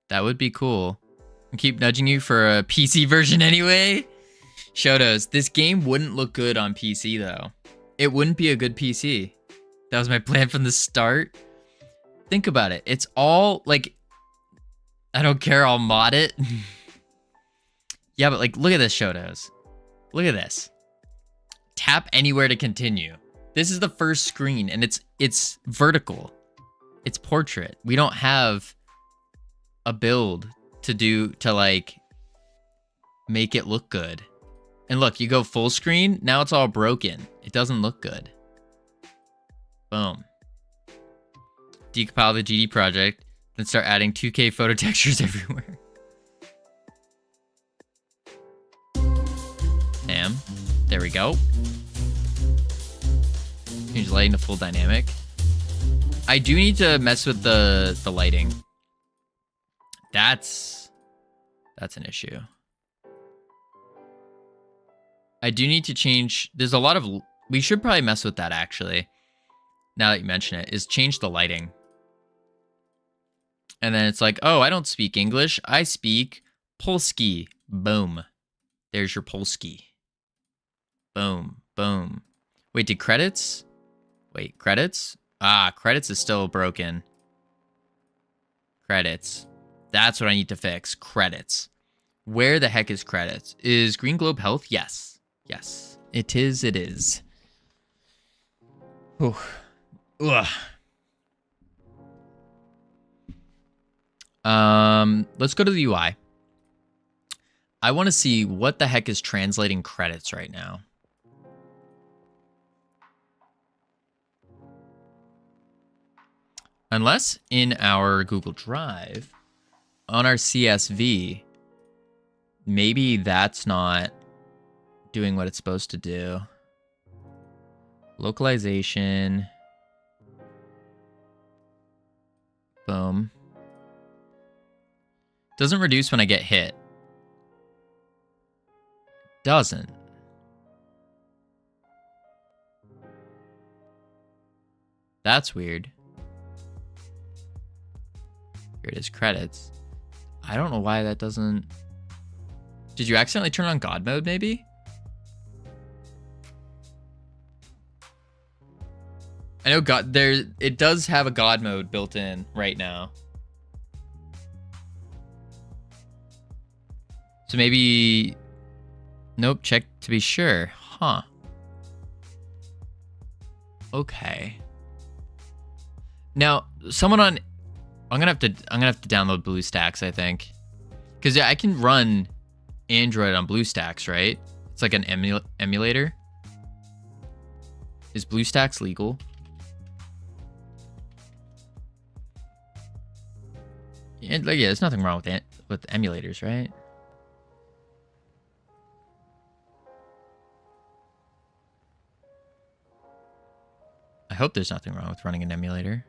That would be cool. I keep nudging you for a PC version anyway. Shotos, this game wouldn't look good on PC though. It wouldn't be a good PC. That was my plan from the start. Think about it. It's all like, I don't care, I'll mod it. Yeah, but like, look at this, Shotos. Look at this. Tap anywhere to continue. This is the first screen and it's vertical. It's portrait. We don't have a build to like make it look good. And look, you go full screen, now it's all broken. It doesn't look good. Boom. Decompile the GD project, then start adding 2K photo textures everywhere. Damn. There we go. Change lighting to full dynamic. I do need to mess with the lighting. That's an issue. I do need to change. There's a lot of. We should probably mess with that actually. Now that you mention it, is change the lighting. And then it's like, oh, I don't speak English. I speak Polski. Boom. There's your Polski. Boom. Boom. Wait, did credits? Wait, credits? Ah, credits is still broken. Credits. That's what I need to fix. Credits. Where the heck is credits? Is Green Globe Health? Yes. Yes. It is. It is. Whew. Ugh. Let's go to the UI. I want to see what the heck is translating credits right now. Unless in our Google Drive, on our CSV, maybe that's not doing what it's supposed to do. Localization. Boom. Doesn't reduce when I get hit. Doesn't. That's weird. Here it is, credits. I don't know why that doesn't... Did you accidentally turn on God mode, maybe? I know it does have a God mode built in right now. So maybe... Nope, check to be sure. Huh. Okay. Now, someone on... I'm gonna have to download BlueStacks, I think. Because yeah, I can run Android on BlueStacks, right? It's like an emulator. Is BlueStacks legal? And like, yeah, there's nothing wrong with emulators, right? I hope there's nothing wrong with running an emulator.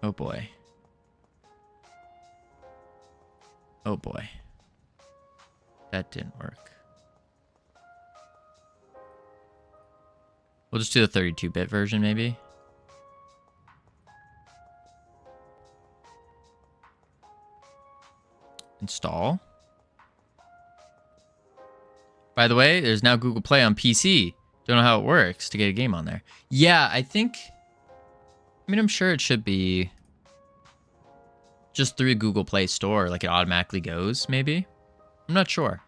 Oh boy. Oh boy. That didn't work. We'll just do the 32-bit version, maybe. Install. By the way, there's now Google Play on PC. Don't know how it works to get a game on there. Yeah, I think... I mean, I'm sure it should be just through Google Play Store, like it automatically goes, maybe? I'm not sure.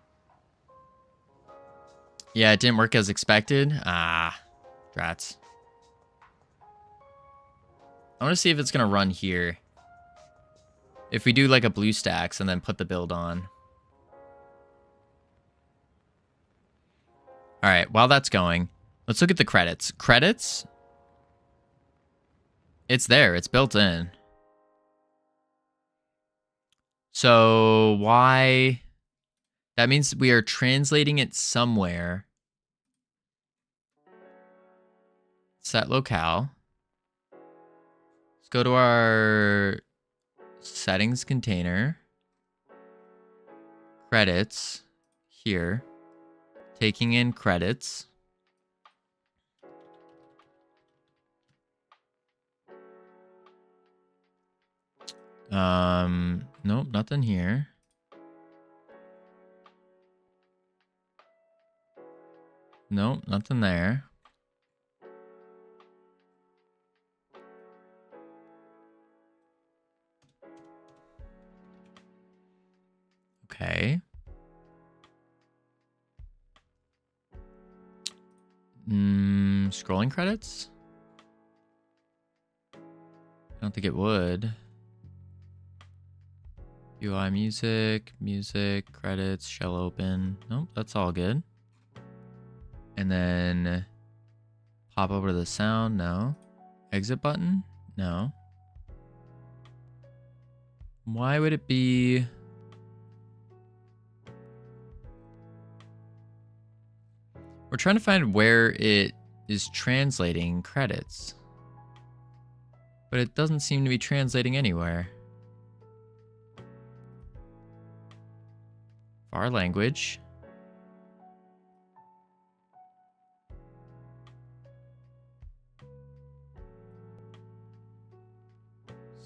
Yeah, it didn't work as expected. Ah, drats. I want to see if it's going to run here. If we do like a BlueStacks and then put the build on. All right, while that's going, let's look at the credits. Credits? It's there. It's built in. So why? That means we are translating it somewhere. Set locale. Let's go to our settings container. Credits. Here. Taking in credits. Nope, nothing here. Nope, nothing there. Okay. Scrolling credits? I don't think it would. UI music, credits, shell open. Nope, that's all good. And then pop over to the sound, no. Exit button, no. Why would it be... We're trying to find where it is translating credits. But it doesn't seem to be translating anywhere. Our language.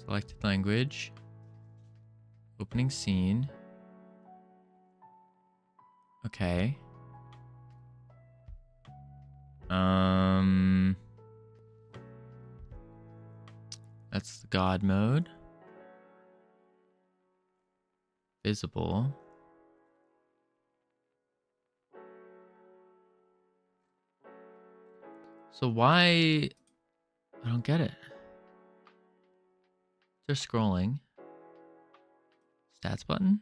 Selected language. Opening scene. Okay. That's the God mode. Visible. So why... I don't get it. They're scrolling. Stats button.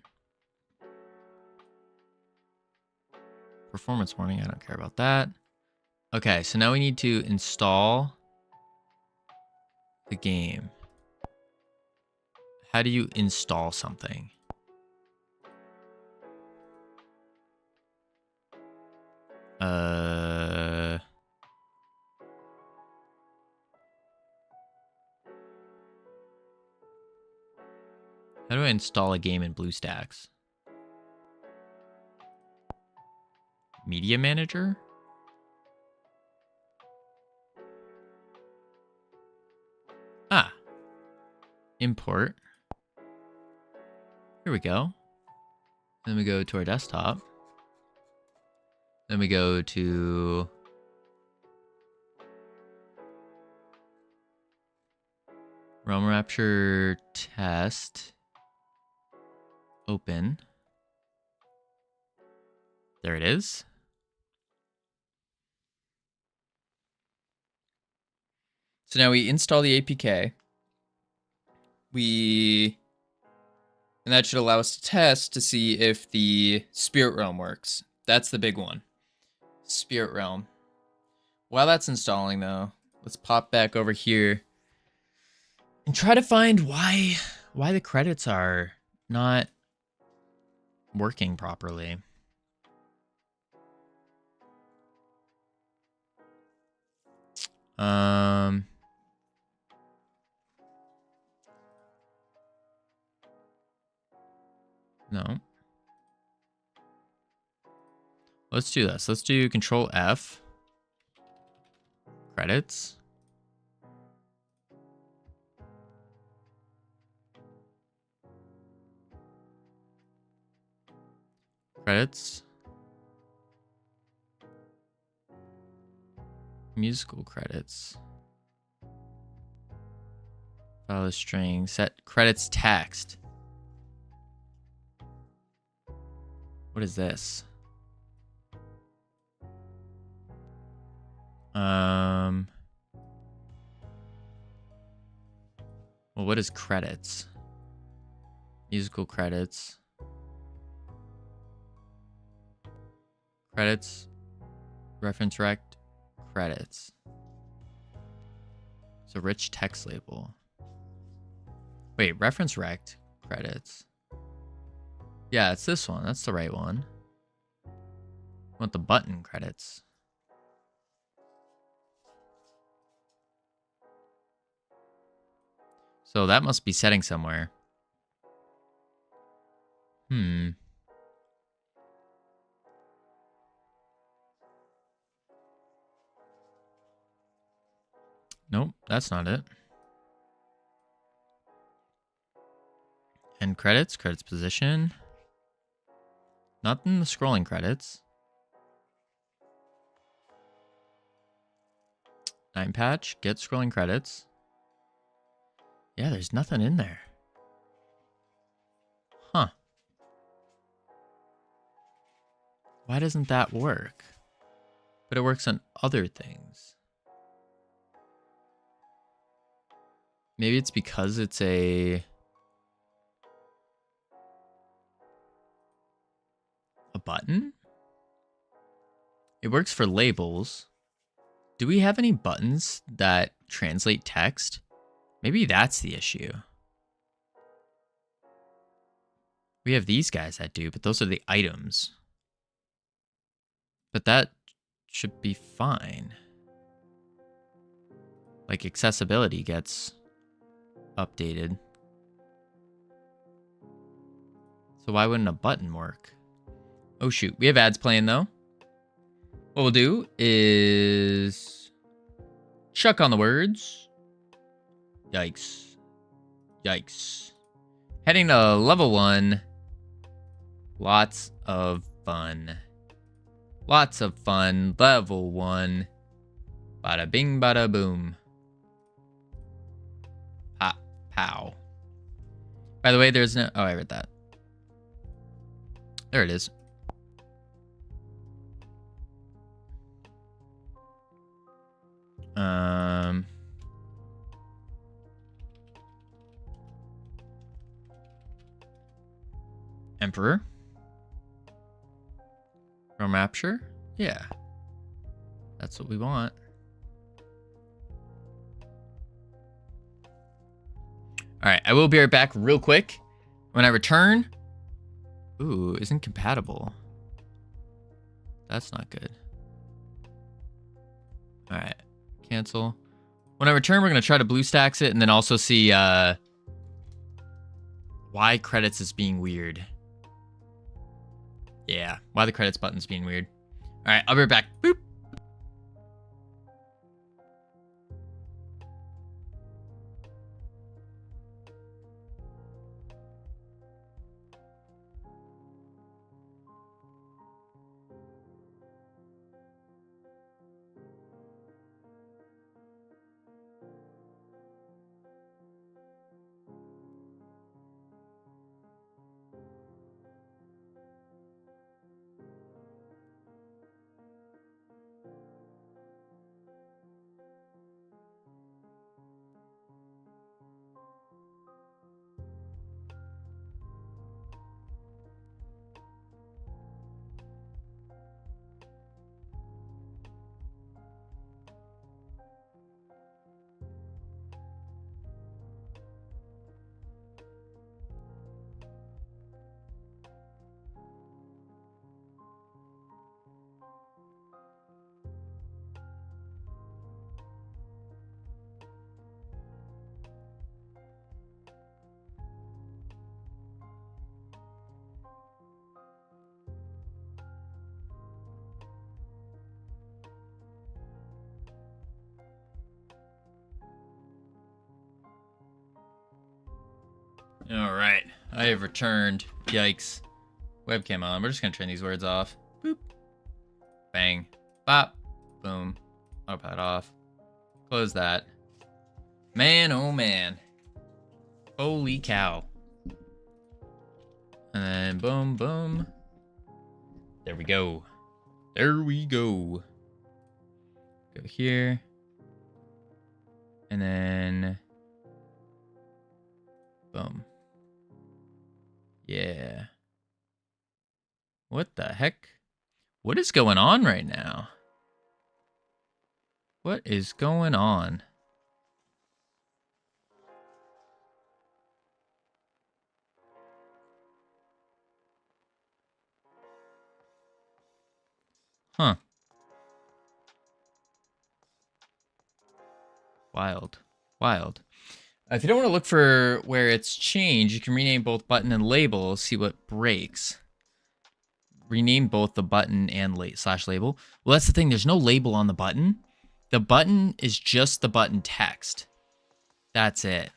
Performance warning, I don't care about that. Okay, so now we need to install the game. How do you install something? How do I install a game in BlueStacks? Media Manager? Ah. Import. Here we go. Then we go to our desktop. Then we go to Realm Rapture test. Open. There it is. So now we install the APK. And that should allow us to test to see if the Spirit Realm works. That's the big one. Spirit Realm. While that's installing though, let's pop back over here and try to find why the credits are not working properly. No. Let's do this. Let's do Control F. Credits. Credits. Musical credits. File string. Set credits text. What is this? Well, what is credits? Musical credits. Credits. Reference rect. Credits. So rich text label. Wait, reference rect. Credits. Yeah, it's this one. That's the right one. I want the button credits. So that must be setting somewhere. Nope, that's not it. End credits, credits position. Not in the scrolling credits. Nine patch, get scrolling credits. Yeah, there's nothing in there. Huh. Why doesn't that work? But it works on other things. Maybe it's because it's a button? It works for labels. Do we have any buttons that translate text? Maybe that's the issue. We have these guys that do, but those are the items. But that should be fine. Like accessibility gets updated. So why wouldn't a button work? Oh shoot, we have ads playing though. What we'll do is chuck on the words. Yikes. Yikes. Heading to level 1. Lots of fun. Lots of fun. Level 1. Bada bing, bada boom. Pop, pow. By the way, there's no... Oh, I read that. There it is. Emperor. Realm Rapture? Yeah. That's what we want. Alright, I will be right back real quick. When I return... Ooh, isn't compatible. That's not good. All right, cancel. When I return, we're gonna try to BlueStacks it and then also see why credits is being weird. Yeah, why the credits button's being weird. All right, I'll be right back. Boop. All right, I have returned. Yikes. Webcam on. We're just gonna turn these words off. Boop. Bang. Bop. Boom. Autopilot off. Close that. Man, oh man. Holy cow. And then boom, boom. There we go. There we go. Go here. And then boom. Yeah. What the heck? What is going on right now? What is going on? Huh. Wild. Wild. If you don't want to look for where it's changed, you can rename both button and label, see what breaks. Rename both the button and slash label. Well, that's the thing. There's no label on the button. The button is just the button text. That's it.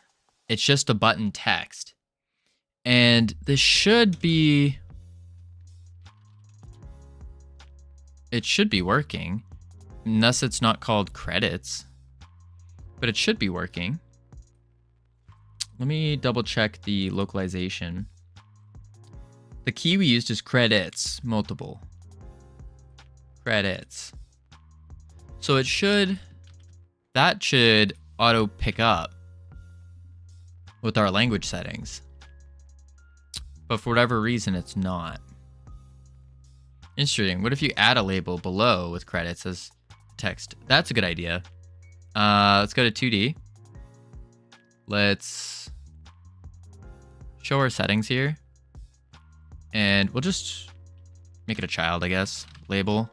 It's just a button text. And this should be... It should be working. Unless it's not called credits. But it should be working. Let me double check the localization. The key we used is credits, multiple. Credits. So it should, that should auto pick up with our language settings. But for whatever reason, it's not. Interesting. What if you add a label below with credits as text? That's a good idea. Let's go to 2D. Let's show our settings here. And we'll just make it a child, I guess. Label.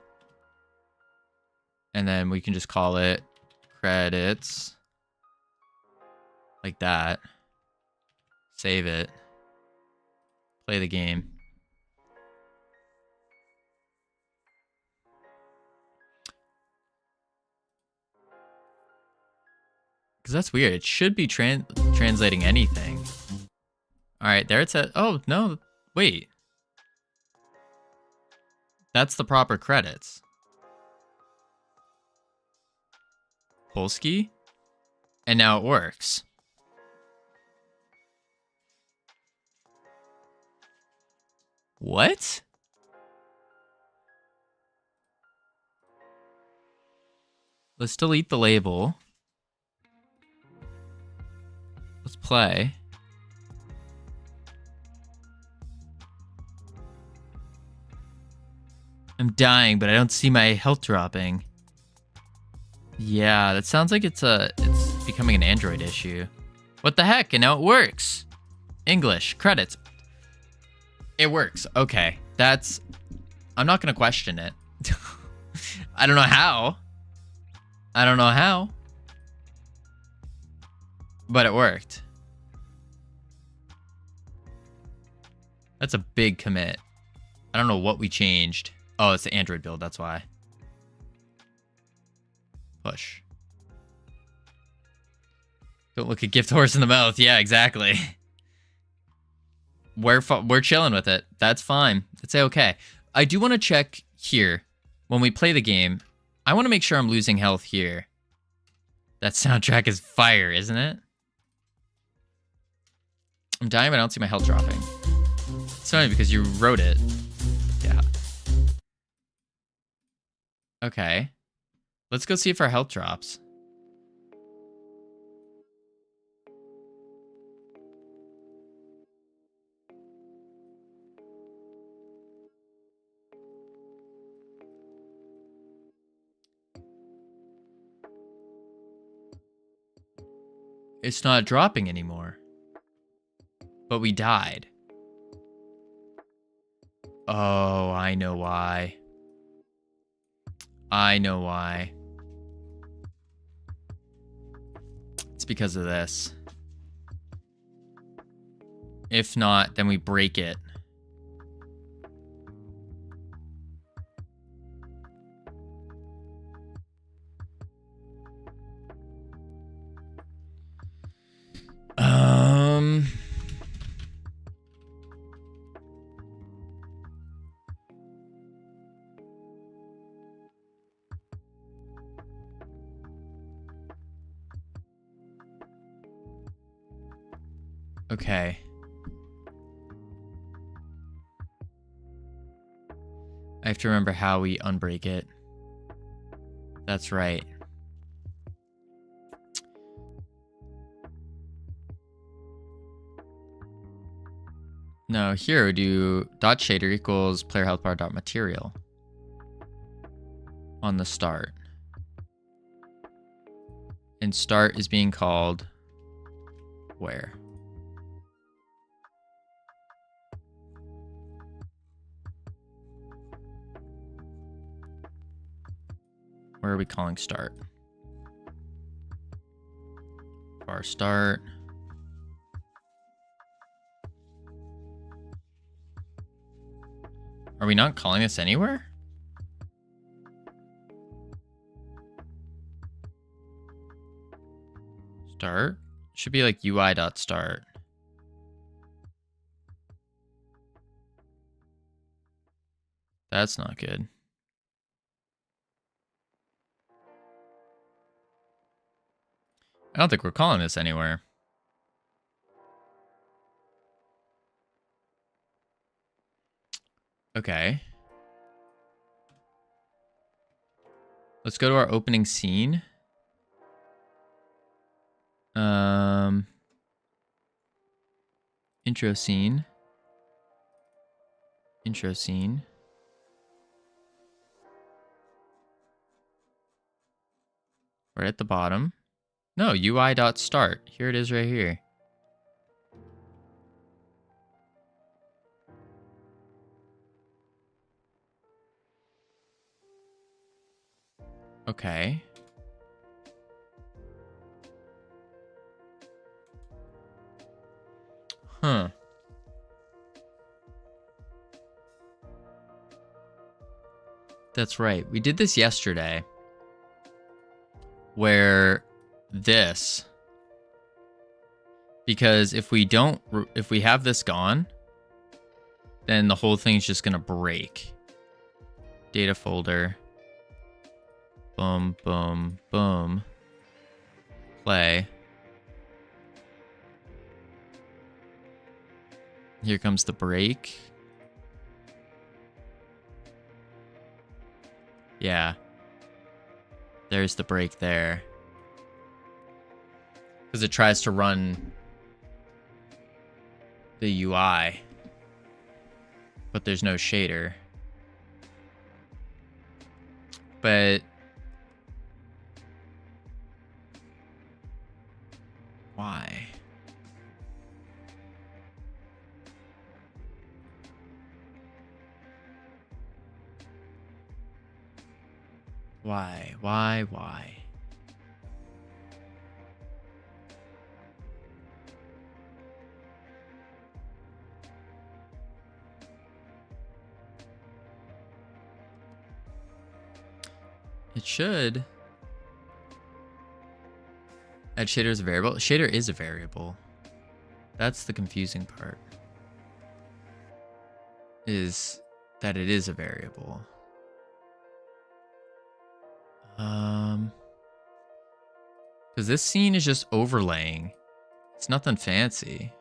And then we can just call it credits. Like that. Save it. Play the game. Because that's weird. It should be translating anything. All right, there it says. Oh, no. Wait. That's the proper credits. Polski. And now it works. What? Let's delete the label. Let's play. I'm dying, but I don't see my health dropping. Yeah, that sounds like it's becoming an Android issue. What the heck? And now it works. English, credits. It works. Okay. I'm not going to question it. I don't know how. I don't know how, but it worked. That's a big commit. I don't know what we changed. Oh, it's the Android build. That's why. Push. Don't look a gift horse in the mouth. Yeah, exactly. We're chilling with it. That's fine. It's okay. I do want to check here when we play the game. I want to make sure I'm losing health here. That soundtrack is fire, isn't it? I'm dying, but I don't see my health dropping. It's funny because you wrote it. Yeah. Okay. Let's go see if our health drops. It's not dropping anymore. But we died. Oh, I know why. I know why. It's because of this. If not, then we break it. Okay. I have to remember how we unbreak it. That's right. No, here we do dot shader equals player health bar dot material on the start. And start is being called where? Where are we calling start? Bar start. Are we not calling this anywhere? Start? Should be like UI.start. That's not good. I don't think we're calling this anywhere. Okay. Let's go to our opening scene. Intro scene. Intro scene. Right at the bottom. No, UI.start. Here it is right here. Okay. Huh. That's right. We did this yesterday. Where this, because if we have this gone, then the whole thing's just gonna break. Data folder. Boom, boom, boom. Play. Here comes the break. Yeah. There's the break there. Because it tries to run the UI. But there's no shader. But why? Why? It should. Add shader is a variable. Shader is a variable. That's the confusing part. Is that it is a variable. Because this scene is just overlaying. It's nothing fancy.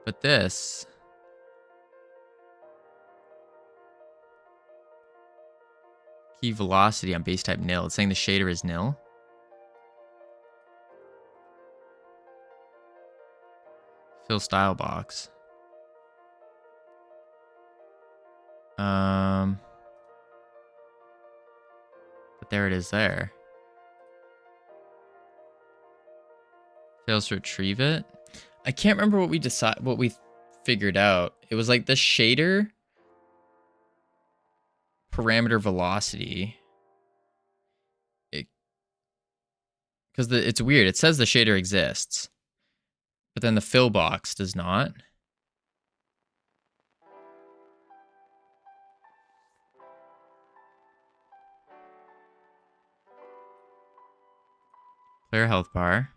But this... Key velocity on base type nil. It's saying the shader is nil. Fill style box. But there it is there. Fails to retrieve it. I can't remember what we figured out. It was like the shader parameter velocity. Because it's weird. It says the shader exists, but then the fill box does not. Player health bar.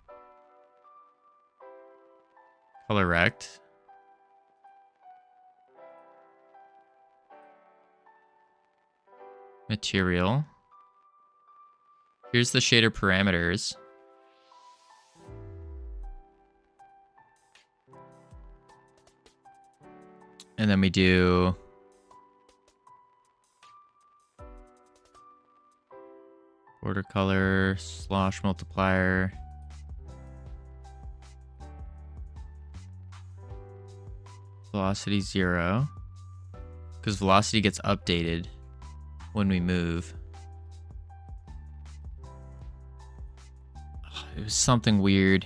Color rect. Material. Here's the shader parameters. And then we do border color, slosh multiplier. Velocity 0. Because velocity gets updated when we move. It was something weird.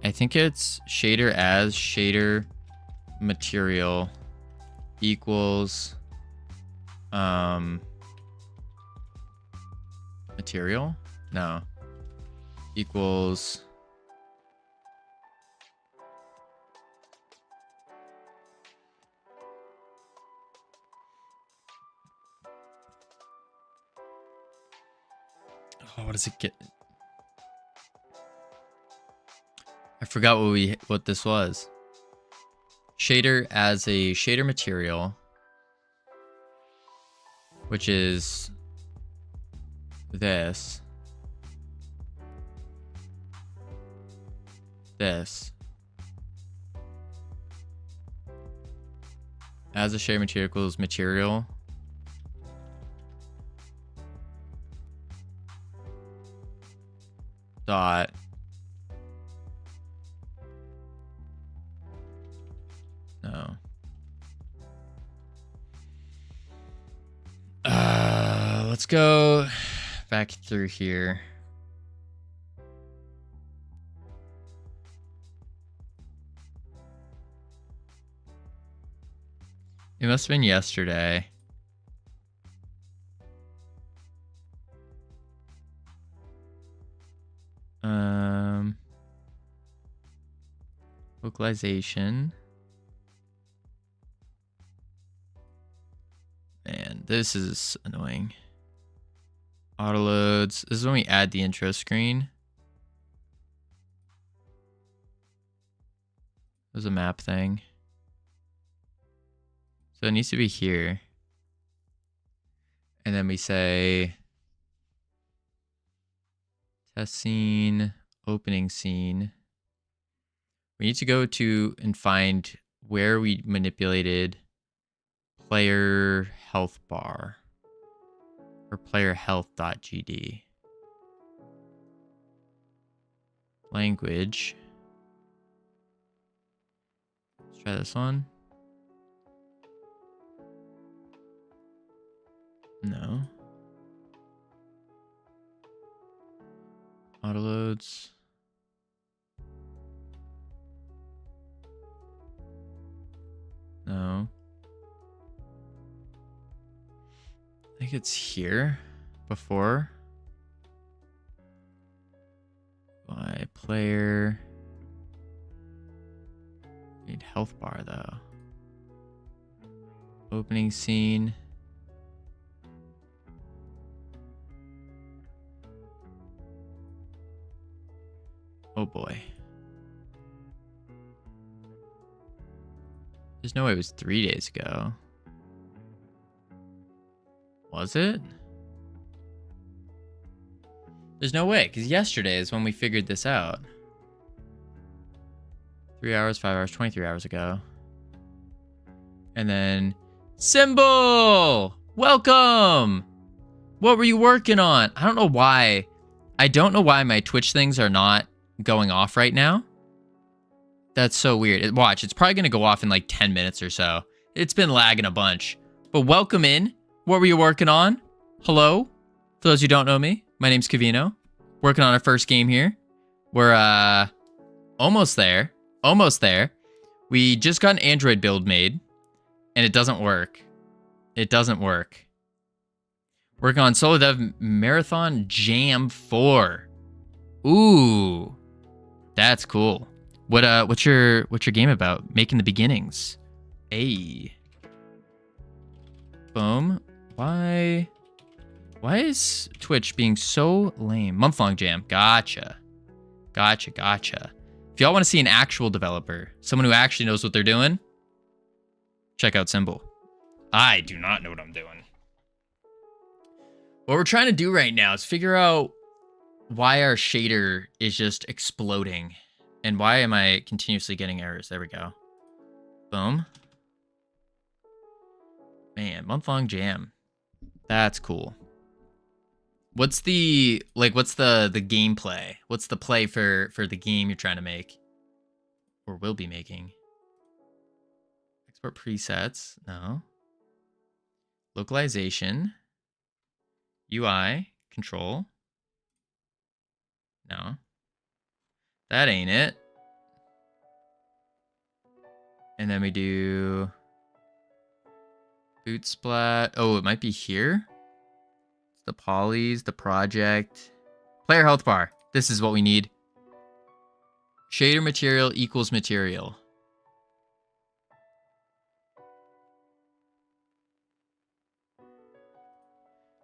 I think it's shader as shader material equals material? No. Equals oh, what does it get? I forgot what this was. Shader as a shader material, which is this. This. As a shader material equals material. Dot. No. Let's go back through here. It must have been yesterday. Localization. Man, this is annoying. Auto loads. This is when we add the intro screen. There's a map thing. So it needs to be here. And then we say test scene, opening scene. We need to go to and find where we manipulated player health bar or player health.gd. Language. Let's try this one. No. Auto loads. No. I think it's here before. By player. Need health bar though. Opening scene. Oh boy. There's no way it was 3 days ago. Was it? There's no way, because yesterday is when we figured this out. 3 hours, 5 hours, 23 hours ago. And then, Symbol! Welcome! What were you working on? I don't know why. I don't know why my Twitch things are not going off right now. That's so weird. Watch, it's probably going to go off in like 10 minutes or so. It's been lagging a bunch. But welcome in. What were you working on? Hello? For those who don't know me, my name's Covino. Working on our first game here. We're almost there. Almost there. We just got an Android build made. And it doesn't work. It doesn't work. Working on Solo Dev Marathon Jam 4. Ooh. That's cool. What's your game about? Making the beginnings. Hey. Boom. Why is Twitch being so lame? Month-long jam. Gotcha. If y'all want to see an actual developer, someone who actually knows what they're doing, check out Symbol. I do not know what I'm doing. What we're trying to do right now is figure out why our shader is just exploding. And why am I continuously getting errors? There we go. Boom. Man, month-long jam. That's cool. What's the gameplay? What's the play for the game you're trying to make? Or will be making? Export presets. No. Localization. UI. Control. No. That ain't it. And then we do boot splat. Oh, it might be here. It's the polys, the project. Player health bar. This is what we need. Shader material equals material.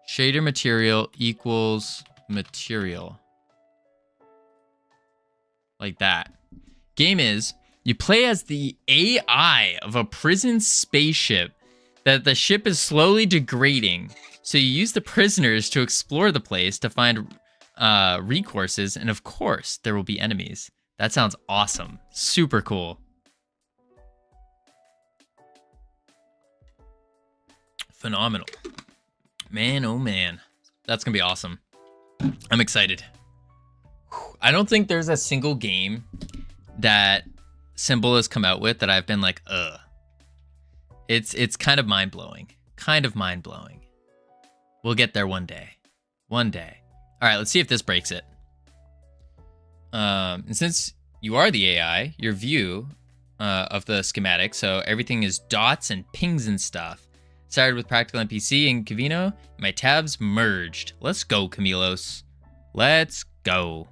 Shader material equals material. Like that. Game is, you play as the AI of a prison spaceship that the ship is slowly degrading. So you use the prisoners to explore the place to find recourses, and of course, there will be enemies. That sounds awesome. Super cool. Phenomenal. Man, oh man. That's gonna be awesome. I'm excited. I don't think there's a single game that Symbol has come out with that I've been like, ugh. It's kind of mind-blowing. Kind of mind-blowing. We'll get there one day. One day. All right, let's see if this breaks it. And since you are the AI, your view of the schematic, so everything is dots and pings and stuff. Started with Practical NPC and Covino. My tabs merged. Let's go, Camilos. Let's go.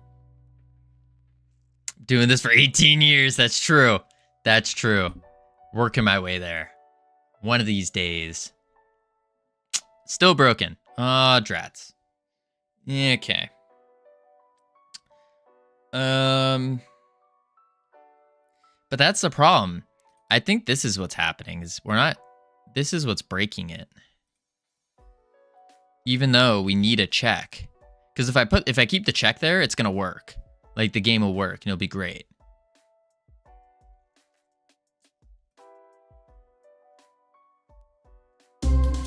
Doing this for 18 years. That's true. That's true. Working my way there. One of these days. Still broken. Aw, drats. Okay. But that's the problem. I think this is what's happening. This is what's breaking it. Even though we need a check. Because if I keep the check there, it's gonna work. Like, the game will work and it'll be great.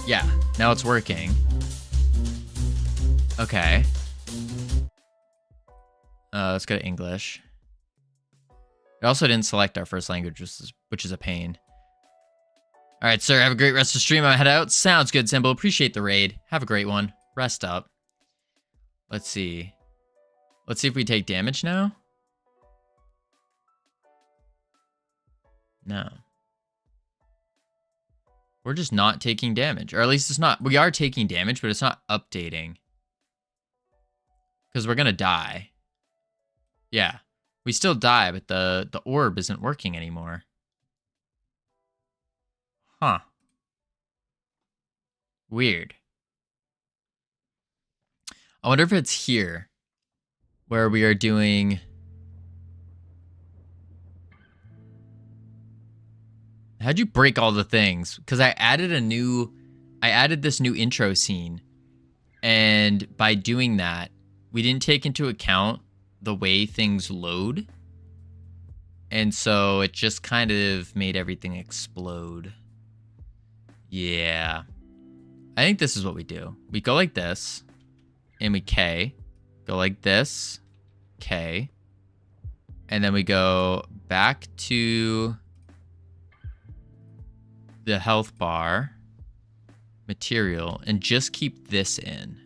Yeah, now it's working. Okay. Let's go to English. It also didn't select our first language, which is a pain. All right, sir, have a great rest of the stream. I'm head out. Sounds good, Symbol. Appreciate the raid. Have a great one. Rest up. Let's see. Let's see if we take damage now. No. We're just not taking damage. Or at least it's not. We are taking damage, but it's not updating. Because we're going to die. Yeah. We still die, but the orb isn't working anymore. Huh. Weird. I wonder if it's here where we are doing... How'd you break all the things? Because I added this new intro scene. And by doing that, we didn't take into account the way things load. And so it just kind of made everything explode. Yeah. I think this is what we do. We go like this. And we K. Go like this. K. And then we go back to the health bar. Material. And just keep this in.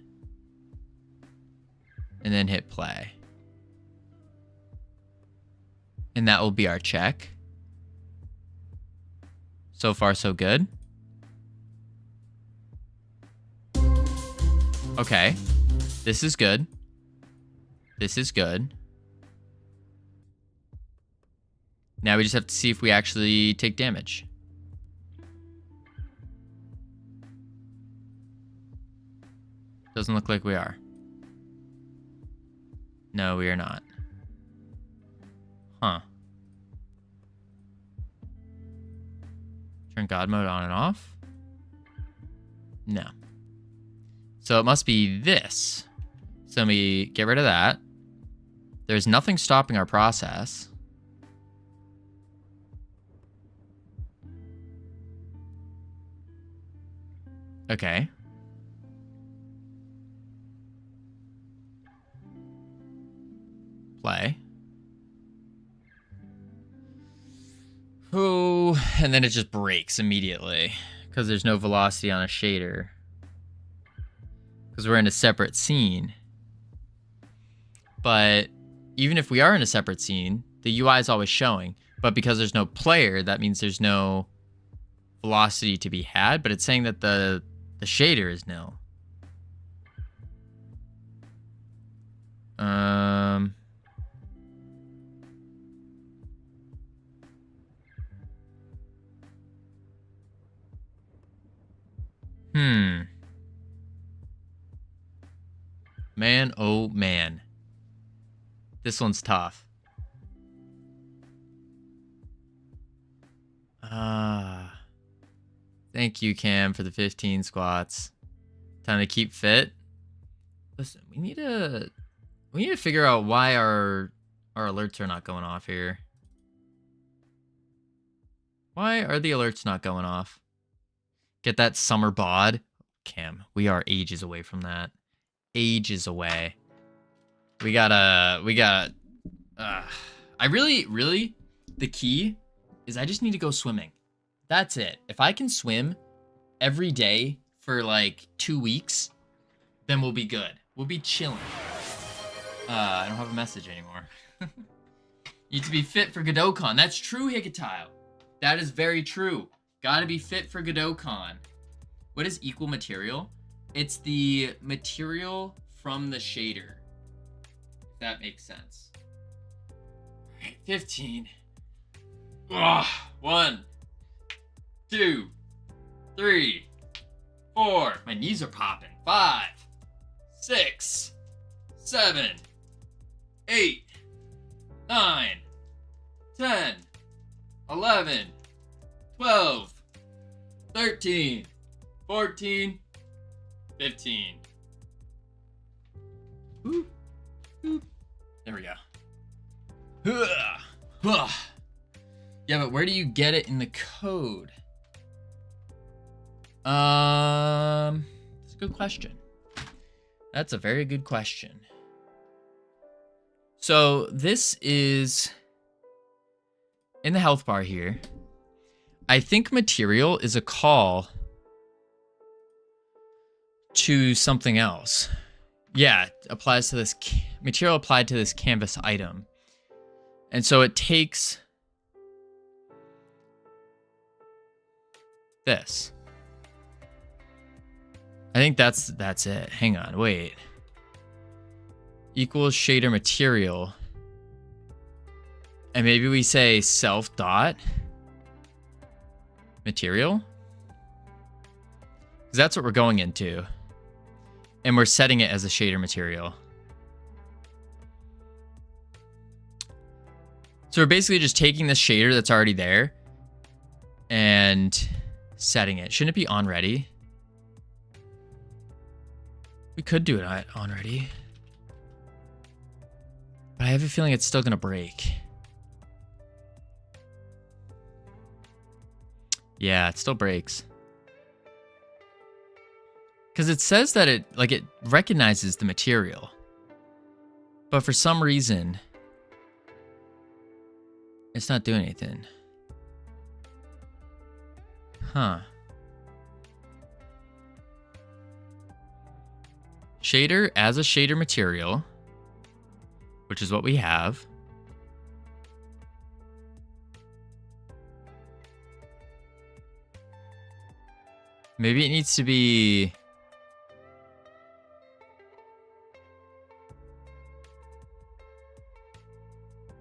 And then hit play. And that will be our check. So far, so good. Okay. This is good. This is good. Now we just have to see if we actually take damage. Doesn't look like we are. No, we are not. Huh. Turn God mode on and off? No. So it must be this. So let me get rid of that. There's nothing stopping our process. Okay. Play. Oh, and then it just breaks immediately because there's no velocity on a shader. Because we're in a separate scene. But even if we are in a separate scene, the UI is always showing. But because there's no player, that means there's no velocity to be had. But it's saying that the shader is nil. Man, oh man. This one's tough. Thank you, Cam, for the 15 squats. Time to keep fit. Listen, we need to figure out why our alerts are not going off here. Why are the alerts not going off? Get that summer bod. Cam, we are ages away from that. Ages away. I really, the key is I just need to go swimming. That's it. If I can swim every day for like 2 weeks, then we'll be good. We'll be chilling. I don't have a message anymore. Need to be fit for GodotCon. That's true, Hikatile. That is very true. Gotta be fit for GodotCon. What is equal material? It's the material from the shader. If that makes sense. Alright, 15. Ugh, 1, 2, 3, 4. My knees are popping. 5, 6, 7, 8, 9, 10, 11, 12, 13, 14, 15. Woo. Woo. There we go. Yeah, but where do you get it in the code? That's a good question. That's a very good question. So this is in the health bar here. I think material is a call to something else. Yeah, it applies to this material applied to this canvas item. And so it takes this. I think that's it. Hang on, wait. Equals shader material. And maybe we say self dot material. Because that's what we're going into. And we're setting it as a shader material. So we're basically just taking this shader that's already there and setting it. Shouldn't it be on ready? We could do it on ready. But I have a feeling it's still going to break. Yeah, it still breaks. Because it says that it recognizes the material. But for some reason, it's not doing anything. Huh. Shader as a shader material, which is what we have. Maybe it needs to be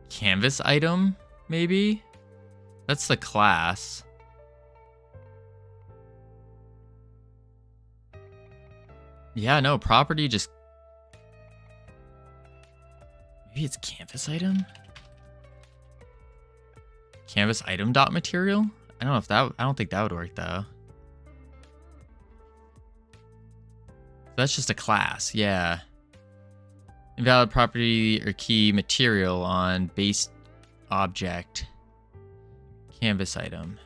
canvas item, maybe? That's the class. Yeah, no, property just... Maybe it's canvas item? Canvas item dot material? I don't know if that... I don't think that would work, though. That's just a class, yeah. Invalid property or key material on base object. Canvas item.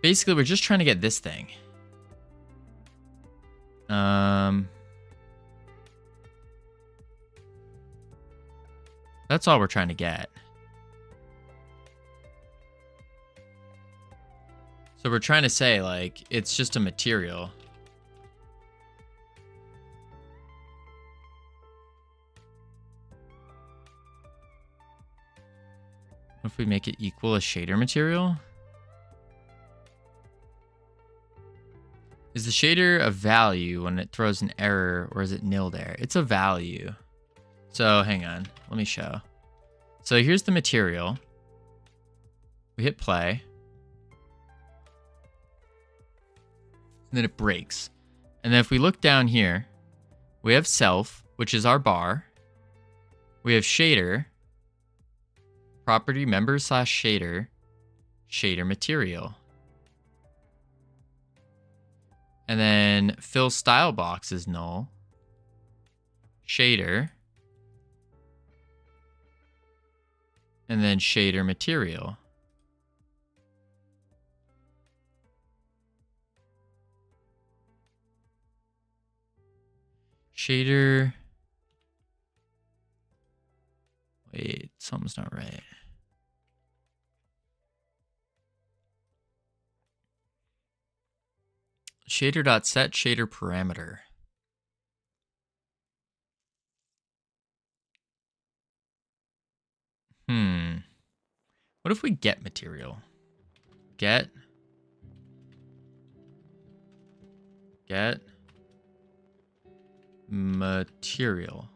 Basically, we're just trying to get this thing. That's all we're trying to get. So we're trying to say, like, it's just a material. What if we make it equal a shader material? Is the shader a value when it throws an error, or is it nil there? It's a value. So hang on, let me show. So here's the material. We hit play. And then it breaks. And then if we look down here, we have self, which is our bar. We have shader, property member slash shader, shader material. And then fill style box is null. Shader. And then shader material. Shader. Wait, something's not right. Shader.set shader parameter. What if we get material? Get material.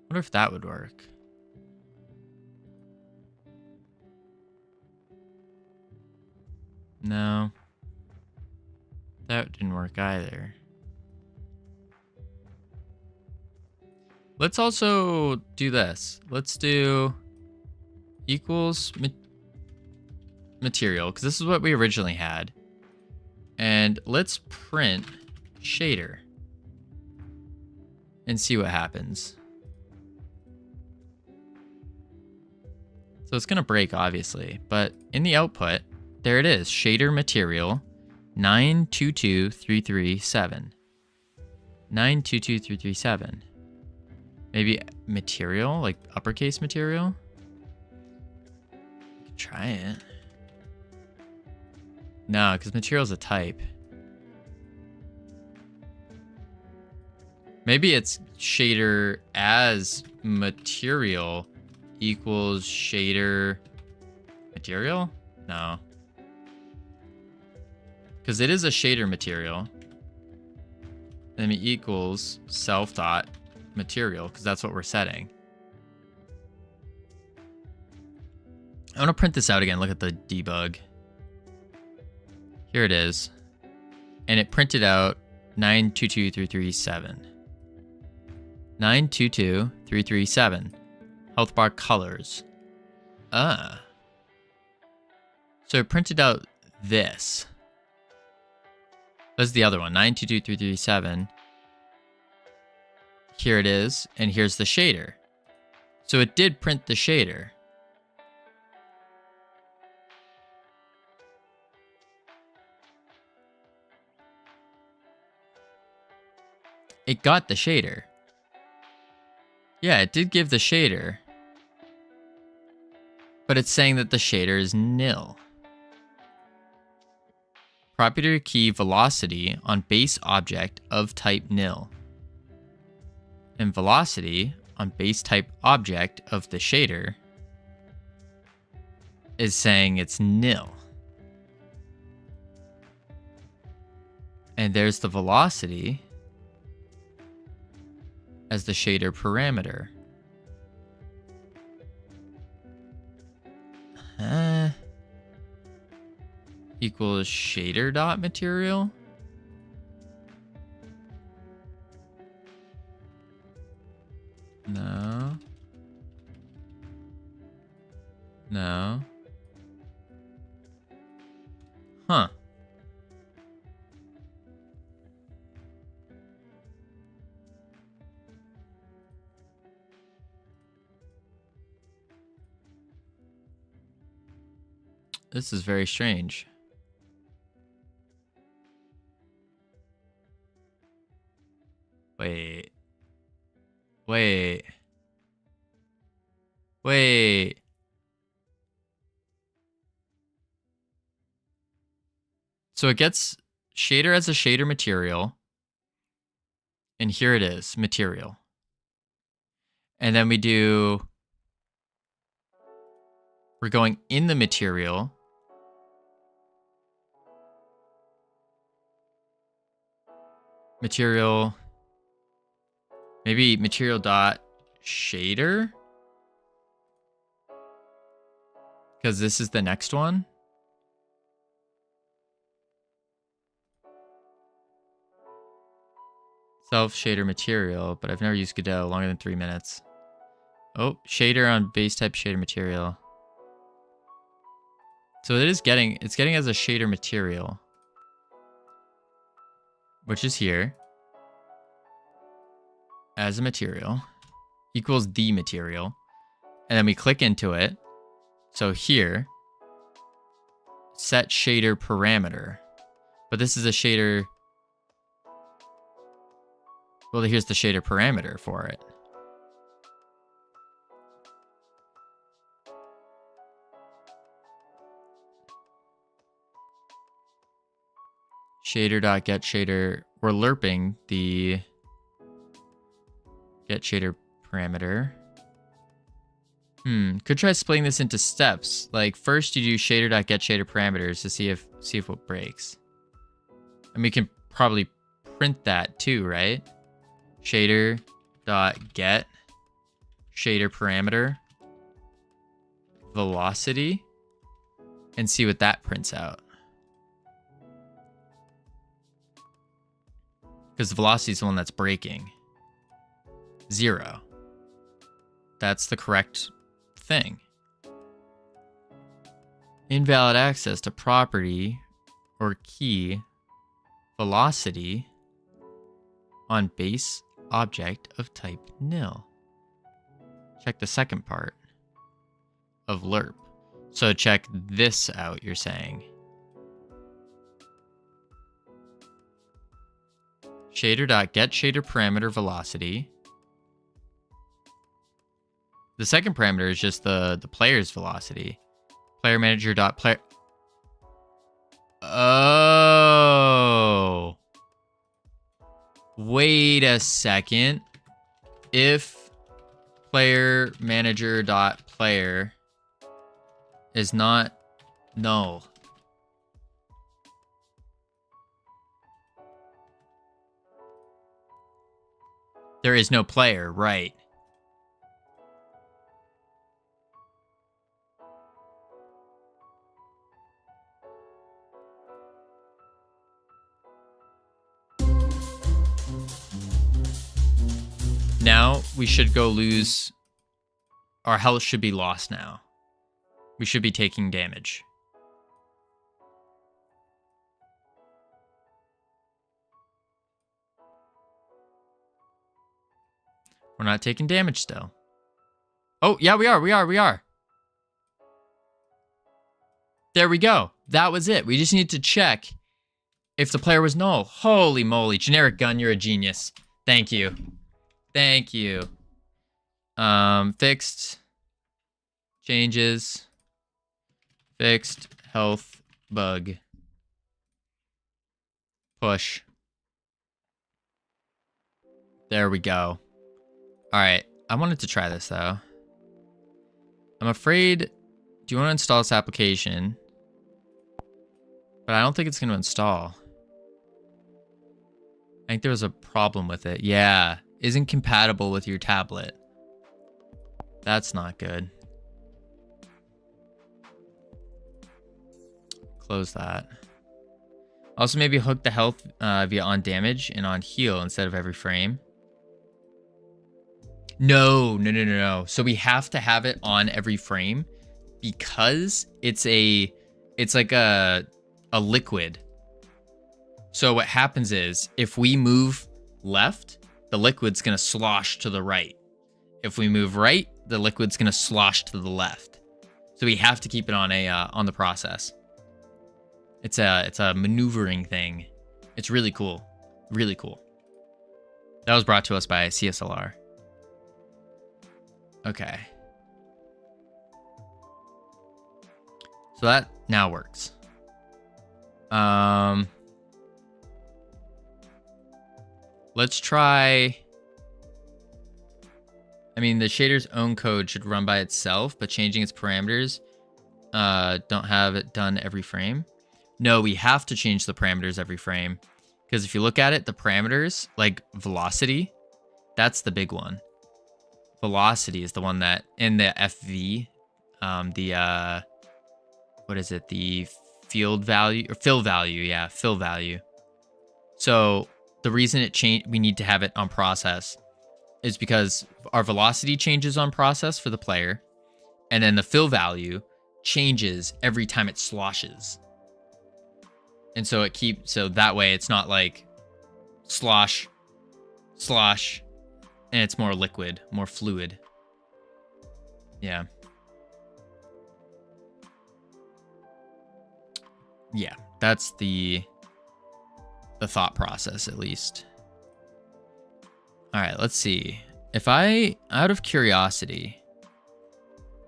What if that would work? No. That didn't work either. Let's also do this. Let's do equals material, because this is what we originally had. And let's print shader and see what happens. So it's going to break, obviously, but in the output, there it is, shader material 922337. 922337. Maybe material, like uppercase material? We could try it. No, because material is a type. Maybe it's shader as material equals shader material? No. Because it is a shader material. Then it equals self dot material, because that's what we're setting. I want to print this out again. Look at the debug. Here it is. And it printed out 922337. 922337. Health bar colors. Ah. So it printed out this. That's the other one. 922337. Here it is. And here's the shader. So it did print the shader. It got the shader. Yeah, it did give the shader. But it's saying that the shader is nil. Property key velocity on base object of type nil. And velocity on base type object of the shader is saying it's nil. And there's the velocity as the shader parameter. Equals shader dot material. No. No. Huh. This is very strange. Wait. Wait. Wait. So it gets shader as a shader material. And here it is, material. And then we're going in the material. Material. Maybe material dot shader. Because this is the next one. Self shader material, but I've never used Godot longer than 3 minutes. Oh, shader on base type shader material. So it's getting as a shader material, which is here as a material equals the material. And then we click into it. So here, set shader parameter, but this is a shader. Well, here's the shader parameter for it. Shader.getShader. We're lerping the getShader parameter. Could try splitting this into steps. Like first you do shader.getShader parameters to see if what breaks. And we can probably print that too, right? Shader.get shader parameter velocity and see what that prints out. Because the velocity is the one that's breaking. 0. That's the correct thing. Invalid access to property or key velocity on base object of type nil. Check the second part of lerp. So check this out, you're saying. Shader.getShader parameter velocity. The second parameter is just the player's velocity. Player manager dot player. Oh. Wait a second. If player manager dot player is not null. There is no player, right? we should go lose. Our health should be lost now. We should be taking damage. We're not taking damage still. Oh, yeah, we are. There we go. That was it. We just need to check if the player was null. Holy moly. Generic gun, you're a genius. Thank you. Thank you. Fixed. Changes. Fixed. Health. Bug. Push. There we go. Alright. I wanted to try this, though. I'm afraid... Do you want to install this application? But I don't think it's going to install. I think there was a problem with it. Yeah. Isn't compatible with your tablet. That's not good. Close that. Also, maybe hook the health via on damage and on heal instead of every frame. No. So we have to have it on every frame because it's like a liquid. So what happens is if we move left, the liquid's going to slosh to the right. If we move right, the liquid's going to slosh to the left. So we have to keep it on the process. It's a maneuvering thing. It's really cool. Really cool. That was brought to us by CSLR. Okay. So that now works. Let's try... I mean, the shader's own code should run by itself, but changing its parameters don't have it done every frame. No, we have to change the parameters every frame. Because if you look at it, the parameters, like velocity, that's the big one. Velocity is the one that, in the FV, what is it? The field value, or fill value, yeah, fill value. So the reason we need to have it on process is because our velocity changes on process for the player, and then the fill value changes every time it sloshes. And so so that way it's not like slosh, and it's more liquid, more fluid. Yeah. Yeah, that's the thought process, at least. All right, let's see. If I, out of curiosity,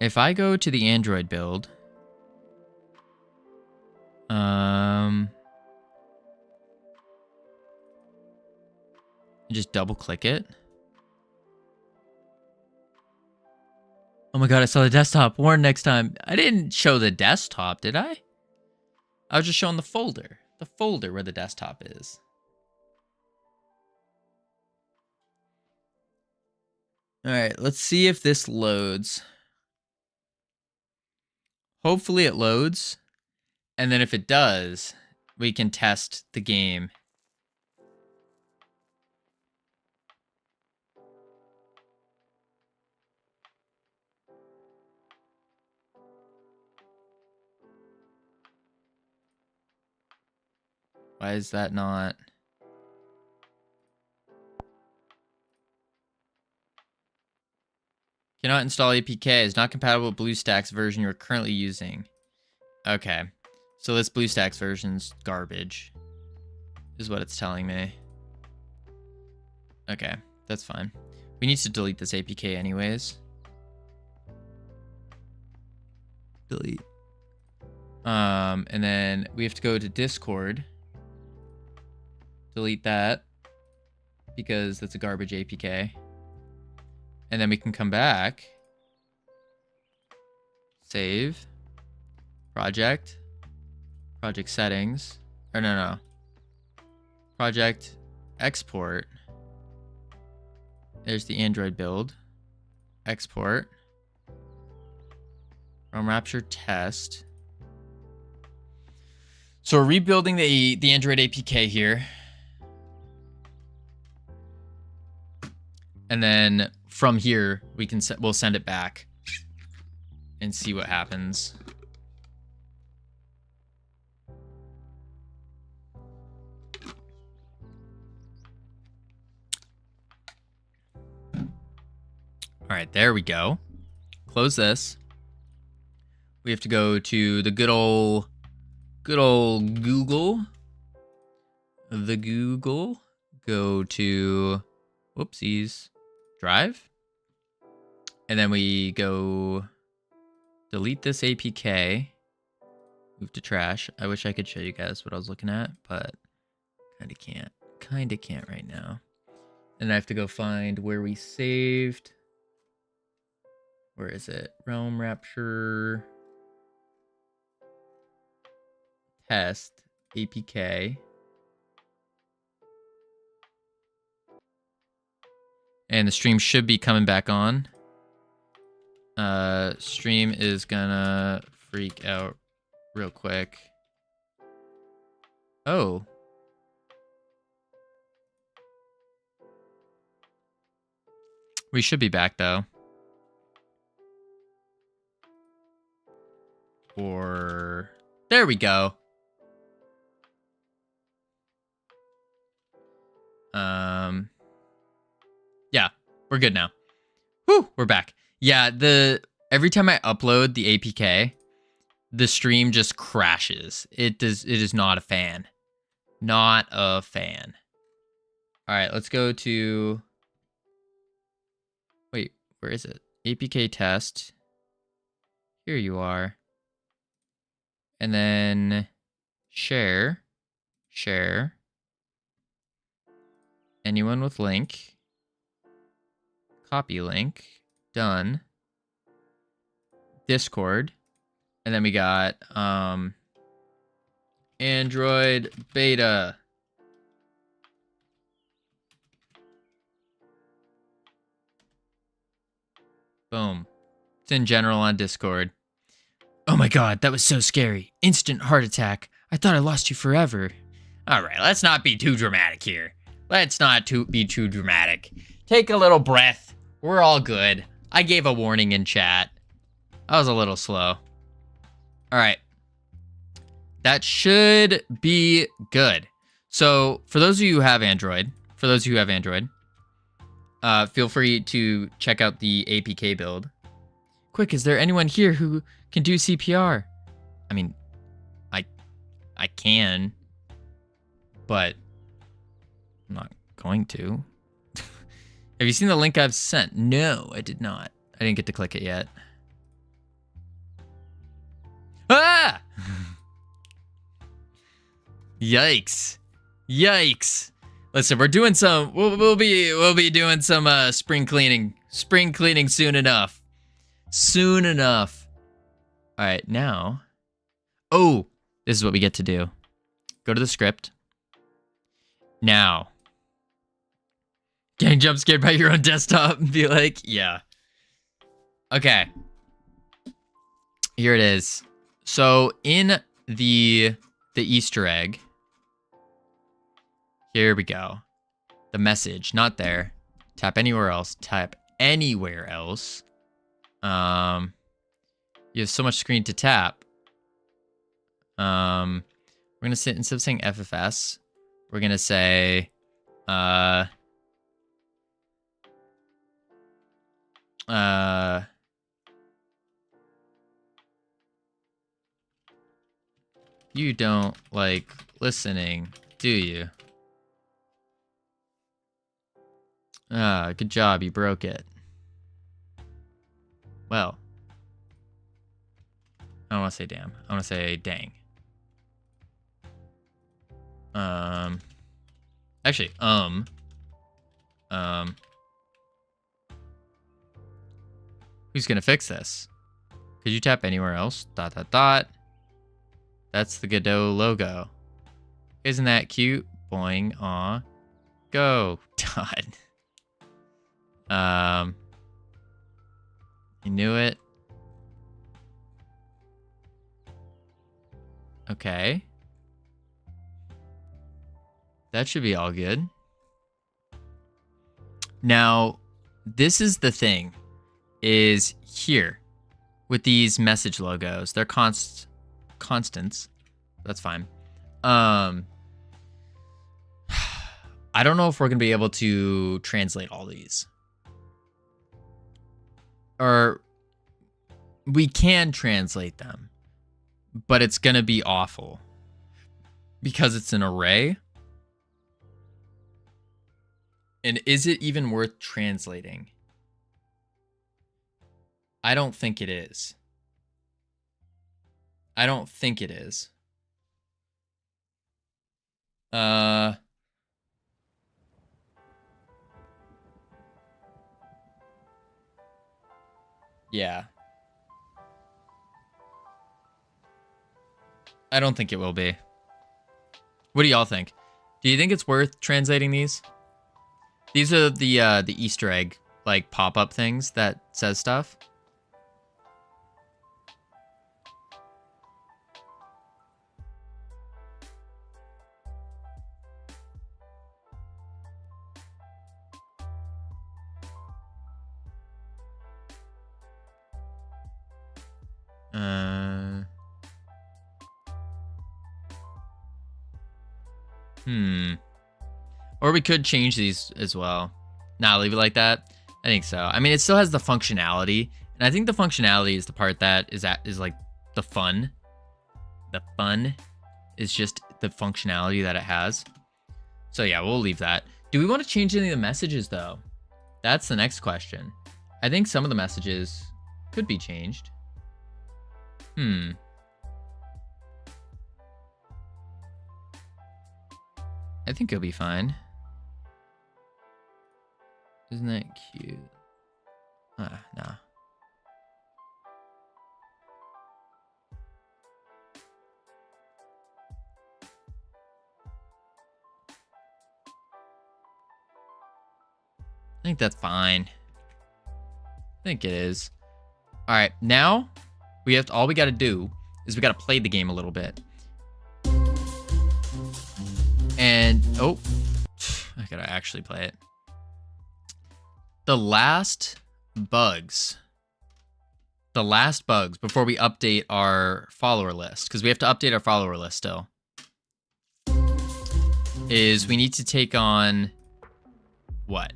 if I go to the Android build, just double click it. Oh my god, I saw the desktop. Warn next time. I didn't show the desktop, did I? I was just showing the folder. The folder where the desktop is. Alright, let's see if this loads. Hopefully it loads. And then if it does, we can test the game. Why is that not? Cannot install APK. Is not compatible with BlueStacks version you are currently using. Okay. So this BlueStacks version's garbage. Is what it's telling me. Okay. That's fine. We need to delete this APK anyways. Delete. And then we have to go to Discord. Delete that because that's a garbage APK. And then we can come back, save, project settings, or no, project export. There's the Android build, export, ROM Rapture test. So we're rebuilding the Android APK here. And then from here, we'll send it back and see what happens. All right, there we go. Close this. We have to go to the good old Google. The Google. Go to, whoopsies, Drive. And then we go delete this APK. Move to trash. I wish I could show you guys what I was looking at, but kind of can't. Kind of can't right now. And I have to go find where we saved. Where is it? Realm Rapture test APK. And the stream should be coming back on. Stream is gonna freak out real quick. Oh. We should be back though. Or there we go. Yeah, we're good now. Whew, we're back. Yeah, every time I upload the APK, the stream just crashes. It is not a fan. Not a fan. All right, let's go to, wait, where is it? APK test. Here you are. And then share. Anyone with link. Copy link. Done. Discord. And then we got Android beta. Boom. It's in general on Discord. Oh my god, that was so scary. Instant heart attack. I thought I lost you forever. Alright, let's not be too dramatic here. Let's not be too dramatic. Take a little breath. We're all good. I gave a warning in chat. I was a little slow. Alright. That should be good. So, for those of you who have Android, feel free to check out the APK build. Quick, is there anyone here who can do CPR? I mean, I can, but I'm not going to. Have you seen the link I've sent? No, I did not. I didn't get to click it yet. Ah! Yikes. Yikes. Listen, we're doing some, we'll be doing some spring cleaning soon enough. Soon enough. All right, now. Oh, this is what we get to do. Go to the script. Now. Getting jump scared by your own desktop and be like, yeah. Okay. Here it is. So in the Easter egg, here we go. The message, not there. Tap anywhere else. Tap anywhere else. You have so much screen to tap. We're gonna sit, instead of saying FFS, we're gonna say you don't like listening, do you? Ah, good job, you broke it. Well, I don't want to say damn. I want to say dang. Actually, who's gonna fix this? Could you tap anywhere else? ... That's the Godot logo. Isn't that cute? Boing, aw, go. Dot. You knew it. Okay. That should be all good. Now, this is the thing, is here with these message logos. They're constants. That's fine. I don't know if we're going to be able to translate all these. Or we can translate them, but it's going to be awful because it's an array. And is it even worth translating? I don't think it is. I don't think it is. Yeah. I don't think it will be. What do y'all think? Do you think it's worth translating these? These are the Easter egg like pop-up things that says stuff. Or we could change these as well. Nah, leave it like that. I think so. I mean, it still has the functionality, and I think the functionality is the part that is like the fun. The fun is just the functionality that it has. So yeah, we'll leave that. Do we want to change any of the messages though? That's the next question. I think some of the messages could be changed. I think it'll be fine. Isn't that cute? No. I think that's fine. I think it is. All right, now all we got to do is we got to play the game a little bit. And oh, I got to actually play it. The last bugs before we update our follower list, because we have to update our follower list still, is we need to take on what?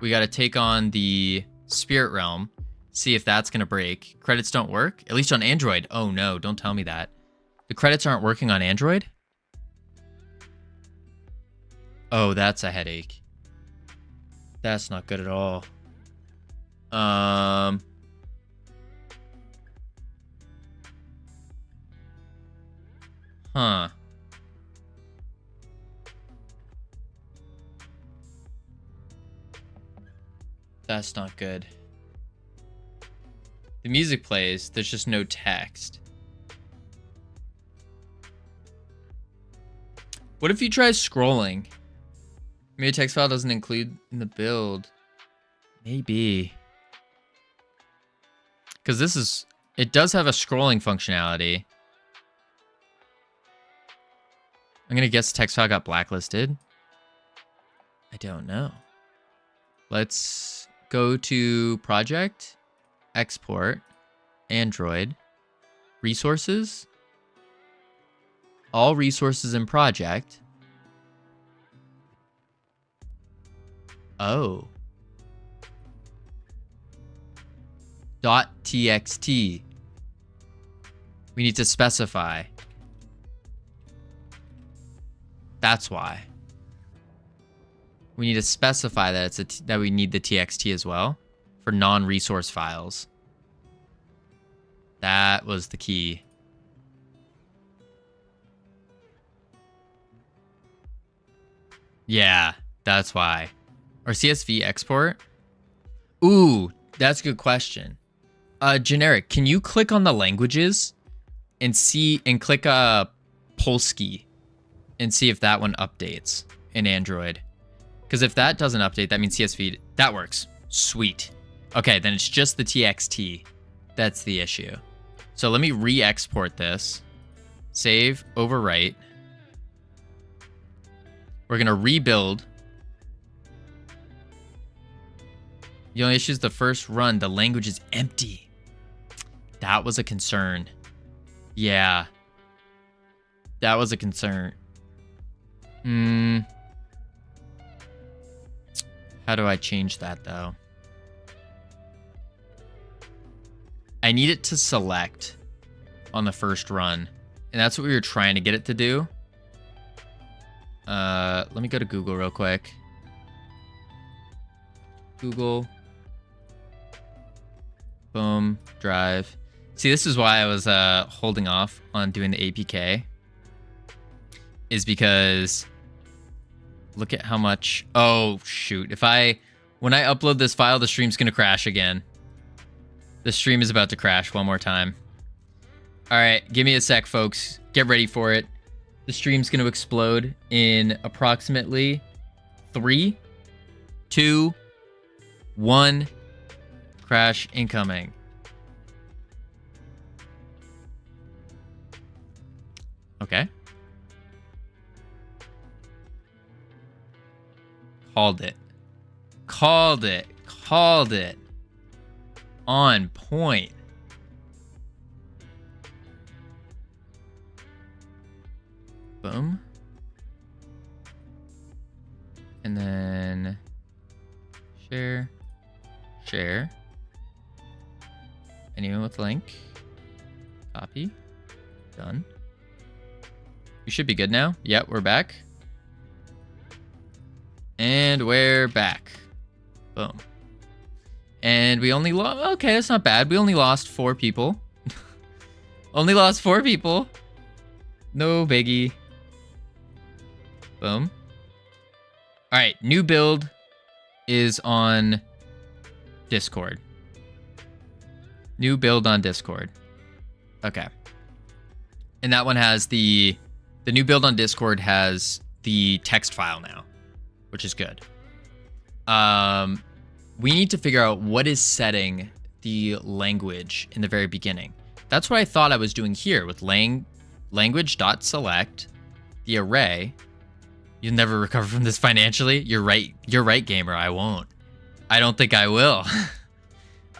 We got to take on the Spirit Realm, see if that's going to break. Credits don't work, at least on Android. Oh no, don't tell me that. The credits aren't working on Android? Oh, that's a headache. That's not good at all. Huh. That's not good. The music plays, there's just no text. What if you try scrolling? Maybe a text file doesn't include in the build. Maybe. Because it does have a scrolling functionality. I'm going to guess the text file got blacklisted. I don't know. Let's go to Project, Export, Android, Resources, All Resources in Project. Oh. .txt. We need to specify. That's why. We need to specify that that we need the txt as well for non-resource files. That was the key. Yeah, that's why. Or CSV export? Ooh, that's a good question. Generic, can you click on the languages and click Polski and see if that one updates in Android? Because if that doesn't update, that means CSV, that works. Sweet. Okay, then it's just the TXT. That's the issue. So let me re-export this. Save, overwrite. We're going to rebuild. The only issue is the first run, the language is empty. That was a concern. Yeah. That was a concern. How do I change that, though? I need it to select on the run. And that's what we were trying to get it to do. Let me go to Google real quick. Google. Boom. Drive. See, this is why I was holding off on doing the APK. Is because look at how much. Oh, shoot. When I upload this file, the stream's going to crash again. The stream is about to crash one more time. All right, give me a sec, folks. Get ready for it. The stream's going to explode in approximately 3, 2, 1. Crash incoming. Okay. Called it. Called it. Called it. On point. Boom. And then share. Share. Anyone with link? Copy. Done. You should be good now. Yep, we're back. And we're back. Boom. And we only lost... Okay, that's not bad. We only lost 4 people. Only lost 4 people. No biggie. Boom. All right, new build is on Discord. New build on Discord. Okay. And that one has the new build on Discord has the text file now, which is good. We need to figure out what is setting the language in the very beginning. That's what I thought I was doing here with language.select the array. You'll never recover from this financially. You're right. You're right, gamer. I won't. I don't think I will.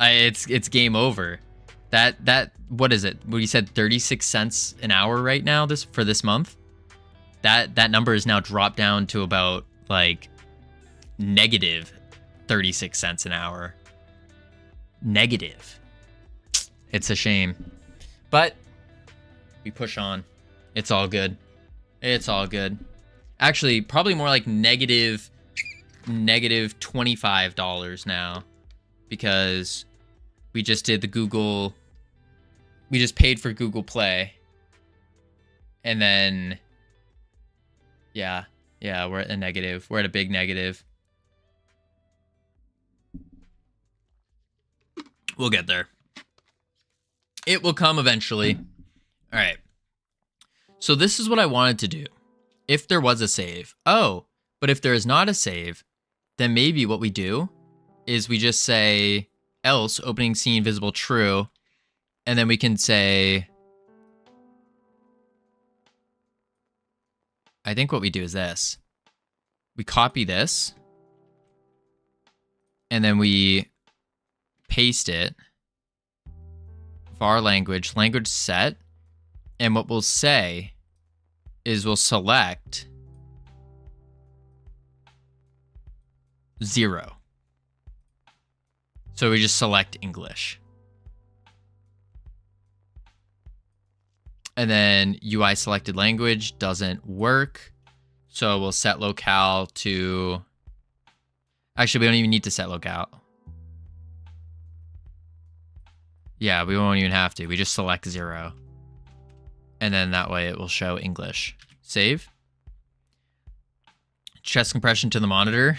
It's game over. That what is it? What you said, 36 cents an hour right now for this month? That number is now dropped down to about like negative 36 cents an hour. Negative. It's a shame. But we push on. It's all good. It's all good. Actually, probably more like negative $25 now, because we just did the Google, we just paid for Google Play. And then, yeah, we're at a negative. We're at a big negative. We'll get there. It will come eventually. All right. So this is what I wanted to do. If there was a save. Oh, but if there is not a save, then maybe what we do is we just say else opening scene visible true. And then we can say, I think what we do is this. We copy this. And then we paste it. Var language set. And what we'll say is we'll select 0. So we just select English. And then UI selected language doesn't work. So we'll set locale to... Actually, we don't even need to set locale. Yeah, we won't even have to. We just select 0. And then that way it will show English. Save. Chest compression to the monitor.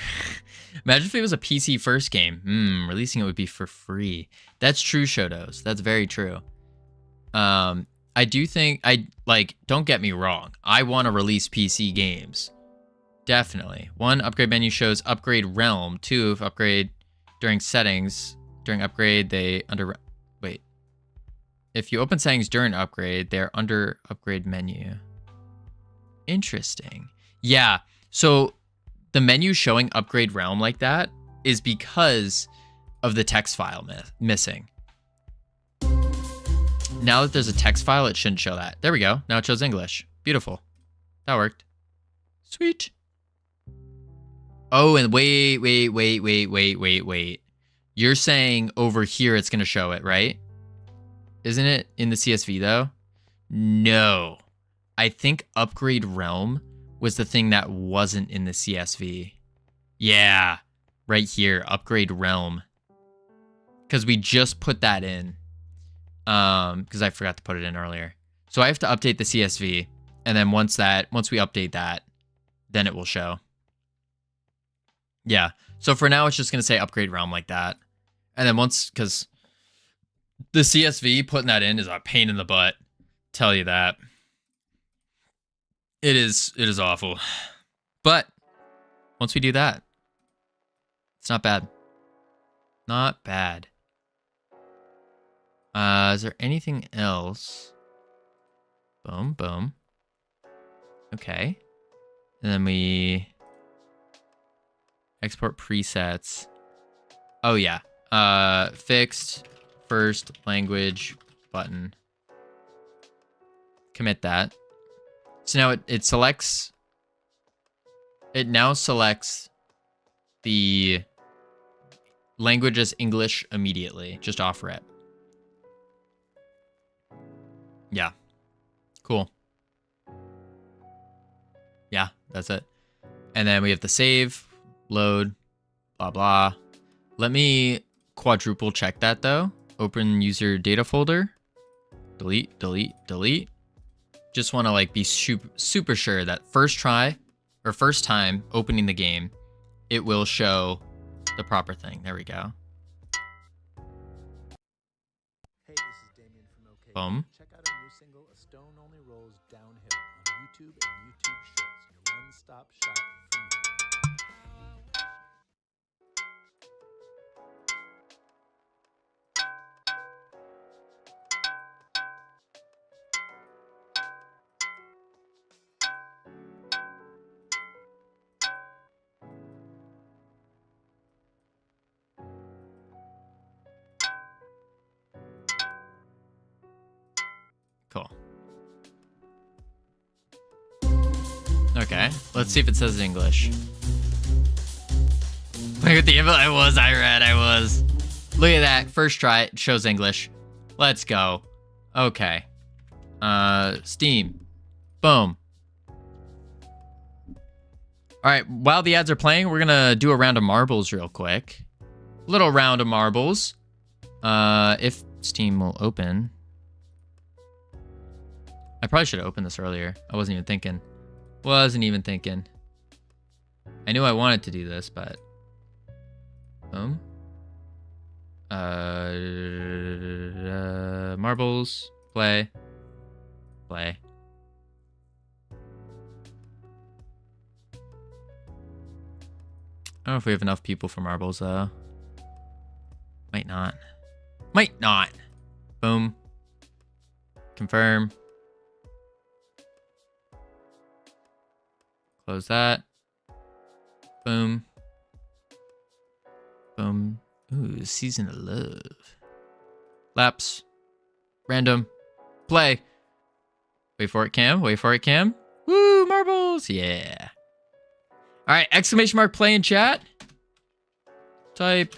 Imagine if it was a PC first game. Releasing it would be for free. That's true, Shotos. That's very true. I do think, don't get me wrong. I want to release PC games. Definitely. 1, upgrade menu shows upgrade realm. 2, if upgrade during settings. During upgrade, wait. If you open settings during upgrade, they're under upgrade menu. Interesting. Yeah. So the menu showing upgrade realm like that is because of the text file missing. Now that there's a text file, it shouldn't show that. There we go. Now it shows English. Beautiful. That worked. Sweet. Oh, and wait. You're saying over here it's going to show it, right? Isn't it in the CSV though? No. I think Upgrade Realm was the thing that wasn't in the CSV. Yeah. Right here, Upgrade Realm. Because we just put that in. Because I forgot to put it in earlier. So I have to update the CSV. And then once we update that, then it will show. Yeah. So for now, it's just going to say Upgrade Realm like that. And then because the CSV, putting that in is a pain in the butt. Tell you that. It is awful. But once we do that, it's not bad. Not bad. Is there anything else? Boom, boom. Okay. And then we export presets. Oh yeah. Fixed first language button. Commit that. So now it selects. It now selects the language as English immediately. Just offer it. Yeah. Cool. Yeah, that's it. And then we have the save, load, blah, blah. Let me quadruple check that though. Open user data folder. Delete, delete, delete. Just want to like be super sure that first try or first time opening the game, it will show the proper thing. There we go. Hey, this is Damien from OK. Boom. Check out our new single, A Stone Only Rolls Downhill, on YouTube and YouTube Shorts, your one-stop shop for music. Cool. Okay, let's see if it says in English. Look at the info. I was. Look at that. First try, it shows English. Let's go. Okay. Steam. Boom. All right, while the ads are playing, we're gonna do a round of marbles real quick. Little round of marbles. If Steam will open. I probably should have opened this earlier. I wasn't even thinking. I knew I wanted to do this, but... Boom. Marbles. Play. Play. I don't know if we have enough people for marbles, though. Might not. Boom. Confirm. Close that. Boom. Boom. Ooh, Season of Love. Laps. Random. Play. Wait for it, Cam. Woo, marbles. Yeah. All right, exclamation mark play in chat. Type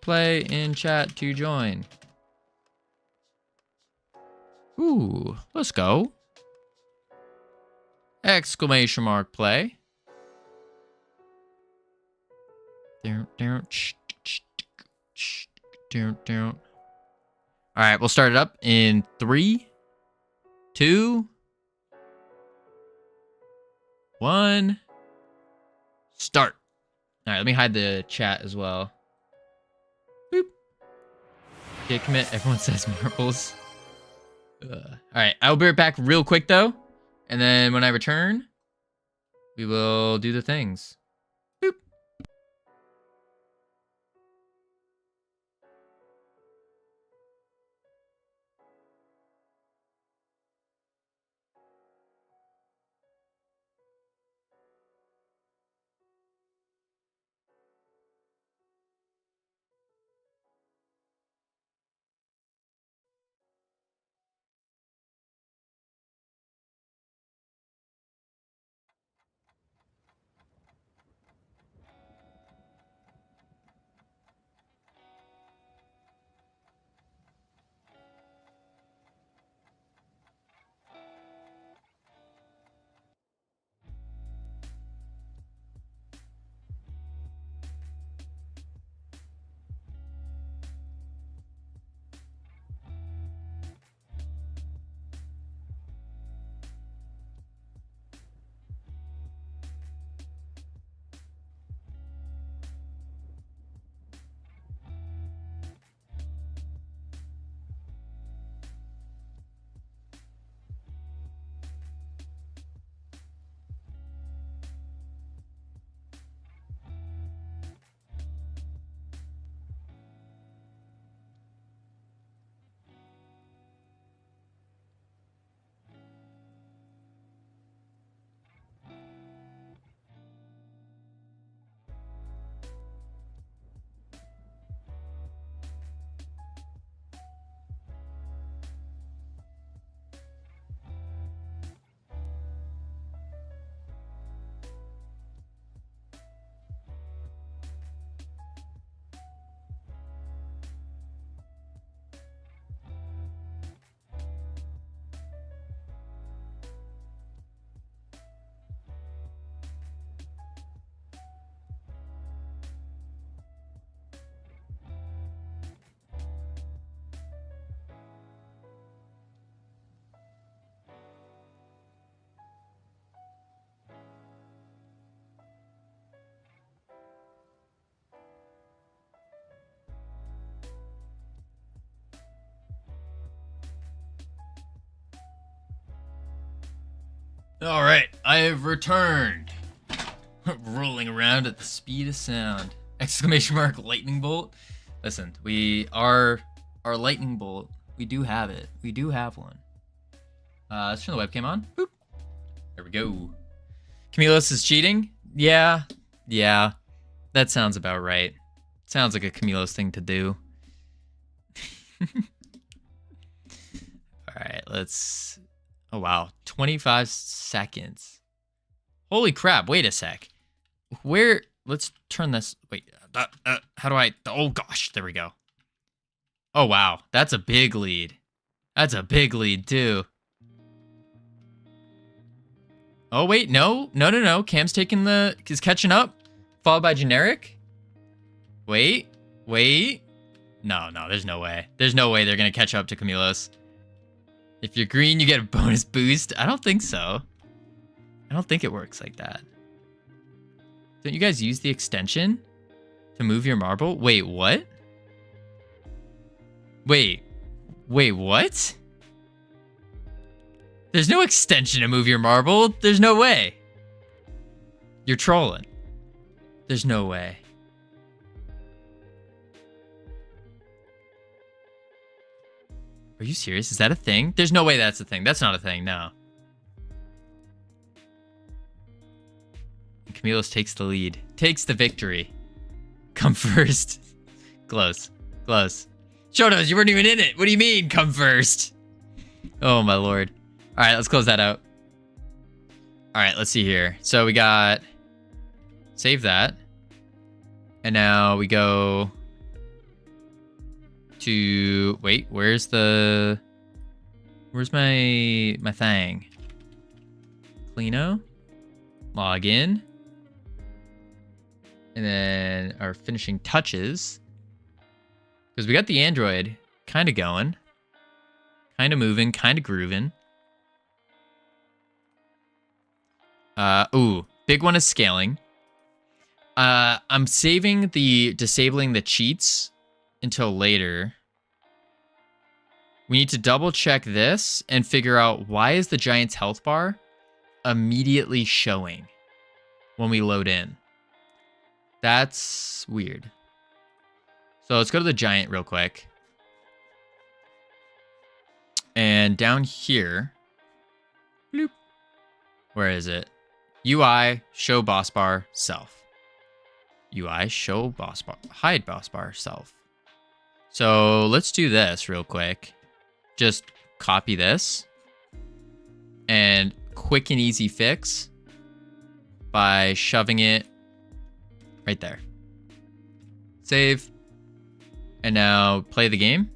play in chat to join. Ooh, let's go. Exclamation mark play. All right, we'll start it up in 3, 2, 1. Start. All right, let me hide the chat as well. Boop. Git commit. Everyone says marbles. All right, I'll be right back real quick though. And then when I return, we will do the things. Boop. All right, I have returned. Rolling around at the speed of sound. Exclamation mark lightning bolt. Listen, our lightning bolt, we do have it. We do have one. Let's turn the webcam on. Boop. There we go. Camilos is cheating? Yeah. That sounds about right. Sounds like a Camilos thing to do. All right, let's... Oh, wow. 25 seconds. Holy crap, wait a sec. Where... Let's turn this... Wait, how do I... Oh, gosh, there we go. Oh, wow. That's a big lead. That's a big lead, too. Oh, wait, no. Cam's taking the... Is catching up. Followed by generic. Wait. No, there's no way. There's no way they're going to catch up to Camilos. If you're green, you get a bonus boost. I don't think so. I don't think it works like that. Don't you guys use the extension to move your marble? Wait, what? Wait, what? There's no extension to move your marble. There's no way. You're trolling. There's no way. Are you serious? Is that a thing? There's no way that's a thing. That's not a thing, no. Camilos takes the lead. Takes the victory. Come first. Close. Shotos, you weren't even in it. What do you mean, come first? Oh, my lord. All right, let's close that out. All right, let's see here. So we got... Save that. And now we go... to... Wait, where's my thing? Cleano. Log in. And then our finishing touches. Because we got the Android kind of going. Kind of moving, kind of grooving. Ooh, big one is scaling. I'm saving disabling the cheats until later. We need to double check this and figure out why is the Giant's health bar immediately showing when we load in. That's weird. So let's go to the Giant real quick. And down here, bloop, where is it? UI, show boss bar, self. UI, show boss bar, hide boss bar, self. So let's do this real quick. Just copy this. And quick and easy fix by shoving it right there. Save. And now play the game.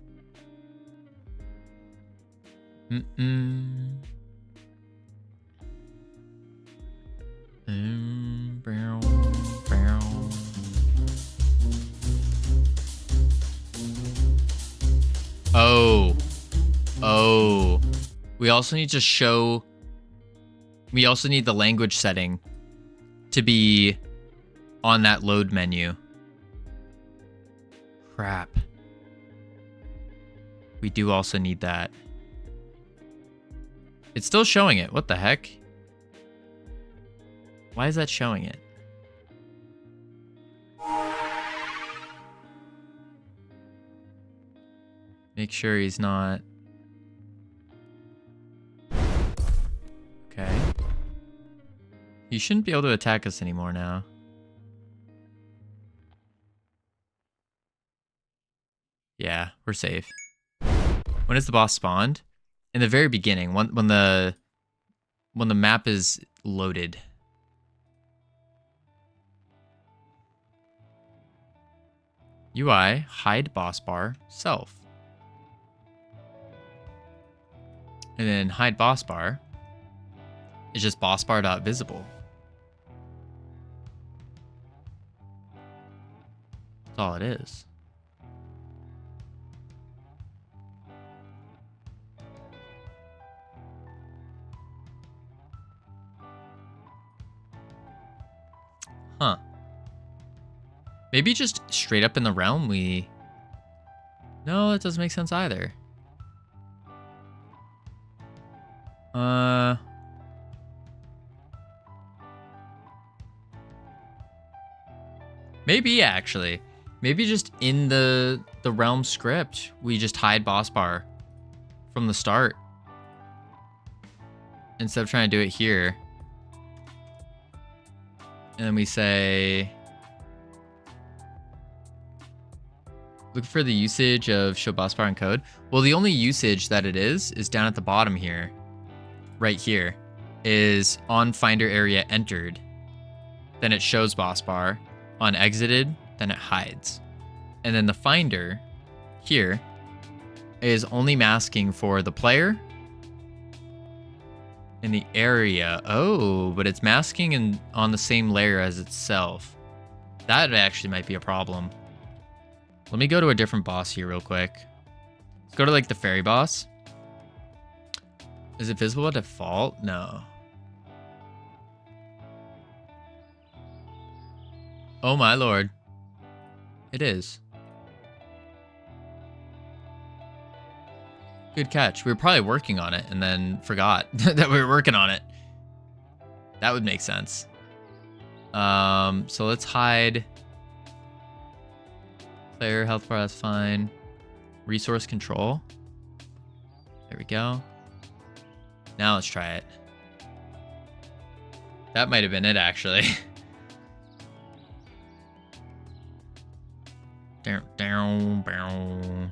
Oh. We also need to show... We also need the language setting to be on that load menu. Crap. We do also need that. It's still showing it. What the heck? Why is that showing it? Make sure he's not... Okay. He shouldn't be able to attack us anymore now. Yeah, we're safe. When is the boss spawned? In the very beginning, when the map is loaded. UI, hide boss bar, self. And then hide boss bar is just boss bar.visible. That's all it is. Huh. Maybe just straight up in the realm we... No, that doesn't make sense either. Maybe actually. Maybe just in the realm script, we just hide boss bar from the start. Instead of trying to do it here. And then we say, look for the usage of show boss bar and code. Well, the only usage that it is down at the bottom here. Right here. Is on finder area entered. Then it shows boss bar. On exited, then it hides. And then the finder here is only masking for the player in the area. Oh, but it's masking on the same layer as itself. That actually might be a problem. Let me go to a different boss here real quick. Let's go to like the fairy boss. Is it visible by default? No. Oh my lord. It is. Good catch. We were probably working on it and then forgot that we were working on it. That would make sense. So let's hide. Player health bar, that's fine. Resource control. There we go. Now let's try it. That might have been it actually. Down, down.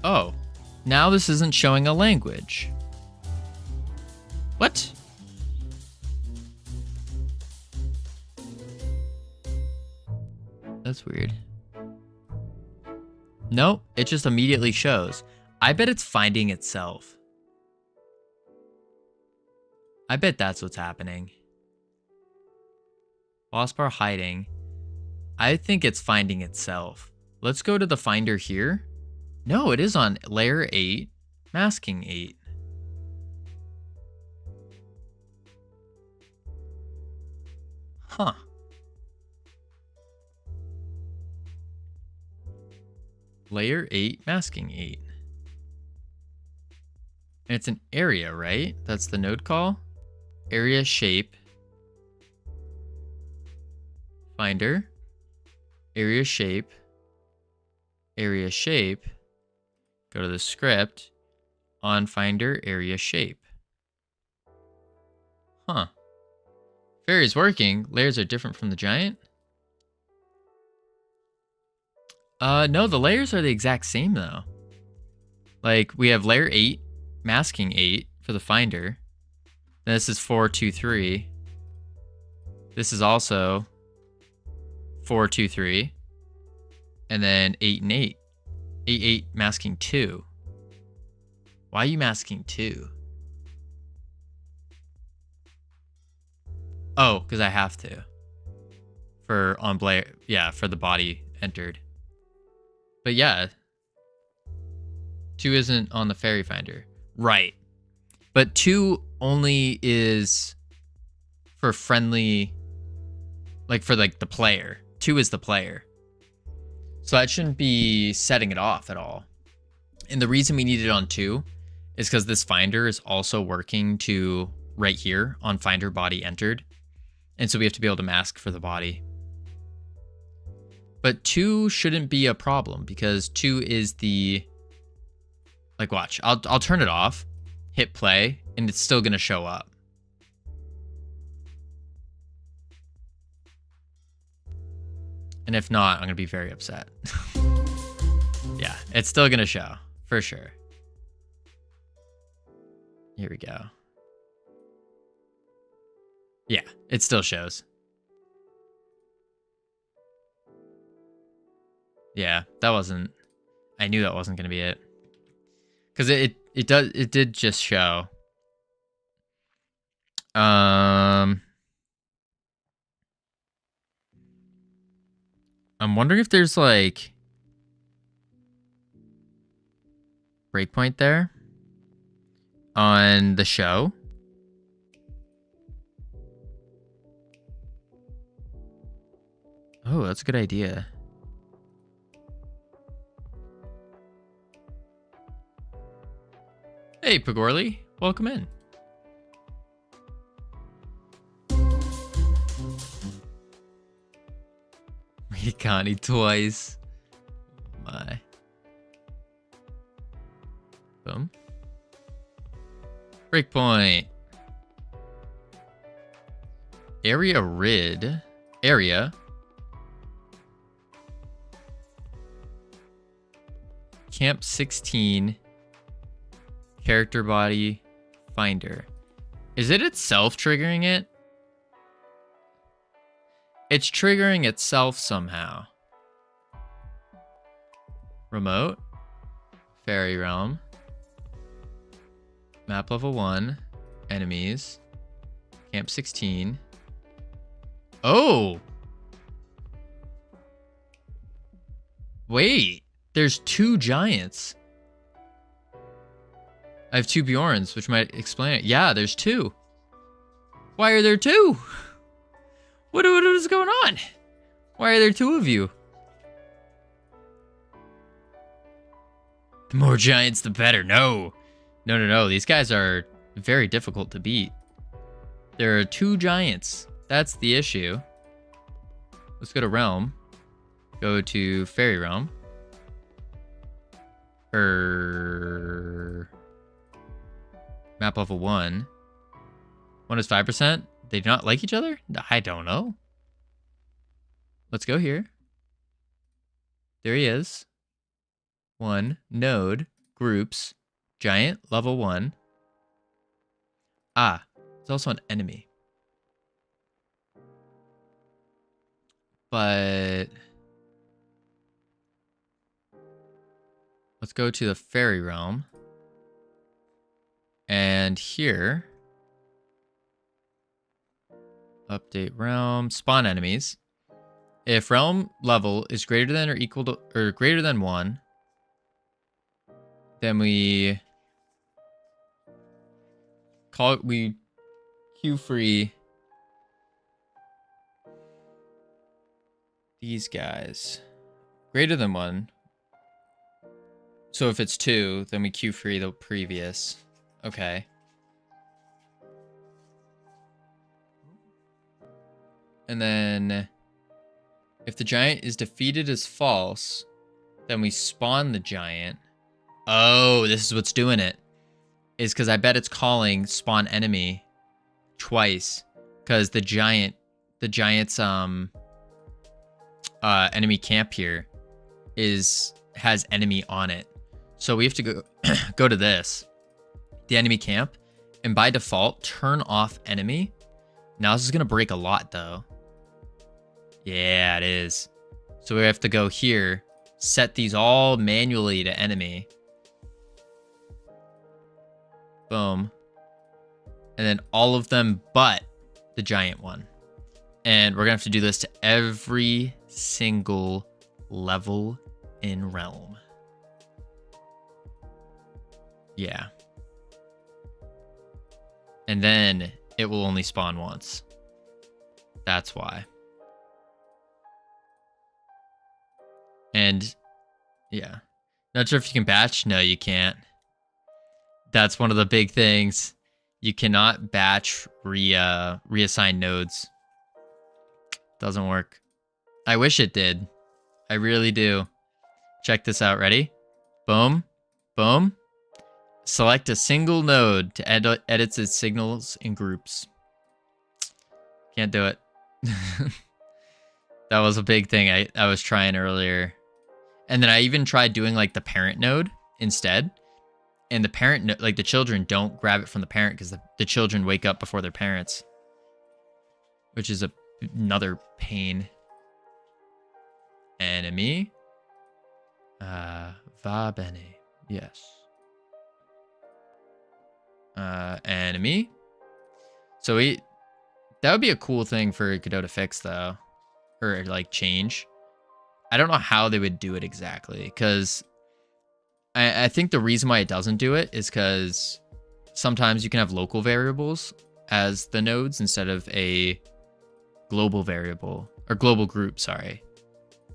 Oh, now this isn't showing a language. What? That's weird. Nope, it just immediately shows. I bet it's finding itself. I bet that's what's happening. Boss bar hiding. I think it's finding itself. Let's go to the finder here. No, it is on layer 8, masking 8. Huh. Layer 8, masking 8. And it's an area, right? That's the node call. Area shape. Finder. Area shape. Area shape. Go to the script. On finder, area shape. Huh. Fairy's working. Layers are different from the giant. No, the layers are the exact same though. Like we have layer 8, masking 8 for the finder. Then this is 4, 2, 3. This is also 4, 2, 3. And then 8 and 8. 8, 8 masking 2. Why are you masking 2? Oh, because I have to. For on Blair, yeah, for the body entered. But yeah. 2 isn't on the fairy finder. Right. But 2 only is for friendly, like for like the player. 2 is the player. So that shouldn't be setting it off at all. And the reason we need it on 2 is because this finder is also working to right here on finder body entered. And so we have to be able to mask for the body. But 2 shouldn't be a problem because 2 is the, like watch, I'll turn it off, hit play, and it's still gonna show up. And if not, I'm gonna be very upset. Yeah, it's still gonna show, for sure. Here we go. Yeah, it still shows. Yeah, that wasn't, I knew that wasn't gonna be it. Cause it did just show. I'm wondering if there's like breakpoint there on the show. Oh, that's a good idea. Hey, Pagorli. Welcome in. Connie twice. My. Boom. Breakpoint. Area rid. Area. Camp 16. Character body. Finder. Is it itself triggering it? It's triggering itself somehow. Remote. Fairy realm. Map level 1. Enemies. Camp 16. Oh! Wait. There's 2 giants. I have 2 Bjorns, which might explain it. Yeah, there's 2. Why are there 2? What is going on? Why are there 2 of you? The more giants, the better. No. No. These guys are very difficult to beat. There are 2 giants. That's the issue. Let's go to Realm. Go to Fairy Realm. Map level 1. 1 is 5%. They do not like each other? I don't know. Let's go here. There he is. 1. Node. Groups. Giant. Level 1. Ah. It's also an enemy. But... let's go to the Fairy Realm. And here... update realm. Spawn enemies. If realm level is greater than or equal to or greater than 1, then we queue free these guys. Greater than 1. So if it's 2, then we queue free the previous. Okay. And then if the giant is defeated as false, then we spawn the giant. Oh, this is what's doing it. Is because I bet it's calling spawn enemy twice. Because the giant's enemy camp here has enemy on it. So we have to go go to this, the enemy camp, and by default turn off enemy. Now this is gonna break a lot though. Yeah, it is. So we have to go here, set these all manually to enemy. Boom. And then all of them but the giant one. And we're gonna have to do this to every single level in Realm. Yeah. And then it will only spawn once. That's why. And yeah, not sure if you can batch. No, you can't. That's one of the big things. You cannot batch reassign nodes. Doesn't work. I wish it did. I really do. Check this out. Ready? Boom. Boom. Select a single node to edit its signals in groups. Can't do it. That was a big thing I was trying earlier. And then I even tried doing like the parent node instead. And the parent, like the children don't grab it from the parent because the children wake up before their parents. Which is another pain. Enemy. Va bene. Yes. Enemy. So that would be a cool thing for Godot to fix though. Or like change. I don't know how they would do it exactly, because I think the reason why it doesn't do it is because sometimes you can have local variables as the nodes instead of a global variable, or global group, sorry.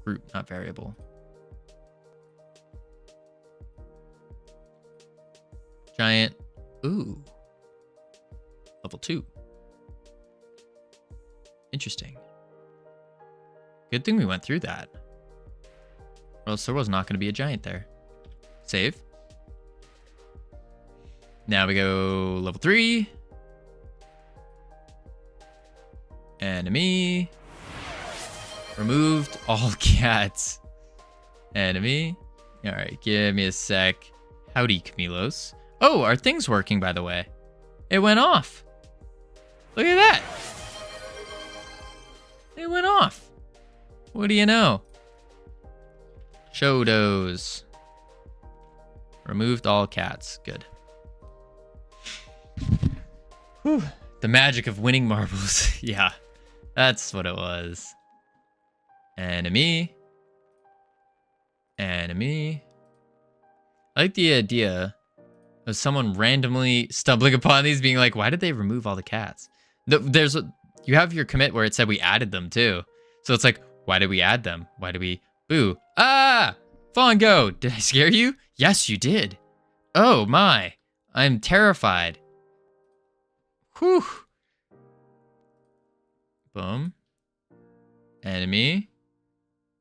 Group, not variable. Giant, Ooh. Level 2. Interesting. Good thing we went through that. Or else there was not going to be a giant there. Save. Now we go level 3. Enemy. Removed all cats. Enemy. Alright, give me a sec. Howdy, Camilos. Oh, our thing's working, by the way. It went off. Look at that. It went off. What do you know? Shodos. Removed all cats. Good. Whew. The magic of winning marbles. Yeah, that's what it was. Enemy. Enemy. I like the idea of someone randomly stumbling upon these being like, why did they remove all the cats? You have your commit where it said we added them too. So it's like, why did we add them? Why did we... Boo. Ah! Fongo, did I scare you? Yes, you did. Oh my. I'm terrified. Whew. Boom. Enemy.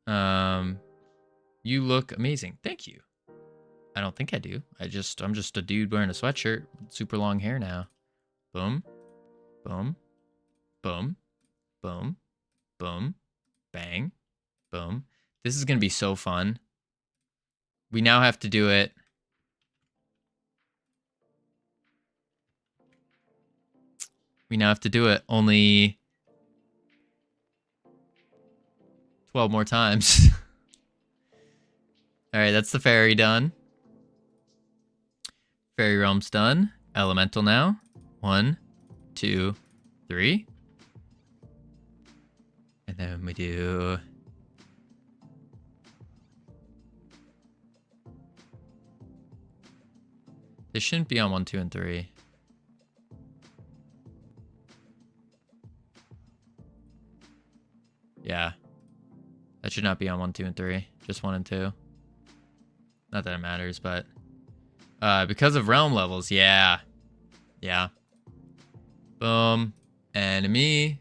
You look amazing. Thank you. I don't think I do. I'm just a dude wearing a sweatshirt with super long hair now. Boom. Boom. Boom. Boom. Boom. Bang. Boom. This is going to be so fun. We now have to do it. We now have to do it only 12 more times. All right, that's the fairy done. Fairy realm's done. Elemental now. 1, 2, 3. And then we do... This shouldn't be on 1, 2, and 3. Yeah. That should not be on 1, 2, and 3. Just 1 and 2. Not that it matters, but... because of realm levels, yeah. Yeah. Boom. Enemy.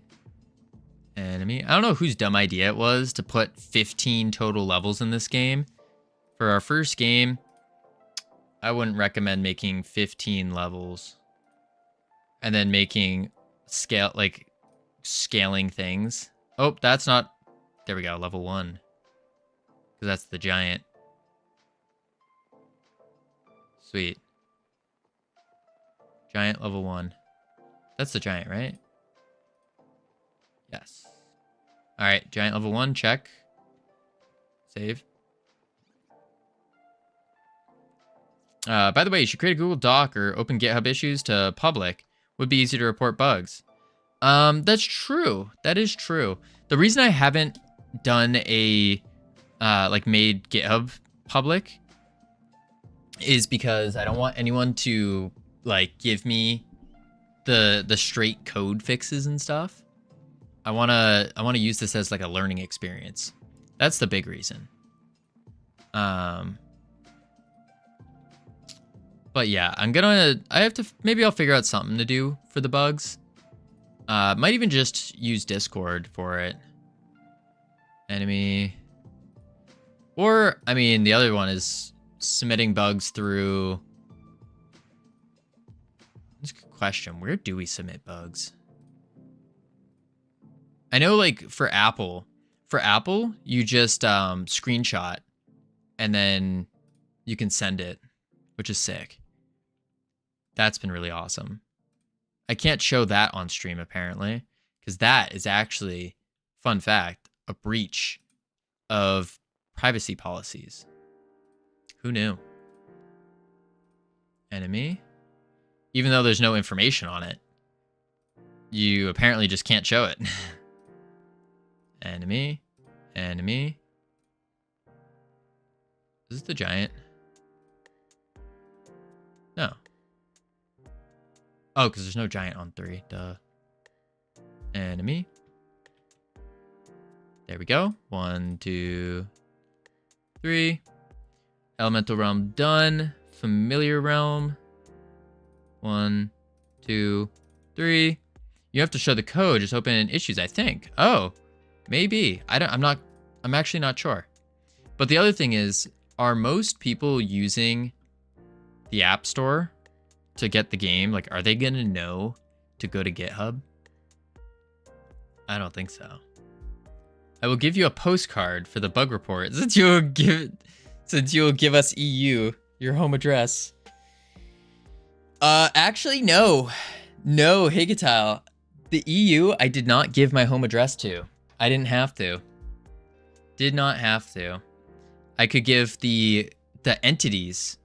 Enemy. I don't know whose dumb idea it was to put 15 total levels in this game. For our first game, I wouldn't recommend making 15 levels. And then making scaling things. Oh, that's not... There we go, level 1. Because that's the giant. Sweet. Giant level 1. That's the giant, right? Yes. Alright, giant level 1, check. Save. By the way, you should create a Google Doc or open GitHub issues to public. Would be easy to report bugs. That's true. That is true. The reason I haven't done a, made GitHub public is because I don't want anyone to, give me the straight code fixes and stuff. I wanna use this as, a learning experience. That's the big reason. But yeah, maybe I'll figure out something to do for the bugs. Might even just use Discord for it. Enemy. Or, the other one is submitting bugs through... That's a good question. Where do we submit bugs? I know, for Apple, you just screenshot and then you can send it, which is sick. That's been really awesome. I can't show that on stream, apparently, because that is actually, fun fact, a breach of privacy policies. Who knew? Enemy? Even though there's no information on it, you apparently just can't show it. Enemy? Enemy? Is this the giant? No. Oh, because there's no giant on 3. Duh. Enemy. There we go. 1, 2, 3. Elemental realm done. Familiar realm. 1, 2, 3. You have to show the code. Just open in issues, I think. Oh, maybe. I'm actually not sure. But the other thing is, are most people using the App Store to get the game? Like, are they gonna know to go to GitHub? I don't think so. I will give you a postcard for the bug report since you'll give us EU, your home address. Actually, no. No, Higatile. The EU, I did not give my home address to. I didn't have to. Did not have to. I could give the entity's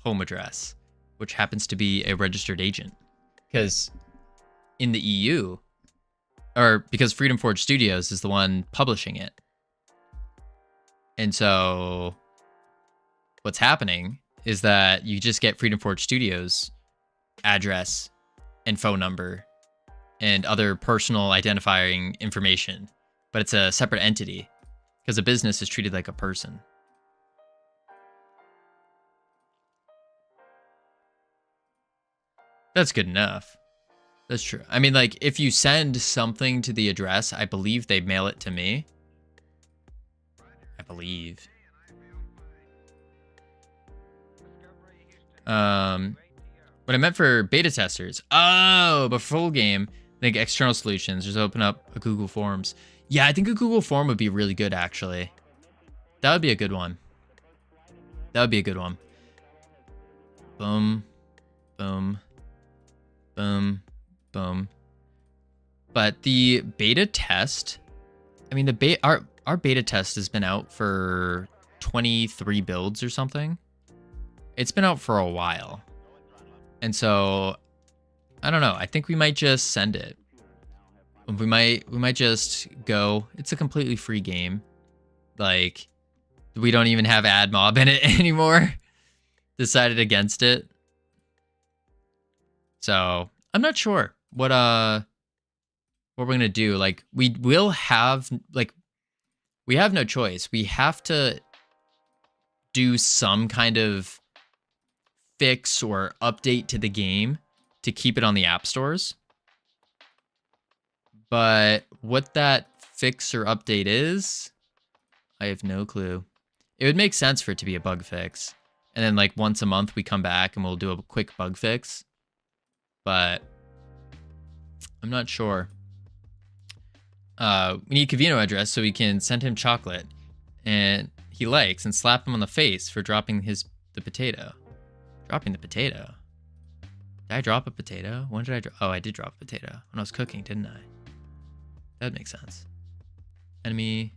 home address, which happens to be a registered agent. Because in the EU, or because Freedom Forge Studios is the one publishing it. And so what's happening is that you just get Freedom Forge Studios address and phone number and other personal identifying information, but it's a separate entity because a business is treated like a person. That's good enough. That's true. I mean, like, if you send something to the address, I believe they mail it to me. I believe. What I meant for beta testers. Oh, but full game, I think external solutions, just open up a Google Forms. Yeah, I think a Google Form would be really good, actually. That would be a good one. That would be a good one. Boom. Boom. Boom. Boom. But the beta test, I mean, our beta test has been out for 23 builds or something. It's been out for a while. And so, I don't know. I think we might just send it. We might just go. It's a completely free game. Like, we don't even have ad mob in it anymore. Decided against it. So, I'm not sure what we're gonna do. Like, we will have, like, we have no choice. We have to do some kind of fix or update to the game to keep it on the app stores. But what that fix or update is, I have no clue. It would make sense for it to be a bug fix. And then, like, once a month we come back and we'll do a quick bug fix. But I'm not sure. We need Covino address so we can send him chocolate and he likes and slap him on the face for dropping the potato. Dropping the potato. Did I drop a potato? When did I drop? Oh, I did drop a potato when I was cooking, didn't I? That makes sense. Enemy.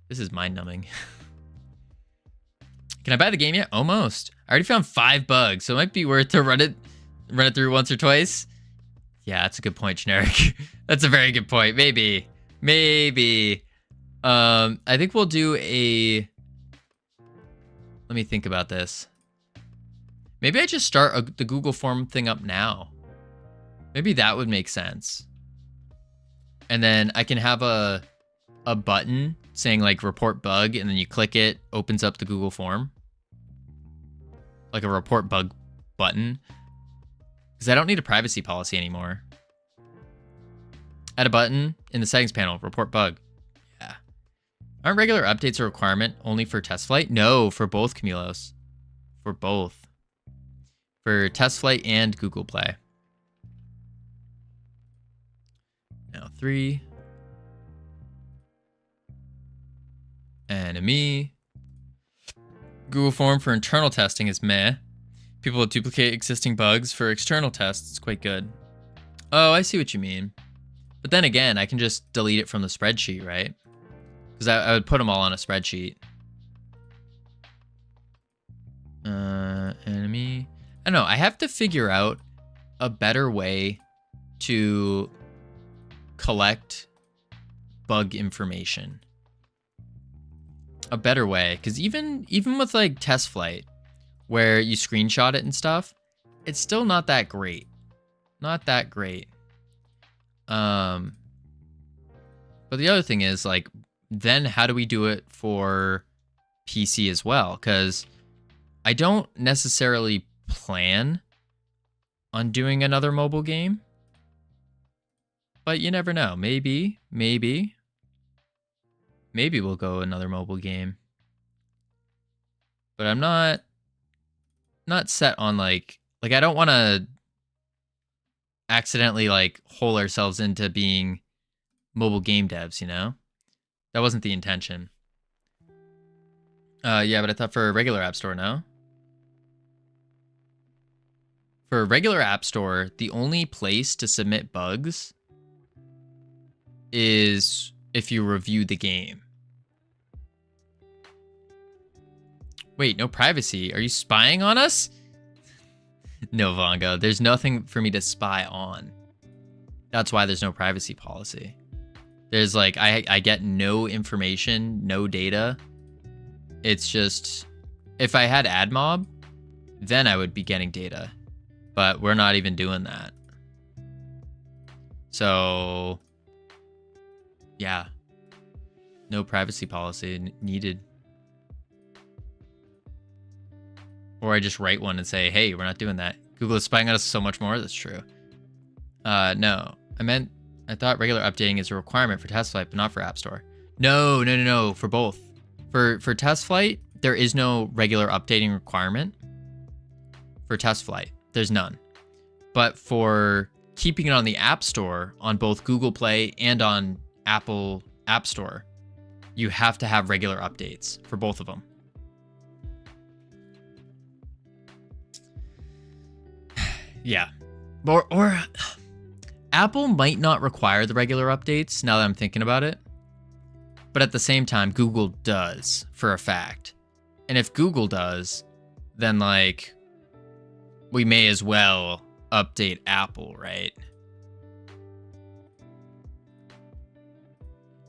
This is mind-numbing. Can I buy the game yet? Almost. I already found 5 bugs, so it might be worth to run it through once or twice. Yeah, that's a good point, Generic. That's a very good point. Maybe. I think we'll do a... Let me think about this. Maybe I just start the Google Form thing up now. Maybe that would make sense. And then I can have a button saying, like, report bug, and then you click it, opens up the Google Form. Like a report bug button. Because I don't need a privacy policy anymore. Add a button in the settings panel. Report bug. Yeah. Aren't regular updates a requirement only for test flight? No, for both, Camilos. For both. For test flight and Google Play. Now 3. Enemy. Google Form for internal testing is meh. People will duplicate existing bugs for external tests. It's quite good. Oh, I see what you mean. But then again, I can just delete it from the spreadsheet, right? Because I would put them all on a spreadsheet. Enemy. I don't know. I have to figure out a better way to collect bug information. A better way. Because even with, like, test flight, where you screenshot it and stuff, it's still not that great. Not that great. But the other thing is, like, then how do we do it for PC as well? Because I don't necessarily plan on doing another mobile game. But you never know. Maybe we'll go another mobile game. But I'm not set on like I don't want to accidentally like hole ourselves into being mobile game devs, you know? That wasn't the intention. Yeah, but I thought for a regular app store, no? For a regular app store, the only place to submit bugs is if you review the game. Wait, no privacy. Are you spying on us? No, Vongo. There's nothing for me to spy on. That's why there's no privacy policy. There's like, I get no information, no data. It's just, if I had AdMob, then I would be getting data. But we're not even doing that. So, yeah. No privacy policy needed. Or I just write one and say, hey, we're not doing that. Google is spying on us so much more. That's true. No. I thought regular updating is a requirement for TestFlight, but not for App Store. No. For both. For TestFlight, there is no regular updating requirement. For TestFlight, there's none. But for keeping it on the App Store, on both Google Play and on Apple App Store, you have to have regular updates for both of them. Yeah. Or Apple might not require the regular updates now that I'm thinking about it. But at the same time, Google does for a fact. And if Google does, then like we may as well update Apple, right?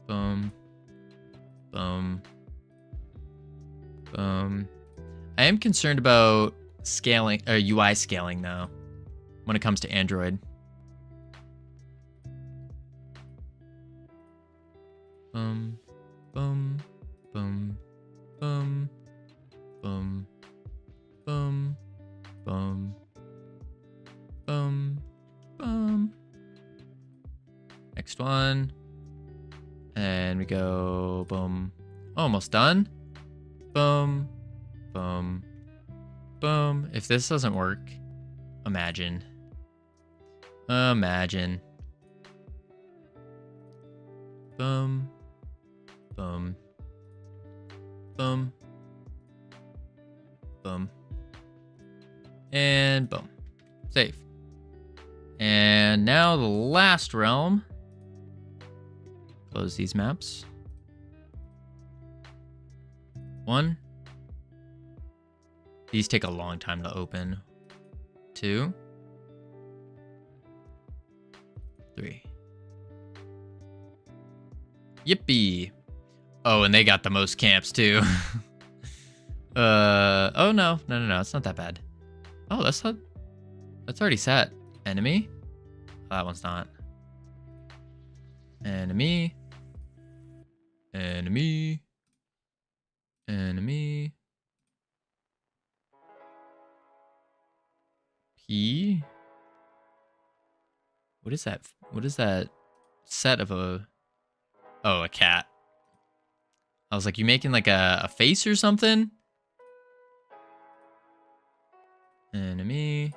Boom. Boom. Boom. I am concerned about scaling or UI scaling though when it comes to Android. Boom. Boom. Boom. Boom. Boom. Boom. Boom. Boom. Boom. Next one. And we go boom. Almost done. Boom. Boom. Boom. If this doesn't work, imagine. Imagine. Boom. Boom. Boom. Boom. And boom. Save. And now the last realm. Close these maps. 1. These take a long time to open. 2. 3. Yippee. Oh, and they got the most camps too. Oh no, it's not that bad. Oh, that's already set. Enemy? Oh, that one's not. Enemy. Enemy. Enemy. P. What is that? What is that set of a... Oh, a cat. I was like, you making like a face or something? Enemy.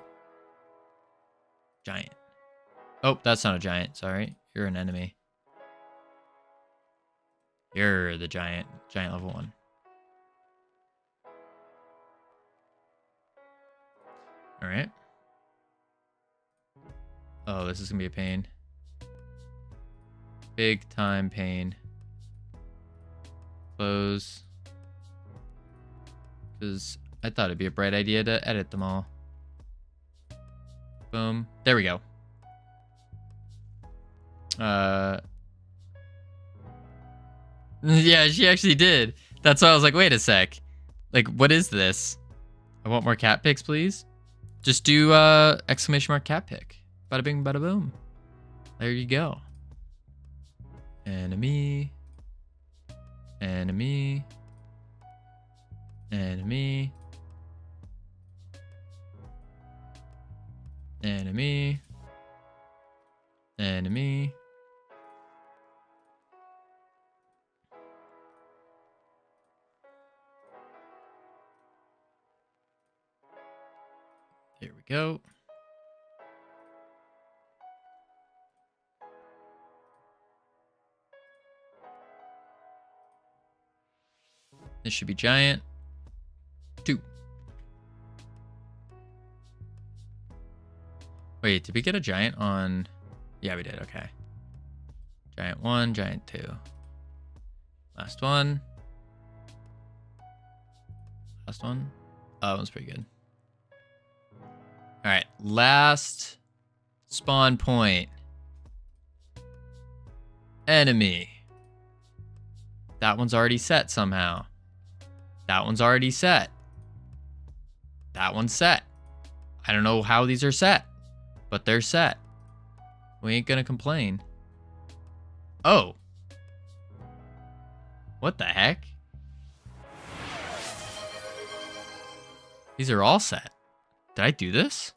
Giant. Oh, that's not a giant. Sorry. You're an enemy. You're the giant. Giant level 1. Alright. Oh, this is gonna be a pain. Big time pain. Close. Because I thought it'd be a bright idea to edit them all. Boom. There we go. Yeah, she actually did. That's why I was like, wait a sec. Like, what is this? I want more cat pics, please. Just do exclamation mark cat pic. Bada bing, bada boom. There you go. Enemy. Enemy. Enemy. Enemy. Enemy. Here we go. This should be giant. 2. Wait, did we get a giant on... Yeah, we did. Okay. Giant 1, giant 2. Last one. Last one. Oh, that one's pretty good. All right, last spawn point. Enemy. That one's already set somehow. That one's already set. That one's set. I don't know how these are set, but they're set. We ain't gonna complain. Oh. What the heck? These are all set. Did I do this?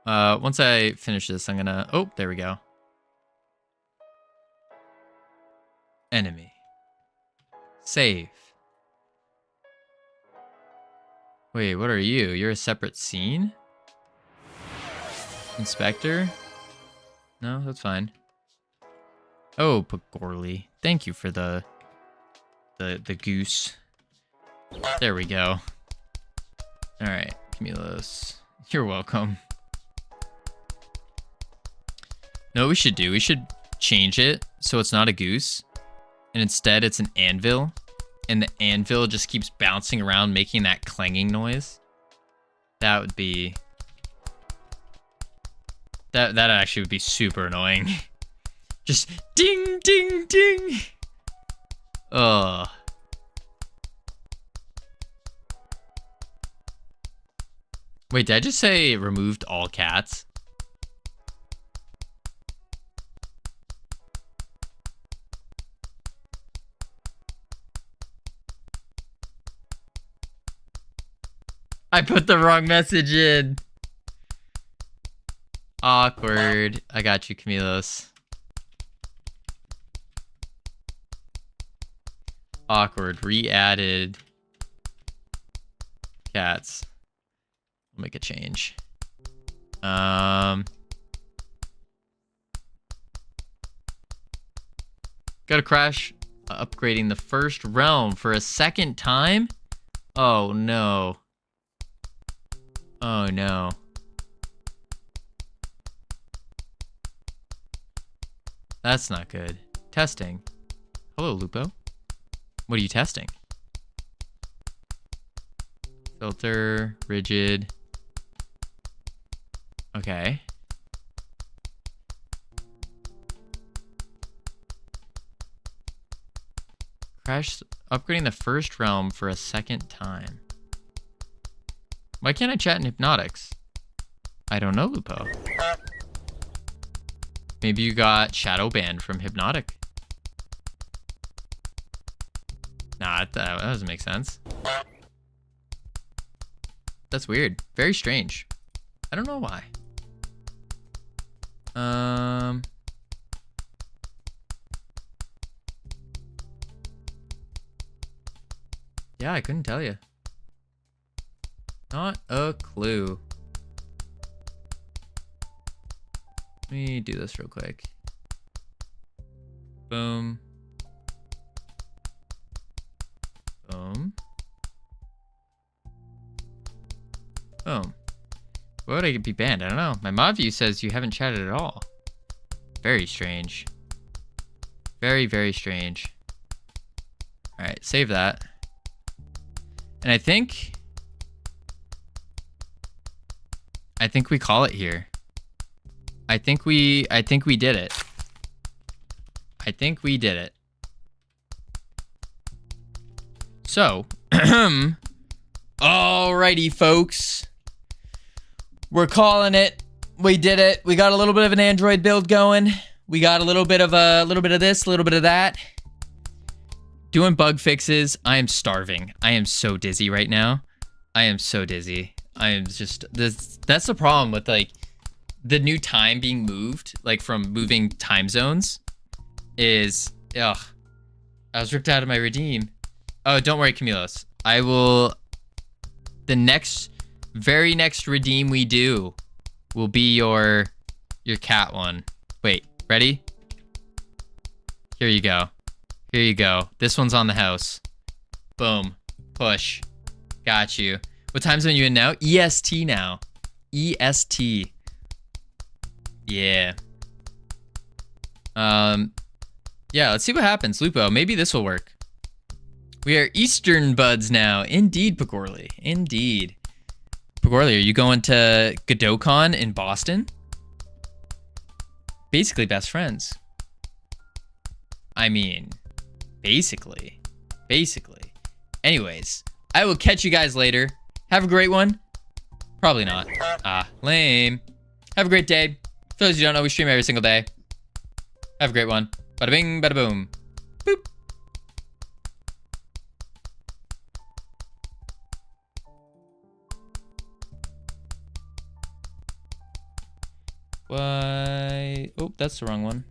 Once I finish this, I'm gonna... Oh, there we go. Enemy. Save. Wait, what are you? You're a separate scene? Inspector? No, that's fine. Oh, Pagorli. Thank you for the goose. There we go. Alright, Camilos. You're welcome. No, what we should do, we should change it so it's not a goose. And instead it's an anvil. And the anvil just keeps bouncing around making that clanging noise. That would be... That actually would be super annoying. Just ding, ding, ding. Ugh. Wait, did I just say it removed all cats? I put the wrong message in. Awkward. I got you, Camilos. Awkward. Re-added cats. I'll make a change. Gotta crash upgrading the first realm for a second time? Oh no. Oh no. That's not good. Testing. Hello, Lupo. What are you testing? Filter, rigid. Okay. Crash upgrading the first realm for a second time. Why can't I chat in Hypnotics? I don't know, Lupo. Maybe you got shadow banned from Hypnotic. Nah, that doesn't make sense. That's weird. Very strange. I don't know why. Yeah, I couldn't tell you. Not a clue. Let me do this real quick. Boom. Boom. Boom. Why would I be banned? I don't know. My mod view says you haven't chatted at all. Very strange. Very, very strange. Alright, save that. And I think we call it here. I think we did it. I think we did it. So, alrighty, folks. We're calling it. We did it. We got a little bit of an Android build going. We got a little bit of this, a little bit of that. Doing bug fixes. I am starving. I am so dizzy right now. I am so dizzy. I am just this. That's the problem with like the new time being moved, like from moving time zones. Is ugh. I was ripped out of my redeem. Oh, don't worry, Camilos. I will. The very next redeem we do will be your cat one. Wait, ready? Here you go. Here you go. This one's on the house. Boom. Push. Got you. What time zone are you in now? EST now. EST. Yeah. Yeah, let's see what happens. Lupo, maybe this will work. We are Eastern buds now. Indeed, Pagorli. Indeed. Pagorli, are you going to GodotCon in Boston? Basically best friends. I mean, basically. Basically. Anyways, I will catch you guys later. Have a great one. Probably not. Ah, lame. Have a great day. For those who don't know, we stream every single day. Have a great one. Bada bing, bada boom. Boop. Why? Oh, that's the wrong one.